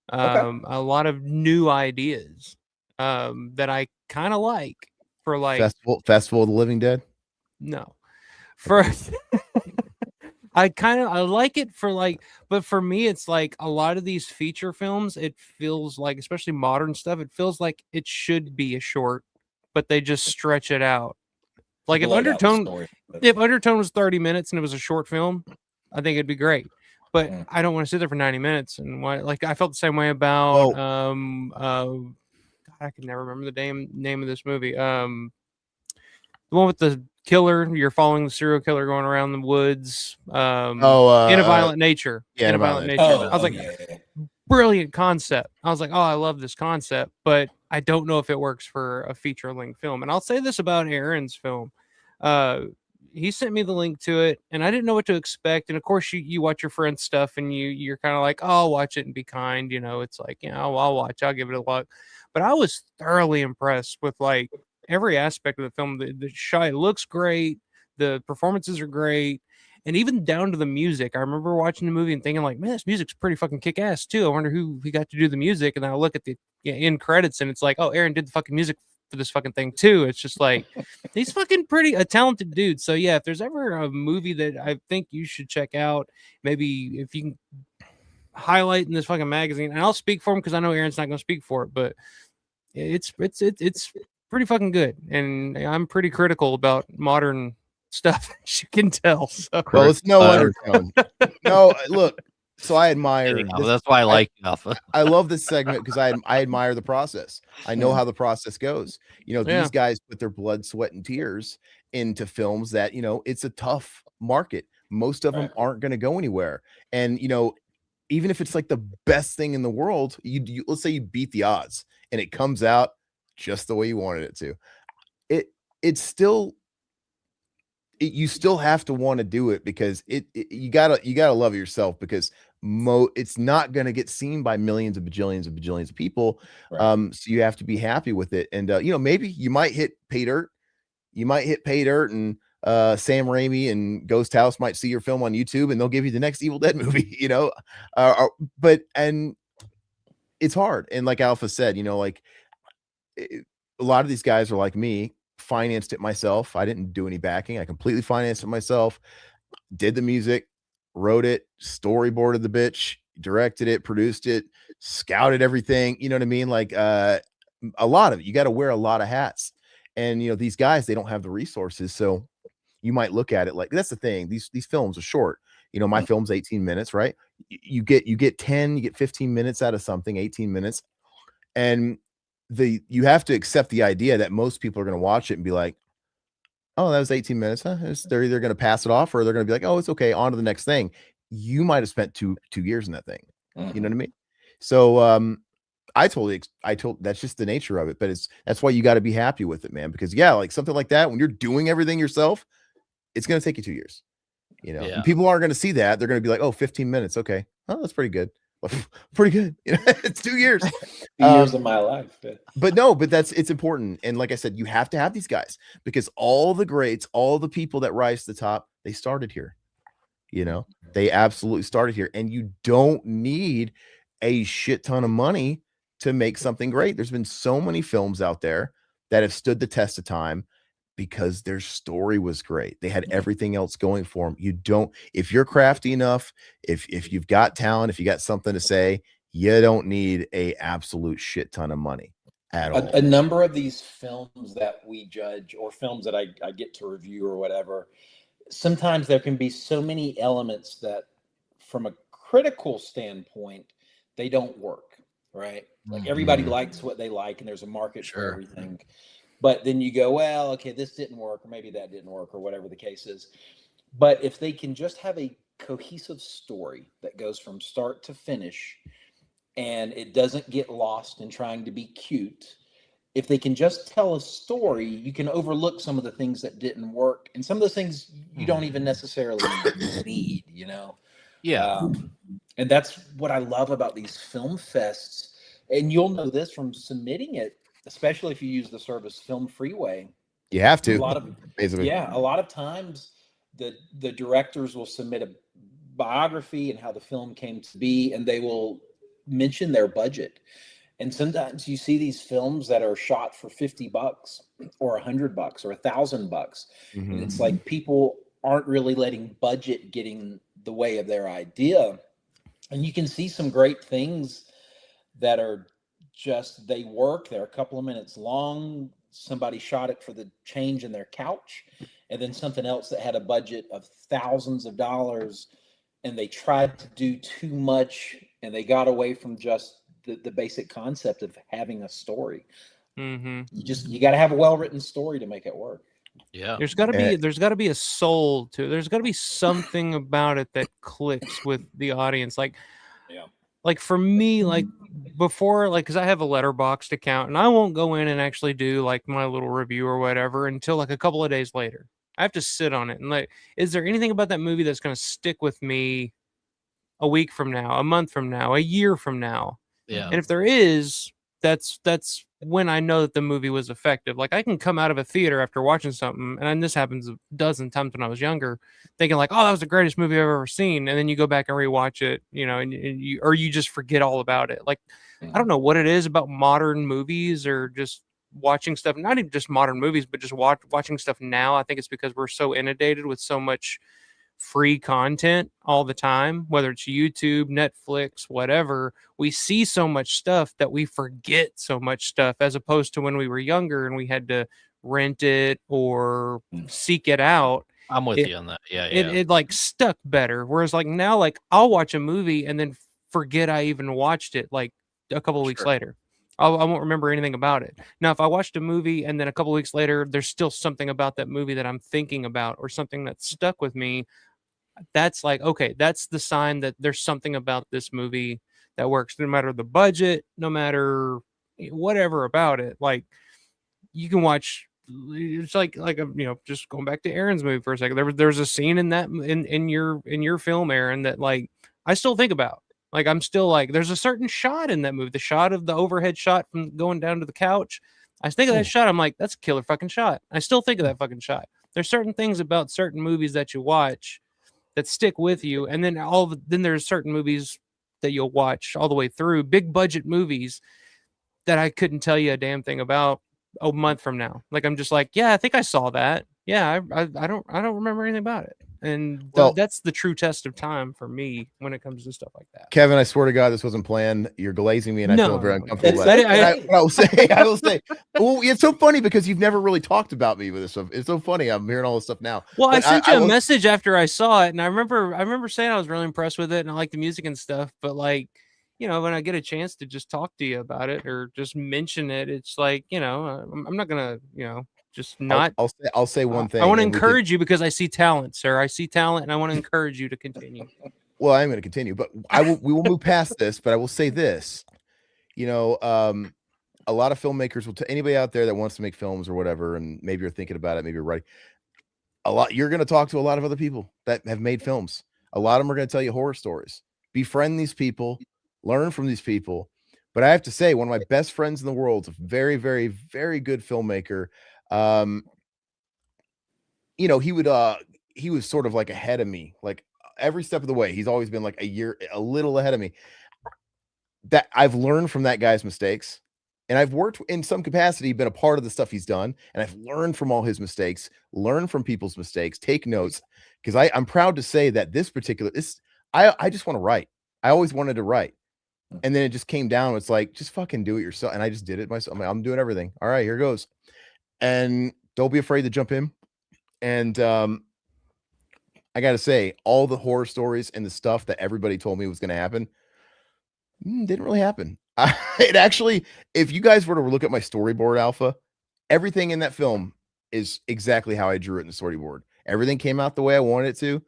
A lot of new ideas that I kind of like for like Festival of the Living Dead. No, for I like it for like, but for me it's like a lot of these feature films, it feels like, especially modern stuff, it feels like it should be a short, but they just stretch it out. Like if Undertone was 30 minutes and it was a short film, I think it'd be great. But I don't want to sit there for 90 minutes. And like I felt the same way about God, I can never remember the name of this movie. The one with the killer, you're following the serial killer going around the woods. In a Violent Nature. Yeah, In a Violent Nature. I was like, brilliant concept. I was like, oh, I love this concept, but I don't know if it works for a feature-length film. And I'll say this about Aaron's film. He sent me the link to it, and I didn't know what to expect. And of course, you watch your friend's stuff, and you're kind of like, oh, I'll watch it and be kind. It's like, I'll watch. I'll give it a look. But I was thoroughly impressed with like every aspect of the film. The shot looks great. The performances are great. And even down to the music. I remember watching the movie and thinking like, man, this music's pretty fucking kick-ass too. I wonder who he got to do the music. And then I look at the end credits and it's like, oh, Aaron did the fucking music for this fucking thing too. It's just like, he's fucking a talented dude. So yeah, if there's ever a movie that I think you should check out, maybe if you can highlight in this fucking magazine, and I'll speak for him because I know Aaron's not going to speak for it, but it's pretty fucking good. And I'm pretty critical about modern stuff, as you can tell. So. Well, it's no undertone. No, look. So I admire. That's why I like Alpha. I love this segment because I admire the process. I know how the process goes. You know, these guys put their blood, sweat, and tears into films that, you know, it's a tough market. Most of them aren't going to go anywhere. And, you know, even if it's like the best thing in the world, you let's say you beat the odds and it comes out just the way you wanted it to. It's still, you still have to want to do it because you gotta love it yourself, because it's not going to get seen by millions of bajillions of people. So you have to be happy with it. And you know, maybe you might hit pay dirt, and Sam Raimi and Ghost House might see your film on YouTube and they'll give you the next Evil Dead movie, you know. But it's hard. And like Alpha said, you know, like a lot of these guys are like me, financed it myself. I didn't do any backing. I completely financed it myself, did the music, wrote it, storyboarded the bitch, directed it, produced it, scouted everything. You know what I mean? Like a lot of it. You got to wear a lot of hats. And, you know, these guys, they don't have the resources. So you might look at it like, that's the thing. These films are short. You know, my film's 18 minutes, right? You get 10, you get 15 minutes out of something, 18 minutes. And you have to accept the idea that most people are going to watch it and be like, oh, that was 18 minutes. Huh? They're either going to pass it off or they're going to be like, oh, it's okay, on to the next thing. You might have spent two years in that thing. You know what I mean? So I told that's just the nature of it. But that's why you got to be happy with it, man. Because like something like that, when you're doing everything yourself, it's going to take you 2 years. You know, and people aren't going to see that. They're going to be like, oh, 15 minutes. Okay. Oh, that's pretty good. Pretty good. You know, it's 2 years. 2 years of my life. But it's important. And like I said, you have to have these guys, because all the greats, all the people that rise to the top, they started here. You know, they absolutely started here. And you don't need a shit ton of money to make something great. There's been so many films out there that have stood the test of time because their story was great. They had everything else going for them. If you're crafty enough, if you've got talent, if you got something to say, you don't need a absolute shit ton of money at all. A number of these films that we judge, or films that I get to review or whatever, sometimes there can be so many elements that from a critical standpoint, they don't work, right? Like everybody likes what they like and there's a market for everything. But then you go, well, okay, this didn't work, or maybe that didn't work, or whatever the case is. But if they can just have a cohesive story that goes from start to finish, and it doesn't get lost in trying to be cute, if they can just tell a story, you can overlook some of the things that didn't work. And some of those things you don't even necessarily need, you know? Yeah. And that's what I love about these film fests. And you'll know this from submitting it, especially if you use the service Film Freeway. You have to. A lot of times the directors will submit a biography and how the film came to be, and they will mention their budget. And sometimes you see these films that are shot for $50 or $100 or $1,000. And it's like people aren't really letting budget get in the way of their idea. And you can see some great things that are just, they work, they're a couple of minutes long, somebody shot it for the change in their couch, and then something else that had a budget of thousands of dollars, and they tried to do too much and they got away from just the basic concept of having a story. You got to have a well-written story to make it work. There's got to be a soul to it. There's got to be something about it that clicks with the audience. Like for me, like before, like, cause I have a Letterboxd account and I won't go in and actually do like my little review or whatever until like a couple of days later. I have to sit on it and like, is there anything about that movie that's going to stick with me a week from now, a month from now, a year from now? Yeah. And if there is, that's when I know that the movie was effective. Like I can come out of a theater after watching something, and this happens a dozen times when I was younger, thinking like, oh, that was the greatest movie I've ever seen. And then you go back and rewatch it, you know, and you just forget all about it. Like, I don't know what it is about modern movies or just watching stuff, not even just modern movies, but just watching stuff now. I think it's because we're so inundated with so much free content all the time, whether it's YouTube, Netflix, whatever. We see so much stuff that we forget so much stuff, as opposed to when we were younger and we had to rent it or seek it out. I'm with it, you on that. Yeah, it like stuck better. Whereas like now, like I'll watch a movie and then forget I even watched it like a couple of weeks Sure. later. I won't remember anything about it. Now, if I watched a movie and then a couple of weeks later, there's still something about that movie that I'm thinking about or something that stuck with me, that's like, okay, that's the sign that there's something about this movie that works, no matter the budget, no matter whatever about it. Like you can watch, it's like a, just going back to Aaron's movie for a second. There's a scene in that in your film, Aaron, that like I still think about. Like I'm still like, there's a certain shot in that movie, the shot of the overhead shot from going down to the couch. I think of that shot. I'm like, that's a killer fucking shot. I still think of that fucking shot. There's certain things about certain movies that you watch that stick with you, and then then there's certain movies that you'll watch all the way through, big budget movies that I couldn't tell you a damn thing about a month from now. Like I'm just like, yeah, I think I saw that. Yeah, I don't remember anything about it. And that's the true test of time for me when it comes to stuff like that. Kevin, I swear to God, this wasn't planned. You're glazing me, and I feel very uncomfortable. I will say, well, it's so funny because you've never really talked about me with this stuff. It's so funny. I'm hearing all this stuff now. Well, I sent you a message after I saw it, and I remember saying I was really impressed with it, and I like the music and stuff. But like, when I get a chance to just talk to you about it or just mention it, it's like, I'm not gonna, just not. I'll say one thing. I want to encourage you because I see talent, sir. I see talent, and I want to encourage you to continue. Well, I'm going to continue, but we will move past this. But I will say this, a lot of filmmakers will. Anybody out there that wants to make films or whatever, and maybe you're thinking about it, maybe you're writing. You're going to talk to a lot of other people that have made films. A lot of them are going to tell you horror stories. Befriend these people, learn from these people. But I have to say, one of my best friends in the world, a very, very, very good filmmaker. He was sort of like ahead of me, like every step of the way. He's always been like a little ahead of me. That I've learned from that guy's mistakes, and I've worked in some capacity, been a part of the stuff he's done, and I've learned from all his mistakes, learn from people's mistakes, take notes, because I'm proud to say that I just want to write. I always wanted to write. And then it just came down. It's like, just fucking do it yourself. And I just did it myself. I'm like, I'm doing everything. All right, here goes. And don't be afraid to jump in. And I got to say, all the horror stories and the stuff that everybody told me was going to happen didn't really happen. It actually, if you guys were to look at my storyboard alpha, everything in that film is exactly how I drew it in the storyboard. Everything came out the way I wanted it to.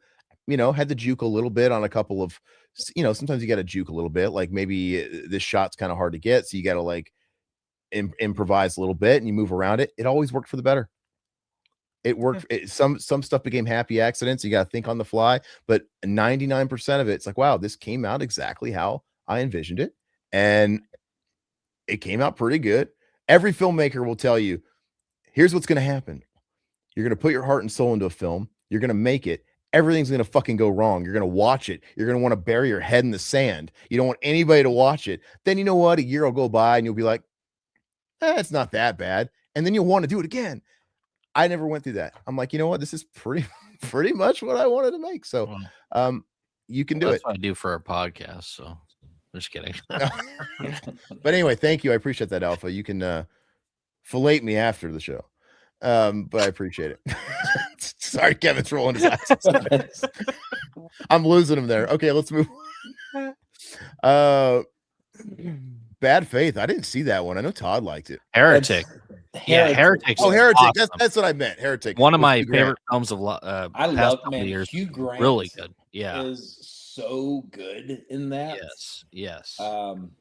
Had to juke a little bit on a couple of, sometimes you got to juke a little bit. Like maybe this shot's kind of hard to get. So you got to like improvise a little bit and you move around it. It always worked for the better. It worked. Some stuff became happy accidents. You got to think on the fly, but 99% of it, it's like, wow, this came out exactly how I envisioned it. And it came out pretty good. Every filmmaker will tell you, here's what's going to happen. You're going to put your heart and soul into a film. You're going to make it. Everything's going to fucking go wrong. You're going to watch it. You're going to want to bury your head in the sand. You don't want anybody to watch it. Then you know what? A year will go by and you'll be like, it's not that bad. And then you'll want to do it again. I never went through that. I'm like, you know what? This is pretty much what I wanted to make. So you can do it. That's what I do for our podcast. So just kidding. But anyway, thank you. I appreciate that, Alpha. You can fillet me after the show. But I appreciate it. Sorry, Kevin's rolling his eyes. I'm losing him there. Okay, let's move on. Bad Faith. I didn't see that one. I know Todd liked it. Heretic. Yeah, Heretic. Oh, Heretic. Awesome. That's what I meant. Heretic. One of my favorite films of I love, man. Years. Hugh Grant really good. Yeah, is so good in that. Yes.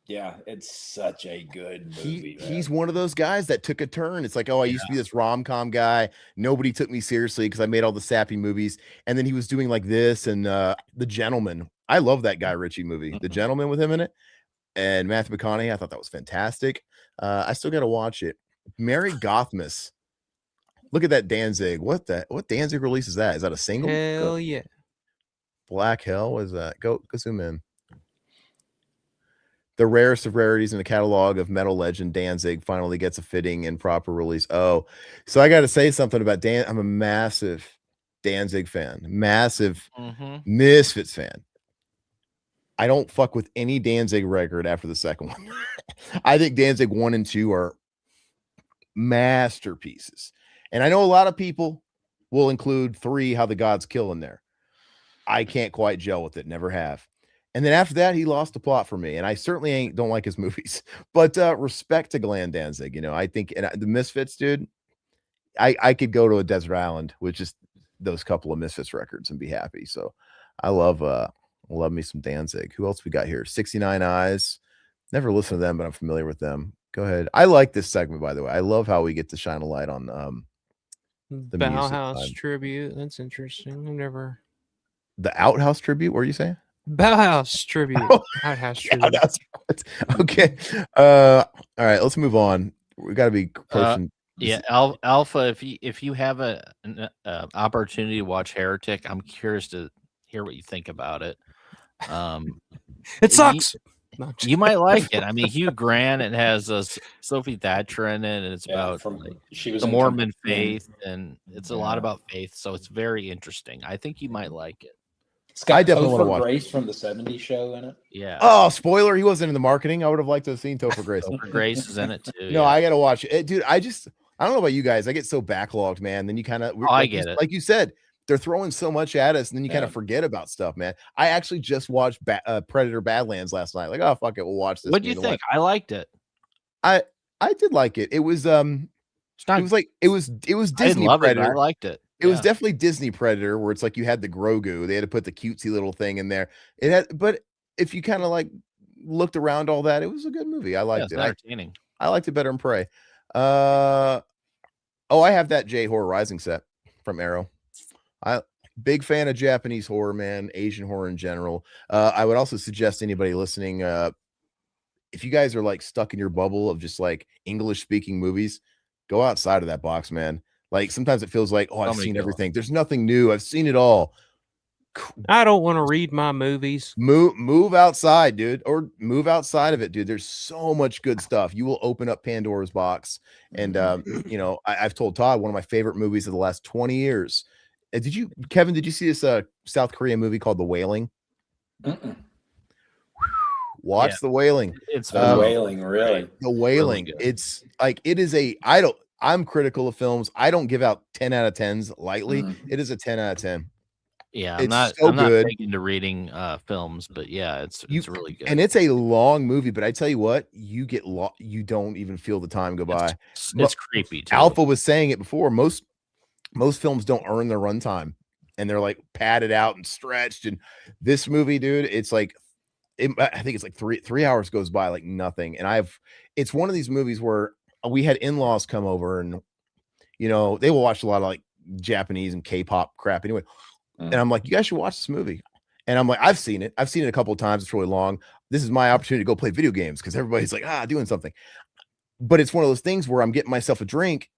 Yeah, it's such a good movie. He's one of those guys that took a turn. It's like, oh, I used to be this rom-com guy. Nobody took me seriously because I made all the sappy movies. And then he was doing like this and The Gentleman. I love that Guy Ritchie movie, The Gentleman, with him in it. And Matthew McConaughey, I thought that was fantastic. I still got to watch it. Mary Gothmas. Look at that Danzig. What Danzig release is that? Is that a single? Hell yeah. Black Hell. What is that? Go zoom in. The rarest of rarities in the catalog of metal legend, Danzig finally gets a fitting and proper release. Oh, so I got to say something about Dan. I'm a massive Danzig fan, massive Misfits fan. I don't fuck with any Danzig record after the second one. I think Danzig 1 and 2 are masterpieces. And I know a lot of people will include 3 How the Gods Kill in there. I can't quite gel with it, never have. And then after that, he lost the plot for me, and I certainly don't like his movies. But respect to Glenn Danzig, I think the Misfits, dude. I could go to a desert island with just those couple of Misfits records and be happy. So I love me some Danzig. Who else we got here? 69 Eyes. Never listened to them, but I'm familiar with them. Go ahead. I like this segment, by the way. I love how we get to shine a light on the Bauhaus tribute. That's interesting. I've never. The Outhouse tribute. What are you saying? Bauhaus tribute. Outhouse tribute. Okay. All right. Let's move on. We got to be pushing. Yeah, Alpha. If you have an opportunity to watch Heretic, I'm curious to hear what you think about it. It sucks. You might like it. I mean, Hugh Grant. It has Sophie Thatcher in it, and it's about she was the Mormon faith, and it's a lot about faith. So it's very interesting. I think you might like it. It's got I definitely want to watch Grace from the '70s show in it. Yeah. Oh, spoiler! He wasn't in the marketing. I would have liked to have seen Topher Grace. Topher Grace is in it too. No, I gotta watch it, dude. I don't know about you guys. I get so backlogged, man. Then you kind of, I get it. Like you said, they're throwing so much at us, and then you kind of forget about stuff, man. I actually just watched Predator Badlands last night. Like, oh fuck it, we'll watch this. What do you think? I liked it. I did like it. It was it was Disney Predator. I liked it. It was definitely Disney Predator, where it's like you had the Grogu. They had to put the cutesy little thing in there. It had, but if you kind of like looked around all that, it was a good movie. I liked it. Entertaining. I liked it better than Prey. I have that J Horror Rising set from Arrow. Big fan of Japanese horror, man, Asian horror in general. I would also suggest anybody listening, if you guys are like stuck in your bubble of just like English speaking movies, go outside of that box, man. Like sometimes it feels like, I've seen everything. There's nothing new. I've seen it all. I don't want to read my movies. Move outside, dude, or move outside of it, dude. There's so much good stuff. You will open up Pandora's box. And I've told Todd, one of my favorite movies of the last 20 years. Kevin, did you see this South Korean movie called The Wailing? Watch The Wailing. It's The Wailing, really. The Wailing. Really, it's like I'm critical of films. I don't give out 10 out of 10s lightly. It is a 10 out of 10. Yeah, I'm not big into reading films, but yeah, it's really good. And it's a long movie, but I tell you what, you get you don't even feel the time go by. It's creepy too. Alpha was saying it before. Most films don't earn their runtime, and they're like padded out and stretched. And this movie, dude, it's like I think it's like 3 hours goes by like nothing. And it's one of these movies where we had in-laws come over, and they will watch a lot of like Japanese and K-pop crap anyway. And I'm like, you guys should watch this movie. And I'm like, I've seen it a couple of times. It's really long. This is my opportunity to go play video games because everybody's like, doing something. But it's one of those things where I'm getting myself a drink,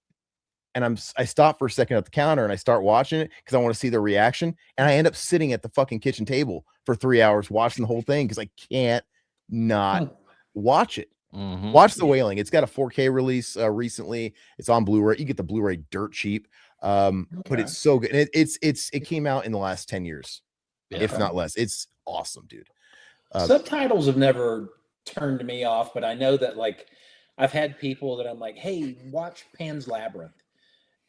and I stop for a second at the counter and I start watching it because I want to see their reaction. And I end up sitting at the fucking kitchen table for 3 hours watching the whole thing because I can't not watch it. Watch The Wailing. It's got a 4K release recently. It's on Blu-ray. You get the Blu-ray dirt cheap. But it's so good. And it came out in the last 10 years, if not less. It's awesome, dude. Subtitles have never turned me off, but I know that like I've had people that I'm like, hey, watch Pan's Labyrinth.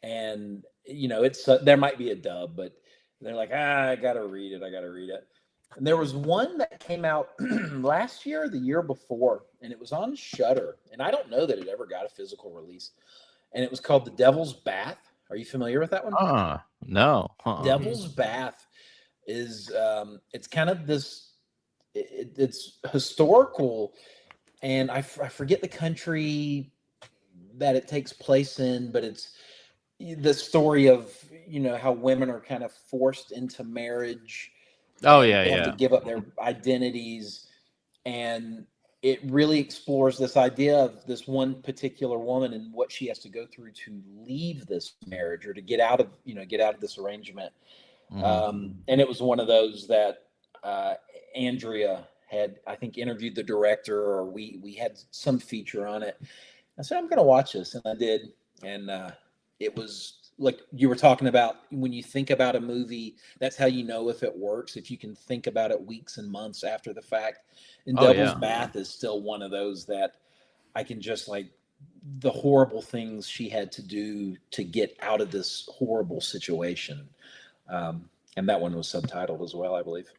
And it's there might be a dub, but they're like, I gotta read it. And there was one that came out last year or the year before, and it was on Shudder. And I don't know that it ever got a physical release. And it was called The Devil's Bath. Are you familiar with that one? No. Devil's Bath is it's kind of this. It's historical, and I forget the country that it takes place in, but it's the story of how women are kind of forced into marriage. They have to give up their identities, and it really explores this idea of this one particular woman and what she has to go through to leave this marriage or to get out of this arrangement. And it was one of those that Andrea had, I think, interviewed the director, or we had some feature on it. I said, I'm going to watch this. And I did. And it was like you were talking about, when you think about a movie, that's how you know if it works, if you can think about it weeks and months after the fact. And Devil's Bath is still one of those that I can just like the horrible things she had to do to get out of this horrible situation. And that one was subtitled as well, I believe.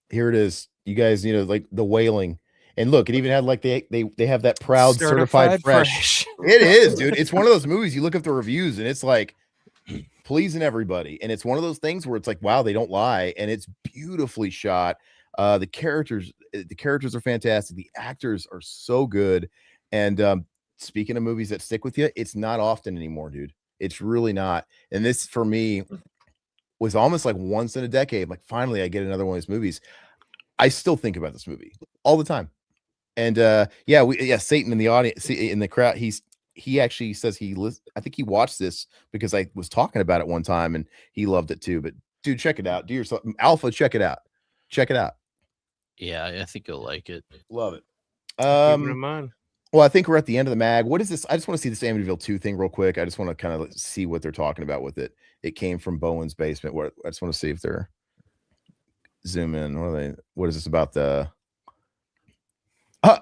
Here it is. You guys, like The Wailing. And look, it even had like they have that proud certified fresh. It is, dude. It's one of those movies you look up the reviews and it's like pleasing everybody. And it's one of those things where it's like, wow, they don't lie. And it's beautifully shot. The characters are fantastic. The actors are so good. And speaking of movies that stick with you, it's not often anymore, dude. It's really not. And this for me was almost like once in a decade. Like finally I get another one of these movies. I still think about this movie all the time. And Satan in the audience, in the crowd, he actually says I think he watched this because I was talking about it one time and he loved it too. But dude, check it out. Do yourself Alpha, check it out. Check it out. Yeah, I think you'll like it. Love it. Keep it in mind. Well, I think we're at the end of the mag. What is this? I just want to see this Amityville 2 thing real quick. I just want to kind of see what they're talking about with it. It came from Bowen's basement. I just want to see if they're zoom in. What is this about the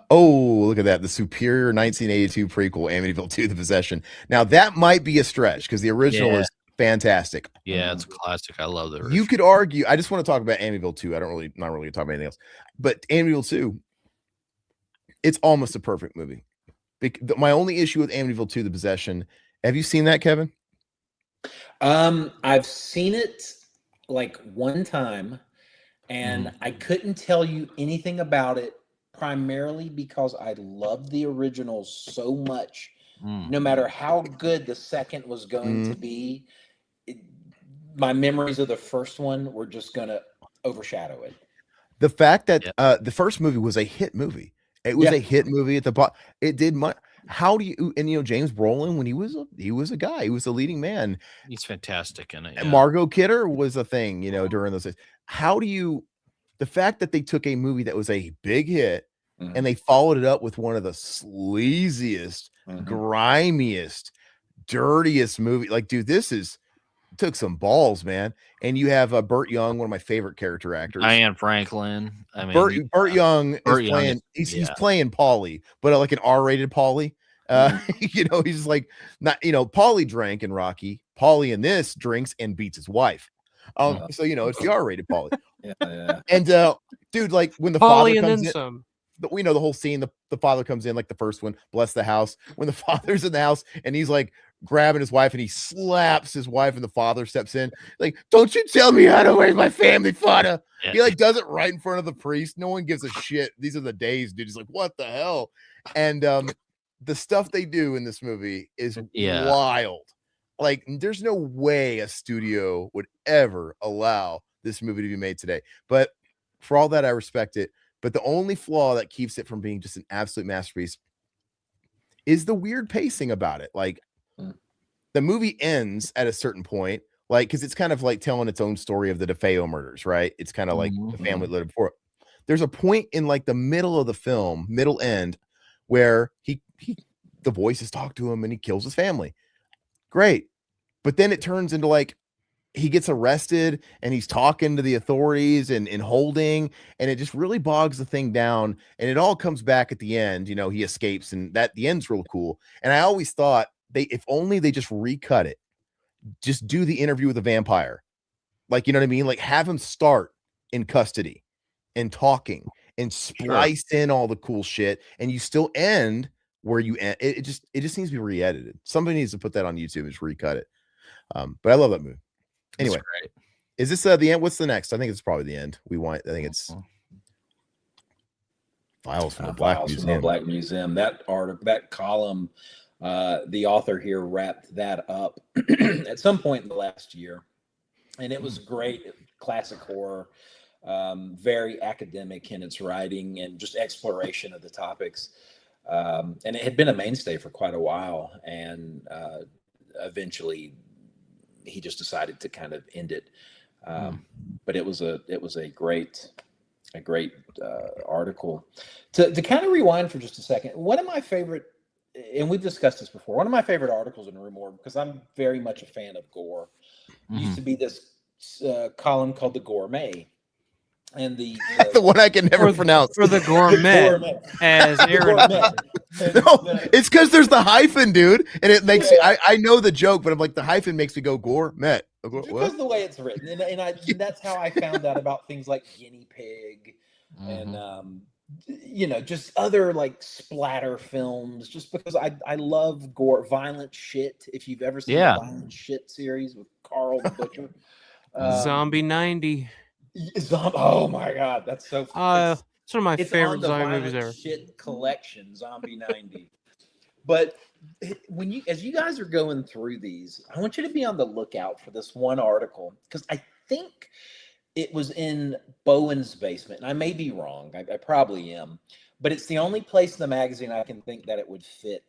look at that. The superior 1982 prequel, Amityville 2, The Possession. Now that might be a stretch because the original is fantastic. Yeah, it's a classic. I love the original. You could argue, I just want to talk about Amityville 2. Not really talk about anything else. But Amityville 2, it's almost a perfect movie. My only issue with Amityville 2, The Possession, have you seen that, Kevin? I've seen it like one time, and I couldn't tell you anything about it, primarily because I loved the original so much. No matter how good the second was going to be, my memories of the first one were just going to overshadow it. The fact that the first movie was a hit movie. It was a hit movie at the bottom. It did much. How do you, and James Brolin, when he was a guy, he was a leading man. He's fantastic in it. Yeah. And Margot Kidder was a thing, during those days. How do you, the fact that they took a movie that was a big hit and they followed it up with one of the sleaziest, grimiest, dirtiest movie, like, dude, took some balls, man. And you have Burt Young, one of my favorite character actors. Diane Franklin. I mean, Burt Young is playing. He's playing Paulie, but like an R-rated Paulie. He's just like not. Paulie drank in Rocky. Paulie in this drinks and beats his wife. So it's the R-rated Paulie. And dude, like when the father comes in, we know the whole scene. The father comes in, like the first one, bless the house. When the father's in the house and he's like grabbing his wife and he slaps his wife and the father steps in like, don't you tell me how to raise my family, father. He like does it right in front of the priest. No one gives a shit. These are the days, dude. He's like, what the hell? And the stuff they do in this movie is wild. Like there's no way a studio would ever allow this movie to be made today. But for all that, I respect it. But the only flaw that keeps it from being just an absolute masterpiece is the weird pacing about it. Like the movie ends at a certain point, like, because it's kind of like telling its own story of the DeFeo murders, right? It's kind of like the family that lived before. There's a point in like the middle of the film, middle end, where the voices talk to him and he kills his family. Great. But then it turns into like he gets arrested and he's talking to the authorities and holding, and it just really bogs the thing down. And it all comes back at the end, he escapes, and the end's real cool. And I always thought if only they just recut it, just do the interview with the vampire. Like, you know what I mean? Like have him start in custody and talking and splice in all the cool shit. And you still end where you end. It just needs to be re-edited. Somebody needs to put that on YouTube and just recut it. But I love that movie. Anyway, is this the end? What's the next? I think it's probably the end. I think it's Files from the Black Museum. That column, the author here wrapped that up at some point in the last year, and it was great. Classic horror, very academic in its writing and just exploration of the topics. And it had been a mainstay for quite a while, and eventually he just decided to kind of end it. But it was a great article. To kind of rewind for just a second, one of my favorite, and we've discussed this before, one of my favorite articles in Rue Morgue, because I'm very much a fan of gore, used to be this column called The Gourmet. And the one I can never pronounce. For the gourmet, as Aaron. No, it's because there's the hyphen, dude, and it makes I know the joke, but I'm like the hyphen makes me go gourmet. Because the way it's written, and that's how I found out about things like guinea pig, and just other like splatter films. Just because I love gore, violent shit. If you've ever seen the Violent Shit series with Carl the Butcher, Zombie 90. Oh my god, that's so. It's one of my favorite zombie movies ever. Shit collection, Zombie 90. But as you guys are going through these, I want you to be on the lookout for this one article, because I think it was in Bowen's basement, and I may be wrong. I probably am, but it's the only place in the magazine I can think that it would fit.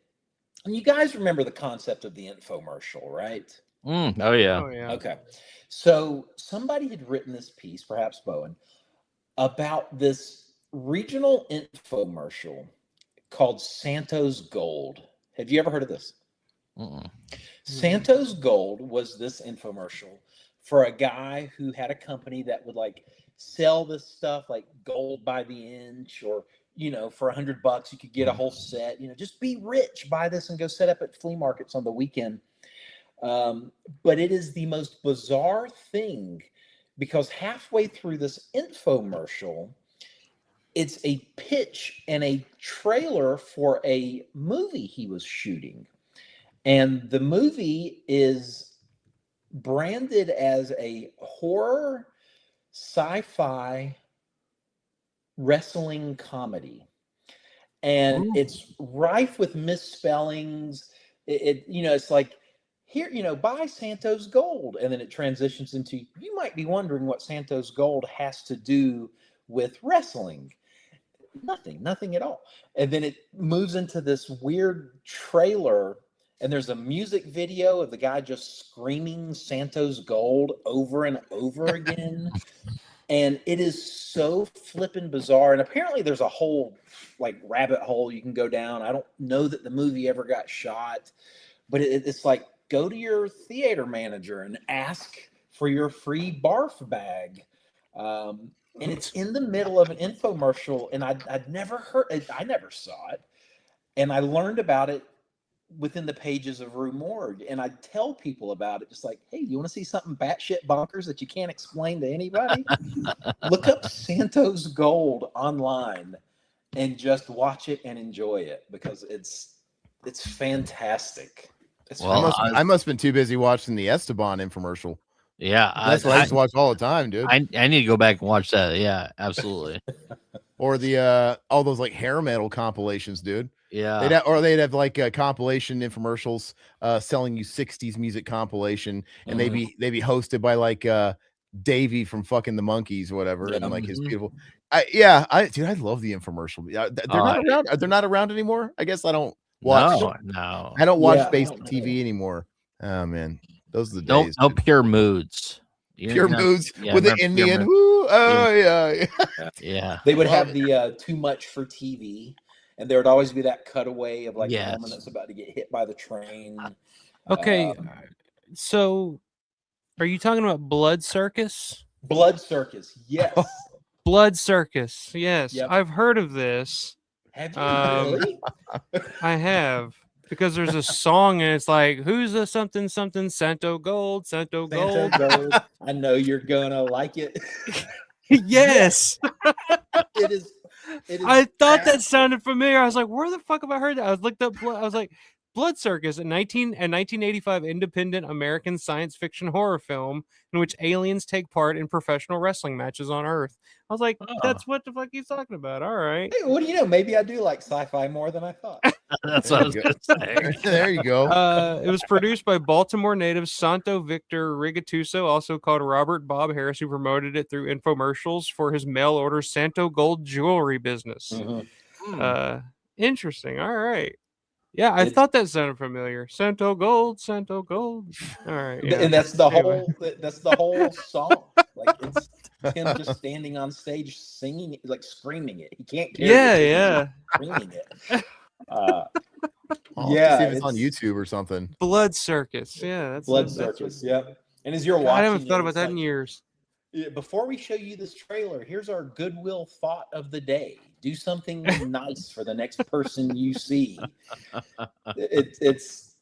And you guys remember the concept of the infomercial, right? Oh yeah. Okay. So somebody had written this piece, perhaps Bowen, about this regional infomercial called Santos Gold. Have you ever heard of this? Santos Gold was this infomercial for a guy who had a company that would like sell this stuff like gold by the inch, or for $100 you could get a whole set. Just be rich, buy this and go set up at flea markets on the weekend. But it is the most bizarre thing, because halfway through this infomercial, it's a pitch and a trailer for a movie he was shooting. And the movie is branded as a horror, sci-fi, wrestling comedy. And it's rife with misspellings. It's like, here, buy Santos Gold. And then it transitions into, you might be wondering what Santos Gold has to do with wrestling. Nothing at all. And then it moves into this weird trailer, and there's a music video of the guy just screaming Santos Gold over and over again. And it is so flippin' bizarre. And apparently there's a whole like rabbit hole you can go down. I don't know that the movie ever got shot, but it's like, go to your theater manager and ask for your free barf bag. And it's in the middle of an infomercial, and I'd never heard it. I never saw it. And I learned about it within the pages of Rue Morgue. And I tell people about it, just like, hey, you want to see something batshit bonkers that you can't explain to anybody? Look up Santos Gold online and just watch it and enjoy it, because it's fantastic. I must have been too busy watching the Esteban infomercial. Yeah, that's what I used to watch all the time, dude. I need to go back and watch that. Yeah, absolutely. Or the all those like hair metal compilations, dude. Yeah, they'd have like compilation infomercials selling you 60s music compilation, and they'd be hosted by like Davey from fucking the Monkees or whatever, and like his beautiful. Dude, I love the infomercial. They're not around. They're not around anymore. I guess I don't watch. No, I don't watch basic TV anymore. Oh man. Those are the days. No pure moods. Pure moods with the Indian. Woo, yeah. They would have the too much for TV, and there would always be that cutaway of like a woman that's about to get hit by the train. Okay, so are you talking about Blood Circus? Blood Circus, yes. Blood Circus, yes. Yep. I've heard of this. Have you really? I have. Because there's a song and it's like, who's a something Santo Gold, Santo Gold. I know you're gonna like it. Yes. It is. I thought that sounded familiar. I was like, where the fuck have I heard that? I was looked up. I was like, Blood Circus, a 1985 independent American science fiction horror film in which aliens take part in professional wrestling matches on Earth. I was like, that's what the fuck he's talking about. All right. Hey, what do you know? Maybe I do like sci-fi more than I thought. That's what I was going to say. There you go. It was produced by Baltimore native Santo Victor Rigatuso, also called Robert Bob Harris, who promoted it through infomercials for his mail order Santo Gold jewelry business. Interesting. All right. Yeah, I thought that sounded familiar. Santo Gold, Santo Gold. All right, yeah. And that's the whole song. Like it's him just standing on stage singing it, like screaming it. He can't carry screaming it. See if it's on YouTube or something. Blood Circus. Yeah, that's Blood Circus. Yep. And as you're watching, I haven't thought about that in years. Before we show you this trailer, here's our goodwill thought of the day. Do something nice for the next person you see. It's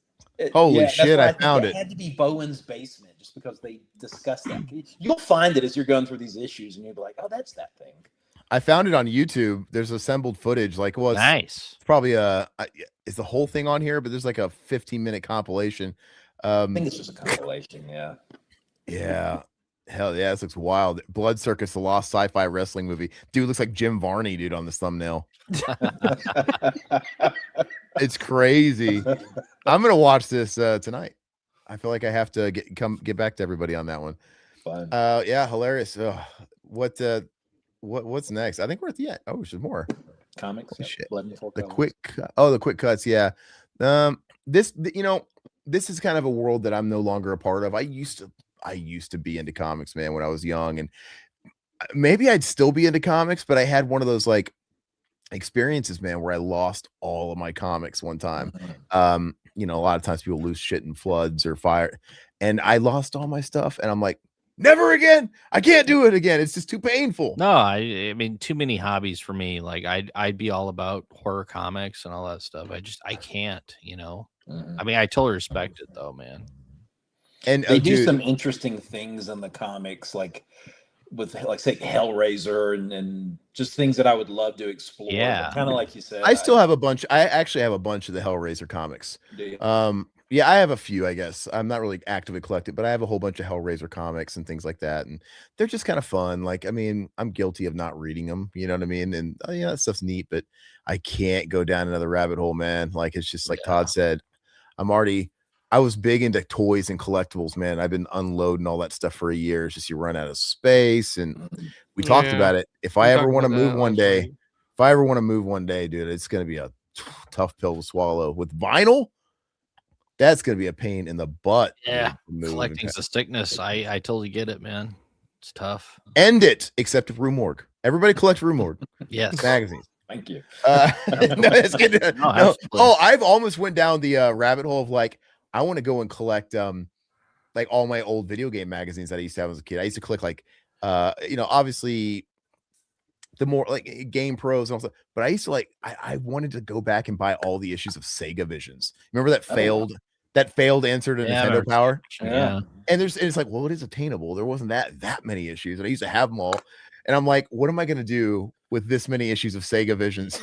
Holy shit! I found it. Had to be Bowen's basement just because they discussed that. You'll find it as you're going through these issues, and you'll be like, "Oh, that's that thing." I found it on YouTube. There's assembled footage. Like, well, Nice. it's probably is the whole thing on here? But there's like a 15-minute compilation. I think it's just a compilation. Yeah. Yeah. Hell yeah, this looks wild. Blood Circus, the lost sci-fi wrestling movie. Dude looks like Jim Varney, dude, on this thumbnail. It's crazy. I'm gonna watch this tonight. I feel like I have to get back to everybody on that one. Fun. Yeah, hilarious. What's next? I think we're at the end. Oh, there's more Comics. Oh, shit. The quick cuts. Yeah. This is kind of a world that I'm no longer a part of. I used to be into comics, man, when I was young, and maybe I'd still be into comics, but I had one of those like experiences, man, where I lost all of my comics one time. A lot of times people lose shit in floods or fire, and I lost all my stuff, and I'm like, never again. I can't do it again. It's just too painful. No, I mean, too many hobbies for me. Like I'd be all about horror comics and all that stuff. I can't, I mean, I totally respect it though, man. And they do some interesting things in the comics, like with say Hellraiser and just things that I would love to explore. Yeah, kind of like you said. I still have a bunch. I actually have a bunch of the Hellraiser comics. Do you? Yeah, I have a few, I guess. I'm not really actively collected, but I have a whole bunch of Hellraiser comics and things like that. And they're just kind of fun. Like, I mean, I'm guilty of not reading them, you know what I mean? And that stuff's neat, but I can't go down another rabbit hole, man. Like, it's just like Todd said, I was big into toys and collectibles, man. I've been unloading all that stuff for a year. It's just you run out of space. And we talked about it. If I ever want to move one day, dude, it's going to be a tough pill to swallow. With vinyl, that's going to be a pain in the butt. Yeah, collecting's a sickness. I totally get it, man. It's tough. End it, except Rue Morgue. Everybody collect Rue Morgue. Yes. Magazines. Thank you. No, it's good. I've almost went down the rabbit hole of like, I want to go and collect like all my old video game magazines that I used to have as a kid. I used to collect like obviously the more like Game Pros and all stuff, but I used to like I wanted to go back and buy all the issues of Sega Visions. Remember that failed answer to Nintendo Power? Yeah. And it's like, well, it is attainable. There wasn't that many issues, and I used to have them all. And I'm like, what am I gonna do with this many issues of Sega Visions?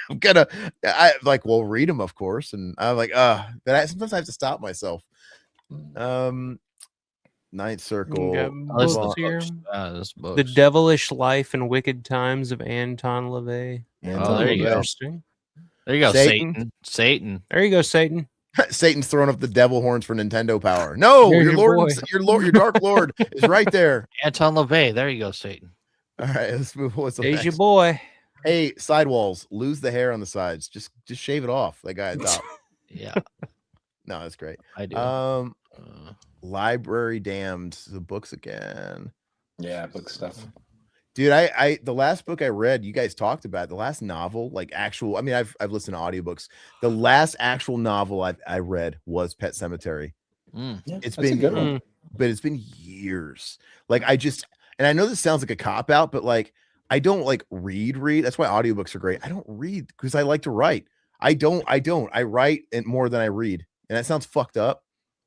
We'll read them, of course. And I'm like, but sometimes I have to stop myself. Ninth Circle. The Devilish Life and Wicked Times of Anton LaVey. There you go. Interesting. There you go, Satan. There you go, Satan. Satan's throwing up the devil horns for Nintendo Power. No, your Dark Lord is right there. Anton LaVey. There you go, Satan. All right, let's move. What's There's your boy. Hey, sidewalls, lose the hair on the sides. Just shave it off. That guy at top. Yeah. No, that's great. I do. Library Damned, the books again. Yeah, book stuff. Dude, I the last book I read, you guys talked about, the last novel, like actual, I mean, I've listened to audiobooks. The last actual novel I read was Pet Sematary. Yeah, it's been good one. But it's been years. Like and I know this sounds like a cop out, but like I don't like read. That's why audiobooks are great. I don't read because I like to write. I write more than I read. And that sounds fucked up.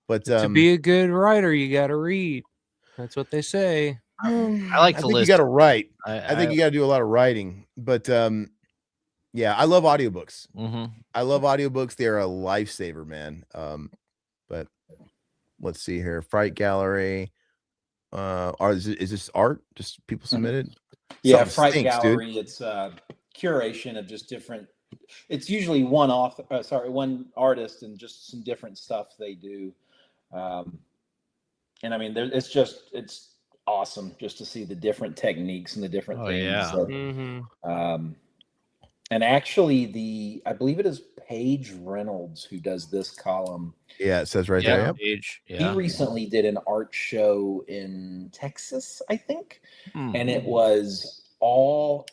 But to be a good writer, you got to read. That's what they say. I like to listen. You got to write. I think you got to do a lot of writing. But yeah, I love audiobooks. I love audiobooks. They are a lifesaver, man. But let's see here. Fright Gallery. Is this art? Just people submitted? Yeah, Fright Gallery. Dude. It's a curation of just different. It's usually one artist and just some different stuff they do. And I mean, it's awesome just to see the different techniques and the different things. Yeah. And actually, I believe it is Paige Reynolds who does this column. Yeah, it says right there. Paige. Yeah. He recently did an art show in Texas, I think, and it was all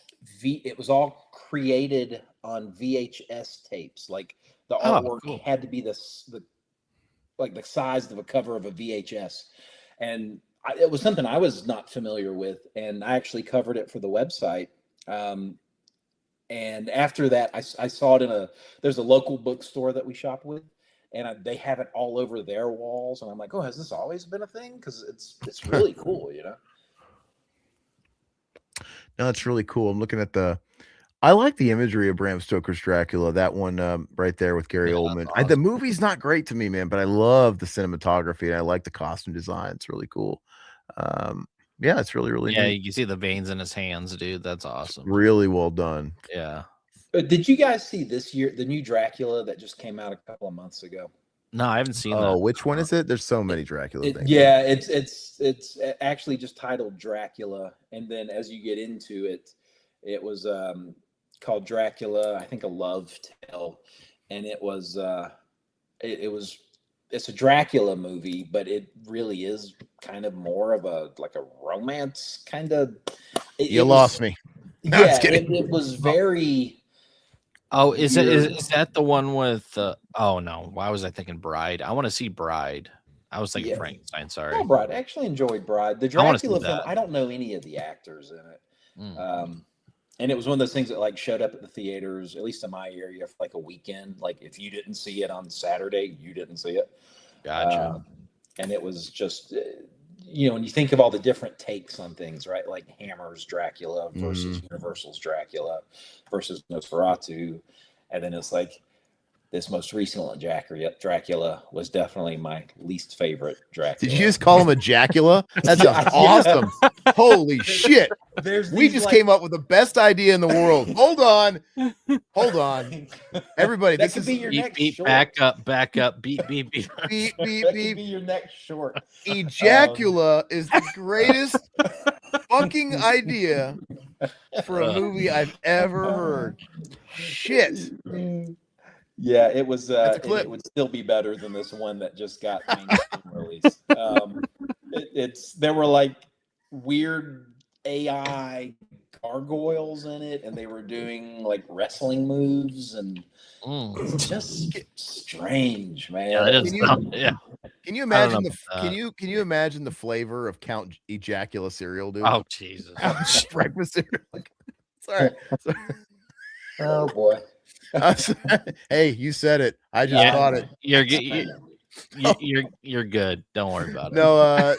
created on VHS tapes. Like the artwork had to be the size of a cover of a VHS, and it was something I was not familiar with, and I actually covered it for the website. And after that, I saw it there's a local bookstore that we shop with, and they have it all over their walls. And I'm like, oh, has this always been a thing? Because it's really cool, you know? No, it's really cool. I'm looking at I like the imagery of Bram Stoker's Dracula. That one right there with Gary Oldman. Awesome. The movie's not great to me, man, but I love the cinematography and I like the costume design. It's really cool. Yeah, it's really, really Yeah, neat. you see the veins in his hands, dude. That's It's awesome. really well done. Yeah. Did you guys see this year the new Dracula that just came out a couple of months ago? No, I haven't seen that. Oh, which one is it? There's so many Dracula things. Yeah, it's actually just titled Dracula, and then as you get into it, it was called Dracula, I think, A Love Tale, and it's a Dracula movie, but it really is kind of more of a romance kind of. You lost me. No, Yeah, kidding. it was very. Oh, is that the one with? Oh no, why was I thinking Bride? I want to see Bride. I was thinking Frankenstein. Sorry. Oh, Bride. I actually enjoyed Bride. The Dracula film. I don't know any of the actors in it. And it was one of those things that showed up at the theaters, at least in my area, for a weekend. Like if you didn't see it on Saturday, you didn't see it. Gotcha. And it was just, when you think of all the different takes on things, right? Like Hammer's Dracula versus Universal's Dracula versus Nosferatu. And then it's like this most recent one, Dracula, was definitely my least favorite Dracula. Did you just call him a Jacula? That sounds awesome. Holy shit. We just came up with the best idea in the world. Hold on. Everybody, that could be your next short. Back up, beep, beep, beep. Beep, beep, That beep. could be your next short. Ejacula is the greatest fucking idea for a movie I've ever heard. Shit. Yeah, it was. That's a clip. It would still be better than this one that just got mainstream release. There were weird AI gargoyles in it, and they were doing wrestling moves, and it's just strange, man. Yeah, that is. Can you imagine can you imagine the flavor of Count Ejacula cereal, dude? Oh Jesus! Breakfast cereal. Sorry. Oh boy. Hey, you said it. I just thought it. You're good. Don't worry about it.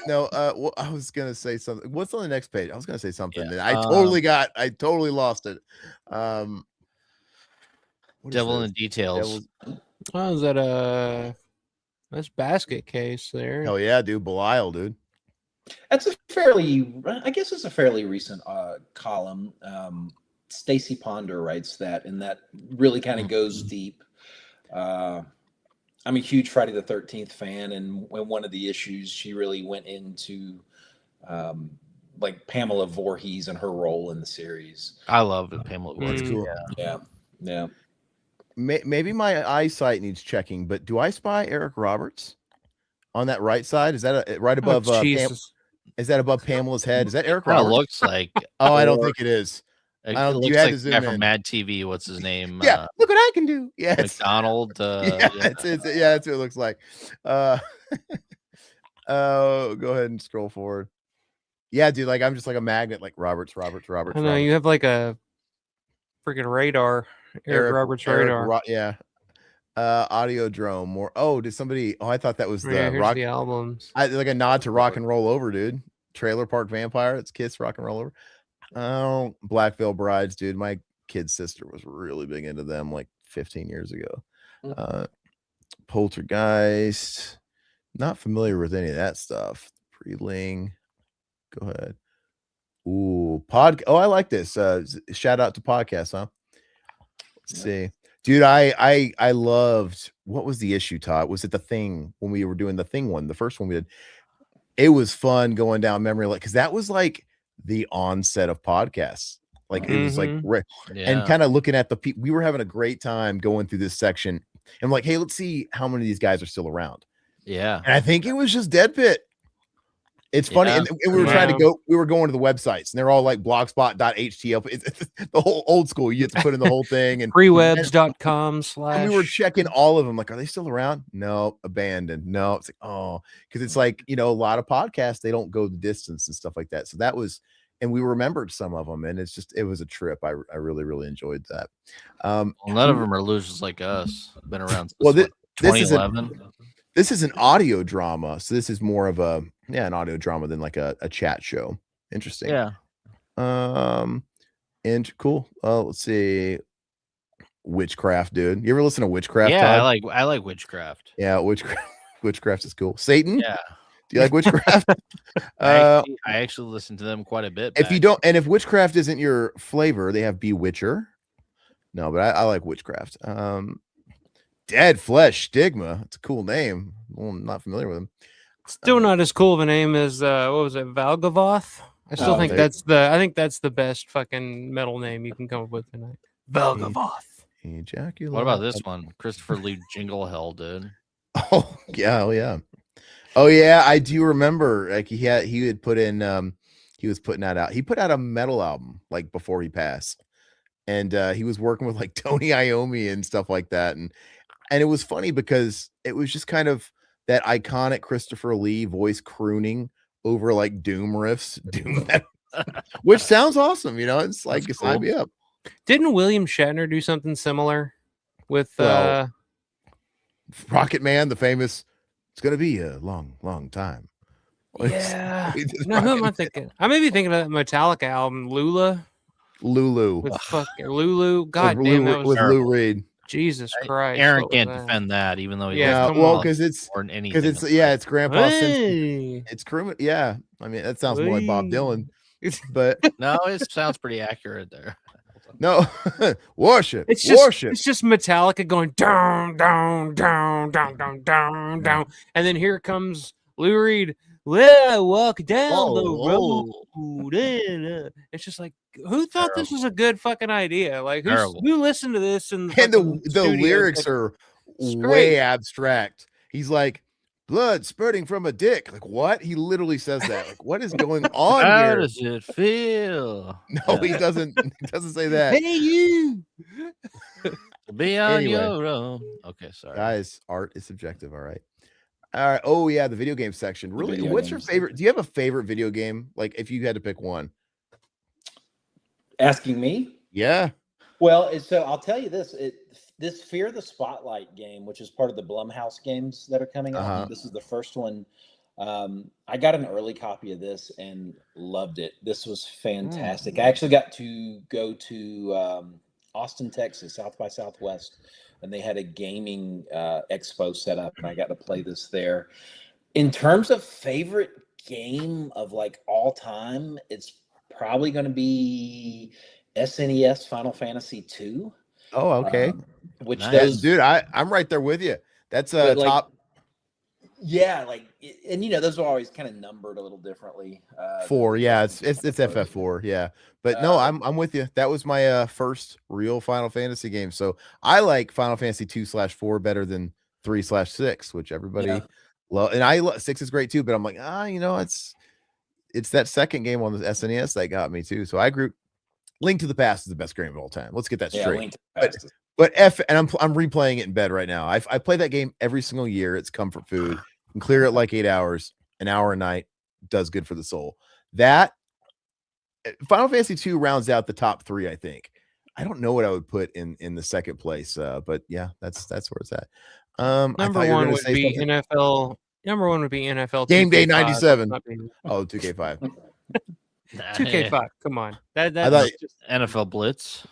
No. Well, I was gonna say something. What's on the next page? I was gonna say something. And I totally lost it. Devil in the Details. Oh, is that that's basket case there? Oh yeah, dude. Belial, dude. That's I guess it's a fairly recent column. Stacy Ponder writes that, and that really kind of goes deep. I'm a huge Friday the 13th fan, and when one of the issues, she really went into Pamela Voorhees and her role in the series. I love it, Pamela Voorhees. Cool. Yeah. Maybe my eyesight needs checking, but do I spy Eric Roberts on that right side? Is that right above? Jesus. Is that above Pamela's head? Is that Eric Kind of Roberts? looks like. Oh, I don't think it is. It you looks had like to the zoom guy in. from Mad TV. What's his name? Yeah, look what I can do. Yeah, McDonald. That's what it looks like. Oh, go ahead and scroll forward. Yeah, dude, I'm just like a magnet, like Roberts. I know you have a freaking radar, Eric Roberts radar. Audiodrome. More. Oh, did somebody? Oh, I thought that was the rock. The albums. Like a nod to Rock and Roll Over, dude. Trailer Park Vampire. It's Kiss Rock and Roll Over. Oh, Black Veil Brides, dude. My kid's sister was really big into them 15 years ago. Poltergeist. Not familiar with any of that stuff. Preling. Go ahead. Ooh, Oh, I like this. Shout out to podcasts, huh? Let's see. Dude, I loved, what was the issue, Todd? Was it The Thing when we were doing the Thing one, the first one we did? It was fun going down memory lane because that was the onset of podcasts. It was and kind of looking at the people. We were having a great time going through this section. And hey, let's see how many of these guys are still around. Yeah. And I think it was just Dead Pit. It's funny. And we were trying to go, we were going to the websites and they're all blogspot.html. It's the whole old school. You have to put in the whole thing and freewebs.com/ and we were checking all of them. Are they still around? No, abandoned. No, it's because it's a lot of podcasts, they don't go the distance and stuff like that. So that was and we remembered some of them, and it was a trip. I really, really enjoyed that. Well, none of them are losers like us. Been around since Well, this 2011. This is an audio drama, so this is more of an audio drama than like a chat show. Interesting. Yeah. And cool. Let's see. Witchcraft, dude. You ever listen to Witchcraft? Yeah, Todd? I like Witchcraft. Yeah, Witchcraft is cool. Satan? Yeah. Do you like Witchcraft? I actually listen to them quite a bit. If you don't, and if Witchcraft isn't your flavor, they have Bewitcher. No, but I like Witchcraft. Dead Flesh Stigma. It's a cool name. Well, I'm not familiar with them. Still not as cool of a name as what was it, Valgavoth? I still think that's the best fucking metal name you can come up with tonight. Valgavoth. Ejaculate. What about this one? Christopher Lee Jingle Hell, dude. Oh yeah, oh yeah. I do remember. Like he had put in. He was putting that out. He put out a metal album like before he passed, and he was working with like Tony Iommi and stuff like that, and it was funny because it was just kind of that iconic Christopher Lee voice crooning over like doom riffs, which sounds awesome. You know, it's like it's sign me up. Didn't William Shatner do something similar with Rocket Man, the famous? It's gonna be a long time. Yeah. No, who am I thinking? I may be thinking of that Metallica album, Lulu. With fucking Lulu. God damn, that was with Lou Reed. Jesus Christ. Aaron can't defend that, even though he because it's Grandpa. Hey. It's crewman. Yeah, I mean that sounds more like Bob Dylan, but no, it sounds pretty accurate there. No, worship. It's just Metallica going down, down, down, down, down, down, down, and then here comes Lou Reed. Well, I walk down the road. It's just like, who thought this was a good fucking idea? Like, who listened to this? And the lyrics are way abstract. He's like, blood spurting from a dick. Like, what? He literally says that. Like, what is going on here? How does it feel? No, he doesn't. He doesn't say that. Hey, you. Be on your own. Okay, sorry. Guys, art is subjective. All right. All right. Oh yeah, the video game section. Really, what's your favorite? Do you have a favorite video game? Like, if you had to pick one. Asking me? Yeah. Well, so I'll tell you this: this Fear the Spotlight game, which is part of the Blumhouse games that are coming out. This is the first one. I got an early copy of this and loved it. This was fantastic. I actually got to go to Austin, Texas, South by Southwest, and they had a gaming expo set up, and I got to play this there. In terms of favorite game of like all time, it's probably going to be SNES Final Fantasy II. Oh, okay. Which nice. Dude, I'm right there with you. That's top. Yeah, like, and you know, those are always kind of numbered a little differently. 4, yeah, it's FF4, yeah. But no, I'm with you. That was my first real Final Fantasy game. So I like Final Fantasy 2/4 better than 3/6, which everybody love. And 6 is great too. But I'm like, you know, it's that second game on the SNES that got me too. So I agree. Link to the Past is the best game of all time. Let's get that straight. Link to the Past. But I'm replaying it in bed right now. I play that game every single year. It's comfort food. You can clear it like 8 hours, an hour a night. Does good for the soul. That Final Fantasy 2 rounds out the top 3, I think. I don't know what I would put in the second place, but yeah, that's where it's at. Number one would be NFL. Number one would be NFL Game Day 97. Oh, 2K5. 2K5. Come on. That's just NFL Blitz.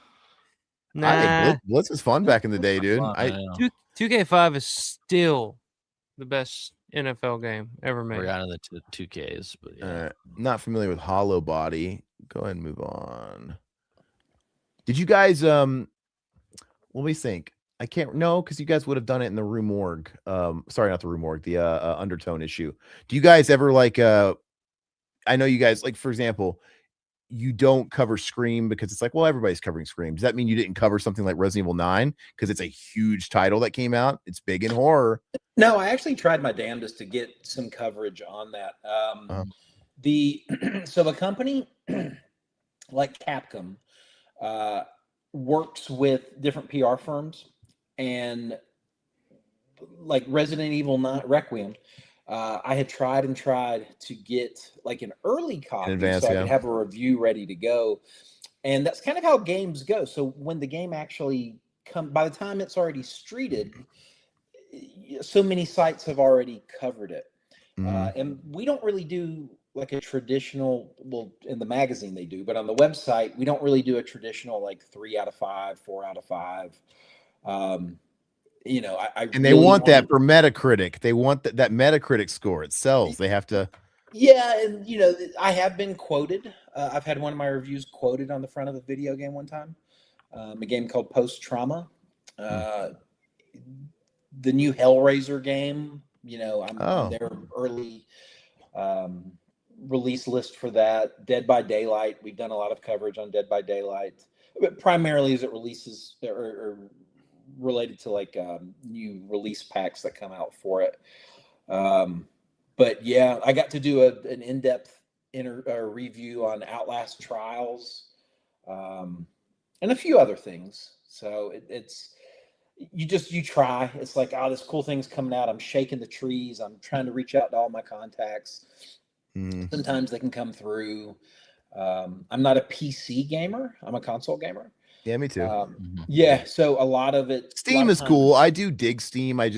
Nah. Blitz was fun back in the day, dude. 2K5 is still the best NFL game ever made. We're out of the 2Ks, but yeah. Not familiar with Hollow Body. Go ahead and move on. Did you guys let me think. I can't because you guys would have done it in the Rue Morgue. Sorry, not the Rue Morgue, the Undertone issue. Do you guys ever like I know you guys, like, for example, you don't cover Scream because it's like, well, everybody's covering Scream. Does that mean you didn't cover something like Resident Evil 9 because it's a huge title that came out? It's big in horror. No, I actually tried my damnedest to get some coverage on that. So a company like Capcom works with different PR firms, and like Resident Evil 9 Requiem, I had tried and tried to get like an early copy advance, so I yeah. could have a review ready to go. And that's kind of how games go. So when the game actually by the time it's already streeted, so many sites have already covered it. And we don't really do like a traditional, well, in the magazine they do, but on the website, we don't really do a traditional like 3 out of 5, 4 out of 5. You know, I and they really want that wanted- for Metacritic. They want that Metacritic score. It sells. They have to. Yeah, and you know, I have been quoted. I've had one of my reviews quoted on the front of a video game one time. A game called Post Trauma. The new Hellraiser game. You know, I'm on their early release list for that. Dead by Daylight. We've done a lot of coverage on Dead by Daylight, but primarily as it releases or related to like new release packs that come out for it. But yeah, I got to do an in-depth review on Outlast Trials, and a few other things. So you try. It's like, oh, this cool thing's coming out. I'm shaking the trees. I'm trying to reach out to all my contacts. Sometimes they can come through. I'm not a PC gamer. I'm a console gamer. Yeah, me too. Yeah, so a lot of it. Steam is cool. I do dig Steam. I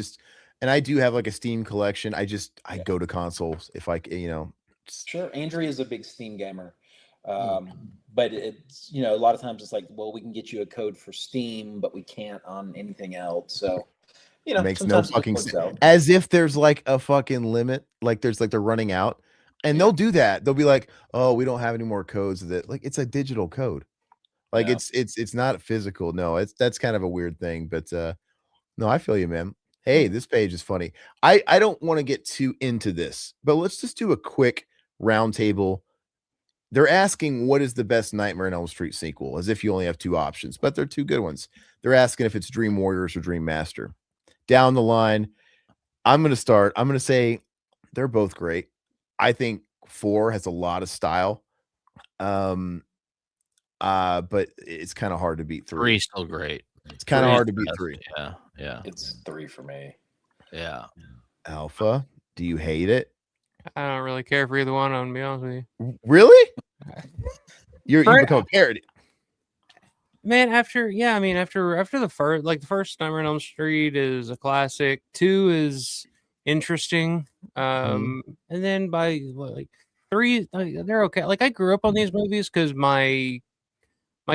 do have like a Steam collection. I go to consoles if I, you know. Sure, Andrea is a big Steam gamer, but it's, you know, a lot of times it's like, well, we can get you a code for Steam, but we can't on anything else. So, you know, makes no fucking sense. As if there's like a fucking limit, like there's like they're running out, and they'll do that. They'll be like, oh, we don't have any more codes of it. Like it's a digital code. Like it's not physical. No, that's kind of a weird thing, but no, I feel you, man. Hey, this page is funny. I don't want to get too into this, but let's just do a quick roundtable. They're asking what is the best Nightmare on Elm Street sequel, as if you only have 2 options, but they're 2 good ones. They're asking if it's Dream Warriors or Dream Master. Down the line, I'm going to start. I'm going to say they're both great. I think 4 has a lot of style. But it's kind of hard to beat 3. 3 still great. It's kind of hard to beat 3. Yeah. It's 3 for me. Yeah. Alpha, do you hate it? I don't really care for either one of them, to be honest with you. Really? You become a parody. Man, after the first Nightmare on Elm Street is a classic. 2 is interesting. And then by like 3, they're okay. Like I grew up on these movies because my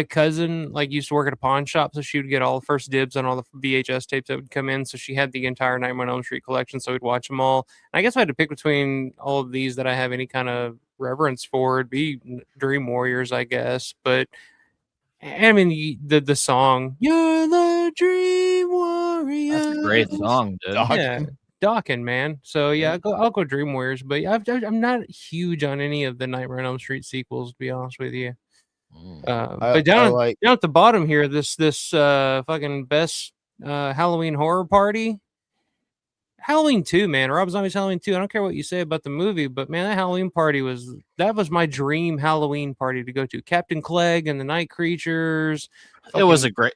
cousin like used to work at a pawn shop, so she would get all the first dibs on all the VHS tapes that would come in. So she had the entire Nightmare on Elm Street collection, so we'd watch them all. And I guess if I had to pick between all of these that I have any kind of reverence for, it'd be Dream Warriors, I guess. But I mean, the song "You're the Dream Warrior." That's a great song, dude. Yeah, Dawkins, man. So yeah, I'll go Dream Warriors. But I'm not huge on any of the Nightmare on Elm Street sequels, to be honest with you. But down at the bottom here, this fucking best Halloween horror party, Halloween 2, man. Rob Zombie's Halloween 2. I don't care what you say about the movie, but man, that Halloween party was my dream Halloween party to go to. Captain Clegg and the Night Creatures. It was a great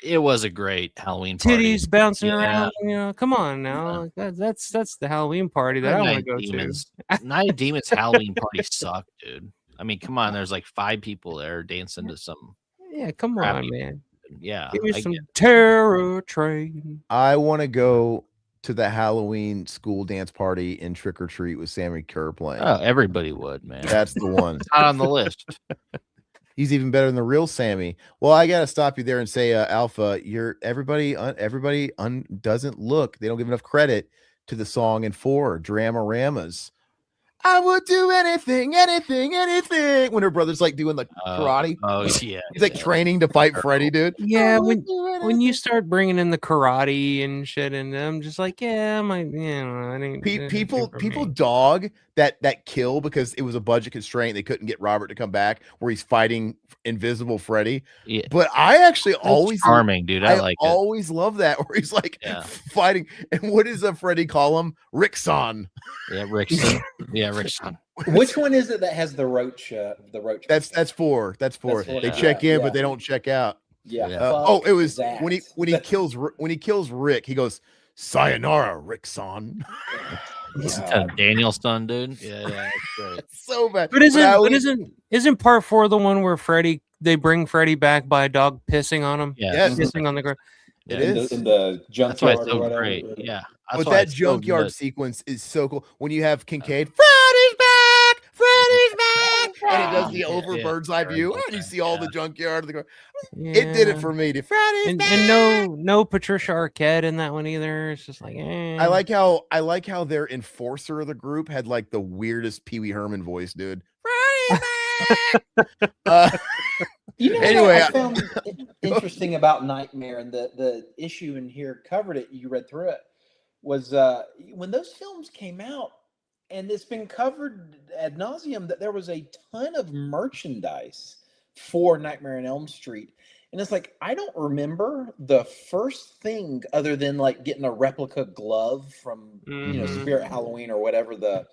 Halloween party. Titties bouncing around. You know, come on now. That's the Halloween party that I want to go to. Night Demons Halloween party sucked, dude. I mean, come on. There's like 5 people there dancing to some. Yeah, come on, man. Yeah, give me some Terror Train. I want to go to the Halloween school dance party in Trick or Treat with Sammy Kerr playing. Oh, everybody would, man. That's the one. It's not on the list. He's even better than the real Sammy. Well, I gotta stop you there and say, Alpha, everybody doesn't look. They don't give enough credit to the song in 4 Dramaramas. I would do anything. When her brother's like doing the karate. Oh yeah. He's like training to fight Freddy, dude. Yeah, when you start bringing in the karate and shit, and I'm just like, yeah, people dog that kill because it was a budget constraint. They couldn't get Robert to come back where he's fighting invisible Freddy. Yeah. But I actually always charming, dude. I like always love that where he's like fighting. And what does Freddy call him? Rickson. Yeah, Rickson. Yeah, Rickson. Which one is it that has the roach? That's 4. That's 4. They check in, but they don't check out. Yeah. It was when he kills Rick. He goes, "Sayonara, Rickson." Daniel's son, dude. Yeah, that's great. So bad. But isn't part 4 the one where they bring Freddy back by a dog pissing on him? Yes. Pissing on the ground. It is. in the That's why junkyard it's or so whatever. great. Yeah. That's But why that it's so junkyard good. sequence is so cool. When you have Kincaid, Freddy's back, Freddy's back, and it does the over bird's eye view, and you see all the junkyard. It did it for me. Freddy's back. And no Patricia Arquette in that one either. It's just like, I like how their enforcer of the group had like the weirdest Pee Wee Herman voice, dude. Freddy's back. Anyway, I found interesting about Nightmare, and the issue in here covered it. You read through it. Was when those films came out, and it's been covered ad nauseum that there was a ton of merchandise for Nightmare on Elm Street. And it's like, I don't remember the first thing other than like getting a replica glove from Spirit Halloween or whatever the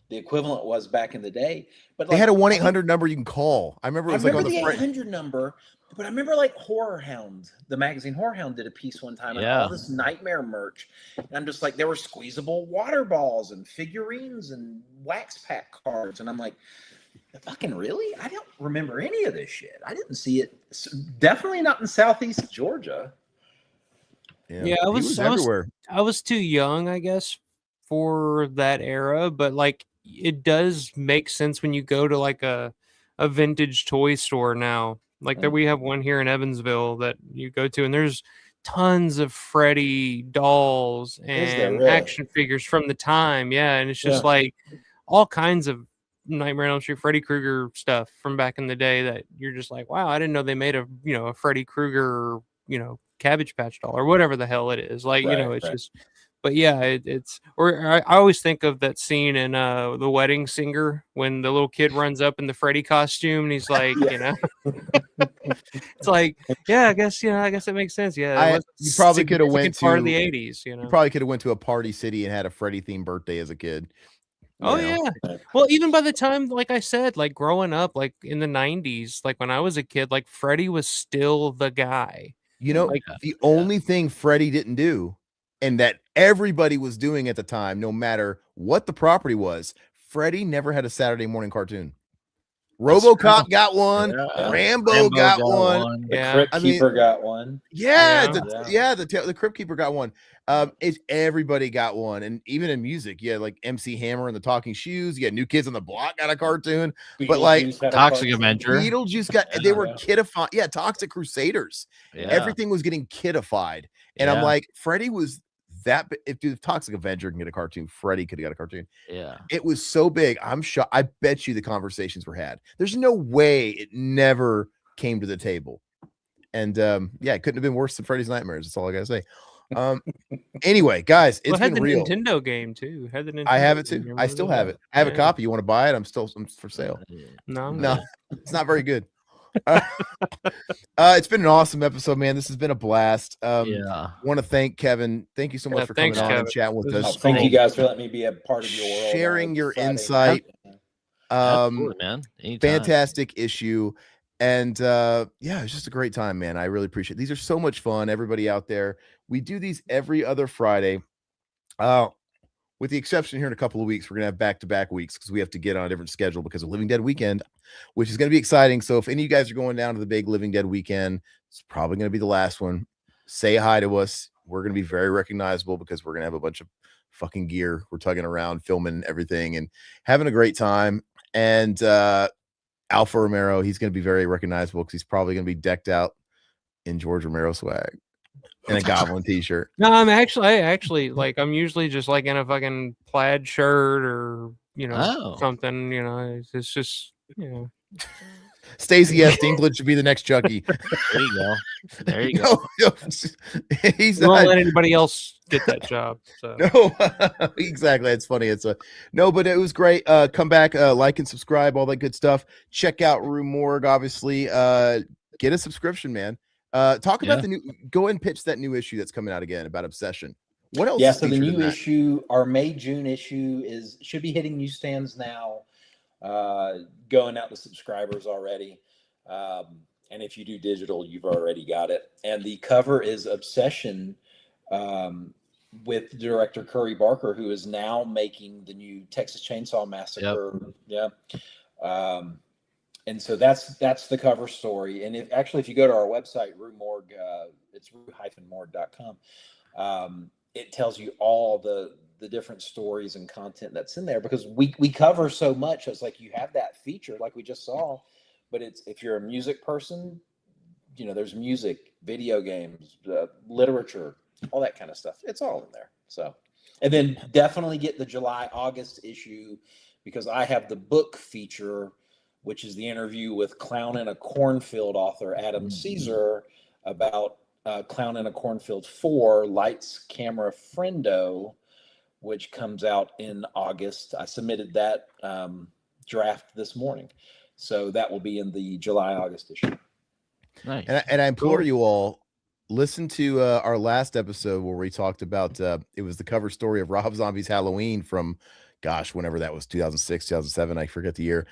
equivalent was back in the day. But they had a 1-800 number you can call. I remember it was like on the 800 number, but I remember like Horror Hound, the magazine Horror Hound did a piece one time on all this Nightmare merch. And I'm just like, there were squeezable water balls and figurines and wax pack cards. And I'm like, fucking really? I don't remember any of this shit. I didn't see it. Definitely not in Southeast Georgia. Yeah, I was everywhere. I was too young, I guess, for that era, but like it does make sense when you go to like a vintage toy store now. Like there we have one here in Evansville that you go to, and there's tons of Freddy dolls and action figures from the time. Yeah, and it's just like all kinds of Nightmare on Elm Street, Freddy Krueger stuff from back in the day that you're just like, wow, I didn't know they made a Freddy Krueger, Cabbage Patch doll or whatever the hell it is. Like, it's just, but yeah, it's, or I always think of that scene in The Wedding Singer when the little kid runs up in the Freddy costume and he's like, it's like, yeah, I guess it makes sense. Yeah. You probably could have went to part of the 80s, You probably could have went to a Party City and had a Freddy themed birthday as a kid. Oh yeah. Well, even by the time, like I said, like growing up, like in the 90s, like when I was a kid, like Freddy was still the guy. The only thing Freddy didn't do, and that everybody was doing at the time, no matter what the property was, Freddy never had a Saturday morning cartoon. RoboCop got one. Rambo got one. The Crypt Keeper got one. The Crypt Keeper got one. Everybody got one, and even in music, like MC Hammer and the Talking Shoes. You got New Kids on the Block got a cartoon, but like Toxic Avenger, Beetlejuice got. They were kidified. Yeah, Toxic Crusaders. Yeah. Everything was getting kidified, and I'm like, Freddy was that. If Toxic Avenger can get a cartoon, Freddy could have got a cartoon. Yeah, it was so big. I'm shocked. I bet you the conversations were had. There's no way it never came to the table, and it couldn't have been worse than Freddy's Nightmares. That's all I gotta say. Anyway, guys, it's been real. Nintendo game too. I have it too. I still have it. I have a copy. You want to buy it? I'm for sale. No, it's not very good. It's been an awesome episode, man. This has been a blast. Want to thank Kevin. Thank you so much for coming on and chatting with us. Thank you guys for letting me be a part of your world. Sharing your insight. Absolutely, man. Anytime. Fantastic issue. And it's just a great time, man. I really appreciate it. These are so much fun. Everybody out there. We do these every other Friday. With the exception here in a couple of weeks, we're gonna have back-to-back weeks because we have to get on a different schedule because of Living Dead weekend, which is gonna be exciting. So if any of you guys are going down to the big Living Dead weekend, it's probably gonna be the last one. Say hi to us. We're gonna be very recognizable because we're gonna have a bunch of fucking gear. We're tugging around, filming everything, and having a great time. And Alpha Romero, he's going to be very recognizable because he's probably going to be decked out in George Romero swag and a Goblin t-shirt. No, I actually like, I'm usually just like in a fucking plaid shirt or, something, it's just, Stacey S. England should be the next Chucky. There you go. He's not letting anybody else get that job. So. No, exactly. It's funny. But it was great. Come back, like and subscribe, all that good stuff. Check out Rue Morgue, obviously. Get a subscription, man. Talk about go ahead and pitch that new issue that's coming out again about obsession. What else? Yeah, so the new issue, our May-June issue, should be hitting newsstands now. Going out to subscribers already. And if you do digital, you've already got it. And the cover is Obsession with director Curry Barker, who is now making the new Texas Chainsaw Massacre. Yep. Yeah. And so that's the cover story. And if you go to our website, Rue Morgue, it's rue-morgue.com. It tells you all the different stories and content that's in there, because we cover so much. It's like you have that feature like we just saw, but if you're a music person, there's music, video games, literature, all that kind of stuff. It's all in there. So, and then definitely get the July, August issue, because I have the book feature, which is the interview with Clown in a Cornfield author Adam Caesar about Clown in a Cornfield 4, Lights, Camera, Friendo, which comes out in August. I submitted that draft this morning. So that will be in the July, August issue. Nice. And I implore you all, listen to our last episode where we talked about, it was the cover story of Rob Zombie's Halloween from, gosh, whenever that was, 2006, 2007, I forget the year.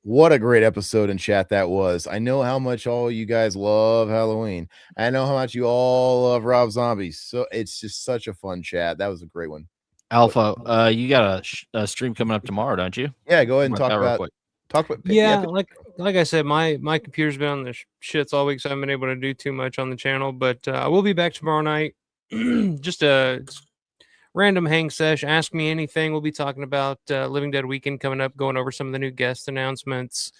What a great episode in chat that was. I know how much all you guys love Halloween. I know how much you all love Rob Zombie. So it's just such a fun chat. That was a great one. Alpha, you got a stream coming up tomorrow, don't you? Yeah, go ahead and talk real about quick. Yeah, like I said, my computer's been on the shits all week, so I haven't been able to do too much on the channel. But I will be back tomorrow night. Just a random hang sesh. Ask me anything. We'll be talking about Living Dead Weekend coming up, going over some of the new guest announcements.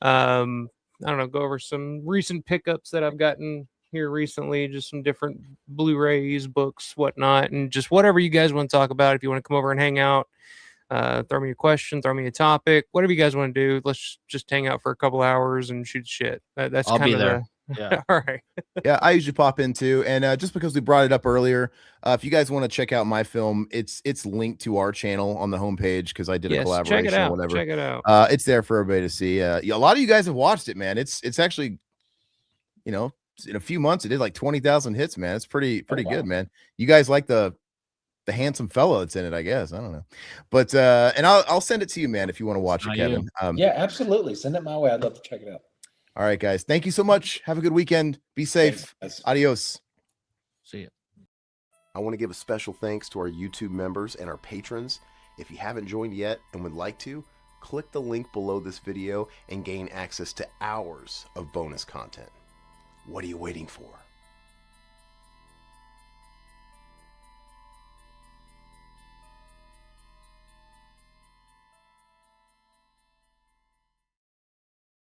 I don't know, go over some recent pickups that I've gotten here recently, just some different Blu-rays, books, whatnot, and just whatever you guys want to talk about. If you want to come over and hang out, throw me a question, throw me a topic, whatever you guys want to do. Let's just hang out for a couple hours and shoot shit. That's I'll kind be of there. Yeah. All right. Yeah, I usually pop in too. And just because we brought it up earlier, if you guys want to check out my film, it's linked to our channel on the homepage, because I did a collaboration check it out. or whatever. Check it out. It's there for everybody to see. A lot of you guys have watched it, man. It's actually, in a few months it did like 20,000 hits, man. It's pretty good, man. You guys like the handsome fellow that's in it, I guess. I don't know, but and I'll send it to you, man, if you want to watch it, Kevin. Yeah, absolutely. Send it my way. I'd love to check it out. All right, guys. Thank you so much. Have a good weekend. Be safe. Thanks. Adios. See ya. I want to give a special thanks to our YouTube members and our patrons. If you haven't joined yet and would like to, click the link below this video and gain access to hours of bonus content. What are you waiting for?